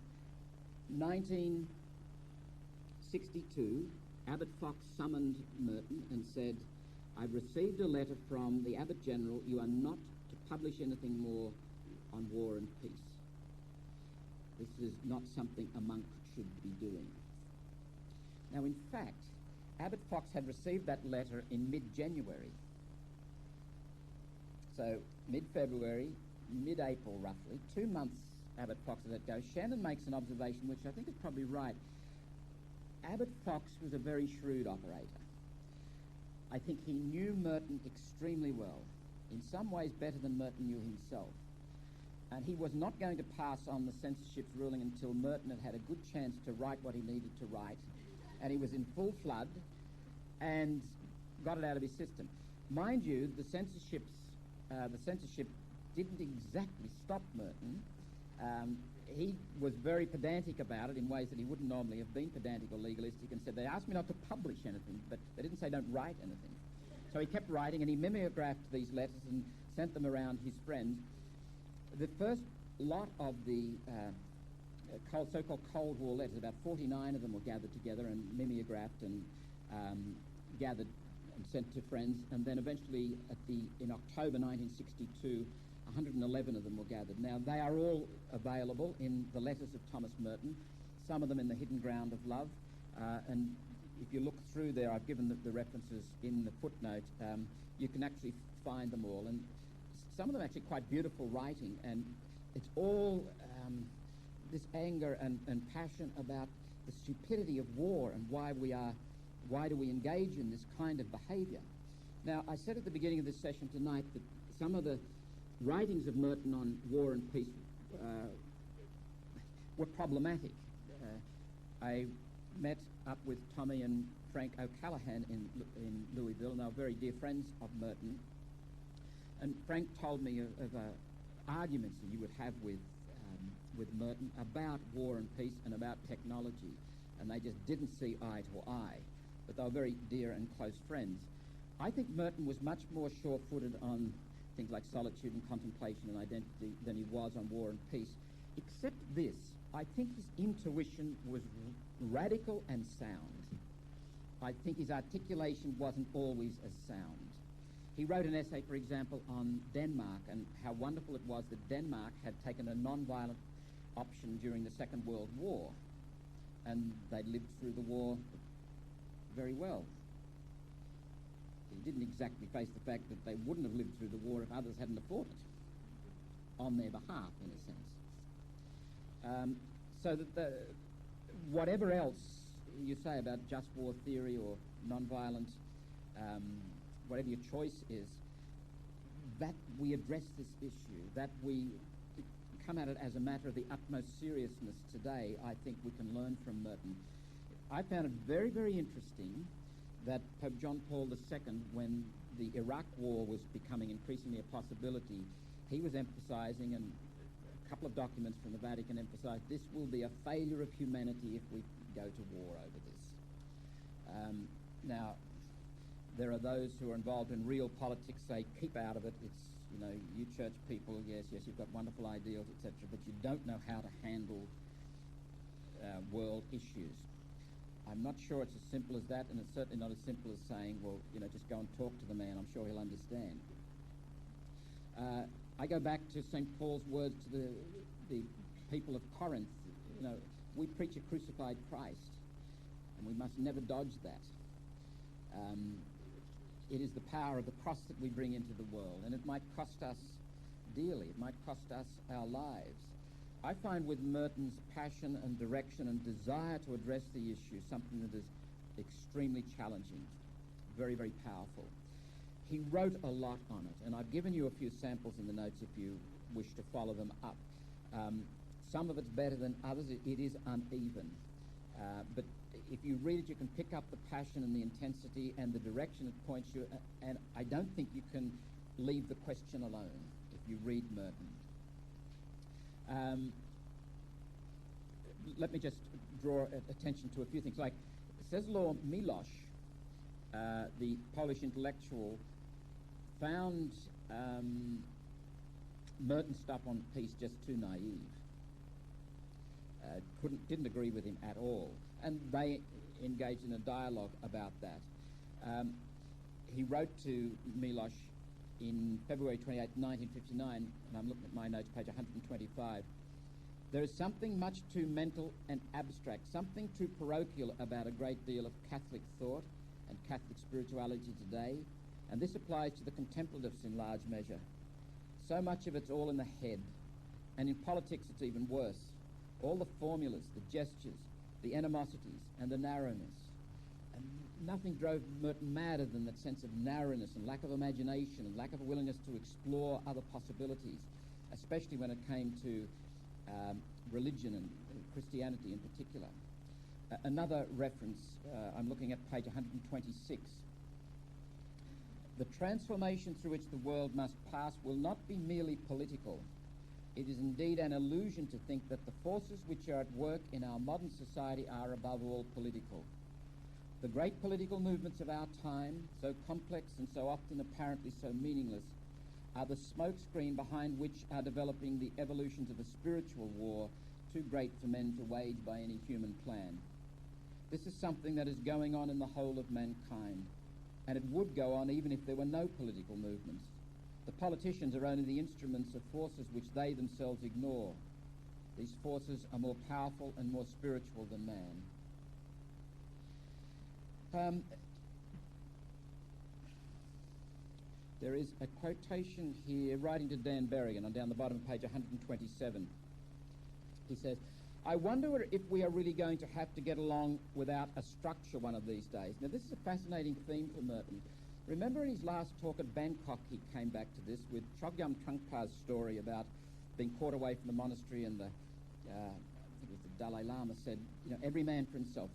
B: 1962, Abbot Fox summoned Merton and said, I've received a letter from the Abbot General. You are not to publish anything more on war and peace. This is not something a monk should be doing. Now, in fact, Abbot Fox had received that letter in mid-January. So, mid-February, mid-April, roughly, 2 months Abbot Fox let go. Shannon makes an observation, which I think is probably right. Abbot Fox was a very shrewd operator. I think he knew Merton extremely well, in some ways better than Merton knew himself. And he was not going to pass on the censorship's ruling until Merton had had a good chance to write what he needed to write. And he was in full flood and got it out of his system. Mind you, the censorship didn't exactly stop Merton. He was very pedantic about it in ways that he wouldn't normally have been pedantic or legalistic, and said, they asked me not to publish anything, but they didn't say don't write anything. So he kept writing, and he mimeographed these letters and sent them around his friends. The first lot of the so-called Cold War letters, about 49 of them were gathered together and mimeographed and gathered and sent to friends, and then eventually in October 1962, 111 of them were gathered. Now, they are all available in the letters of Thomas Merton, some of them in the Hidden Ground of Love, and if you look through there, I've given the references in the footnote, you can actually find them all, and some of them actually quite beautiful writing, and it's all this anger and passion about the stupidity of war and why do we engage in this kind of behaviour. Now, I said at the beginning of this session tonight that some of the writings of Merton on war and peace were problematic. I met up with Tommy and Frank O'Callaghan in Louisville, and they were very dear friends of Merton. And Frank told me of arguments that you would have with Merton about war and peace and about technology, and they just didn't see eye to eye, but they were very dear and close friends. I think Merton was much more sure-footed on things like solitude and contemplation and identity than he was on war and peace, except this. I think his intuition was radical and sound. I think his articulation wasn't always as sound. He wrote an essay, for example, on Denmark and how wonderful it was that Denmark had taken a non-violent option during the Second World War, and they lived through the war very well. He didn't exactly face the fact that they wouldn't have lived through the war if others hadn't fought it on their behalf, in a sense. So that whatever else you say about just war theory or non-violent, whatever your choice is, that we address this issue, that we come at it as a matter of the utmost seriousness today, I think we can learn from Merton. I found it very, very interesting that Pope John Paul II, when the Iraq War was becoming increasingly a possibility, he was emphasising, and a couple of documents from the Vatican emphasised, this will be a failure of humanity if we go to war over this. Now, there are those who are involved in real politics say, keep out of it. It's, you know, you church people, yes, you've got wonderful ideals, etc., but you don't know how to handle world issues. I'm not sure it's as simple as that, and it's certainly not as simple as saying, well, you know, just go and talk to the man. I'm sure he'll understand. I go back to St. Paul's words to the people of Corinth. You know, we preach a crucified Christ, and we must never dodge that. It is the power of the cross that we bring into the world, and it might cost us dearly. It might cost us our lives. I find with Merton's passion and direction and desire to address the issue something that is extremely challenging, very, very powerful. He wrote a lot on it, and I've given you a few samples in the notes if you wish to follow them up. Some of it's better than others. It is uneven. But if you read it, you can pick up the passion and the intensity and the direction it points you, and I don't think you can leave the question alone if you read Merton. Let me just draw attention to a few things. Like Czesław Miłosz, the Polish intellectual, found Merton's stuff on peace just too naive. Didn't agree with him at all, and they engaged in a dialogue about that. He wrote to Miłosz in February 28, 1959, and I'm looking at my notes, page 125. There is something much too mental and abstract, something too parochial about a great deal of Catholic thought and Catholic spirituality today, and this applies to the contemplatives in large measure. So much of it's all in the head, and in politics it's even worse. All the formulas, the gestures, the animosities, and the narrowness. And nothing drove Merton madder than that sense of narrowness and lack of imagination and lack of a willingness to explore other possibilities, especially when it came to religion and Christianity in particular. Another reference, I'm looking at page 126. The transformation through which the world must pass will not be merely political. It is indeed an illusion to think that the forces which are at work in our modern society are above all political. The great political movements of our time, so complex and so often apparently so meaningless, are the smokescreen behind which are developing the evolutions of a spiritual war too great for men to wage by any human plan. This is something that is going on in the whole of mankind, and it would go on even if there were no political movements. The politicians are only the instruments of forces which they themselves ignore. These forces are more powerful and more spiritual than man. There is a quotation here, writing to Dan Berrigan, on down the bottom of page 127. He says, I wonder if we are really going to have to get along without a structure one of these days. Now, this is a fascinating theme for Merton. Remember in his last talk at Bangkok, he came back to this with Chogyam Trungpa's story about being caught away from the monastery, and I think it was the Dalai Lama said, you know, every man for himself.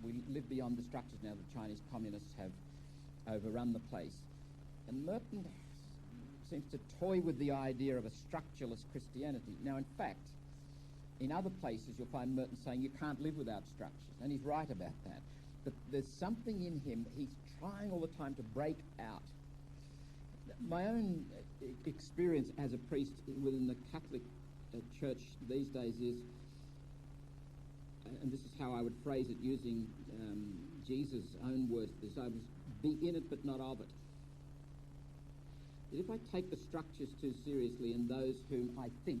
B: We live beyond the structures now. The Chinese communists have overrun the place. And Merton seems to toy with the idea of a structureless Christianity. Now, in fact, in other places you'll find Merton saying you can't live without structures, and he's right about that. But there's something in him, he's trying all the time to break out. My own experience as a priest within the Catholic Church these days is, and this is how I would phrase it using Jesus' own words, is I was be in it but not of it. If I take the structures too seriously and those whom I think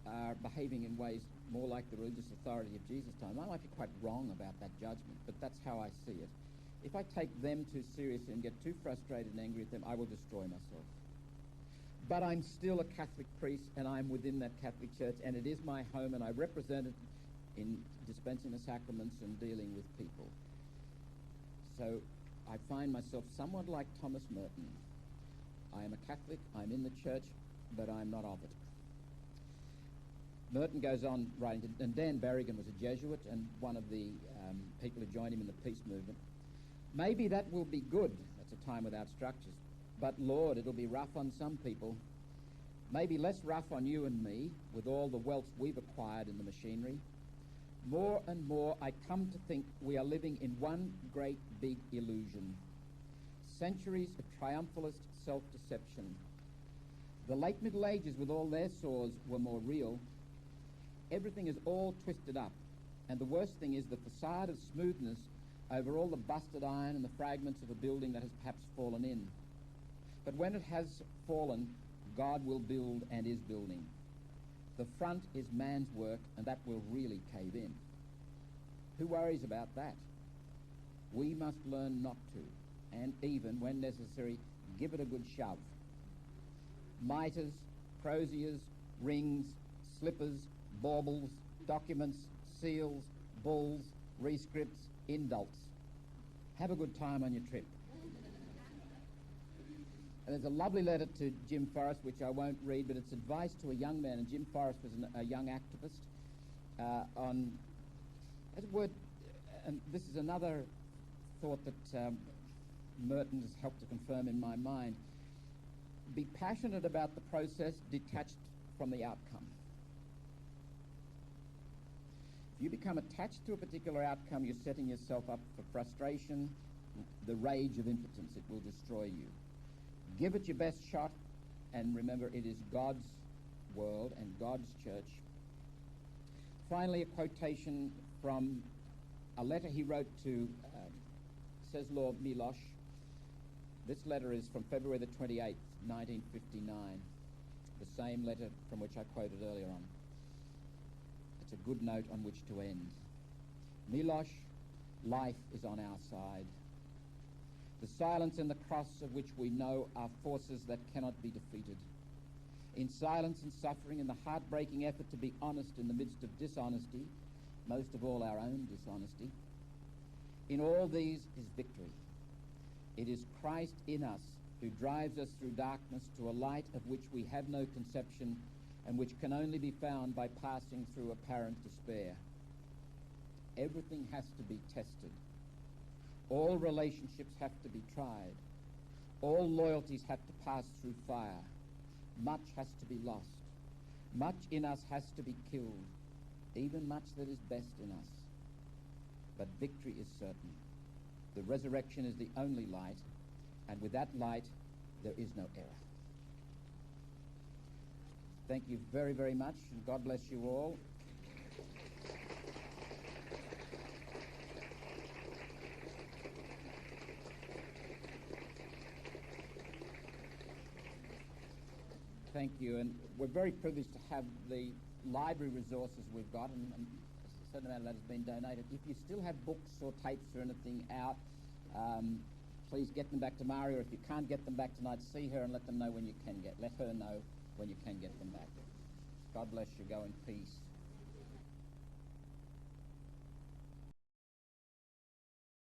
B: are behaving in ways more like the religious authority of Jesus' time. I might be quite wrong about that judgment, but that's how I see it. If I take them too seriously and get too frustrated and angry at them, I will destroy myself. But I'm still a Catholic priest, and I'm within that Catholic Church, and it is my home, and I represent it in dispensing the sacraments and dealing with people. So I find myself somewhat like Thomas Merton. I am a Catholic, I'm in the Church, but I'm not of it. Merton goes on writing, and Dan Barrigan was a Jesuit and one of the people who joined him in the peace movement. Maybe that will be good. That's a time without structures. But Lord, it'll be rough on some people. Maybe less rough on you and me, with all the wealth we've acquired in the machinery. More and more I come to think we are living in one great big illusion. Centuries of triumphalist self-deception. The late Middle Ages, with all their saws, were more real. Everything is all twisted up, and the worst thing is the facade of smoothness over all the busted iron and the fragments of a building that has perhaps fallen in. But when it has fallen, God will build and is building. The front is man's work, and that will really cave in. Who worries about that? We must learn not to, and even, when necessary, give it a good shove. Mitres, croziers, rings, slippers, baubles, documents, seals, bulls, rescripts, indults. Have a good time on your trip. And there's a lovely letter to Jim Forrest, which I won't read, but it's advice to a young man, and Jim Forrest was a young activist on, as a word, and this is another thought that Merton has helped to confirm in my mind. Be passionate about the process, detached from the outcome. If you become attached to a particular outcome, you're setting yourself up for frustration, the rage of impotence. It will destroy you. Give it your best shot, and remember, it is God's world and God's church. Finally, a quotation from a letter he wrote to Czeslaw Milosz. This letter is from February the 28th, 1959, the same letter from which I quoted earlier on. It's a good note on which to end. Milosz, life is on our side. The silence and the cross of which we know are forces that cannot be defeated. In silence and suffering, in the heartbreaking effort to be honest in the midst of dishonesty, most of all our own dishonesty, in all these is victory. It is Christ in us who drives us through darkness to a light of which we have no conception and which can only be found by passing through apparent despair. Everything has to be tested. All relationships have to be tried. All loyalties have to pass through fire. Much has to be lost. Much in us has to be killed, even much that is best in us. But victory is certain. The resurrection is the only light, and with that light, there is no error. Thank you very, very much, and God bless you all. Thank you, and we're very privileged to have the library resources we've got, and a certain amount of that has been donated. If you still have books or tapes or anything out, please get them back to Maria. If you can't get them back tonight, see her and let her know when you can get them back. God bless you. Go in peace.